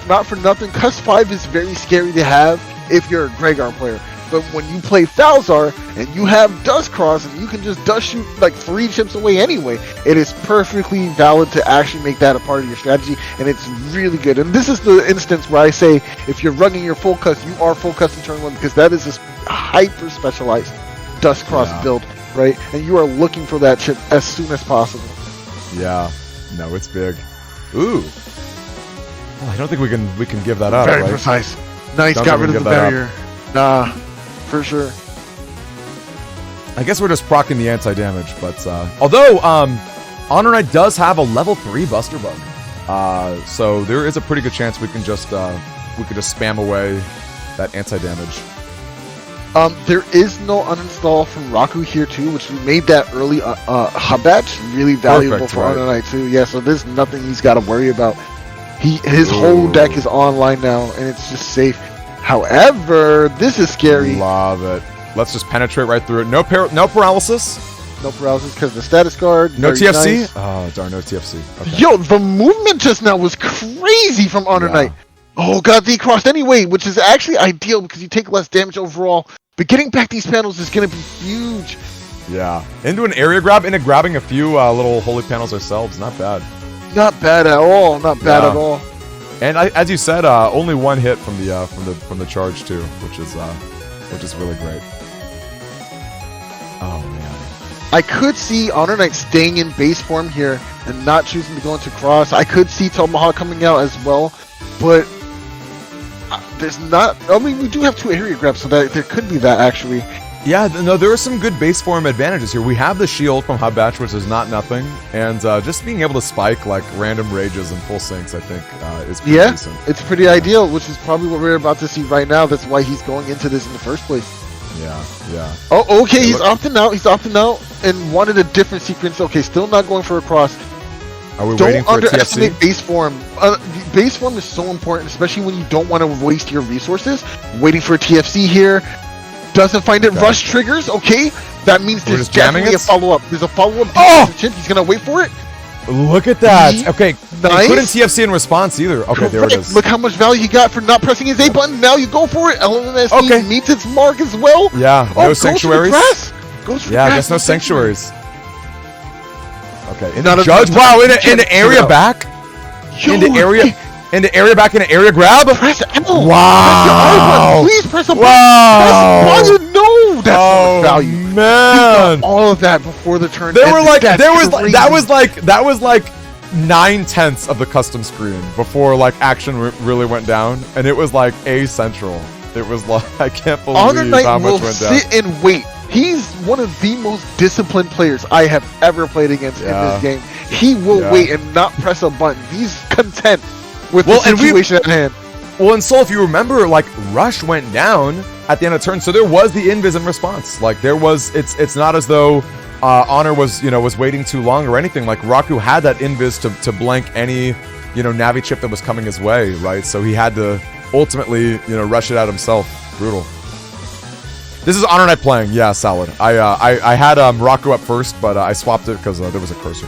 Not for nothing, Cust 5 is very scary to have if you're a Gregar player. But when you play Falzar and you have Dust Cross and you can just dust shoot like 3 chips away anyway, it is perfectly valid to actually make that a part of your strategy, and it's really good. And this is the instance where I say if you're running your full cust, you are full cust in turn 1, because that is a hyper specialized Dust Cross build, right? And you are looking for that chip as soon as possible. Yeah, no, it's big. Ooh, well, I don't think we can give that up. Very precise. Nice, got rid of the barrier. Nah. For sure. I guess we're just proccing the anti-damage, but although Honor Knight does have a level 3 Buster Bug, so there is a pretty good chance we can just spam away that anti-damage. There is no uninstall from Raku here too, which made that early hub batch really valuable for Honor Knight too. Yeah, so there's nothing he's got to worry about. His whole deck is online now, and it's just safe. However, this is scary. Love it. Let's just penetrate right through it. No paralysis. No paralysis because of the status guard. No Very TFC? nice. Oh, darn, no TFC. Okay. Yo, the movement just now was crazy from Honor Knight. Oh, got decrossed anyway, which is actually ideal because you take less damage overall. But getting back these panels is going to be huge. Yeah. Into an area grab, into grabbing a few little holy panels ourselves. Not bad. Not bad at all. Not bad at all. And as you said, only one hit from the charge too, which is really great. Oh man. I could see Honor Knight staying in base form here and not choosing to go into cross. I could see Tomahawk coming out as well, but there's not. I mean, we do have 2 area grabs, so that there could be that actually. Yeah, no, there are some good base form advantages here. We have the shield from Hub Batch, which is not nothing, and just being able to spike like random rages and full sinks, I think, is pretty decent. It's pretty ideal, which is probably what we're about to see right now. That's why he's going into this in the first place. Yeah. Oh, okay, he's opting out. He's opting out and wanted a different sequence. Okay, still not going for a cross. Are we waiting for a TFC? Don't underestimate base form. Base form is so important, especially when you don't want to waste your resources. Waiting for a TFC here. Doesn't find it. Rush triggers. Okay, that means there's definitely a follow-up. There's a follow-up. Oh! He's going to wait for it. Look at that. Okay, nice. Couldn't TFC in response either. Okay, there it is. Look how much value he got for not pressing his A button. Now you go for it. LMSD meets its mark as well. Yeah, no sanctuaries. Goes for I guess no sanctuaries. Okay, in the judge. Wow, in the area back. Into area back, into area grab. Press L. Wow. Please press a button. Wow. Press button. No, that's so much value. Man, all of that before the turn. That was like 9/10 of the custom screen before like action really went down, and it was like central. It was like I can't believe Honor Knight how much will went down. sit and wait. He's one of the most disciplined players I have ever played against in this game. He will wait and not press a button. He's content with the situation at hand. Well, and so if you remember, like Rush went down at the end of the turn, so there was the invis in response. Like there was, it's not as though Honor was waiting too long or anything. Like Raku had that invis to blank any Navi chip that was coming his way, right? So he had to ultimately rush it out himself. Brutal. This is Honor Knight playing. Yeah, solid. I had Raku up first, but I swapped it because there was a cursor.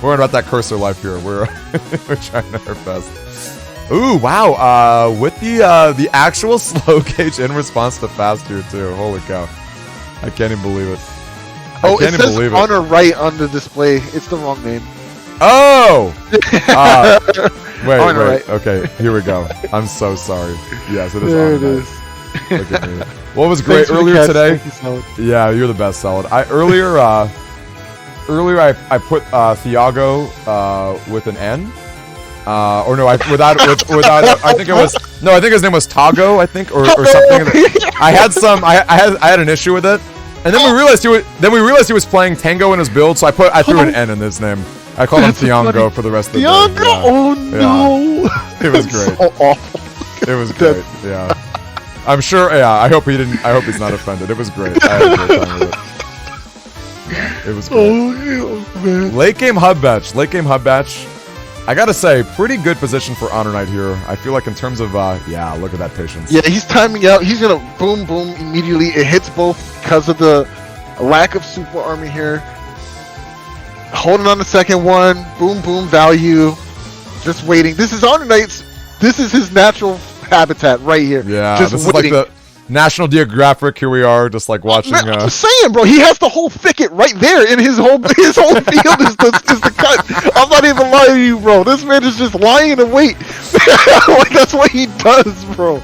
We're about that cursor life here. We're trying our best. Ooh, wow! With the actual slow gauge in response to fast here too. Holy cow! I can't even believe it. It says Honor Right on the display. It's the wrong name. Oh! Wait. Right. Okay, here we go. I'm so sorry. Yes, it is. There it is. Look at me. What was great earlier today? Yeah, you're the best, Salad. Earlier I put Thiago with an N. Or no, without I think his name was Tago, I think, or something. I had an issue with it, and then we realized he was playing Tango in his build, so I threw an N in his name. I called him Thiago for the rest of the day. Yeah. Oh no! Yeah. It was great. So awful. It was great. Yeah. I'm sure. Yeah. I hope he's not offended. It was great. I had a great time with it. It was great. Oh man. Late game hub batch. I gotta say, pretty good position for Honor Knight here. I feel like in terms of, yeah, look at that patience. Yeah, he's timing out. He's gonna boom, boom immediately. It hits both because of the lack of super army here. Holding on the second one. Boom, boom, value. Just waiting. This is Honor Knight's. This is his natural habitat right here. Yeah, just this waiting. is like the National Geographic. Here we are, just like watching. Man, I'm saying, bro, he has the whole thicket right there, and his whole field is the cut. I'm not even lying to you, bro. This man is just lying in wait. Like that's what he does, bro.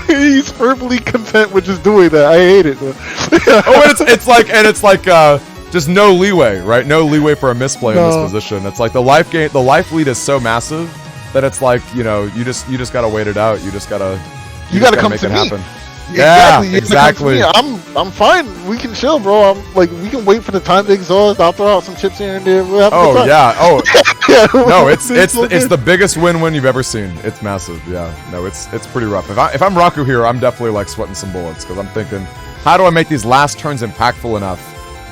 He's perfectly content with just doing that. I hate it. It's like just no leeway, right? No leeway for a misplay in this position. It's like the life lead is so massive that it's like you just gotta wait it out. You gotta come make it happen. Yeah, exactly. I'm fine. We can chill, bro. We can wait for the time to exhaust. I'll throw out some chips here and there. We'll have oh yeah. Oh no, it's the biggest win-win you've ever seen. It's massive. Yeah. No, it's pretty rough. If I'm Raku here, I'm definitely like sweating some bullets because I'm thinking, how do I make these last turns impactful enough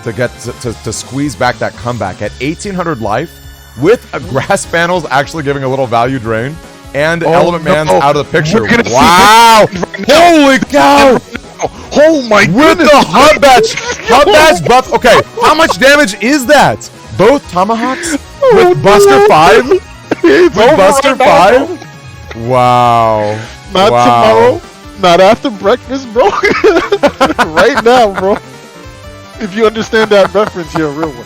to get to squeeze back that comeback at 1800 life with a grass panels actually giving a little value drain. And Element Man's out of the picture. Wow! Holy cow! Oh my With goodness! the hub badge buff. Okay, how much damage is that? Both tomahawks with Buster 5? With Buster 5? Wow. Not tomorrow. Not after breakfast, bro. Right now, bro. If you understand that reference, you're a real one.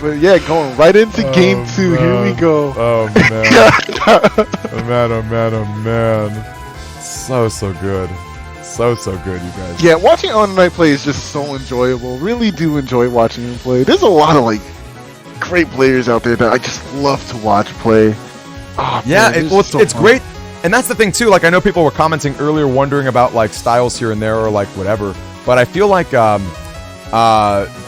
But yeah, going right into game 2. Man. Here we go. Oh man. Oh man. So good. So good, you guys. Yeah, watching On Night play is just so enjoyable. Really do enjoy watching him play. There's a lot of like great players out there that I just love to watch play. Oh, Yeah, man, it's great. And that's the thing too, like I know people were commenting earlier wondering about like styles here and there or like whatever, but I feel like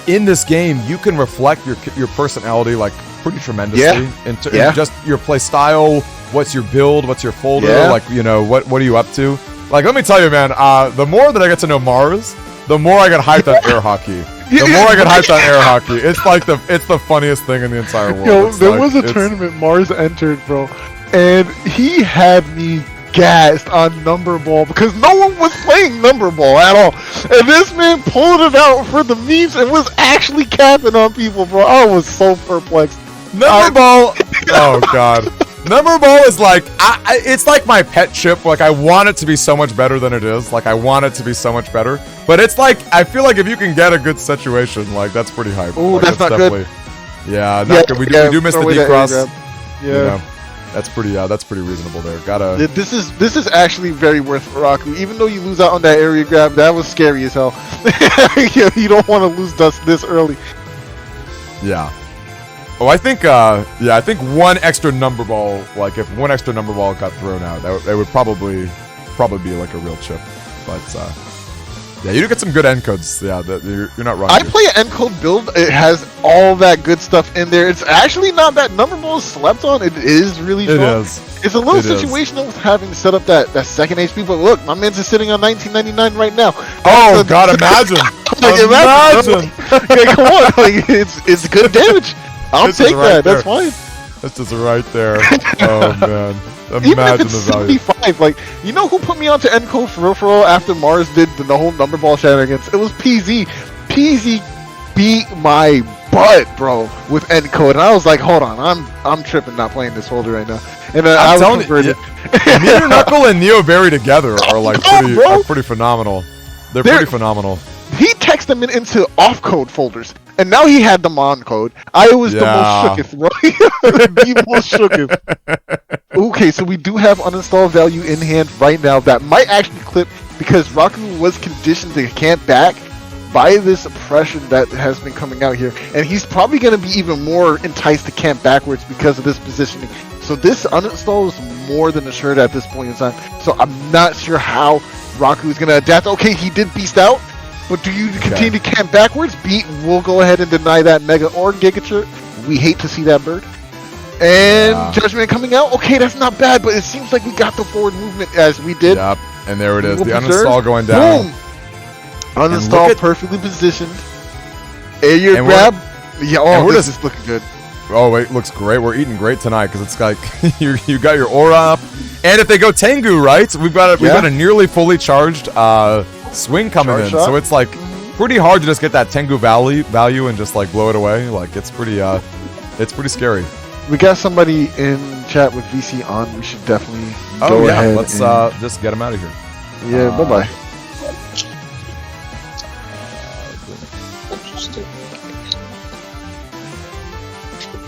in this game you can reflect your personality like pretty tremendously into just your play style, what's your build, what's your folder, like you know, what are you up to? Like let me tell you, man, the more that I get to know Mars, the more I get hyped on air hockey. The more I get hyped on air hockey. It's like it's the funniest thing in the entire world. Yo, there like, was a tournament Mars entered, bro, and he had me gassed on number ball because no one was playing number ball at all. And this man pulled it out for the memes and was actually capping on people, bro. I was so perplexed. Number ball. Oh god. Number ball is like it's like my pet chip. Like I want it to be so much better than it is. Like I want it to be so much better. But it's like I feel like if you can get a good situation, like that's pretty hype. Oh, like, that's not good. Yeah, not good. We do miss the deep cross. Yeah. You know, that's pretty reasonable there. Gotta. This is actually very worth for Raku. Even though you lose out on that area grab, that was scary as hell. You don't want to lose dust this early. Yeah. Oh, I think I think one extra number ball, like if one extra number ball got thrown out, that would probably be like a real chip. But yeah, you do get some good encodes. Yeah, you're not wrong. I play an encode build. It has all that good stuff in there. It's actually not that number ball is slept on. It is really strong. It is. It's a little situational with having set up that second HP. But look, my man's is sitting on 1999 right now. Oh god, imagine! Imagine! Okay, come on, like, it's good damage. I'll take that. That's fine. That's just right there. Oh man. Even Imagine if it's the value. 75, like, you know who put me onto encode for real after Mars did the whole number ball shenanigans? It was PZ. PZ beat my butt, bro, with encode, and I was like, hold on, I'm tripping not playing this holder right now. And I was converted. Meteor Knuckle and Neo Berry together are like pretty phenomenal. They're pretty phenomenal. He texted them into off-code folders, and now he had them on code. I was the most shooketh, bro. The most shooketh. Okay, so we do have uninstall value in hand right now that might actually clip because Raku was conditioned to camp back by this oppression that has been coming out here, and he's probably going to be even more enticed to camp backwards because of this positioning. So this uninstall is more than assured at this point in time. So I'm not sure how Raku is going to adapt. Okay, he did beast out. But do you continue to camp backwards? We'll go ahead and deny that Mega or Gigature. We hate to see that bird. And Judgment coming out. Okay, that's not bad, but it seems like we got the forward movement as we did. Yep, and there it is. The uninstall going down. Boom! Uninstall perfectly positioned. Air grab. Yeah, this is looking good. Oh, wait, looks great. We're eating great tonight because it's like you got your aura up. And if they go Tango, right? We've got a nearly fully charged swing coming in, so it's like pretty hard to just get that Tengu value and just like blow it away. Like it's pretty scary. We got somebody in chat with VC on. We should definitely go ahead. Let's just get him out of here. Yeah, bye bye.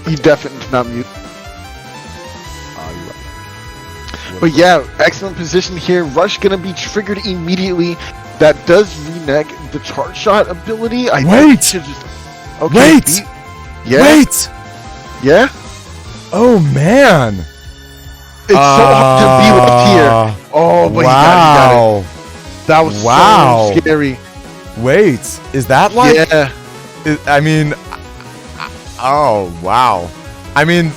He definitely did not mute. But yeah, excellent position here. Rush gonna be triggered immediately. That does renege the chart shot ability. Wait! Yeah? Oh man! It's so hard to be left here. Oh, but he got it. That was so scary. Wait, is that like... Yeah. I mean... Oh, wow. I mean,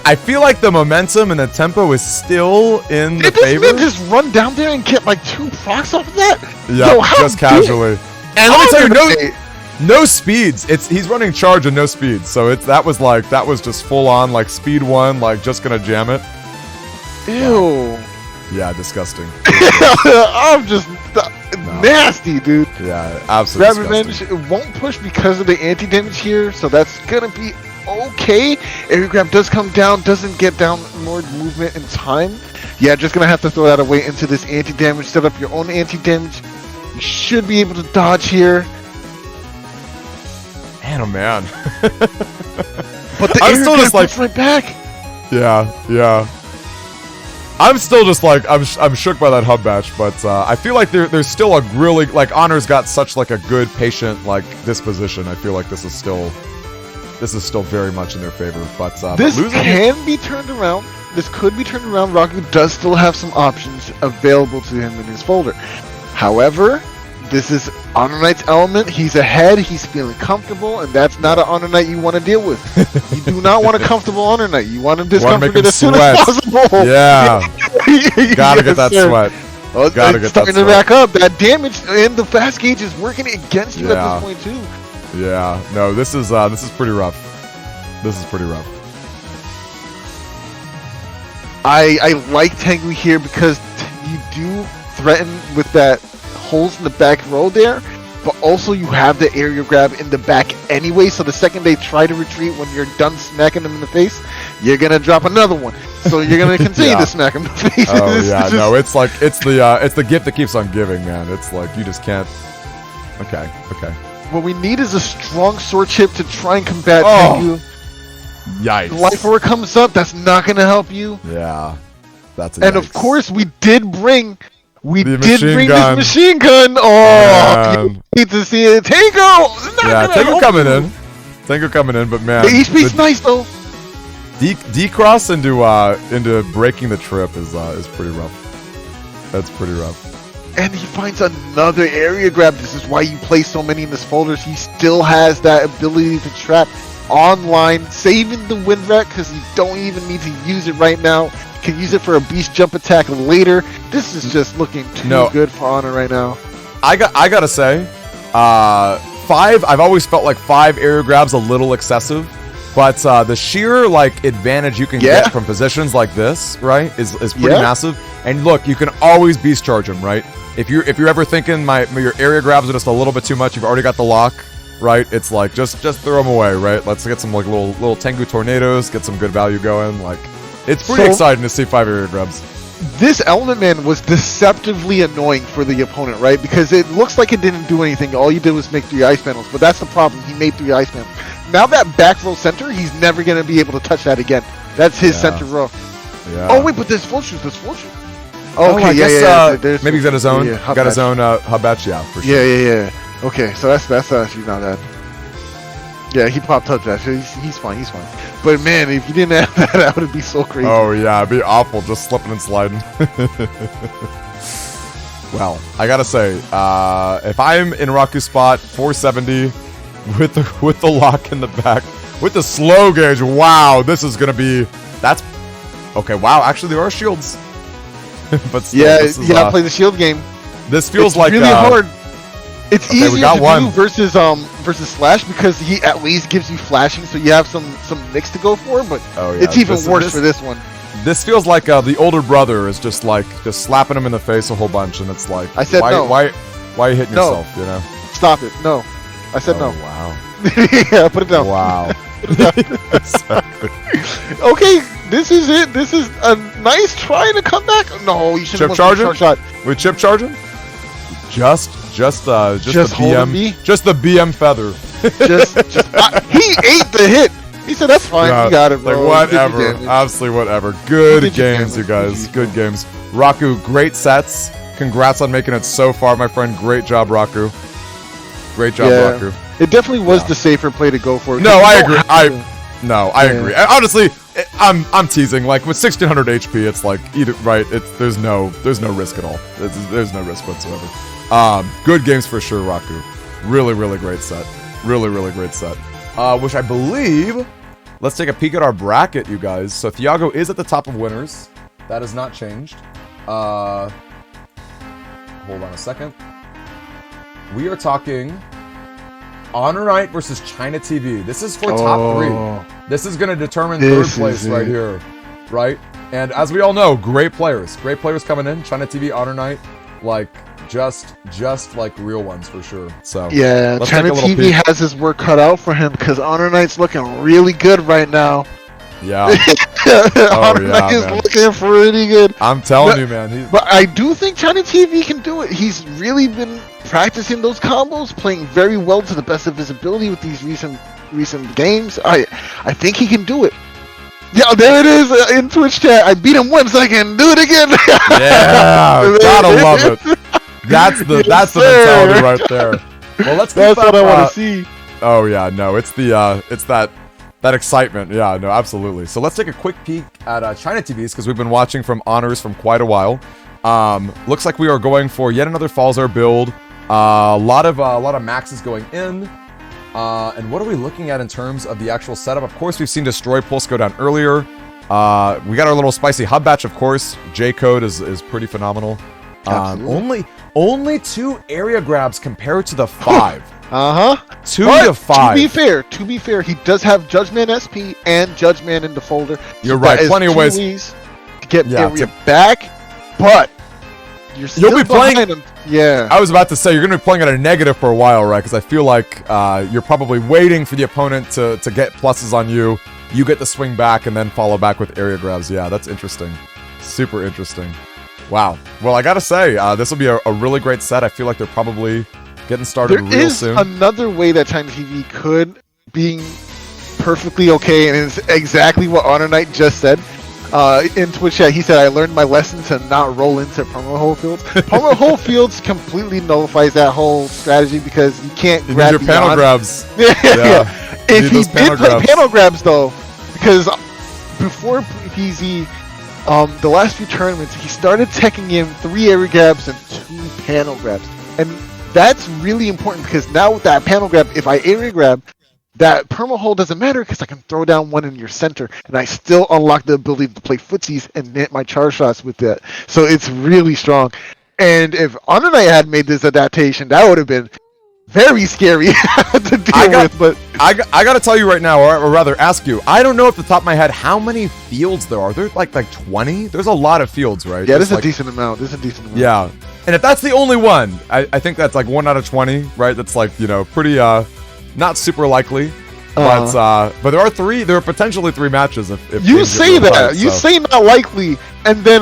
I feel like the momentum and the tempo is still in the favor. Did this man just run down there and get like 2 procs off of that? Yeah, just casually. And let me tell you, no speeds. He's running charge and no speeds. So that was just full on like speed 1, like just gonna jam it. Ew. Yeah, disgusting. I nasty, dude. Yeah, absolutely. Grab Revenge, it won't push because of the anti-damage here, so that's gonna be okay. Area Grab does come down, doesn't get down more movement in time. Yeah, just gonna have to throw that away into this anti-damage, set up your own anti-damage. You should be able to dodge here. Man, oh man. But the I'm Area still Grab just like, puts right back. yeah. I'm still just like, I'm shook by that hub batch, but I feel like there's still a really, like, Honor's got such like a good, patient, like, disposition. I feel like this is still very much in their favor. But This losing can be turned around. This could be turned around. Raku does still have some options available to him in his folder. However, this is Honor Knight's element. He's ahead. He's feeling comfortable, and that's not an Honor Knight you want to deal with. You do not want a comfortable Honor Knight. You want him discomforted as soon as possible. Yeah. Gotta get that sir. sweat. Well, Gotta it's get starting that to sweat. rack up. That damage and the fast gauge is working against you Yeah. at this point too. Yeah. No, this is pretty rough. This is pretty rough. I like Tango here because you do threaten with that holes in the back row there, but also you have the area grab in the back anyway, so the second they try to retreat when you're done smacking them in the face, you're gonna drop another one. So you're gonna continue Yeah. to smack them in the face. Oh yeah, no, it's like it's the gift that keeps on giving, man. It's like you just can't. Okay. What we need is a strong sword chip to try and combat Oh. Tango. Yikes. The life orb comes up, that's not gonna help you. Yeah. That's a And yikes. of course we did bring The machine gun. this machine gun. Oh, Man. you need to see it. Tango! Not Yeah, gonna Tango help coming you. in. Tango coming in, but man, The HP's nice though. D-cross into breaking the trip is pretty rough. That's pretty rough. And he finds another area grab. This is why you play so many in this folder. He still has that ability to trap online, saving the win rate because you don't even need to use it right now. You can use it for a beast jump attack later. This is just looking too good for Honor right now. I gotta say, 5. I've always felt like 5 area grabs a little excessive, but the sheer like advantage you can get from positions like this, right, is pretty massive. And look, you can always beast charge him, right? If you're ever thinking your area grabs are just a little bit too much, you've already got the lock, right? It's like just throw them away, right? Let's get some like little Tengu tornadoes, get some good value going. Like it's pretty exciting to see 5 area grabs. This Element Man was deceptively annoying for the opponent, right? Because it looks like it didn't do anything. All you did was make 3 ice panels, but that's the problem. He made 3 ice panels. Now that back row center, he's never going to be able to touch that again. That's his center row. Yeah. Oh wait, but there's full shoes. Okay, I guess, maybe he's got his own, his own hub batch, yeah, for sure. Yeah. Okay, so that's actually not bad. Yeah, he popped up that. He's fine. But man, if you didn't have that would be so crazy. Oh yeah, it'd be awful, just slipping and sliding. Well, I gotta say, if I'm in Raku's spot, 470 with the lock in the back, with the slow gauge, wow, this is gonna be. That's okay. Wow, actually there are shields. But still, yeah, this is, you gotta play the shield game. This feels like really hard. It's okay, easier to do versus Slash because he at least gives you flashing, so you have some mix to go for. But it's even worse for this one. This feels like the older brother is just slapping him in the face a whole bunch, and it's like, I said why, no. Why are you hitting yourself? You know? Stop it. No, I said no. Wow. Yeah, put it down. Wow. Exactly. Okay, this is it. This is a nice try to come back. No, you should have charging. Shot. We chip charging. Just the BM. Just the BM feather. He ate the hit. He said that's fine. No, you got it, bro. Like whatever. Absolutely whatever. Good games, you guys. Good games. Raku, great sets. Congrats on making it so far, my friend. Great job, Raku. Great job, Raku. It definitely was the safer play to go for. No, I agree. I agree. Honestly, I'm teasing. Like with 1600 HP, it's like there's no risk at all. There's no risk whatsoever. Good games for sure, Raku. Really great set. Really great set. Which I believe. Let's take a peek at our bracket, you guys. So Thiago is at the top of winners. That has not changed. Hold on a second. We are talking Honor Knight versus China TV. This is for top 3. This is going to determine third place right here, right? And as we all know, great players coming in. China TV, Honor Knight, like just like real ones for sure. So Yeah, let's China take a little TV peek. has his work cut out for him because Honor Knight's looking really good right now. Yeah. Honor Knight is man. looking pretty good. I'm telling you, man. But I do think China TV can do it. He's really been practicing those combos, playing very well to the best of his ability with these recent games. I think he can do it. Yeah, there it is in Twitch chat. I beat him once, I can do it again. Yeah, gotta love it. That's the mentality right there. Well, let's. That's what I want to to see. Oh yeah, no, it's that excitement. Yeah, no, absolutely. So let's take a quick peek at China TVs because we've been watching from Honors from quite a while. Looks like we are going for yet another Falzar build. A lot of maxes going in. And what are we looking at in terms of the actual setup? Of course, we've seen Destroy Pulse go down earlier. We got our little spicy hub batch, of course. J-code is pretty phenomenal. Only 2 area grabs compared to the 5. 2 to 5. To be fair, he does have Judgment SP and Judgment in the folder. You're right. Plenty of ways to get area back, but you'll be playing him. Yeah. I was about to say you're gonna be playing at a negative for a while, right? Because I feel like you're probably waiting for the opponent to get pluses on you. You get to swing back and then follow back with area grabs. Yeah, that's interesting. Super interesting. Wow. Well, I gotta say, this will be a really great set. I feel like they're probably getting started real soon. There is another way that China TV could be perfectly okay, and it's exactly what Honor Knight just said. In Twitch chat, he said, I learned my lesson to not roll into perma-hole fields. Perma-hole fields completely nullifies that whole strategy because you can't grab your panel grabs. Yeah. If he did play panel grabs, though, because before PZ, the last few tournaments, he started teching in 3 area grabs and 2 panel grabs. And that's really important because now with that panel grab, if I area grab, that perma-hole doesn't matter because I can throw down one in your center, and I still unlock the ability to play footsies and hit my charge shots with that. So it's really strong. And if Honor Knight had made this adaptation, that would have been very scary to deal with. But I got to tell you right now, or rather ask you, I don't know off the top of my head how many fields there are. There's like 20? There's a lot of fields, right? Yeah, there's a decent amount. Yeah. And if that's the only one, I think that's like 1 out of 20, right? That's like, pretty... not super likely, but there are potentially 3 matches. If you say that, you say not likely, and then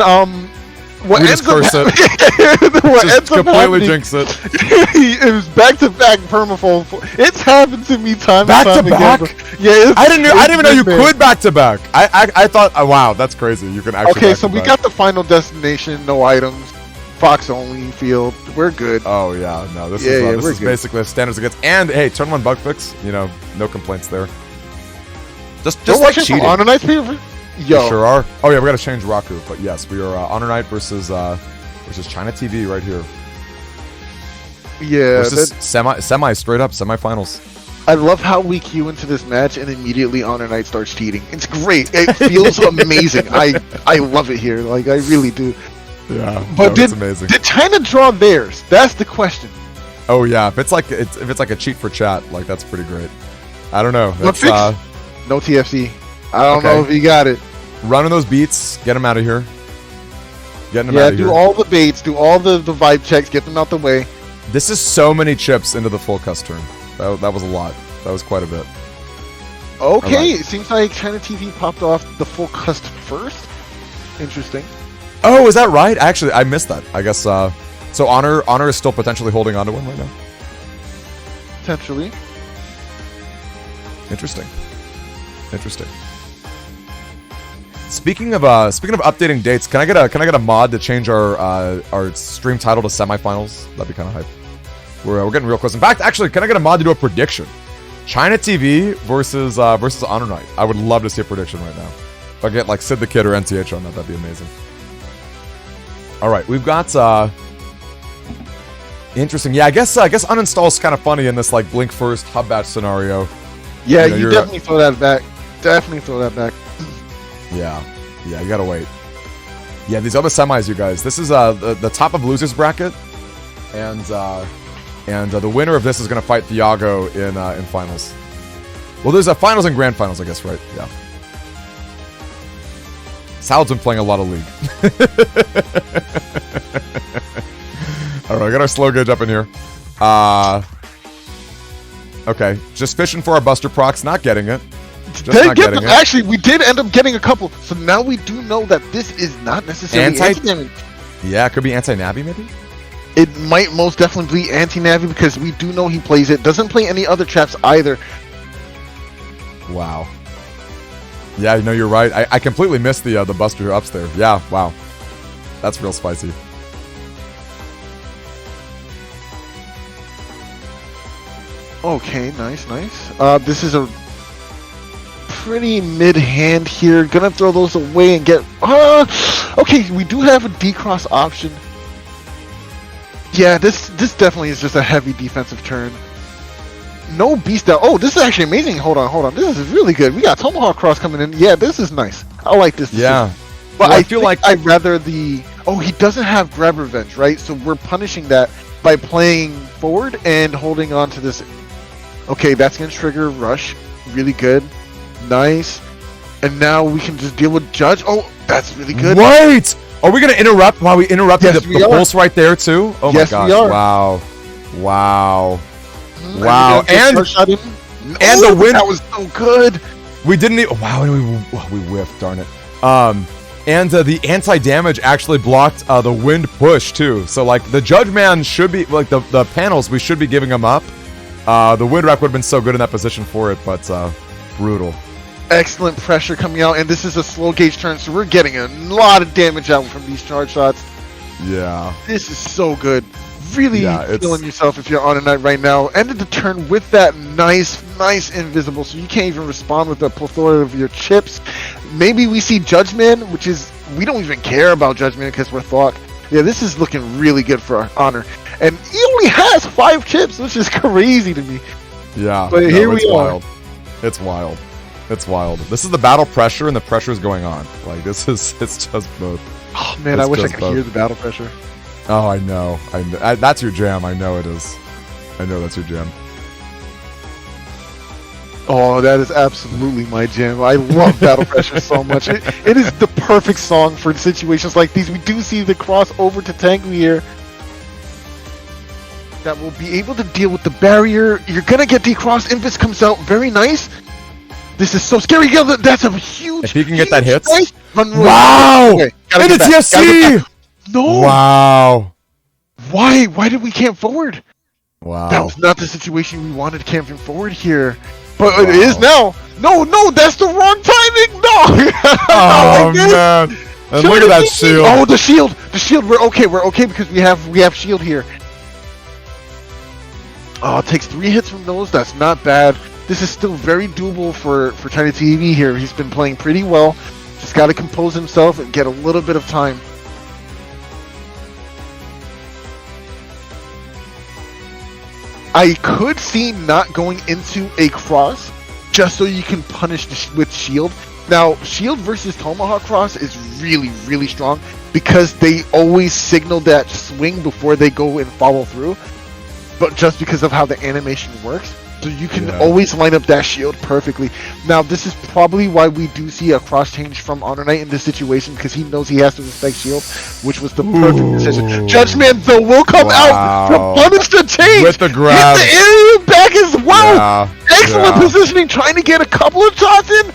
what ends up completely jinx it. It was back-to-back permafold. It's happened to me time and time again. Yeah, I didn't even know you could back-to-back. I thought, oh, wow, that's crazy. You can actually. Okay, so we got the final destination, no items. Fox only field, we're good. Oh yeah, no, this is basically a standards against. And hey, turn 1 bug fix, no complaints there. Just like cheating. Honor Knight's favorite. Yo, we sure are. Oh yeah, we gotta change Raku, but yes, we are Honor Knight versus China TV right here. Yeah, versus semi straight up semifinals. I love how we queue into this match and immediately Honor Knight starts cheating. It's great. It feels amazing. I love it here. Like I really do. Yeah, but it's amazing. Did China draw theirs? That's the question. Oh yeah, if it's like a cheat for chat, like that's pretty great. I don't know. No TFC. I don't know if you got it. Running those beats, get them out of here. Getting them out of here. Do all the baits, do all the vibe checks, get them out the way. This is so many chips into the full cust turn. That was a lot. That was quite a bit. Okay, right. It seems like China TV popped off the full cust first. Interesting. Oh, is that right? Actually, I missed that. I guess, so Honor is still potentially holding on to one right now? Potentially. Interesting. Speaking of updating dates, can I get a mod to change our stream title to semifinals? That'd be kind of hype. We're getting real close. In fact, actually, can I get a mod to do a prediction? China TV versus Honor Knight. I would love to see a prediction right now. If I get like Sid the Kid or NTH on that, that'd be amazing. All right, we've got interesting. Yeah, I guess uninstall is kind of funny in this like blink first hub batch scenario. Yeah, you definitely throw that back. Definitely throw that back. Yeah, you gotta wait. Yeah, these other semis, you guys. This is the top of losers bracket, and the winner of this is gonna fight Thiago in finals. Well, there's a finals and grand finals, I guess, right? Yeah. Sal's been playing a lot of League. All Alright, I got our slow gauge up in here. Okay, just fishing for our Buster procs, not getting it. Actually, we did end up getting a couple. So now we do know that this is not necessarily anti-damage. Yeah, it could be anti-Navi maybe? It might most definitely be anti-Navi because we do know he plays it. Doesn't play any other traps either. Wow. Yeah, you know, you're right. I completely missed the Buster ups there. Yeah, wow. That's real spicy. Okay, nice. This is a pretty mid-hand here. Gonna throw those away and get... okay, we do have a D-cross option. Yeah, this definitely is just a heavy defensive turn. No beast down. Oh, this is actually amazing. Hold on. This is really good. We got Tomahawk Cross coming in. Yeah, this is nice. I like this. Yeah. But well, I feel like I'd rather the... Oh, he doesn't have Grab Revenge, right? So we're punishing that by playing forward and holding on to this. Okay, that's going to trigger Rush. Really good. Nice. And now we can just deal with Judge. Oh, that's really good. Wait! Are we going to interrupt while we interrupted the pulse right there, too? Oh, yes, my gosh. We are. Wow. And the wind. That was so good. We didn't even... Wow, we whiffed, darn it. And the anti-damage actually blocked the wind push, too. So, like, the Judge Man should be... Like, the panels, we should be giving them up. The wind rack would have been so good in that position for it, but brutal. Excellent pressure coming out, and this is a slow gauge turn, so we're getting a lot of damage out from these charge shots. Yeah. This is so good. Really feeling yourself if you're on a night right now. Ended the turn with that nice invisible, so you can't even respond with the plethora of your chips. Maybe we see Judgment, which is... We don't even care about Judgment because we're Thought. Yeah, this is looking really good for our Honor. And he only has 5 chips, which is crazy to me. Yeah. But here we are. It's wild. It's wild. This is the battle pressure, and the pressure is going on. Like, it's just both. Oh, man, I wish I could hear the battle pressure. Oh, I know. That's your jam. I know it is. I know that's your jam. Oh, that is absolutely my jam. I love Battle Pressure so much. It is the perfect song for situations like these. We do see the cross over to Tango here. That will be able to deal with the barrier. You're going to get the cross. Invis comes out. Very nice. This is so scary. That's a huge... If he can get that hit. Wow! Okay, and it's TSC! No! Wow. Why did we camp forward? Wow. That was not the situation we wanted camping forward here. But it is now. No, that's the wrong timing. No. Oh, man. And look at that shield. Oh, the shield. We're okay because we have shield here. Oh, it takes 3 hits from those. That's not bad. This is still very doable for China TV here. He's been playing pretty well. Just got to compose himself and get a little bit of time. I could see not going into a cross just so you can punish with shield. Now, shield versus Tomahawk cross is really strong because they always signal that swing before they go and follow through. But just because of how the animation works, so you can always line up that shield perfectly. Now, this is probably why we do see a cross change from Honor Knight in this situation, because he knows he has to respect shield, which was the perfect decision. Judgment, though, will come out to punish the change. With the grab. Hit the area back as well. Yeah. Excellent positioning, trying to get a couple of shots in.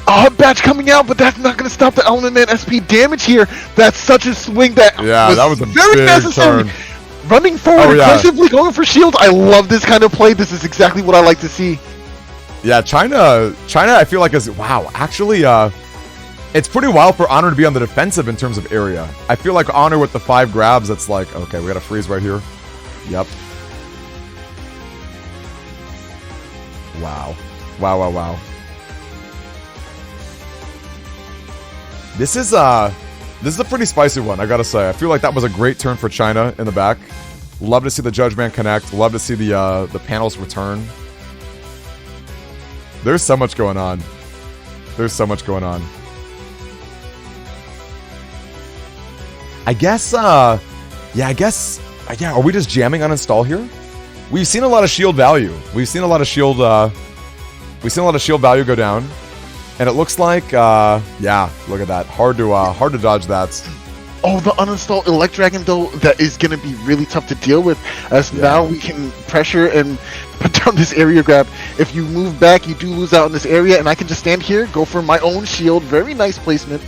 Odd batch coming out, but that's not going to stop the Element Man SP damage here. That's such a swing that was a very big necessary. Turn. Running forward, aggressively going for shield. I love this kind of play. This is exactly what I like to see. Yeah, China, I feel like is actually, it's pretty wild for Honor to be on the defensive in terms of area. I feel like Honor with the 5 grabs, it's like, okay, we got to freeze right here. Yep. Wow. This is a pretty spicy one, I gotta say. I feel like that was a great turn for China in the back. Love to see the Judge Man connect. Love to see the panels return. There's so much going on. I guess, are we just jamming on install here? We've seen a lot of shield value. We've seen a lot of shield value go down. And it looks like, look at that. Hard to dodge that. Oh, the uninstalled Elect Dragon, though, that is going to be really tough to deal with, as now we can pressure and put down this area grab. If you move back, you do lose out in this area, and I can just stand here, go for my own shield. Very nice placement.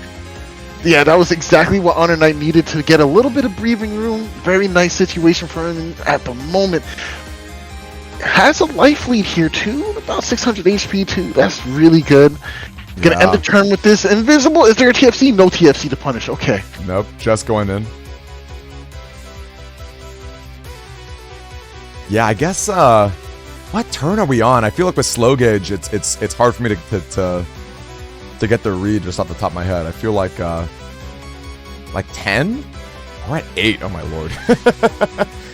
Yeah, that was exactly what Honor Knight needed to get a little bit of breathing room. Very nice situation for him at the moment. Has a life lead here, too. About 600 HP, too. That's really good. Gonna end the turn with this. Invisible. Is there a TFC? No TFC to punish. Okay. Nope. Just going in. Yeah, I guess. What turn are we on? I feel like with slow gauge, it's hard for me to get the read just off the top of my head. I feel like 10. We're at 8. Oh my lord.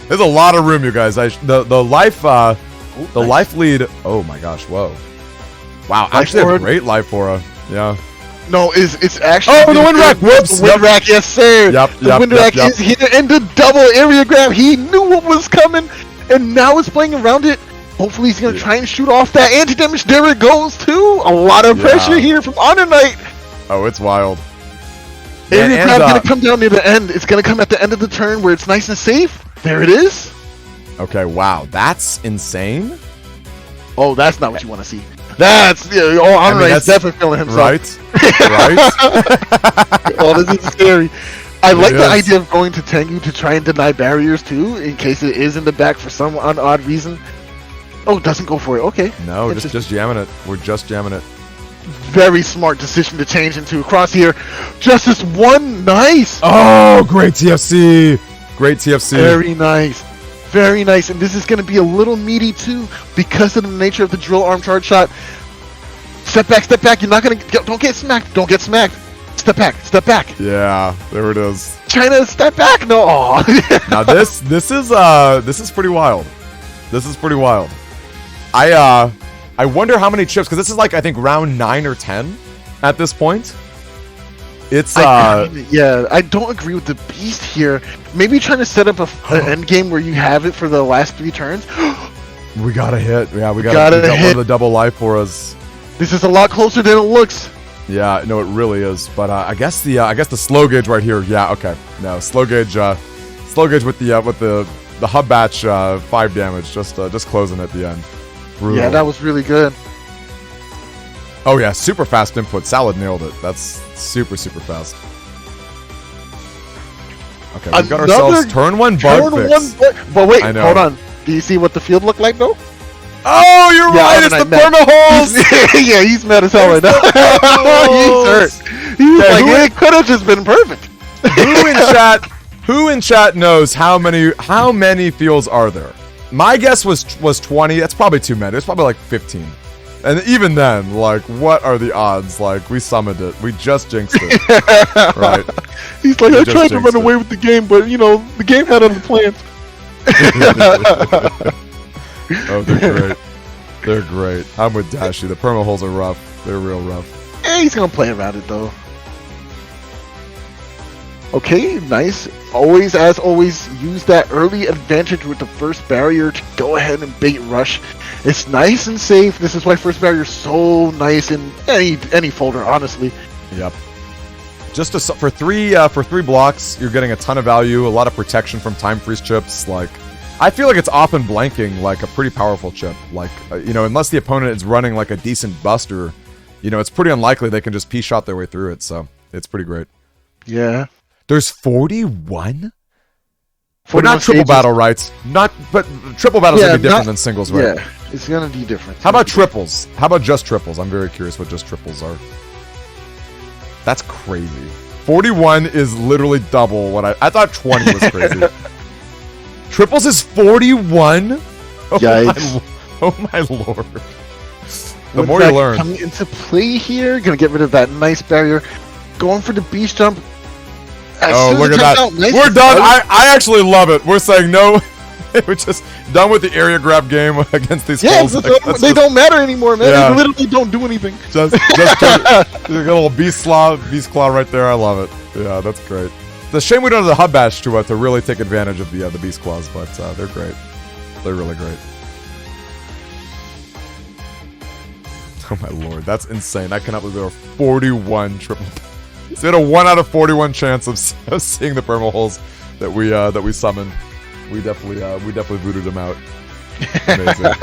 There's a lot of room, you guys. The life life lead. Oh my gosh. Whoa. Wow, actually a great life aura. Yeah. No, it's actually... Oh, the wind rack! Whoops! The wind rack, yes, sir! The wind rack is here, and the double area grab. He knew what was coming, and now is playing around it. Hopefully he's going to try and shoot off that anti-damage. There it goes, too! A lot of pressure here from Honor Knight. Oh, it's wild. Area grab going to come down near the end. It's going to come at the end of the turn where it's nice and safe. There it is. Okay, wow. That's insane. Oh, that's not what you want to see. That's Honor Knight's definitely feeling himself. Right. Right. Oh, this is scary. I like the idea of going to Tango to try and deny barriers too, in case it is in the back for some odd reason. Oh, it doesn't go for it. Okay. No, just jamming it. We're just jamming it. Very smart decision to change into a crosshair. Justice 1, nice. Oh, great TFC. Great TFC. Very nice. Very nice, and this is going to be a little meaty too because of the nature of the drill arm charge shot. Step back. You're not going to don't get smacked. Don't get smacked. Step back. Yeah, there it is. China, step back. No. Now this is pretty wild. This is pretty wild. I wonder how many chips, because this is like I think round 9 or 10 at this point. It's yeah, I don't agree with the beast here. Maybe trying to set up an end game where you have it for the last 3 turns. We got a hit. Yeah, we got hit. One of the double life for us. This is a lot closer than it looks. Yeah, no, it really is. But I guess the slow gauge right here. Yeah, okay. No, slow gauge with the hub batch 5 damage, just closing at the end. Brutal. Yeah, that was really good. Oh yeah, super fast input. Salad nailed it. That's super fast. Okay, we've got ourselves turn 1 bug fix. But wait, hold on. Do you see what the field looked like though? Oh, you're right. It's the perma holes. Yeah, he's mad as hell right now. He's hurt. He's like, it could have just been perfect. Who in chat knows how many fields are there? My guess was 20. That's probably too many. It's probably like 15. And even then, like, what are the odds? Like, we summoned it. We just jinxed it. Right. He's like, I tried to run away with the game, but, the game had other plans. Oh, they're great. They're great. I'm with Dashi. The perma holes are rough. They're real rough. Yeah, he's going to play around it, though. Okay, nice. Always, as always, use that early advantage with the first barrier to go ahead and bait rush. It's nice and safe. This is why first barrier is so nice in any folder, honestly. Yep. Just for three blocks, you're getting a ton of value, a lot of protection from time freeze chips. Like, I feel like it's often blanking like a pretty powerful chip. Like, unless the opponent is running like a decent buster, it's pretty unlikely they can just P-shot their way through it. So it's pretty great. Yeah. There's 41? But not triple battle, right? But triple battle's gonna be different than singles, right? Yeah, it's gonna be different. How about triples? How about just triples? I'm very curious what just triples are. That's crazy. 41 is literally double what I thought 20 was crazy. Triples is 41? Yikes. Oh my lord. The more you learn. Coming into play here, gonna get rid of that nice barrier. Going for the beast jump. Look at that. Nice. We're done. I actually love it. We're saying no. We're just done with the area grab game against these holes. They don't matter anymore, man. Yeah. They literally don't do anything. Just a little beast claw right there. I love it. Yeah, that's great. It's a shame we don't have the hub bash to really take advantage of the beast claws, but they're great. They're really great. Oh my lord, that's insane. I cannot believe there are 41 triple. So we had a 1 out of 41 chance of seeing the perma holes that we summoned. We definitely voodooed him out. Amazing.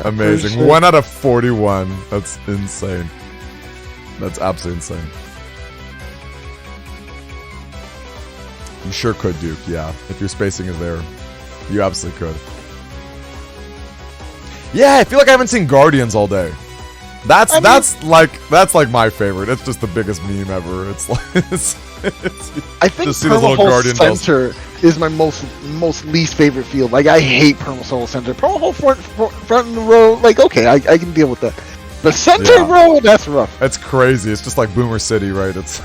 Amazing. Sure. 1 out of 41. That's insane. That's absolutely insane. You sure could, Duke. Yeah, if your spacing is there, you absolutely could. Yeah, I feel like I haven't seen Guardians all day. That's like my favorite. It's just the biggest meme ever. It's like I think just see those little Permahole Guardian dolls. Center is my most least favorite field. Like, I hate Permahole Center. Permahole front in the row, like, okay, I can deal with that. The center row, that's rough. It's crazy. It's just like Boomer City, right? It's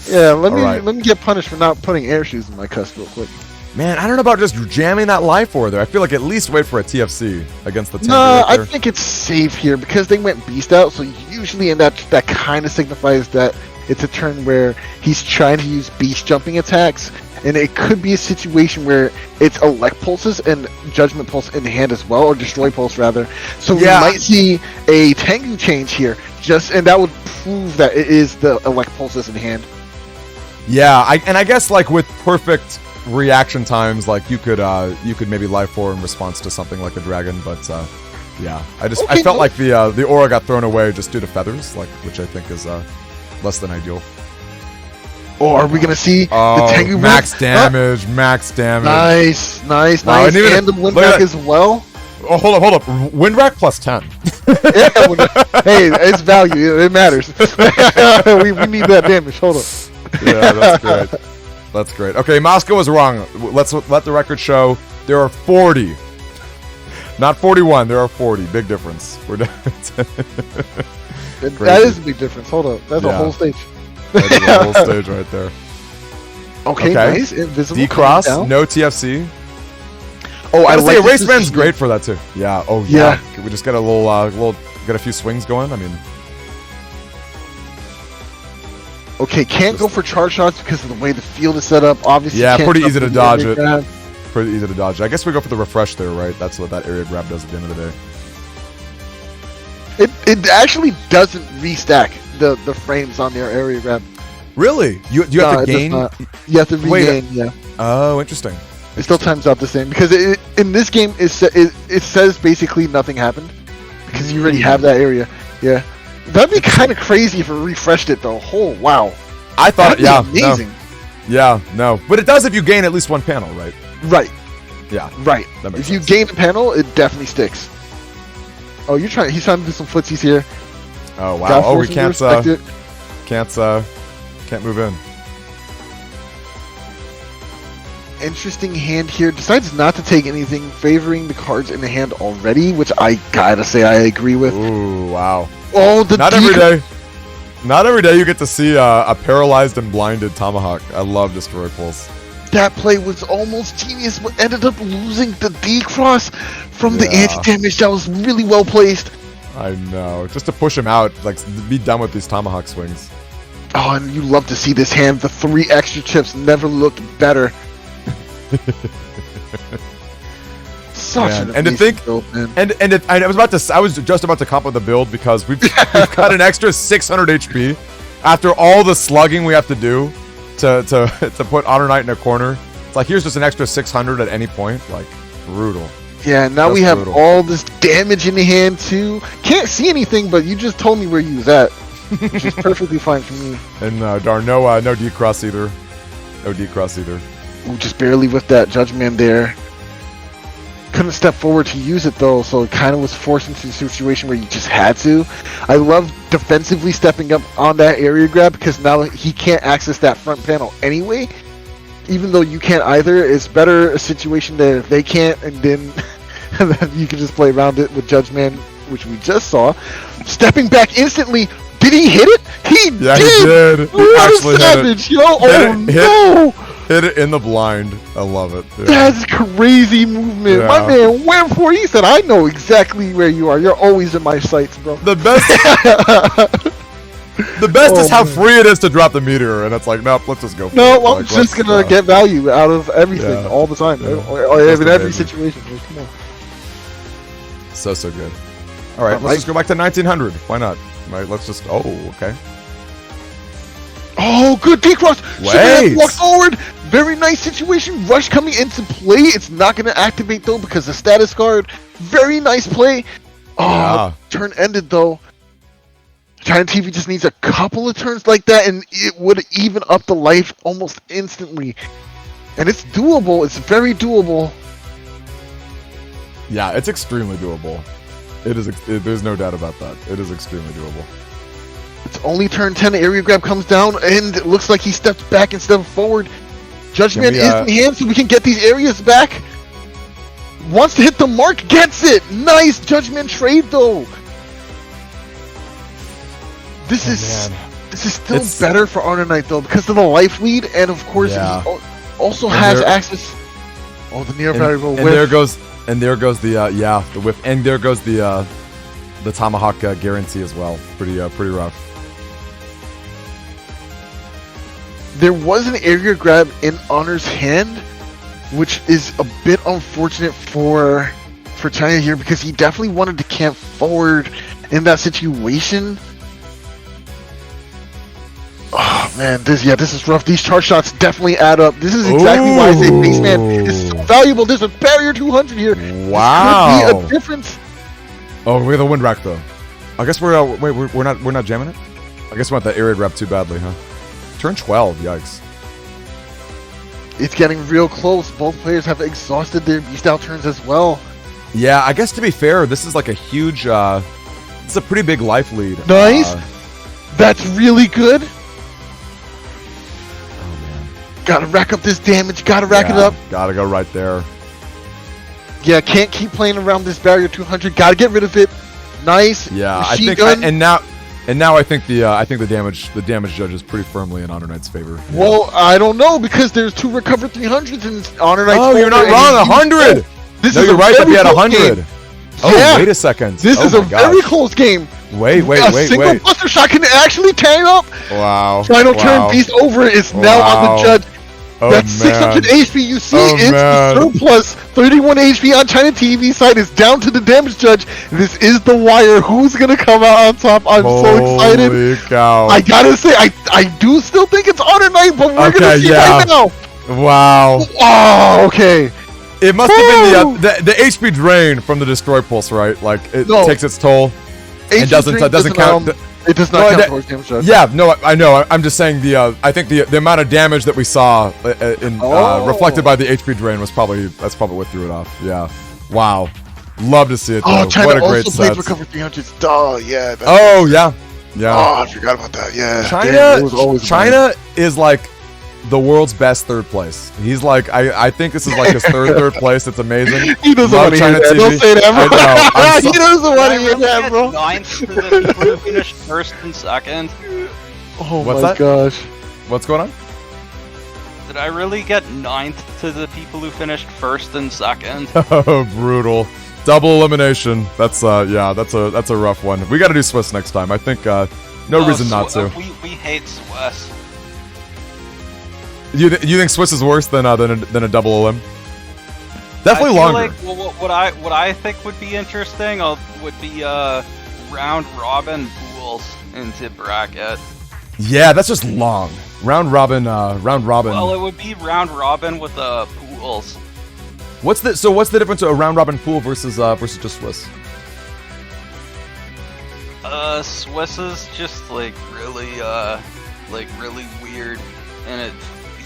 Yeah, let me get punished for not putting air shoes in my cuss real quick. Man, I don't know about just jamming that life order there. I feel like at least wait for a TFC against the Tango. No, I think it's safe here because they went beast out. So usually, and that kind of signifies that it's a turn where he's trying to use beast jumping attacks, and it could be a situation where it's elect pulses and judgment pulse in hand as well, or destroy pulse rather. So we might see a Tango change here, and that would prove that it is the elect pulses in hand. Yeah, I guess like with perfect reaction times, like you could maybe life 4 in response to something like a dragon, but yeah, I felt like the aura got thrown away just due to feathers, like, which I think is less than ideal. Or are we gonna see the Tango max damage? Max damage. Nice. Wow, And the wind rack as well. Oh, hold up. Wind rack plus 10. Yeah, hey, it's value. It matters. we need that damage. Hold up. Yeah, that's great. That's great. Okay, Moscow was wrong. Let's let the record show there are 40. Not 41, there are 40. Big difference. That is a big difference. Hold up. That's a whole stage. That's a whole stage right there. Okay, nice. Invisible. D-Cross, no TFC. Oh, I like Erase Man's great for that too. Yeah. Oh yeah. Could we just get a little get a few swings going? I mean. Okay, can't go for charge shots because of the way the field is set up. Obviously, yeah, pretty easy to dodge it. Pretty easy to dodge. I guess we go for the refresh there, right? That's what that area grab does at the end of the day. It actually doesn't restack the frames on their area grab. Really? You have to gain? You have to regain, yeah. Oh, interesting. It still times out the same because in this game it says basically nothing happened because you already have that area. Yeah. That'd be kind of crazy if it refreshed it though. Oh wow! I thought, amazing. No. Yeah, no, but it does if you gain at least one panel, right? Right. Yeah. Right. If you gain a panel, it definitely sticks. Oh, he's trying to do some footsies here. Oh wow! Oh, we can't move in. Interesting hand here. Decides not to take anything, favoring the cards in the hand already, which I gotta say I agree with. Ooh, wow. Oh, not every day you get to see a paralyzed and blinded tomahawk. I love destroy pulse. That play was almost genius, but ended up losing the D-cross from the anti-damage. That was really well placed. I know. Just to push him out, like, be done with these tomahawk swings. Oh, and you love to see this hand. The 3 extra chips never looked better. Such an and to think, build, man. I was just about to compliment the build because we've got an extra 600 HP after all the slugging we have to do to put Honor Knight in a corner. It's like here's just an extra 600 at any point, like brutal. Yeah, now we have all this damage in the hand too. Can't see anything, but you just told me where you was at, which is perfectly fine for me. And no D-cross either. No D-cross either. Ooh, just barely with that Judgment there. Couldn't step forward to use it though, so it kind of was forced into a situation where you just had to. I love defensively stepping up on that area grab because now he can't access that front panel anyway. Even though you can't either, it's better a situation that if they can't, and then you can just play around it with Judgment, which we just saw. Stepping back instantly. Did he hit it? He did! What a savage, yo! Oh no! Hit it in the blind. I love it. Yeah. That's crazy movement. Yeah. My man went for it. He said, I know exactly where you are. You're always in my sights, bro. The best is how free it is to drop the meteor, and it's like, nope, let's just go for it. No, I'm just going to get value out of everything all the time. In every situation. Come on. So good. All right, let's just go back to 1900. Why not? Right, let's just... Oh, okay. good D-cross. Wait. Walk forward. Very nice situation. Rush coming into play. It's not going to activate, though, because the status guard. Very nice play. Oh, turn ended, though. China TV just needs a couple of turns like that, and it would even up the life almost instantly. And it's doable. It's very doable. Yeah, it's extremely doable. It is. There's no doubt about that. It is extremely doable. It's only turn 10. The area grab comes down, and it looks like he steps back instead of forward. Judgment is in hand, so we can get these areas back. Wants to hit the mark, gets it. Nice Judgment trade, though. This is still better for Honor Knight, though, because of the life lead, and of course he also has access. Oh, the near variable whip. And there goes the whip, and there goes the tomahawk guarantee as well. Pretty rough. There was an area grab in Honor's hand, which is a bit unfortunate for China here, because he definitely wanted to camp forward in that situation. Oh man, this is rough. These charge shots definitely add up. This is exactly why I say Baseman is so valuable. There's a barrier 200 here. Wow. This could be a difference. Oh, we have the wind rack though. I guess we're not jamming it. I guess we want that area grab too badly, huh? Turn 12. Yikes. It's getting real close. Both players have exhausted their beast out turns as well. Yeah, I guess to be fair, this is like a huge. It's a pretty big life lead. Nice. That's really good. Gotta rack up this damage, gotta rack it up. Gotta go right there. Yeah, can't keep playing around this barrier 200, gotta get rid of it. Nice. Yeah, I think and now I think the damage judge is pretty firmly in Honor Knight's favor. Yeah. Well, I don't know, because there's 2 recovered 300s in Honor Knight's favor. Oh, you're not wrong, 100! No, you're right, that we had 100. Oh, yeah. Wait a second. This is a very close game. Wait. A single buster shot can actually tear up. Wow. Final turn beast over is now on the judge. Oh, that's 600 HP you see is the surplus. 31 HP on China TV side is down to the damage judge. This is the wire. Who's going to come out on top? I'm so excited. Holy cow. I gotta say, I do still think it's Honor Knight, but we're going to see right now. Wow. Oh, okay. It must have been the HP drain from the Destroy Pulse, right? Like, it takes its toll. It doesn't count. It does not count towards damage judge. Yeah, no, I know. I'm just saying I think the amount of damage that we saw reflected by the HP drain was probably what threw it off. Yeah. Wow. Love to see it. Though. China what a great also set. played Recover 300s. Duh, yeah. Yeah. Oh, I forgot about that. Yeah. China is like the world's best third place. He's like, I think this is like his third place. It's amazing. He doesn't want to hear that. Don't say that, bro. He doesn't want to hear that, bro. 9th for the people who finished 1st and 2nd. Oh my gosh. What's going on? Did I really get 9th to the people who finished 1st and 2nd? Oh, brutal. Double elimination. That's that's a rough one. We got to do Swiss next time. I think no reason not to. We hate Swiss. You think Swiss is worse than a double elim? Definitely longer. Like, well, what I think would be interesting would be round robin pools into bracket. Yeah, that's just long. Round robin. Well, it would be round robin with pools. What's the difference of a round robin pool versus just Swiss? Swiss is just like really weird, and it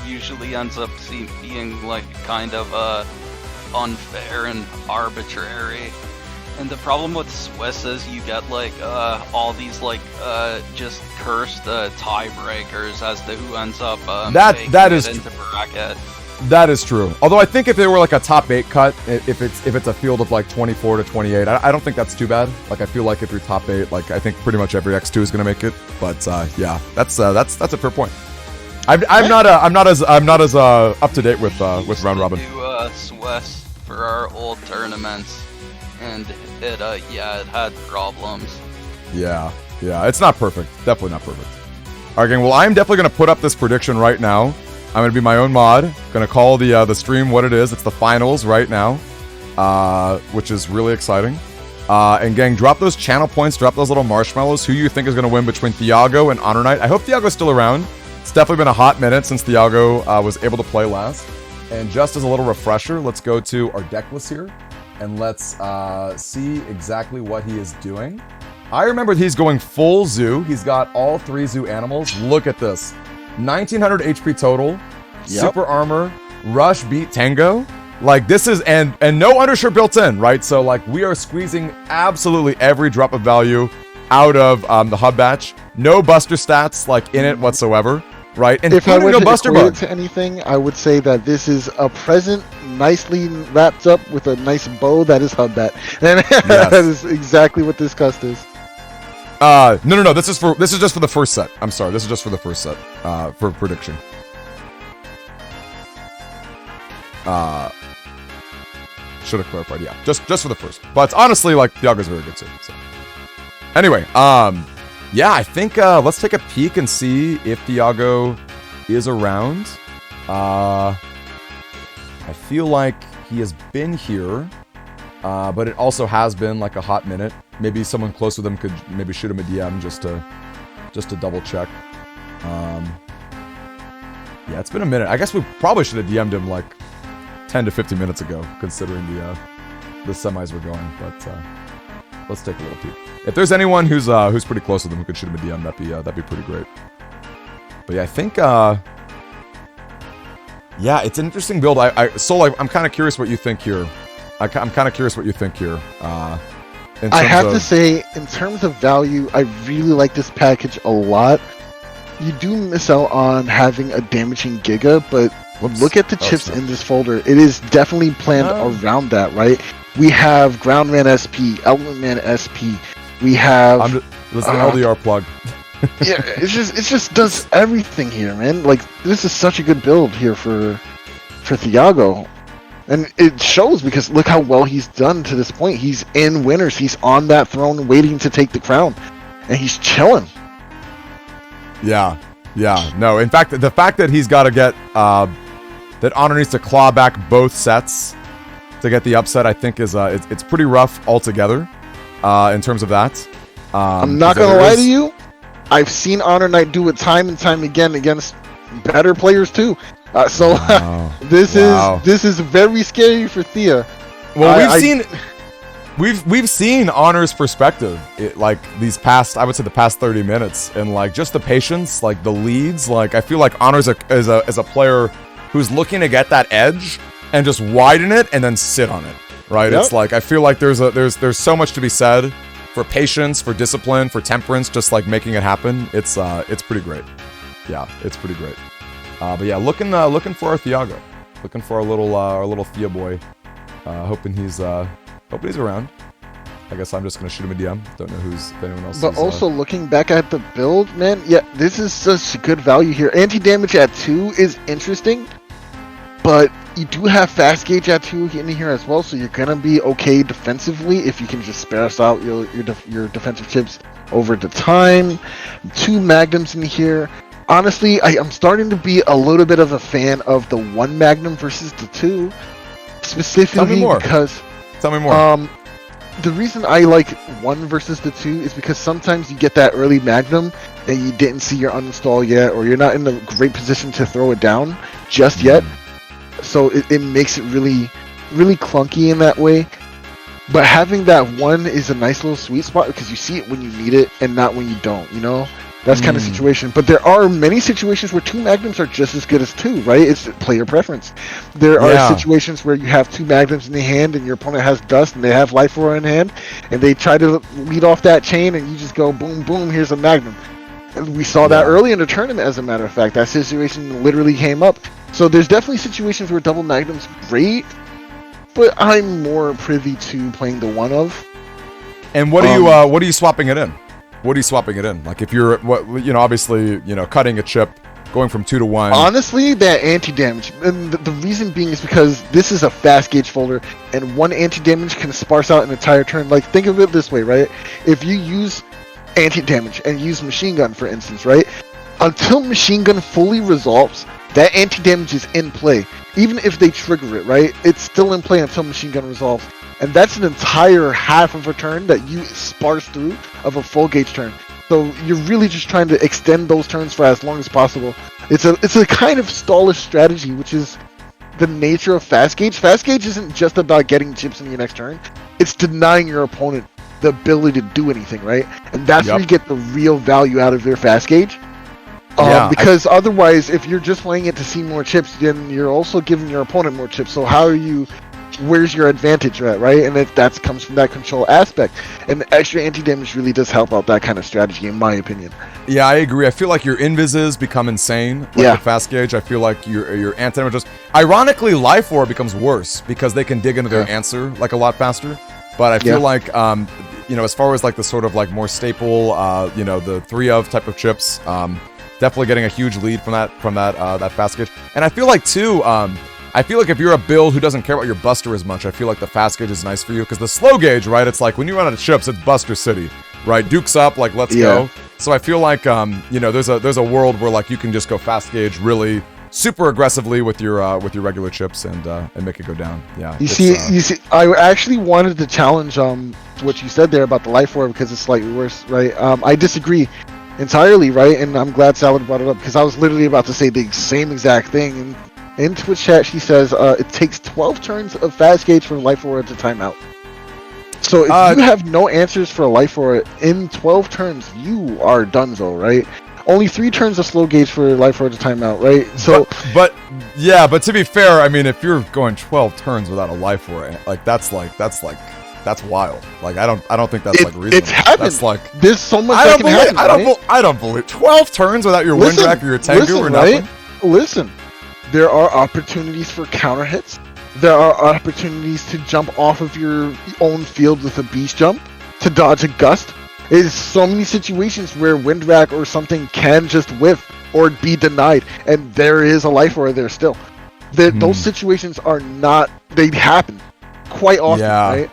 usually ends up being like kind of unfair and arbitrary. And the problem with Swiss is you get like all these like just cursed tiebreakers as to who ends up that is into bracket. That is true. Although I think if there were like a top 8 cut, if it's a field of like 24 to 28, I don't think that's too bad. Like I feel like if you're top 8, like I think pretty much every X2 is gonna make it. But yeah, that's a fair point. I'm not as up to date with round robin. We do Swiss for our old tournaments, and it had problems. Yeah, it's not perfect. Definitely not perfect. All right, gang. Well, I'm definitely gonna put up this prediction right now. I'm gonna be my own mod. Gonna call the stream what it is. It's the finals right now, which is really exciting. And gang, drop those channel points, drop those little marshmallows. Who you think is gonna win between Thiago and Honor Knight? I hope Thiago's still around. It's definitely been a hot minute since Thiago was able to play last. And just as a little refresher, let's go to our deck list here. And let's see exactly what he is doing. I remember he's going full zoo. He's got all 3 zoo animals. Look at this. 1900 HP total. Yep. Super armor. Rush beat Tango. Like this is, and no undershirt built in, right? So like we are squeezing absolutely every drop of value out of the hub batch. No buster stats like in it whatsoever, right? And if I were no to buster equate bug. it to anything, I would say that this is a present nicely wrapped up with a nice bow that is hub bat. And that is exactly what this cust is. No. This is just for the first set. I'm sorry. This is just for the first set. For prediction. Should have clarified. Yeah, just for the first. But honestly, like Thiago's very good too. So. Anyway, yeah, I think let's take a peek and see if Thiago is around. I feel like he has been here, but it also has been like a hot minute. Maybe someone close with him could maybe shoot him a DM just to double check. Yeah, it's been a minute. I guess we probably should have DM'd him like 10 to 15 minutes ago, considering the semis were going. But let's take a little peek. If there's anyone who's pretty close with him who could shoot him a DM, that'd be pretty great. But yeah, I think yeah, it's an interesting build. I'm kind of curious what you think here. I'm kind of curious what you think here. I have to say, in terms of value, I really like this package a lot. You do miss out on having a damaging Giga, but look at the chips in this folder. It is definitely planned around that, right? We have Groundman SP, Element Man SP. We have... This is an LDR plug. Yeah, it just does everything here, man. Like, this is such a good build here for Thiago. And it shows because look how well he's done to this point. He's in winners. He's on that throne waiting to take the crown. And he's chilling. Yeah. No, in fact, the fact that he's got to get... that Honor needs to claw back both sets to get the upset, I think is it's pretty rough altogether in terms of that. I'm not going to lie to you. I've seen Honor Knight do it time and time again against better players too. This is very scary for Thea. Well, we've seen Honor's perspective, like these past, I would say the past 30 minutes, and like just the patience, like the leads. Like I feel like Honor's is a player who's looking to get that edge and just widen it and then sit on it, right? Yep. It's like I feel like there's so much to be said for patience, for discipline, for temperance, just like making it happen. It's pretty great. Yeah, it's pretty great. But yeah, looking for our Thiago, looking for our little Thea boy. Hoping he's around. I guess I'm just gonna shoot him a DM. Don't know if anyone else. But also looking back at the build, man, yeah, this is such good value here. Anti-damage at 2 is interesting, but you do have fast gauge at 2 in here as well, so you're gonna be okay defensively if you can just space out your defensive chips over the time. 2 magnums in here. Honestly, I'm starting to be a little bit of a fan of the 1 magnum versus the 2, specifically because. Tell me more. The reason I like 1 versus the 2 is because sometimes you get that early magnum and you didn't see your uninstall yet, or you're not in a great position to throw it down just yet. So it makes it really, really clunky in that way. But having that 1 is a nice little sweet spot because you see it when you need it and not when you don't, you know? That's kind of situation. But there are many situations where 2 magnums are just as good as 2, right? It's player preference. There are situations where you have 2 magnums in the hand and your opponent has dust and they have life roar in hand and they try to lead off that chain and you just go boom, boom, here's a magnum. And we saw that early in the tournament, as a matter of fact. That situation literally came up. So there's definitely situations where double magnum's great, but I'm more privy to playing the 1 of. And what are you swapping it in? What are you swapping it in? Like if you're, obviously, cutting a chip, going from 2 to 1. Honestly, that anti-damage. And the reason being is because this is a fast gauge folder, and 1 anti-damage can sparse out an entire turn. Like, think of it this way, right? If you use anti-damage and use machine gun, for instance, right? Until machine gun fully resolves, that anti-damage is in play. Even if they trigger it, right? It's still in play until machine gun resolves. And that's an entire half of a turn that you sparse through of a full gauge turn. So you're really just trying to extend those turns for as long as possible. It's a kind of stallish strategy, which is the nature of fast gauge. Fast gauge isn't just about getting chips in your next turn. It's denying your opponent the ability to do anything, right? And that's where you get the real value out of their fast gauge. Because otherwise, if you're just playing it to see more chips, then you're also giving your opponent more chips. So where's your advantage at, right? And that comes from that control aspect. And the extra anti-damage really does help out that kind of strategy, in my opinion. Yeah, I agree. I feel like your invises become insane with the fast gauge. I feel like your anti-damage just... Ironically, Life Orb becomes worse because they can dig into their answer like a lot faster. But I feel like, as far as like the sort of like more staple, the 3-of type of chips, definitely getting a huge lead from that fast gauge. And I feel like too, if you're a build who doesn't care about your buster as much, I feel like the fast gauge is nice for you, because the slow gauge, right, it's like when you run out of chips, it's Buster City, right? Duke's up, like let's go. So I feel like there's a world where like you can just go fast gauge really super aggressively with your regular chips and make it go down. Yeah. You see, I actually wanted to challenge what you said there about the Life Orb, because it's slightly worse, right? I disagree entirely, right? And I'm glad Salad brought it up, because I was literally about to say the same exact thing. And in Twitch chat, she says it takes 12 turns of fast gauge for Life Orb to time out. So if you have no answers for a Life Orb in 12 turns, you are donezo, right? Only 3 turns of slow gauge for Life Orb to time out, right? So, but to be fair, I mean, if you're going 12 turns without a Life Orb, like that's wild. Like I don't think that's like reasonable. It's happened. That's like there's so much that can happen. I don't believe 12 turns without your Windjack or your Tango or nothing. Right? Listen, there are opportunities for counter hits. There are opportunities to jump off of your own field with a beast jump, to dodge a gust. There's so many situations where Windjack or something can just whiff or be denied, and there is a Life Orb there still. Those situations are not. They happen quite often, right?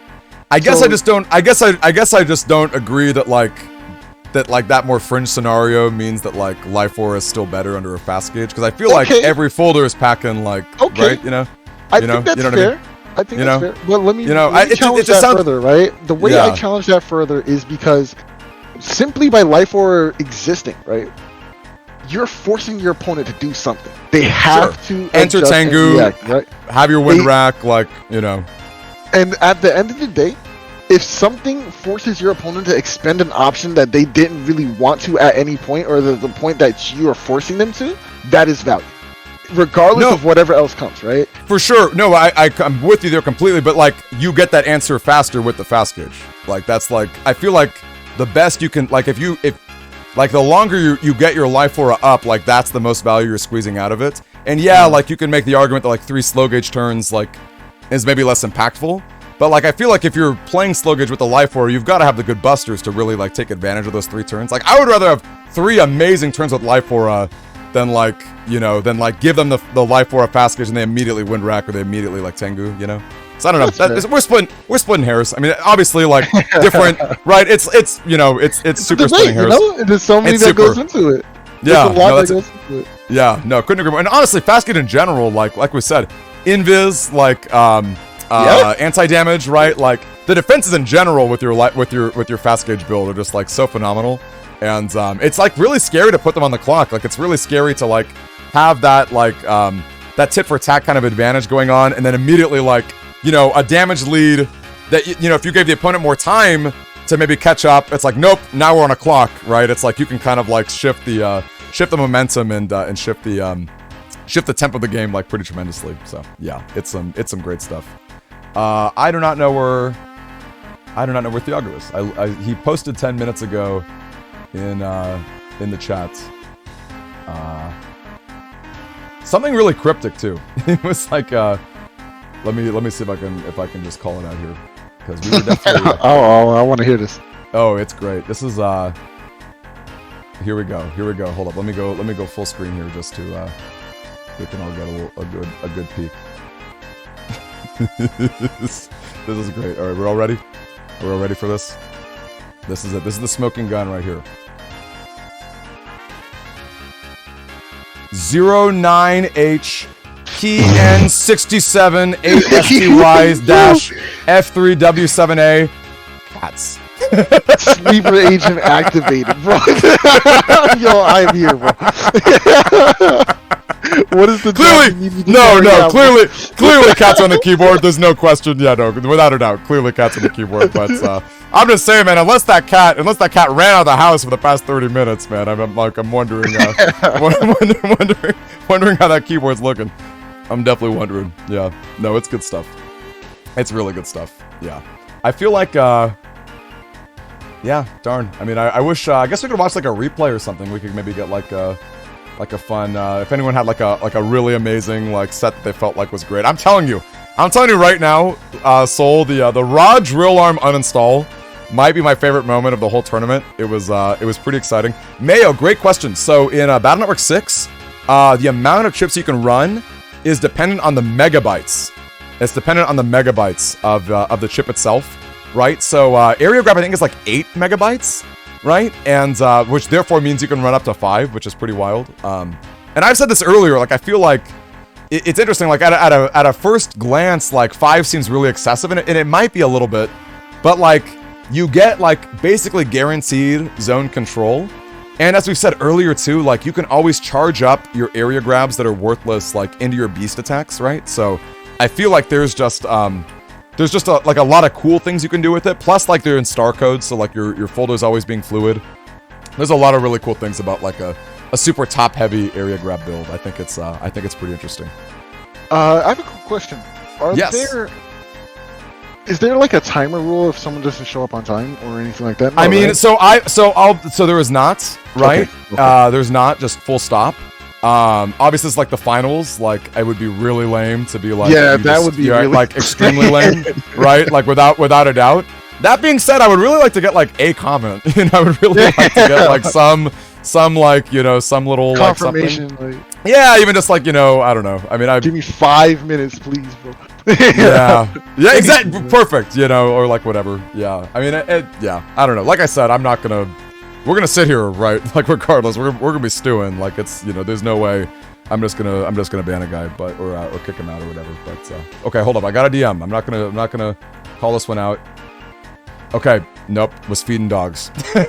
I guess I just don't agree that that more fringe scenario means that like Life Orb is still better under a fast gauge, because I feel like every folder is packing like right, I think that's fair. I mean? I think that's fair. Well, let me it challenge just that further, right? The way I challenge that further is because simply by Life Orb existing, right, you're forcing your opponent to do something. They have to enter Tango, right? Have your Windjack, And at the end of the day, if something forces your opponent to expend an option that they didn't really want to at any point, or the point that you are forcing them to, that is value. Regardless of whatever else comes, right? For sure. No, I'm with you there completely, but like you get that answer faster with the fast gauge. Like that's like, I feel like the best you can, like if the longer you get your Life Orb up, like that's the most value you're squeezing out of it. And like you can make the argument that like 3 slow gauge turns like is maybe less impactful. But like I feel like if you're playing slow gauge with the Life Orb, you've got to have the good busters to really like take advantage of those 3 turns. Like I would rather have 3 amazing turns with Life Orb than give them the Life Orb fast gauge and they immediately Windjack or they immediately like Tengu, So I don't know. We're splitting hairs. I mean, obviously, like different, right? It's super splitting hairs. There's so many that goes into it. Yeah, couldn't agree more. And honestly, fast gauge in general, like we said, invis, like anti-damage, right? Like the defenses in general with your fast gauge build are just like so phenomenal. And it's like really scary to put them on the clock. Like it's really scary to like have that that tit for tat kind of advantage going on, and then immediately like a damage lead that if you gave the opponent more time to maybe catch up, it's like nope, now we're on a clock, right? It's like you can kind of like shift the momentum and shift the tempo of the game like pretty tremendously. So yeah, it's some great stuff. I do not know where Thiago is. He posted 10 minutes ago in the chat something really cryptic too. It was like let me see if I can just call it out here, because we were definitely I want to hear this. Oh, it's great. This is here we go. Hold up, let me go full screen here just to we can all get a good peek. This is great. All right, we're all ready. We're all ready for this. This is it. This is the smoking gun right here. 09H PN67 8STY-F3W7A. Sleeper agent activated, bro. Yo, I'm here, bro. What is the clearly cat's on the keyboard. There's no question. Yeah, no, without a doubt, clearly cat's on the keyboard. But I'm just saying, man, unless that cat ran out of the house for the past 30 minutes, man, I'm wondering, wondering how that keyboard's looking. I'm definitely wondering. Yeah, no, it's good stuff. It's really good stuff. Yeah, I feel like, yeah, darn. I mean, I wish. I guess we could watch like a replay or something. We could maybe get like a fun. If anyone had like a really amazing like set that they felt like was great. I'm telling you right now, Soul, the raw drill arm uninstall might be my favorite moment of the whole tournament. It was pretty exciting. Mayo, great question. So in Battle Network 6, the amount of chips you can run is dependent on the megabytes. It's dependent on the megabytes of the chip itself, right? So area grab I think is like 8 megabytes, right? And which therefore means you can run up to 5, which is pretty wild. And I've said this earlier, like I feel like it's interesting. Like at a first glance, like 5 seems really excessive, and it might be a little bit, but like you get like basically guaranteed zone control. And as we've said earlier too, like you can always charge up your area grabs that are worthless like into your beast attacks, right? So I feel like there's just a lot of cool things you can do with it. Plus like they're in star codes, so like your folder's always being fluid. There's a lot of really cool things about like a super top heavy area grab build. I think it's pretty interesting. I have a quick question. Is there like a timer rule if someone doesn't show up on time or anything like that? No, I mean, right? so there is not, right? Okay. There's not, just full stop. Obviously it's like the finals, like it would be really lame to be like, would be really like extremely lame, right? Like without a doubt. That being said, I would really like to get like a comment. I would really like to get like some like, some little confirmation, like something. Yeah, even just like, I don't know. I mean, give me 5 minutes, please, bro. yeah, exactly. Perfect. Or like whatever. Yeah. I mean, yeah. I don't know. Like I said, we're gonna sit here, right? Like regardless, we're gonna be stewing. Like it's, there's no way. I'm just gonna ban a guy, but or kick him out or whatever. But okay, hold up. I got a DM. I'm not gonna call this one out. Okay, nope. Was feeding dogs. It's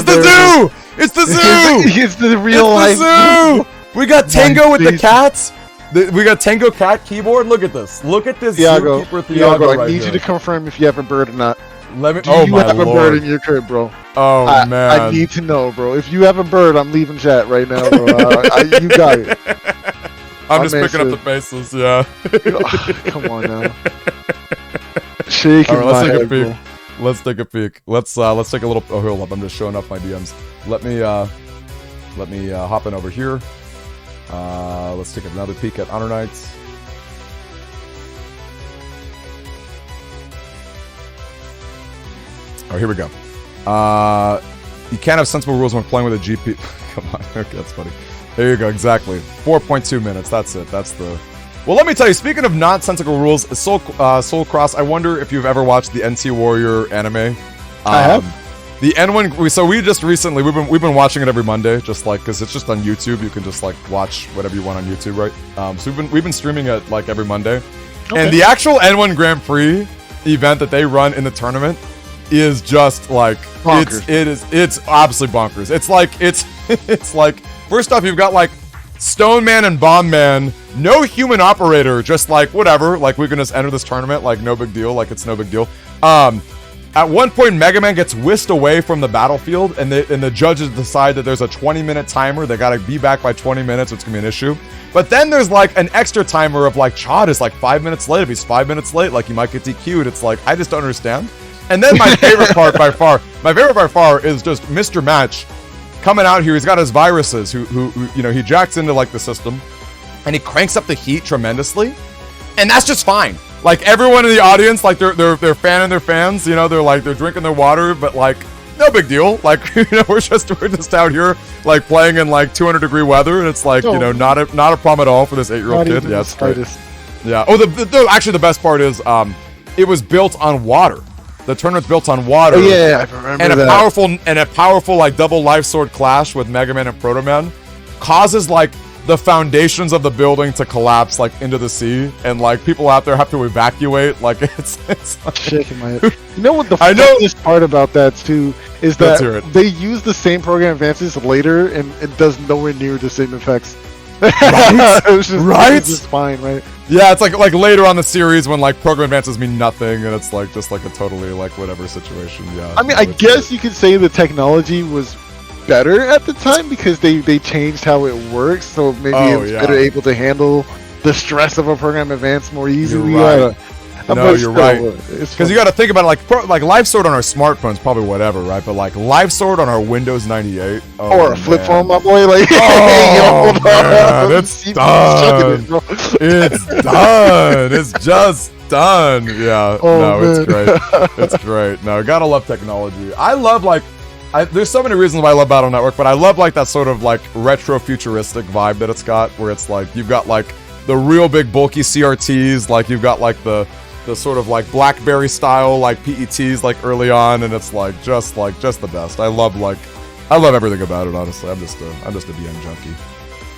the zoo. It's the zoo. It's the real life zoo. We got Tango with the cats. We got Tango cat keyboard. Look at this. Look at this. Thiago, Thiago, I need you to confirm if you have a bird or not. Let me. Do you have a bird in your crib, bro? Oh man. I need to know, bro. If you have a bird, I'm leaving chat right now, bro. You got it. I'm just picking up the faces. Yeah. Come on now. Shaking All right, let's take a peek. bro. Let's take a peek. Let's take a little. Oh, hold up. I'm just showing off my DMs. Let me hop in over here. Let's take another peek at Honor Knights. Oh, here we go. You can't have sensible rules when playing with a GP. Come on, okay, that's funny. There you go, exactly. 4.2 minutes. That's it. That's the. Well, let me tell you. Speaking of nonsensical rules, Soul Cross. I wonder if you've ever watched the NT Warrior anime. I have. The N1. So we just recently we've been watching it every Monday, just like because it's just on YouTube. You can just like watch whatever you want on YouTube, right? So we've been streaming it like every Monday, and the actual N1 Grand Prix event that they run in the tournament is just like bonkers. It's absolutely bonkers. It's like first off you've got like Stone Man and Bomb Man, no human operator, just like whatever, like we can just enter this tournament, like no big deal, like it's no big deal. At one point, Mega Man gets whisked away from the battlefield, and the judges decide that there's a 20-minute timer. They gotta be back by 20 minutes, so it's gonna be an issue. But then there's like an extra timer of like Chad is like 5 minutes late. If he's 5 minutes late, like he might get DQ'd. It's like I just don't understand. And then my favorite part by far is just Mr. Match coming out here. He's got his viruses who he jacks into like the system, and he cranks up the heat tremendously, and that's just fine. Like everyone in the audience, like they're fanning their fans, they're drinking their water, but like no big deal. Like we're just out here like playing in like 200-degree weather, and it's like not a problem at all for this 8-year-old kid. Yeah, it's great. Yeah. Oh, actually the best part is it was built on water. The tournament's built on water. Oh, yeah, I remember and that. A powerful like double life sword clash with Mega Man and Proto Man causes like the foundations of the building to collapse like into the sea, and like people out there have to evacuate. Like it's like, shaking my head. You know what the I know- funniest part about that too is Let's hear that it. they use the same program advances later, and it does nowhere near the same effects. Right? It's just fine, right? Yeah, it's like later on the series when like program advances mean nothing, and it's like just like a totally like whatever situation. Yeah. I mean, no, I it's guess you could say the technology was better at the time because they changed how it works, so maybe Oh, it was yeah. better able to handle the stress of a program advance more easily. right. No, but you're still, right. it's Because you got to think about it, like Live Sword on our smartphones, probably whatever, right? But like Live Sword on our Windows 98, or a flip phone, my boy. Like, Oh, hold man, on. it's Keep done. chucking it, bro. It's done. It's just done. Yeah. Oh, no, it's man. great. It's great. No, gotta love technology. I love like. There's so many reasons why I love Battle Network, but I love like that sort of like retro futuristic vibe that it's got, where it's like you've got like the real big bulky CRTs, like you've got like the sort of like BlackBerry style like PETs like early on, and it's like just the best. I love everything about it. Honestly, I'm just a BN junkie,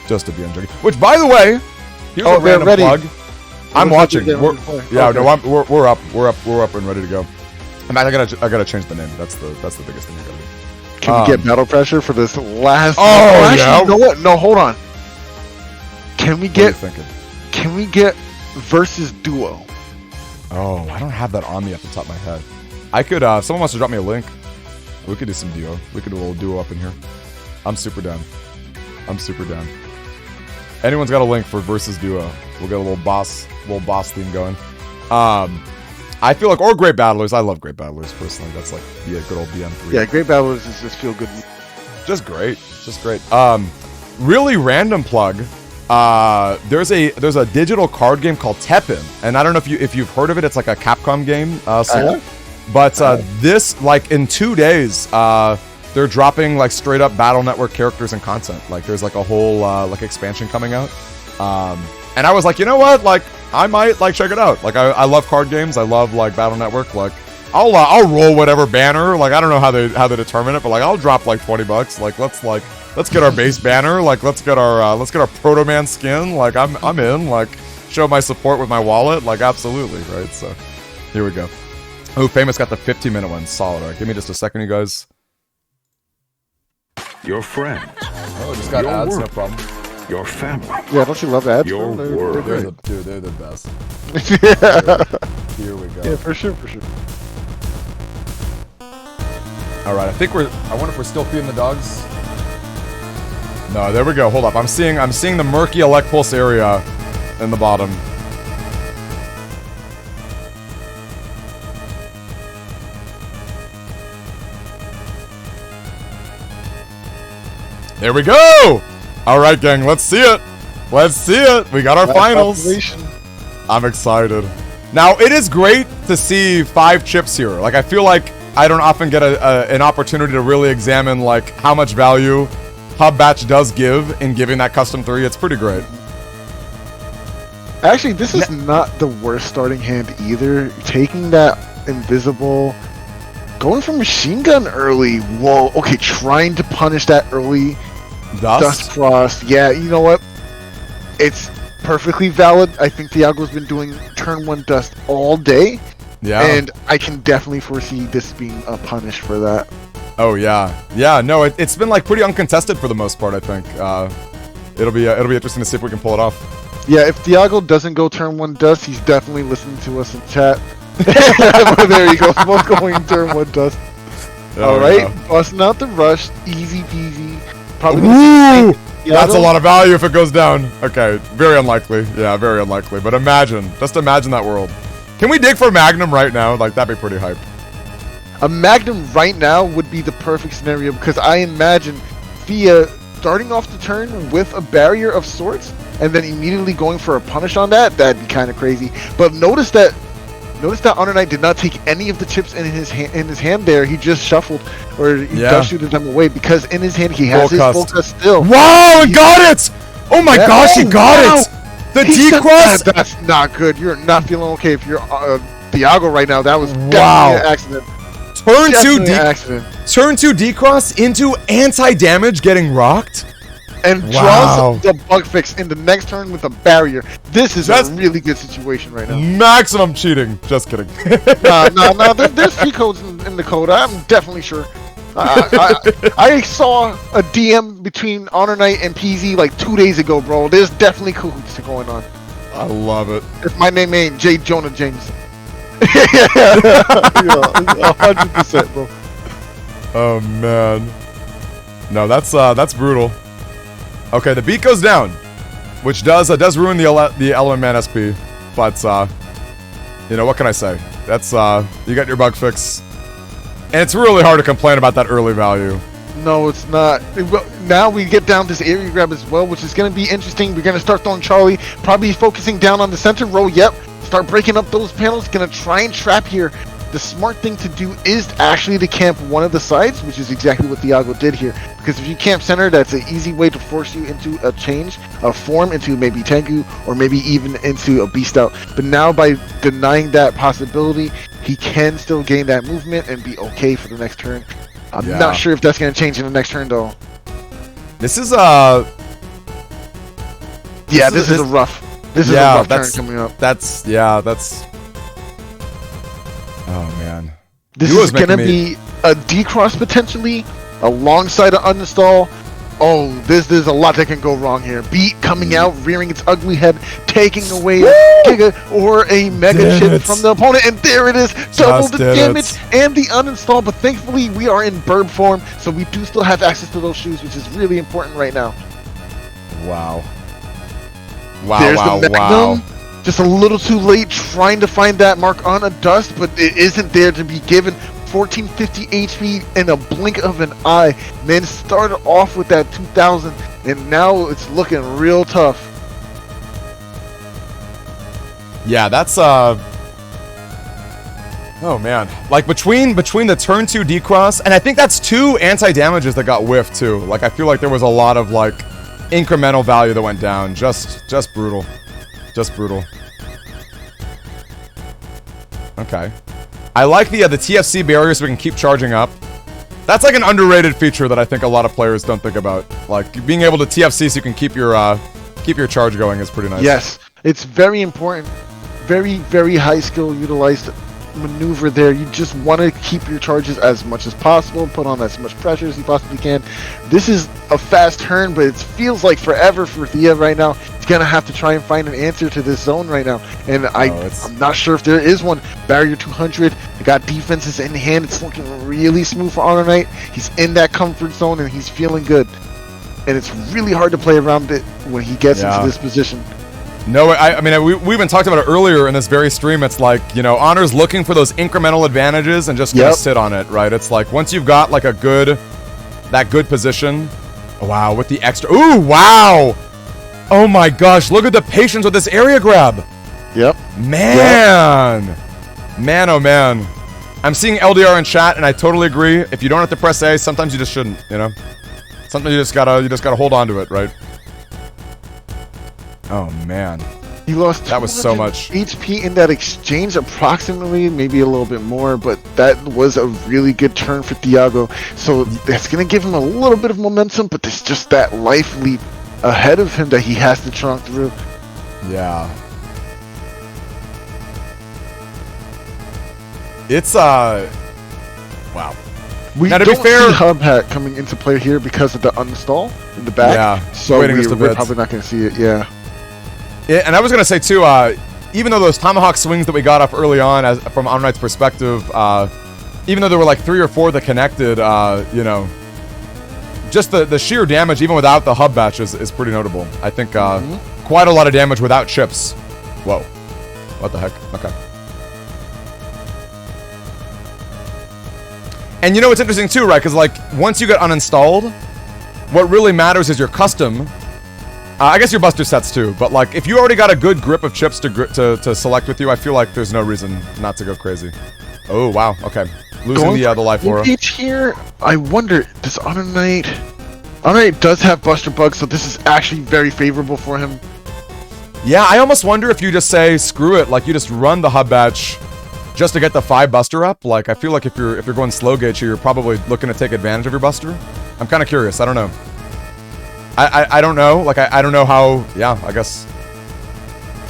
just a BN junkie. Which, by the way, here's a they're random ready. plug. I'm watching. They're We're, ready to play. yeah, Okay. no, we're up and ready to go. And I gotta change the name. That's the biggest thing I gotta do. Can we get battle pressure for this last? Oh, actually, yeah. you know what? No, hold on. Can we What are you get? thinking? Can we get versus duo? Oh, I don't have that on me off the top of my head. I could, someone wants to drop me a link. We could do some duo. We could do a little duo up in here. I'm super down. Anyone's got a link for versus duo? We'll get a little boss theme going. I feel like, or great battlers. I love great battlers personally. That's like a good old BM3. Yeah, great battlers is just feel good. Just great. Really random plug. There's a digital card game called Teppen, and I don't know if you've heard of it. It's like a Capcom game, Soul. But this, like, in 2 days, they're dropping like straight up Battle Network characters and content. Like there's like a whole like expansion coming out. And I was like, you know what? Like I might like check it out. Like I love card games. I love like Battle Network. Like I'll roll whatever banner. Like I don't know how they determine it, but like I'll drop like $20. Like let's get our base banner. Like let's get our Proto Man skin. Like I'm in. Like show my support with my wallet. Like absolutely, right? So here we go. Oh, Famous got the 15-minute one. Solid. All right, give me just a second, you guys. Your friends, Oh, just got Your ads, work. no problem. your family, Yeah, don't you love ads? Your bro? word. They're the best. Yeah. Here we go. Yeah, for sure. All right, I wonder if we're still feeding the dogs. No, there we go. Hold up. I'm seeing the murky elect pulse area in the bottom. There we go. All right, gang. Let's see it. We got our finals. I'm excited. Now, it is great to see 5 chips here. Like, I feel like I don't often get an opportunity to really examine, like, how much value Hub Batch does give in giving that custom 3. It's pretty great. Actually, this is not the worst starting hand either. Taking that invisible, going for machine gun early. Whoa, okay, trying to punish that early Dust Frost. Yeah, you know what? It's perfectly valid. I think Thiago's been doing turn 1 Dust all day. Yeah. And I can definitely foresee this being a punish for that. Oh, yeah. Yeah, no, it's been, like, pretty uncontested for the most part, I think. It'll be interesting to see if we can pull it off. Yeah, if Thiago doesn't go turn 1 Dust, he's definitely listening to us in chat. There you go. Both going turn 1 Dust. All right, busting out the rush, easy peasy. Probably. Ooh, that's a lot of value if it goes down. Okay, very unlikely. Yeah, very unlikely. But just imagine that world. Can we dig for Magnum right now? Like that'd be pretty hype. A Magnum right now would be the perfect scenario because I imagine Fia starting off the turn with a barrier of sorts and then immediately going for a punish on that. That'd be kind of crazy. But notice that Honor Knight did not take any of the chips in his hand there. He just shuffled or he dust shooted them away because in his hand he has his full cust still. Wow, he got it! Oh my gosh, he got it! The D-Cross! That's not good. You're not feeling okay if you're Thiago right now. That was definitely an accident. Turn 2 D-Cross into anti-damage getting rocked? and draws the bug fix in the next turn with a barrier. This is a really good situation right now. Maximum cheating. Just kidding. No. There's cheat codes in the code. I'm definitely sure. I saw a DM between Honor Knight and PZ like 2 days ago, bro. There's definitely cahoots going on. I love it. If my name ain't J. Jonah James. 100%, bro. Oh man. No, that's brutal. Okay, the beat goes down, which does ruin the Element Man SP, but you know, what can I say? That's you got your bug fix, and it's really hard to complain about that early value. No, it's not. Now we get down this area grab as well, which is going to be interesting. We're going to start throwing Charlie, probably focusing down on the center row. Yep, start breaking up those panels. Going to try and trap here. The smart thing to do is actually to camp one of the sides, which is exactly what Thiago did here. Because if you camp center, that's an easy way to force you into a change of form into maybe Tango or maybe even into a Beast Out. But now by denying that possibility, he can still gain that movement and be okay for the next turn. I'm not sure if that's going to change in the next turn though. This is this is a rough turn coming up. That's oh man. This is gonna be a decross potentially alongside an uninstall. Oh, there's a lot that can go wrong here. Beat coming out, rearing its ugly head, taking away a Giga or a Mega Chip from the opponent, and there it is, double the damage and the uninstall. But thankfully, we are in burb form, so we do still have access to those shoes, which is really important right now. Wow. There's the Magnum. Just a little too late trying to find that mark on a dust, but it isn't there to be given. 1450 HP in a blink of an eye. Man started off with that 2000 and now it's looking real tough. Yeah, that's oh man. Like between the turn 2 decross, and I think that's 2 anti-damages that got whiffed too. Like I feel like there was a lot of like incremental value that went down. Just brutal. Just brutal. Okay. I like the TFC barrier so we can keep charging up. That's like an underrated feature that I think a lot of players don't think about. Like being able to TFC so you can keep your charge going is pretty nice. Yes, it's very important. Very, very high skill utilized maneuver there. You just want to keep your charges as much as possible, put on as much pressure as you possibly can. This is a fast turn, but it feels like forever for Thea right now. He's gonna have to try and find an answer to this zone right now, and I'm not sure if there is one. Barrier 200, they got defenses in hand. It's looking really smooth for Honor Knight. He's in that comfort zone and he's feeling good, and it's really hard to play around it when he gets into this position. No, I mean, we even talked about it earlier in this very stream. It's like, you know, Honor's looking for those incremental advantages and just gonna sit on it, right? It's like, once you've got, like, that good position. Oh, wow, with the extra... Ooh, wow! Oh my gosh, look at the patience with this area grab! Yep. Man! Yep. Man, oh man. I'm seeing LDR in chat, and I totally agree. If you don't have to press A, sometimes you just shouldn't, you know? Sometimes you just gotta hold on to it, right? Oh man, he lost. That was so much HP in that exchange, approximately, maybe a little bit more, but that was a really good turn for Thiago. So that's gonna give him a little bit of momentum, but there's just that life leap ahead of him that he has to trunk through. Yeah. It's wow. We don't see Hub Hat coming into play here because of the uninstall in the back. Yeah. So we're probably not gonna see it. Yeah. Yeah, and I was gonna say too, even though those tomahawk swings that we got up early on, from Honor Knight's perspective, even though there were like 3 or 4 that connected, you know, just the sheer damage, even without the hub batch, is pretty notable. I think quite a lot of damage without chips. Whoa, what the heck? Okay. And you know what's interesting too, right? Because like once you get uninstalled, what really matters is your custom. I guess your buster sets too, but like if you already got a good grip of chips to select with you, I feel like there's no reason not to go crazy. Oh wow, okay, losing the life aura. Here, I wonder, does Honor Knight does have buster bugs, so this is actually very favorable for him. Yeah, I almost wonder if you just say screw it, like you just run the hub batch just to get the 5 buster up. Like I feel like if you're going slow gauge here, you're probably looking to take advantage of your buster. I'm kind of curious. I don't know. I don't know. Like, I don't know how... Yeah, I guess...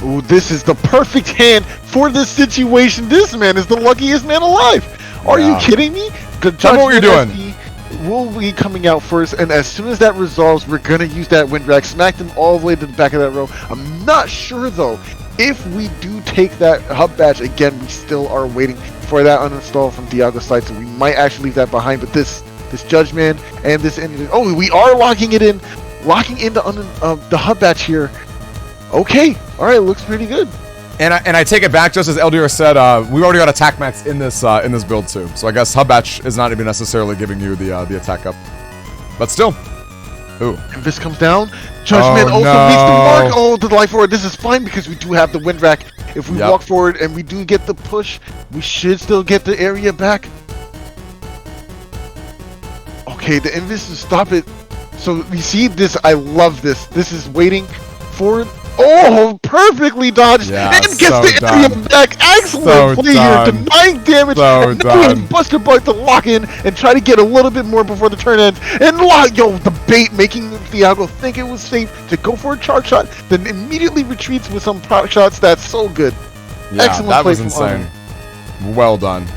Ooh, this is the perfect hand for this situation. This man is the luckiest man alive. Are you kidding me? The Tell me what you're doing. SP will be coming out first, and as soon as that resolves, we're going to use that wind rack, smack them all the way to the back of that row. I'm not sure, though, if we do take that hub batch. Again, we still are waiting for that uninstall from Diago's side, so we might actually leave that behind. But this Judgment and this... Oh, we are locking it in. Locking in the hub batch here. Okay, all right, looks pretty good. And I take it back, just as Eldir said, we already got attack max in this build too. So I guess hub batch is not even necessarily giving you the attack up, but still. Ooh. If this comes down, Judgment also meets the mark. Oh, the life forward. This is fine because we do have the wind rack. If we walk forward and we do get the push, we should still get the area back. Okay, the Invis to stop it. So we see this. I love this. This is waiting for... Oh, perfectly dodged and gets the area back. Excellent play here, denying damage. And then we have Buster Bug to lock in and try to get a little bit more before the turn ends. And the bait making Thiago think it was safe to go for a charge shot, then immediately retreats with some proc shots. That's so good. Yeah, excellent that play was from insane. Arnold. Well done.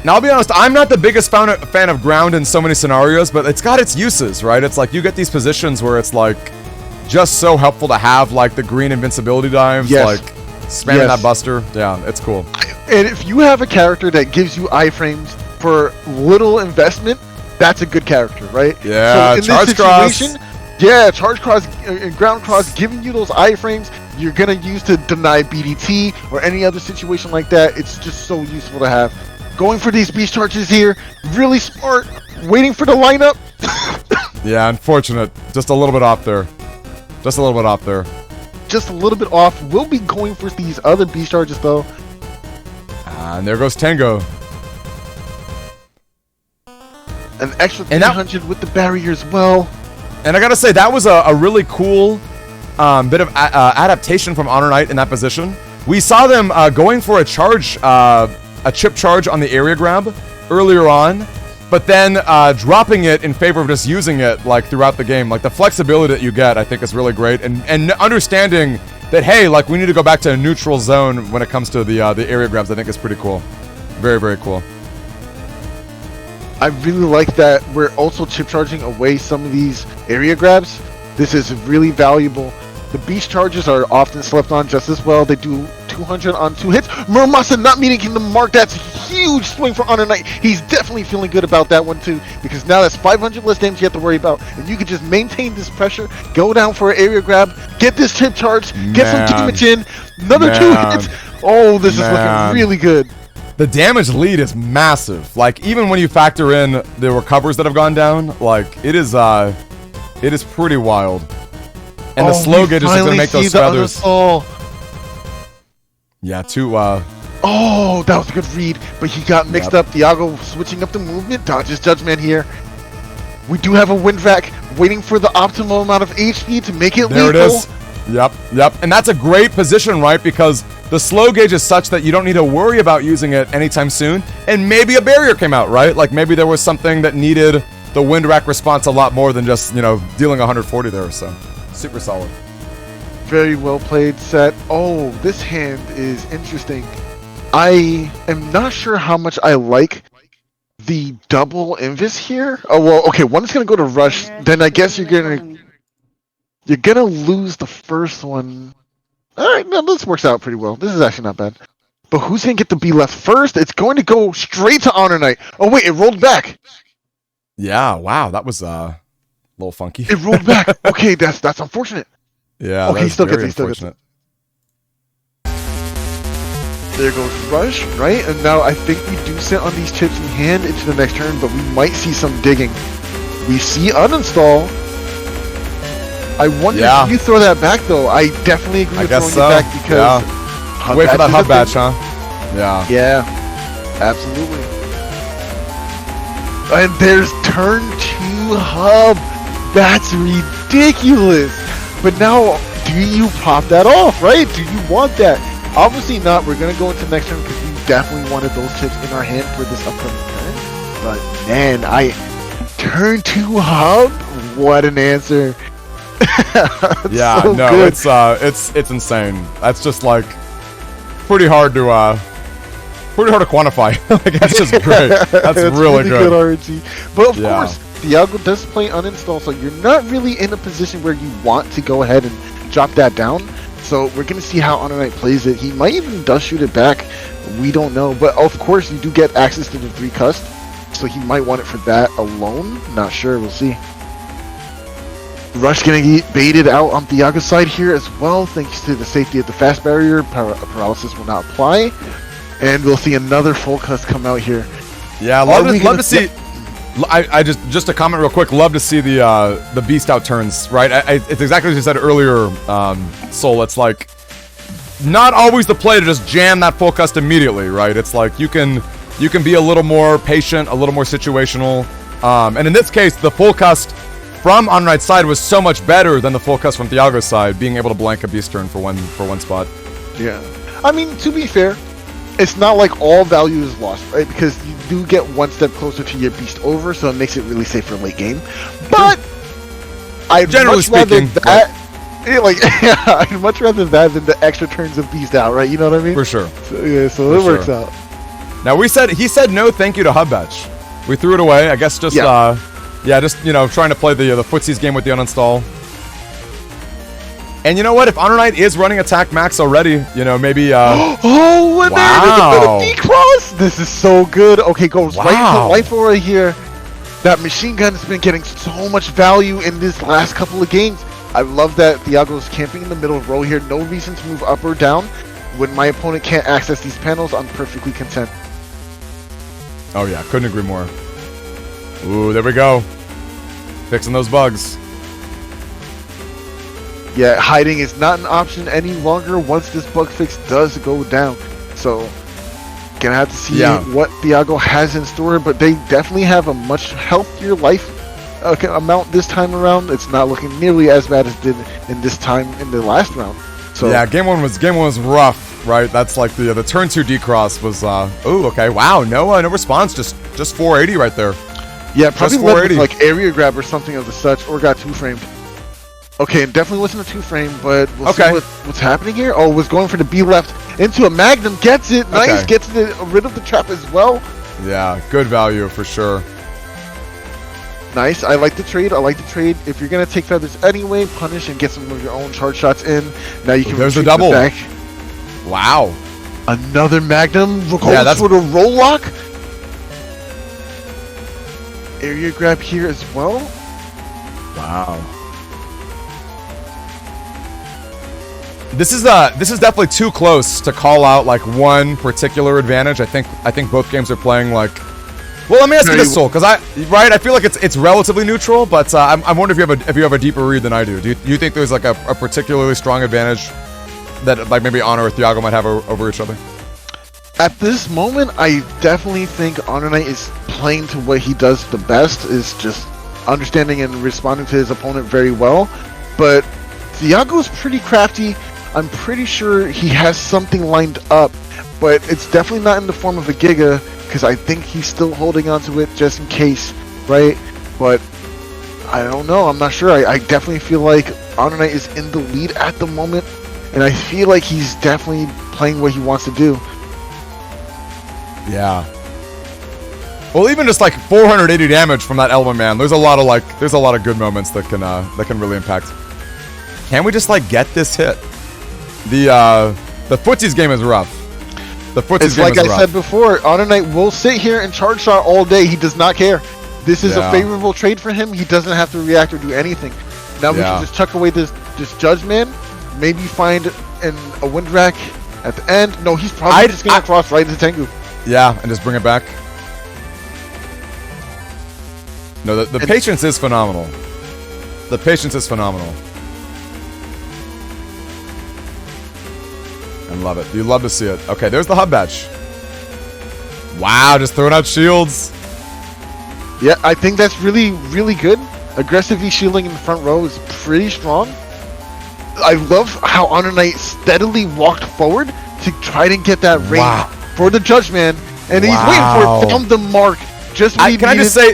Now, I'll be honest, I'm not the biggest fan of ground in so many scenarios, but it's got its uses, right? It's like you get these positions where it's like just so helpful to have like the green invincibility dives, like spamming that buster. Yeah, it's cool. And if you have a character that gives you iframes for little investment, that's a good character, right? Yeah, so in charge this situation, charge cross and ground cross giving you those iframes you're gonna use to deny BDT or any other situation like that. It's just so useful to have. Going for these beast charges here, really smart. Waiting for the lineup. Yeah, unfortunate. Just a little bit off there. Just a little bit off there. Just a little bit off. We'll be going for these other beast charges though. And there goes Tango. An extra 300 with the barrier as well. And I gotta say, that was a really cool bit of adaptation from Honor Knight in that position. We saw them going for a charge, a chip charge on the area grab earlier on, but then dropping it in favor of just using it like throughout the game. Like the flexibility that you get, I think, is really great, and understanding that, hey, like we need to go back to a neutral zone when it comes to the area grabs, I think is pretty cool. Very, very cool. I really like that we're also chip charging away some of these area grabs. This is really valuable. The beast charges are often slept on just as well. They do 200 on 2 hits. Muramasa not meeting the mark. That's a huge swing for Honor Knight. He's definitely feeling good about that one too, because now that's 500 less damage you have to worry about, and you can just maintain this pressure, go down for an area grab, get this chip charge, get some damage in, another 2 hits. Oh, this is looking really good. The damage lead is massive. Like, even when you factor in the recovers that have gone down, like, it is pretty wild. And the slow gauge is going to make those feathers. Yeah, Oh, that was a good read, but he got mixed up. Thiago switching up the movement, dodges Judgment here. We do have a wind rack waiting for the optimal amount of HP to make it lethal. There it is. Yep. And that's a great position, right? Because the slow gauge is such that you don't need to worry about using it anytime soon. And maybe a barrier came out, right? Like maybe there was something that needed the wind rack response a lot more than just, dealing 140 there. So super solid. Very well played, Set. Oh, this hand is interesting. I am not sure how much I like the double invis here. Oh, well, okay, one is going to go to Rush. Then I guess you're going to lose the first one. All right, no, this works out pretty well. This is actually not bad. But who's going to get to be left first? It's going to go straight to Honor Knight. Oh, wait, it rolled back. Yeah, wow, that was a little funky. It rolled back. Okay, that's unfortunate. Yeah, okay, that's still very good. Still unfortunate. good. There goes Rush, right? And now I think we do sit on these chips in hand into the next turn, but we might see some digging. We see uninstall. I wonder if you throw that back, though. I definitely agree with throwing it back because... Yeah. Wait for that hub batch, huh? Yeah. Yeah, absolutely. And there's turn 2 hub. That's ridiculous. But now, do you pop that off, right? Do you want that? Obviously not. We're going to go into next turn because we definitely wanted those chips in our hand for this upcoming turn. But man, turn 2 hub? What an answer. Yeah, so no, good. it's insane. That's just like pretty hard to quantify. Like that's just great. That's It's really good. RNG. But of Yeah. course, Thiago does play uninstall, so you're not really in a position where you want to go ahead and drop that down. So we're gonna see how Honor Knight plays it. He might even dust shoot it back. We don't know. But of course, you do get access to the 3 cust, so he might want it for that alone. Not sure. We'll see. Rush gonna get baited out on Thiago's side here as well, thanks to the safety of the fast barrier. Paralysis will not apply, and we'll see another full cust come out here. Yeah, love to see. I just a comment real quick. Love to see the beast out turns. Right, it's exactly as you said earlier, Soul. It's like not always the play to just jam that full cust immediately. Right, it's like you can be a little more patient, a little more situational. And in this case, the full cust from Honor Knight's side was so much better than the full cust from Thiago's side, being able to blank a beast turn for one spot. Yeah, I mean, to be fair, it's not like all value is lost, right? Because you do get one step closer to your beast over, so it makes it really safe for late game. But I'd Generally much rather speaking, that, I'd much rather that than the extra turns of beast out, right? You know what I mean? For sure. So, yeah, so For it works sure. out. Now he said no thank you to Hub Batch. We threw it away. I guess just just trying to play the footsies game with the uninstall. And you know what? If Honor Knight is running attack max already, maybe Oh, and wow. there's a cross. This is so good. Okay, goes right Wow. to rifle right here. That machine gun has been getting so much value in this last couple of games. I love that Thiago's camping in the middle row here. No reason to move up or down. When my opponent can't access these panels, I'm perfectly content. Oh yeah, couldn't agree more. Ooh, there we go. Fixing those bugs. Yeah, hiding is not an option any longer once this bug fix does go down. So, gonna have to see what Thiago has in store, but they definitely have a much healthier life amount this time around. It's not looking nearly as bad as it did in the last round. So yeah, game one was rough, right? That's like the turn 2 decross was okay. Wow, no response, just 480 right there. yeah, probably just led with 480. like area grab or something of the such, or got 2-framed. Okay, and definitely wasn't a 2-frame, but we'll see what's happening here. Oh, was going for the B left into a Magnum, gets it, nice, gets rid of the trap as well. Yeah, good value for sure. Nice, I like the trade. If you're gonna take feathers anyway, punish and get some of your own charge shots in. Now you can There's the retreat double. back. Wow. Another Magnum, Yeah, that's for the roll lock. Area grab here as well. Wow. This is definitely too close to call out like one particular advantage. I think both games are playing like. Well, let me ask you this, Soul, because I feel like it's relatively neutral, but I'm wondering if you have a deeper read than I do. Do you think there's like a particularly strong advantage that like maybe Honor or Thiago might have over each other? At this moment, I definitely think Honor Knight is playing to what he does the best, is just understanding and responding to his opponent very well. But Thiago's pretty crafty. I'm pretty sure he has something lined up, but it's definitely not in the form of a Giga, because I think he's still holding on to it just in case, right? But I don't know. I'm not sure. I definitely feel like Honor Knight is in the lead at the moment, and I feel like he's definitely playing what he wants to do. Yeah. Well, even just like 480 damage from that Element Man, there's a lot of good moments that can really impact. Can we just like get this hit? The footsies game is rough. The footsies It's game like is I rough. said before, Honor Knight will sit here and charge shot all day. He does not care. This is a favorable trade for him. He doesn't have to react or do anything. Now we can just chuck away this Judge Man, maybe find a Wind Rack at the end. No, he's probably just going to cross right into Tango. Yeah, and just bring it back. No, the patience is phenomenal. The patience is phenomenal. I love it. You love to see it. Okay, there's the hub batch. Wow, just throwing out shields. Yeah, I think that's really, really good. Aggressively shielding in the front row is pretty strong. I love how Honor Knight steadily walked forward to try to get that range for the Judge Man, and he's waiting for it. Found the mark. Just when he can I just say,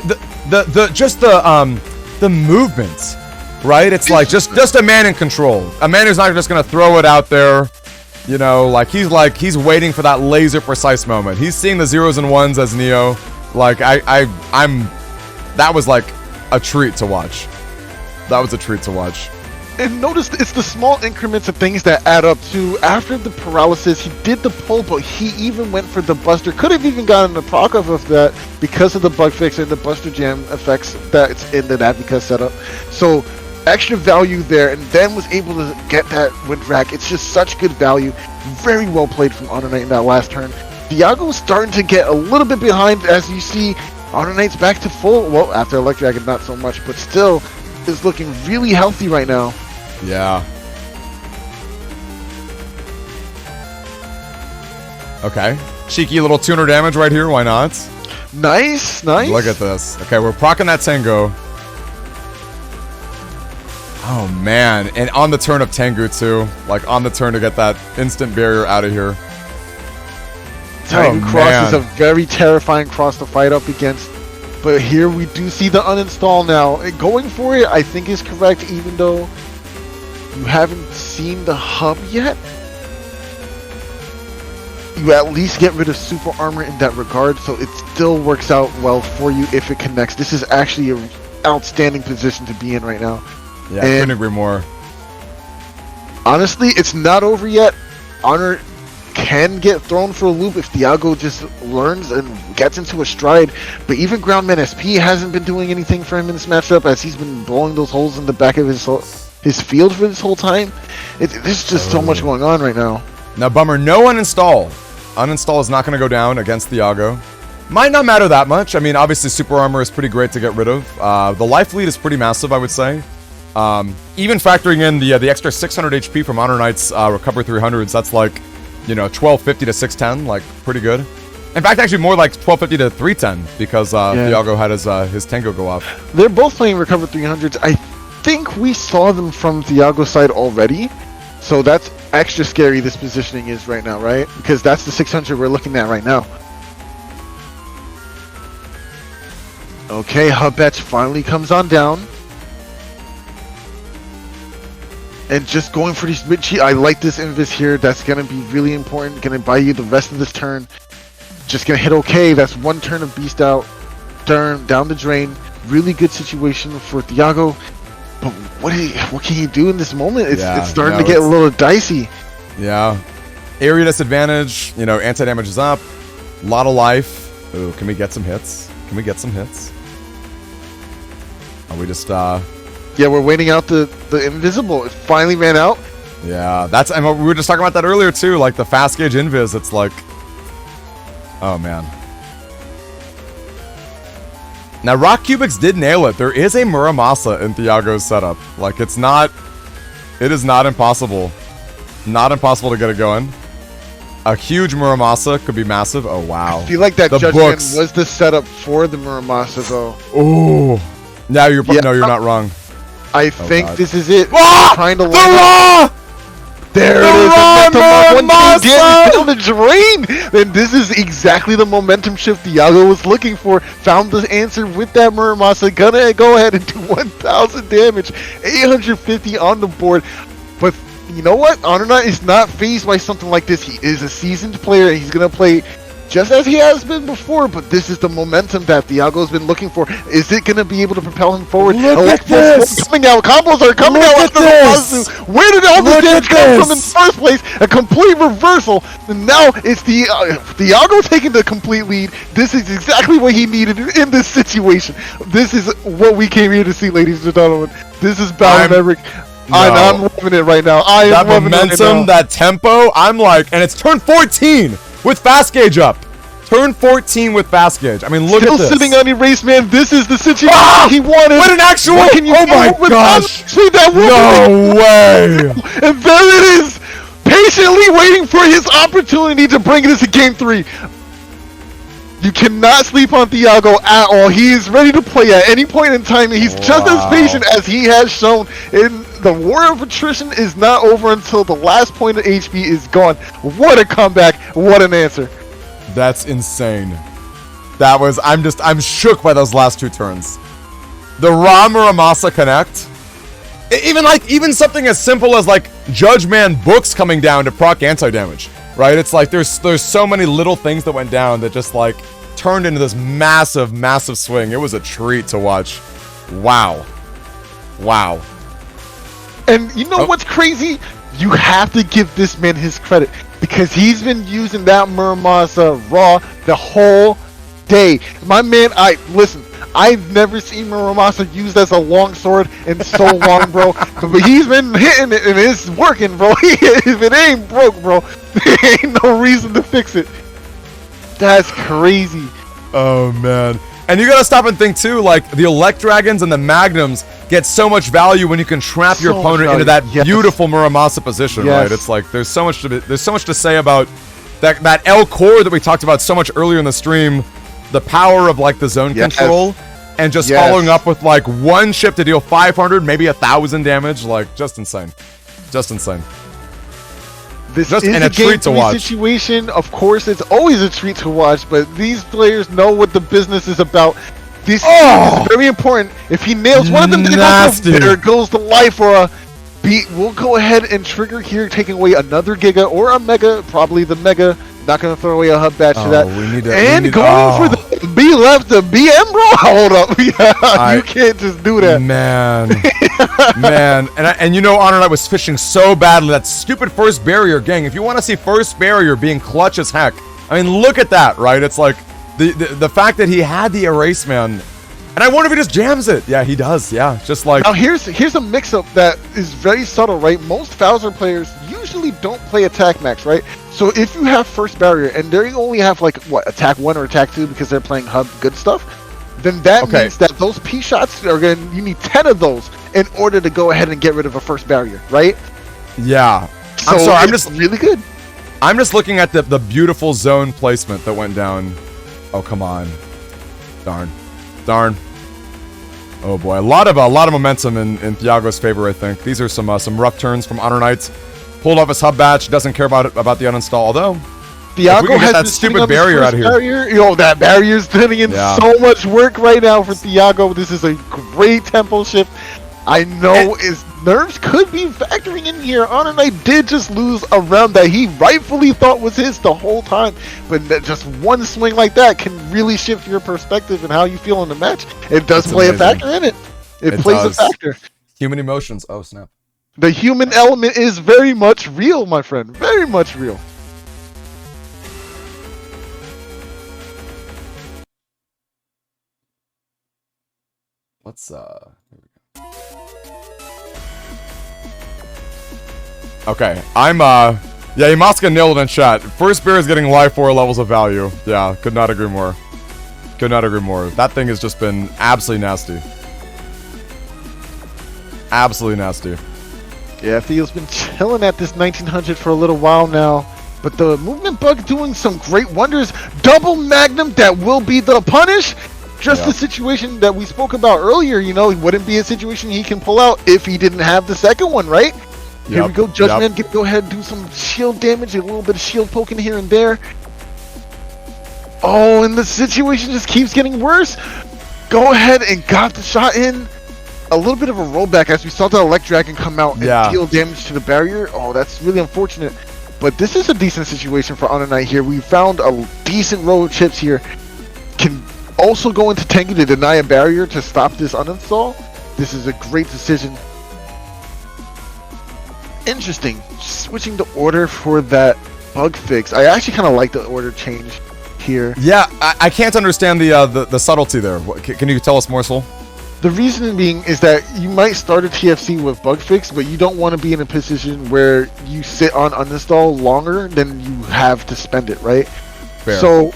the movements, right? It's like just a man in control. A man who's not just gonna throw it out there, you know, he's waiting for that laser precise moment. He's seeing the zeros and ones as Neo. Like that was like a treat to watch. That was a treat to watch. And notice it's the small increments of things that add up to. After the paralysis, he did the pull, but he even went for the buster. Could have even gotten the proc off of that because of the bug fix and the buster jam effects that's in the Navica setup. So extra value there, and then was able to get that wind rack. It's just such good value. Very well played from Honor Knight in that last turn. Diago's starting to get a little bit behind, as you see. Honor Knight's back to full. Well, after Elect Dragon, not so much, but still is looking really healthy right now. Yeah. Okay. Cheeky little tuner damage right here. Why not? Nice, nice. Look at this. Okay, we're proccing that Tango. Oh, man. And on the turn of Tango, too. Like, on the turn to get that instant barrier out of here. Titan Cross is a very terrifying cross to fight up against. But here we do see the uninstall now. And going for it, I think, is correct, even though you haven't seen the hub yet. You at least get rid of super armor in that regard, so it still works out well for you if it connects. This is actually an outstanding position to be in right now. Yeah, I couldn't agree more. Honestly, it's not over yet. Honor can get thrown for a loop if Diago just learns and gets into a stride. But even Groundman SP hasn't been doing anything for him in this matchup, as he's been blowing those holes in the back of his field for this whole time. There's just so much going on right now. Now, bummer, no uninstall. Uninstall is not going to go down against Diago. Might not matter that much. I mean, obviously, super armor is pretty great to get rid of. The life lead is pretty massive, I would say. Even factoring in the extra 600 HP from Honor Knight's Recover 300s, that's like, you know, 1250 to 610, like, pretty good. In fact, actually more like 1250 to 310, because Diago had his Tango go off. They're both playing Recover 300s. I think we saw them from Diago's side already, so that's extra scary. This positioning is right now, right? Because that's the 600 we're looking at right now. Okay, Hubetch finally comes on down. And just going for these mid-cheat. I like this invis here. That's going to be really important. Going to buy you the rest of this turn. Just going to hit okay. That's one turn of Beast out. Turn down the drain. Really good situation for Diago. But what can he do in this moment? It's starting to get a little dicey. Yeah. Area disadvantage. You know, anti-damage is up. A lot of life. Ooh, can we get some hits? Can we get some hits? Are we just, Yeah, we're waiting out the invisible. It finally ran out. Yeah, and we were just talking about that earlier too, like the fast gauge invis, it's like, oh man. Now Rock Cubics did nail it. There is a Muramasa in Diago's setup. Like it is not impossible. Not impossible to get it going. A huge Muramasa could be massive. Oh wow. I feel like that judgment was the setup for the Muramasa though. Oh. Now you're not wrong. I think this is it. Trying to line up. There it is. Momentum down the drain. And this is exactly the momentum shift Diago was looking for. Found the answer with that Muramasa. Gonna go ahead and do 1,000 damage. 850 on the board. But you know what? Honor Knight is not fazed by something like this. He is a seasoned player. And he's gonna play just as he has been before, but this is the momentum that Diago's been looking for. Is it going to be able to propel him forward? Look at this! Coming out. Combos are coming out after the positive. Where did all this damage come from in the first place? A complete reversal. And now it's Diago taking the complete lead. This is exactly what he needed in this situation. This is what we came here to see, ladies and gentlemen. This is Battle Maverick. I'm loving it right now. I am loving it right now. That momentum, that tempo, I'm like, and it's turn 14! With fast gauge up. Turn 14 with fast gauge. I mean, look at this. Still sitting on Erase Man. This is the situation he wanted. What an actual... Oh my gosh. See that? No way. And there it is. Patiently waiting for his opportunity to bring this to game 3. You cannot sleep on Diago at all. He is ready to play at any point in time. He's just as patient as he has shown. And the war of attrition is not over until the last point of HP is gone. What a comeback. What an answer. That's insane. That was, I'm shook by those last 2 turns. The Ra Muramasa connect. Even something as simple as like Judge Man books coming down to proc anti-damage, right? It's like there's so many little things that went down that just like turned into this massive, massive swing. It was a treat to watch. Wow. Wow. And you know what's crazy? You have to give this man his credit because he's been using that Muramasa Raw the whole day. My man, listen, I've never seen Muramasa used as a long sword in so long, bro. But he's been hitting it and it's working, bro. If it ain't broke, bro, there ain't no reason to fix it. That's crazy. Oh, man. And you gotta stop and think, too, like, the Elect Dragons and the Magnums get so much value when you can trap your opponent into that beautiful Muramasa position, right? It's like, there's so much to say about that L core that we talked about so much earlier in the stream. The power of, like, the zone control. And just following up with, like, 1 chip to deal 500, maybe 1,000 damage. Like, just insane. Just insane. This is a treat to watch. Situation. Of course, it's always a treat to watch, but these players know what the business is about. This is very important. If he nails one of them, there goes the life or a beat. We'll go ahead and trigger here, taking away another Giga or a Mega, probably the Mega. Not going to throw away a hub batch to that. Going for the B left, the BM, bro. Hold up. You can't just do that. Man. Man. And you know, Honor Knight was fishing so badly. That stupid first barrier, gang. If you want to see first barrier being clutch as heck, I mean, look at that, right? It's like the fact that he had the erase, man. And I wonder if he just jams it. Yeah, he does. Yeah, just like... Now, here's a mix-up that is very subtle, right? Most Bowser players usually don't play attack max, right? So if you have first barrier and they only have, like, what, attack 1 or attack 2 because they're playing hub good stuff, then that means that those P shots are going to... You need 10 of those in order to go ahead and get rid of a first barrier, right? Yeah. So I'm sorry, I'm just... really good. I'm just looking at the beautiful zone placement that went down. Oh, come on. Darn. Darn. Oh boy, a lot of momentum in Thiago's favor, I think. These are some rough turns from Honor Knight. Pulled off his hub batch, doesn't care about the uninstall, although Thiago has that stupid barrier out here. Yo, that barrier's putting in so much work right now for Thiago. This is a great tempo shift. I know his nerves could be factoring in here. Honor Knight did just lose a round that he rightfully thought was his the whole time. But just one swing like that can really shift your perspective and how you feel in the match. It does play a factor in it. It plays a factor. Human emotions. Oh, snap. The human element is very much real, my friend. Very much real. Let's, here we go. Okay, yeah, Yamaska nailed it in chat. First bear is getting life 4 levels of value. Yeah, could not agree more. Could not agree more. That thing has just been absolutely nasty. Absolutely nasty. Yeah, Theo's been chilling at this 1900 for a little while now. But the movement bug doing some great wonders. Double Magnum, that will be the punish. Just the situation that we spoke about earlier, you know, it wouldn't be a situation he can pull out if he didn't have the second one, right? Here we go, Judgment, go ahead and do some shield damage, a little bit of shield poking here and there. Oh, and the situation just keeps getting worse. Go ahead and got the shot in. A little bit of a rollback as we saw the Elect Dragon come out and deal damage to the barrier. Oh, that's really unfortunate. But this is a decent situation for Honor Knight here. We found a decent row of chips here. Can also go into Tango to deny a barrier to stop this uninstall. This is a great decision. Interesting. Switching the order for that bug fix. I actually kind of like the order change here. Yeah, I can't understand the subtlety there. Can you tell us more, Soul? The reason being is that you might start a TFC with bug fix, but you don't want to be in a position where you sit on uninstall longer than you have to spend it, right? Fair. So,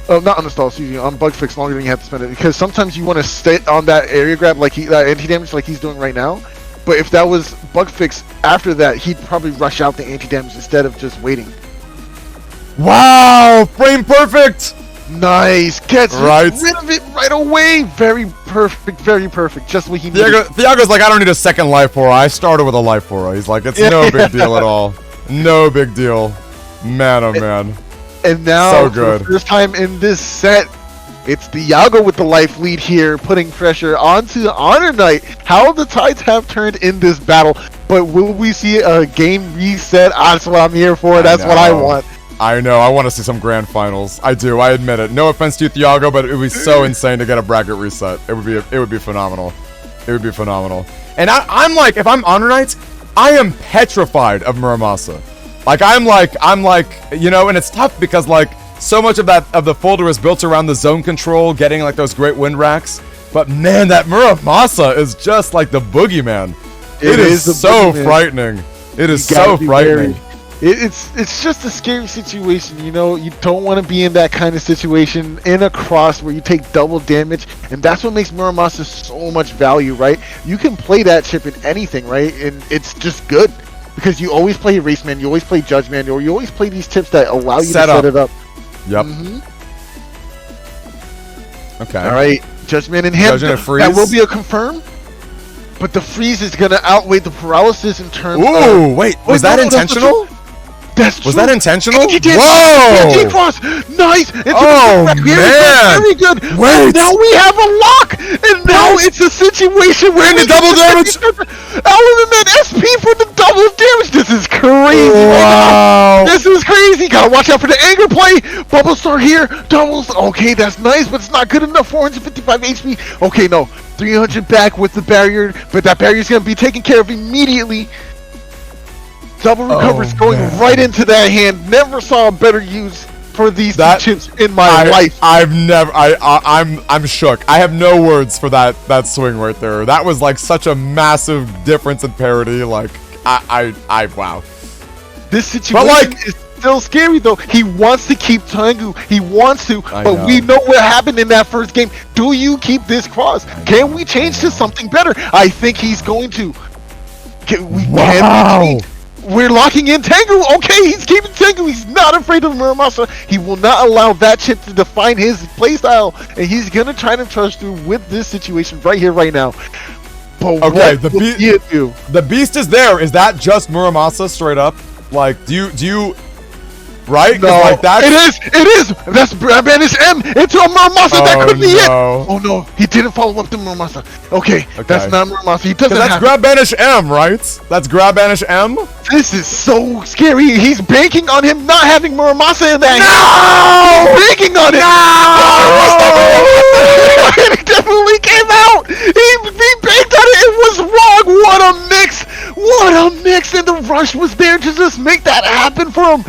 not uninstall, excuse me, on bug fix longer than you have to spend it, because sometimes you want to sit on that area grab like that anti-damage like he's doing right now. But if that was bug fix after that, he'd probably rush out the anti-damage instead of just waiting. Wow! Frame perfect! Nice! Gets rid of it right away! Very perfect. Just what he needed. Thiago's like, I don't need a second life aura. I started with a life aura. He's like, it's no big deal at all. No big deal. Man, oh man. And now, so good. for the first time in this set, It's Diago with the life lead here, putting pressure onto Honor Knight. How the tides have turned in this battle, but will we see a game reset? That's what I'm here for. That's what I want. I know. I want to see some grand finals. I do. I admit it. No offense to you, Thiago, but it would be so insane to get a bracket reset. It would be phenomenal. It would be phenomenal. And I'm like, if I'm Honor Knights, I am petrified of Muramasa. Like I'm like, you know, and it's tough because like so much of the folder is built around the zone control, getting like those great win racks. But man, that Muramasa is just like the boogeyman. It is so frightening. It is so frightening. It's just a scary situation, you know. You don't want to be in that kind of situation in a cross where you take double damage, and that's what makes Muramasa so much value, right? You can play that chip in anything, right? And it's just good because you always play Raceman, you always play Judgeman, or you always play these chips that allow you to set it up. Yep. Okay. All right, Judgeman in hand. That will be a confirm. But the freeze is gonna outweigh the paralysis in terms of... Ooh, wait, was that intentional? That's true. Was that intentional? Whoa! Cross, nice. Oh man, very good. Wait, now we have a lock, and now it's a situation where the double damage. Element SP for the double damage. This is crazy. Wow. This is crazy. Gotta watch out for the anger play. Bubble star here. Doubles. Okay, that's nice, but it's not good enough. 455 HP. Okay, no. 300 back with the barrier, but that barrier is gonna be taken care of immediately. Double recovers going right into that hand. Never saw a better use for these two chips in my life. I'm shook. I have no words for that swing right there. That was like such a massive difference in parity. Like wow. This situation is still scary though. He wants to keep Tango. He wants to, but we know what happened in that first game. Do you keep this cross? Can we change to something better? I think he's going to. We're locking in Tango. Okay, he's keeping Tango. He's not afraid of Muramasa. He will not allow that chip to define his playstyle, and he's gonna try to trust through with this situation right here, right now. But okay, the beast is there. Is that just Muramasa straight up? Like, do you? Right? No, like that. It is. That's Banish M into a Muramasa. That could be it. Oh no, he didn't follow up to Muramasa. Okay, that's not Muramasa. He doesn't. That's grab Banish M, right? That's grab Banish M. This is so scary. He's banking on him not having Muramasa in that. No! He's banking on it. No! It definitely came out. He banked on it. It was wrong. What a mix. What a mix. And the rush was there to just make that happen for him.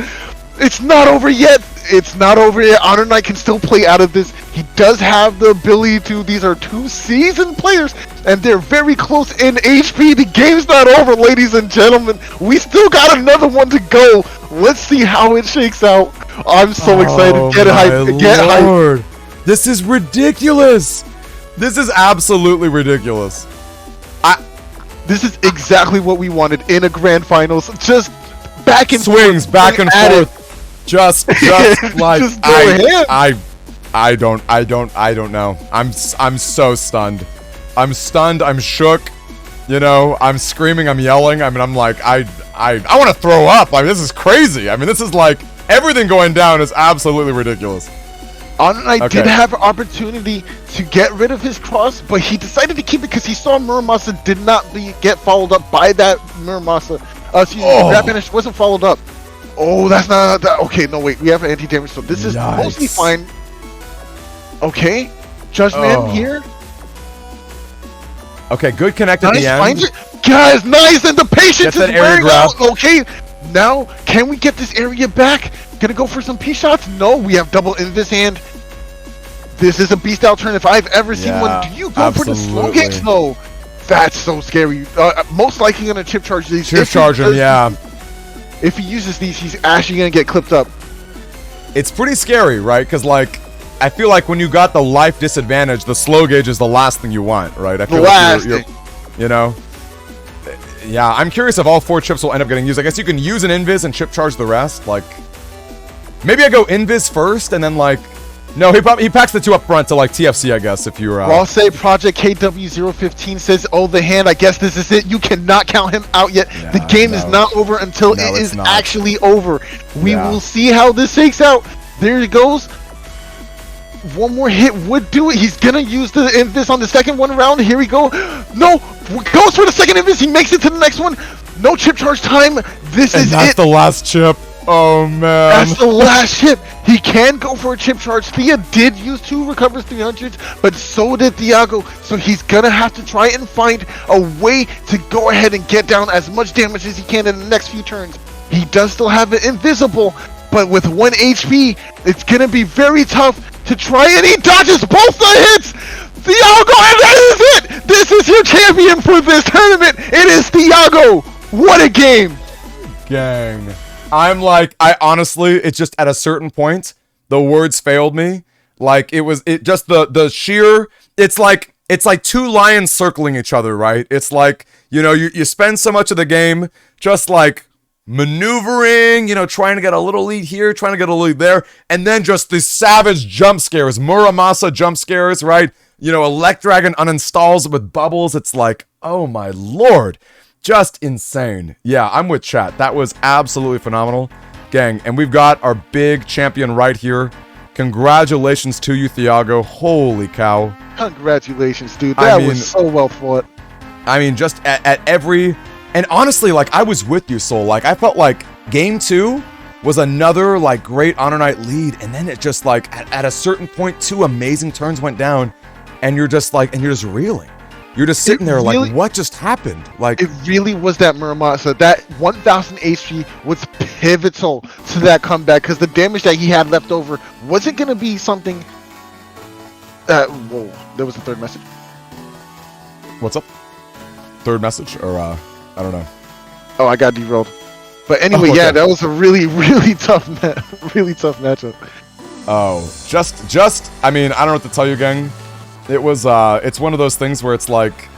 It's not over yet. It's not over yet. Honor Knight can still play out of this. He does have the ability to. These are two seasoned players, and they're very close in HP. The game's not over, ladies and gentlemen. We still got another one to go. Let's see how it shakes out. I'm so excited. Get hyped. Get hyped. This is ridiculous. This is absolutely ridiculous. This is exactly what we wanted in a grand finals. Just back and swings, forth, back and forth. Just like just I don't know. I'm so stunned. I'm stunned. I'm shook. You know, I'm screaming. I'm yelling. I mean, I'm like, I want to throw up. Like, this is crazy. I mean, this is like everything going down is absolutely ridiculous. Honor Knight did have an opportunity to get rid of his cross, but he decided to keep it because he saw Muramasa did not get followed up by that Muramasa. Grab Banish wasn't followed up. Oh, that's not that. Okay, no, wait. We have anti-damage, so this is mostly fine. Okay. Judgeman here. Okay, good connect at the end. Guys, nice, and the patience is wearing out. Okay, now, can we get this area back? Gonna go for some P-shots? No, we have double in this hand. This is a beast alternative if I've ever seen one. Do you go for the slow games? No. That's so scary. Most likely gonna chip charge these. Chip charge him, yeah. If he uses these, he's actually gonna get clipped up. It's pretty scary, right? Because like, I feel like when you got the life disadvantage, the slow gauge is the last thing you want, right? I feel like you know. Yeah, I'm curious if all 4 chips will end up getting used. I guess you can use an invis and chip charge the rest. Like, maybe I go invis first and then like. No, he packs the 2 up front to like TFC, I guess, if you're... I'll say Project KW015 says, oh, the hand, I guess this is it. You cannot count him out yet. Yeah, the game is not over until it is actually over. We will see how this shakes out. There it goes. one more hit would do it. He's gonna use the invis on the second one round. Here we go. No, goes for the second invis. He makes it to the next one. No chip charge time. This is that's it. the last chip. Oh man. That's the last chip. He can go for a chip charge. Thea did use 2 recovers 300s, but so did Thiago. So he's gonna have to try and find a way to go ahead and get down as much damage as he can in the next few turns. He does still have it invisible, but with 1 HP, it's gonna be very tough to try, and he dodges both the hits! Thiago, and that is it! This is your champion for this tournament! It is Thiago! What a game! Gang. I honestly, it's just at a certain point, the words failed me. Like, it just the sheer, it's like 2 lions circling each other, right? It's like, you know, you spend so much of the game just like maneuvering, you know, trying to get a little lead here, trying to get a lead there, and then just these savage jump scares, Muramasa jump scares, right? You know, Electragon uninstalls with bubbles. It's like, oh my lord, just insane. Yeah, I'm with chat. That was absolutely phenomenal, gang. And we've got our big champion right here. Congratulations to you, Thiago. Holy cow. Congratulations, dude. That was so well fought. I mean, just at every... And honestly, like, I was with you, Soul. Like, I felt like Game 2 was another, like, great Honor Knight lead. And then it just, like, at a certain point, 2 amazing turns went down. And you're just, like, and you're just reeling. You're just sitting there really, like, what just happened? Like, it really was that Muramasa. That 1,000 HP was pivotal to that comeback, because the damage that he had left over wasn't going to be something... whoa, there was a third message. What's up? Third message? Or, I don't know. Oh, I got derailed. But anyway, yeah, that was a really, really tough matchup. Oh, just, I mean, I don't know what to tell you, gang. It was, it's one of those things where it's like,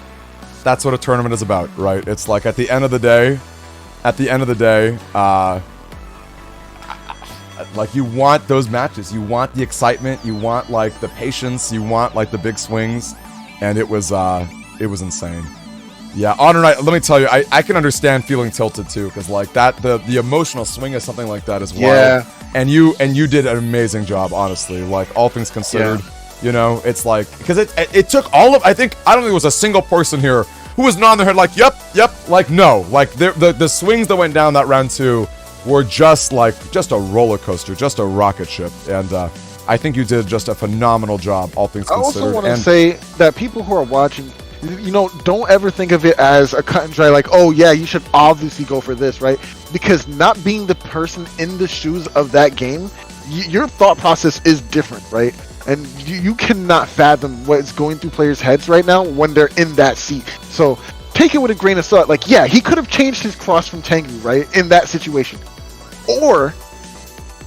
that's what a tournament is about, right? It's like, at the end of the day, like, you want those matches. You want the excitement. You want, like, the patience. You want, like, the big swings. And it was insane. Yeah, Honor Knight, let me tell you, I can understand feeling tilted, too, because, like, that, the emotional swing of something like that is wild. Yeah. And you did an amazing job, honestly. Like, all things considered. Yeah. You know, it's like, because it took all of, I don't think there was a single person here who was nodding their head like, yep, like, no. Like, the swings that went down that round 2 were just like, just a roller coaster, just a rocket ship. And I think you did just a phenomenal job, all things considered. I also want to say that people who are watching, you know, don't ever think of it as a cut and dry, like, oh yeah, you should obviously go for this, right? Because not being the person in the shoes of that game, your thought process is different, right? And you cannot fathom what's going through players' heads right now when they're in that seat. So take it with a grain of salt. Like, yeah, he could have changed his cross from Tango, right, in that situation. Or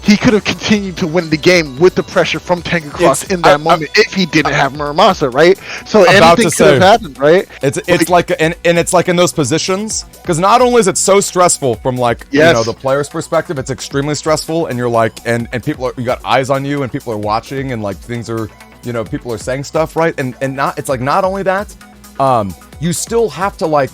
he could have continued to win the game with the pressure from Tango Cross in that moment if he didn't have Muramasa, right? So anything could have happened, right? It's like and it's like in those positions, because not only is it so stressful from, like, you know, the player's perspective, it's extremely stressful, and you're like, and people are, you got eyes on you, and people are watching, and like things are, you know, people are saying stuff, right? And not, it's like, not only that, you still have to like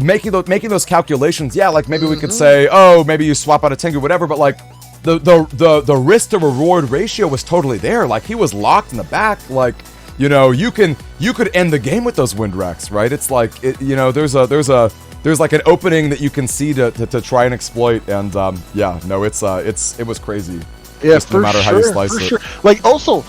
making those calculations. Yeah, like maybe we could say, oh, maybe you swap out a Tengu, whatever, but like the risk to reward ratio was totally there. Like, he was locked in the back. Like, you know, you could end the game with those wind racks, right? It's like, you know, there's like an opening that you can see to try and exploit. And yeah, no, it was crazy. Yeah, just no matter how you slice it. Sure. Like, also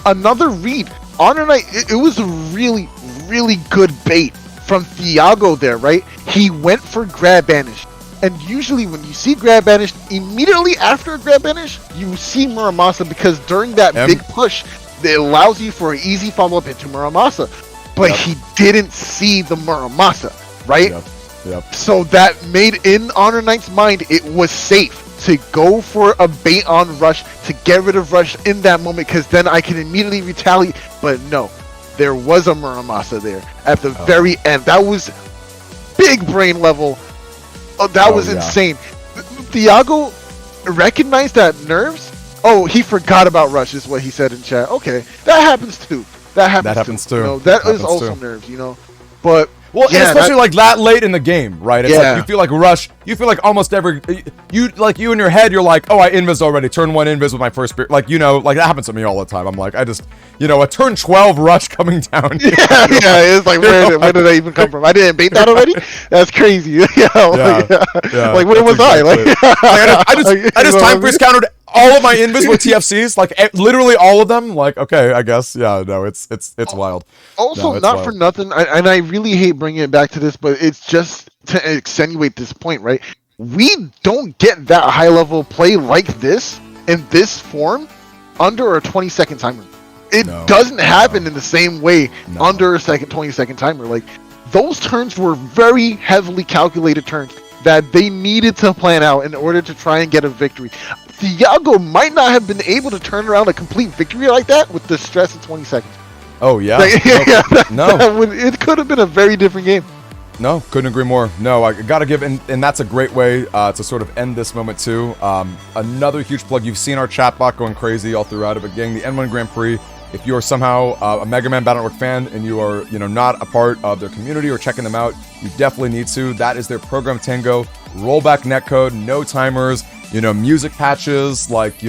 another read, Honor Knight, it was a really, really good bait from Thiago there, right? He went for grab banish. And usually when you see grab banish, immediately after a grab banish, you see Muramasa, because during that big push, it allows you for an easy follow-up into Muramasa. But he didn't see the Muramasa, right? Yep. So that made, in Honor Knight's mind, it was safe to go for a bait on Rush, to get rid of Rush in that moment, because then I can immediately retaliate. But no, there was a Muramasa there at the very end. That was big brain level. Oh, that was insane. Thiago recognized that nerves. Oh, he forgot about Rush, is what he said in chat. Okay, that happens too. That happens too. You know, that is also nerves, you know. But Well, and Yeah, especially like that late in the game, right? It's like you feel like rush. You feel like almost every you in your head, you're like, oh, I invis already. Turn 1 invis with my first spear. Like like that happens to me all the time. I'm like, I just a turn 12 rush coming down. Yeah, it's like where did that even come from? I didn't bait that already. That's crazy. Yeah. Like where was I? Like, I just time freeze countered all of my invis with TFCs, like literally all of them. Like, okay, I guess, yeah, no, it's wild. Also, it's not wild. for nothing, and I really hate bringing it back to this, but it's just to accentuate this point, right? We don't get that high level play like this in this form under a 20-second timer. It doesn't happen in the same way under a 20-second timer. Like, those turns were very heavily calculated turns that they needed to plan out in order to try and get a victory. Thiago might not have been able to turn around a complete victory like that with the stress of 20 seconds. Oh, yeah. Like, No. It could have been a very different game. No, couldn't agree more. No, I gotta give, and that's a great way to sort of end this moment too. Another huge plug. You've seen our chat bot going crazy all throughout it, but gang, the N1 Grand Prix, if you are somehow a Mega Man Battle Network fan and you are, not a part of their community or checking them out, you definitely need to. That is their program Tango, rollback netcode, no timers, music patches, like,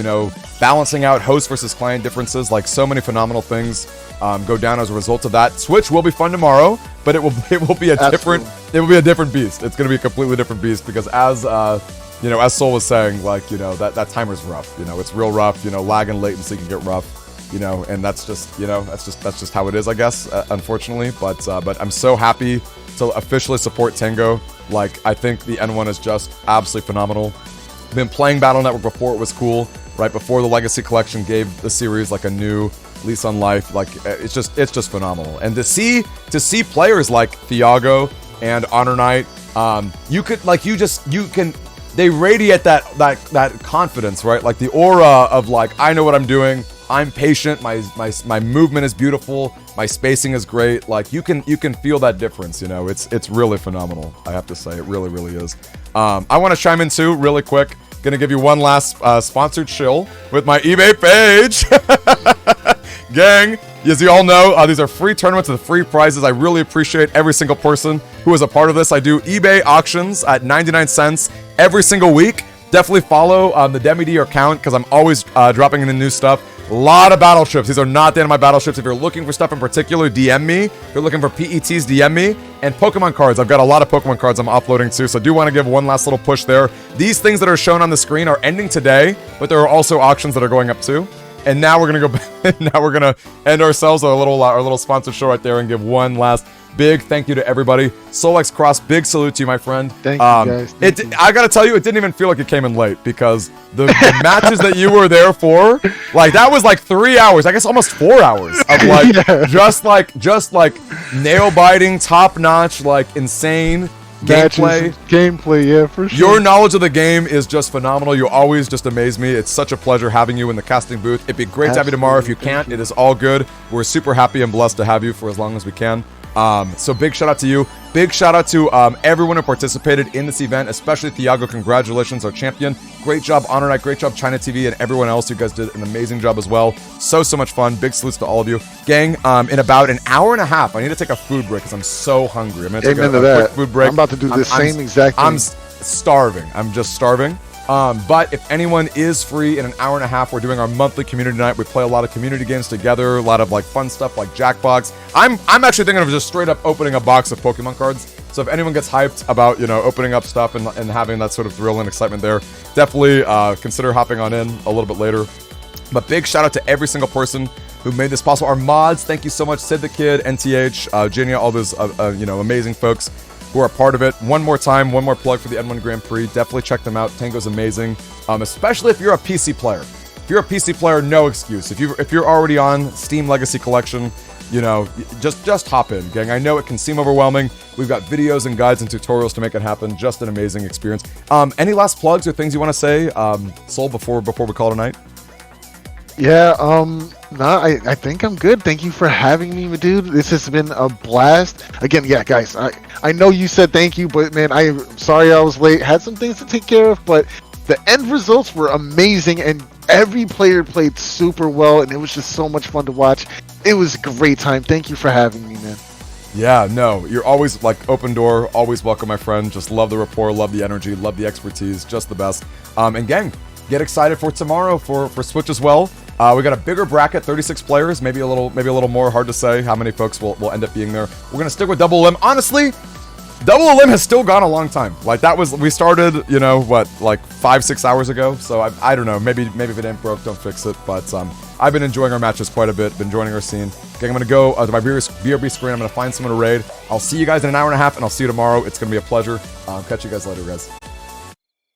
balancing out host versus client differences, like so many phenomenal things go down as a result of that. Switch will be fun tomorrow, but it will be a different beast. It's going to be a completely different beast because as Soul was saying, like, that timer's rough. It's real rough. Lag and latency can get rough. And that's just that's just how it is, I guess, unfortunately. But I'm so happy to officially support Tango. Like, I think the N1 is just absolutely phenomenal. Been playing Battle Network before it was cool, right before the Legacy Collection gave the series like a new lease on life. Like, it's just phenomenal. And to see players like Thiago and Honor Knight, they radiate that confidence, right? Like the aura of like, I know what I'm doing. I'm patient. My movement is beautiful. My spacing is great. Like, you can feel that difference. It's really phenomenal. I have to say, it really, really is. I want to chime in too, really quick. Gonna give you one last sponsored chill with my eBay page. Gang, as you all know, these are free tournaments with free prizes. I really appreciate every single person who is a part of this. I do eBay auctions at 99 cents every single week. Definitely follow the DemiD account because I'm always dropping in the new stuff. A lot of battleships. These are not the end of my battleships. If you're looking for stuff in particular, DM me. If you're looking for PETs, DM me. And Pokemon cards. I've got a lot of Pokemon cards I'm uploading too, so I do want to give one last little push there. These things that are shown on the screen are ending today, but there are also auctions that are going up too. And now we're gonna go back. Now we're gonna end ourselves our little sponsored show right there and give one last big thank you to everybody. Solex Cross, big salute to you, my friend. Thank you, guys. I gotta tell you, it didn't even feel like it came in late because the matches that you were there for, like, that was like 3 hours, I guess almost 4 hours of like just like nail biting, top notch, like insane gameplay, yeah, for sure. Your knowledge of the game is just phenomenal. You always just amaze me. It's such a pleasure having you in the casting booth. It'd be great to have you tomorrow. If you can't, it is all good. We're super happy and blessed to have you for as long as we can. So big shout out to you. Big shout out to everyone who participated in this event, especially Thiago. Congratulations, our champion. Great job, Honor Knight. Great job, China TV, and everyone else. You guys did an amazing job as well. So much fun. Big salutes to all of you. Gang, in about an hour and a half, I need to take a food break because I'm so hungry. I'm going to take a quick food break. I'm about to do the same exact thing. I'm starving. I'm just starving. But if anyone is free in an hour and a half, we're doing our monthly community night. We play a lot of community games together, a lot of like fun stuff like Jackbox. I'm actually thinking of just straight up opening a box of Pokemon cards. So if anyone gets hyped about, opening up stuff and having that sort of thrill and excitement there, definitely consider hopping on in a little bit later. But big shout out to every single person who made this possible. Our mods, thank you so much. Sid the Kid, NTH, Jania, all those amazing folks who are a part of it. One more time, one more plug for the N1 Grand Prix. Definitely check them out. Tango's amazing, especially if you're a PC player. If you're a PC player, no excuse. If you're already on Steam Legacy Collection, just hop in, gang. I know it can seem overwhelming. We've got videos and guides and tutorials to make it happen. Just an amazing experience. Any last plugs or things you want to say, Soul, before we call it a night? Yeah, I think I'm good. Thank you for having me, dude. This has been a blast. Again, yeah, guys, I know you said thank you, but man, I'm sorry I was late. Had some things to take care of, but the end results were amazing, and every player played super well, and it was just so much fun to watch. It was a great time. Thank you for having me, man. Yeah, no, you're always like open door, always welcome, my friend. Just love the rapport, love the energy, love the expertise, just the best. And gang, get excited for tomorrow for Switch as well. We got a bigger bracket, 36 players, maybe a little more. Hard to say how many folks will end up being there. We're gonna stick with Double Limb. Honestly, Double Limb has still gone a long time. Like we started, you know, what, like 5-6 hours ago. So I don't know. Maybe if it ain't broke, don't fix it. But I've been enjoying our matches quite a bit. Been joining our scene. Okay, I'm gonna go to my BRB screen. I'm gonna find someone to raid. I'll see you guys in an hour and a half, and I'll see you tomorrow. It's gonna be a pleasure. Catch you guys later, guys.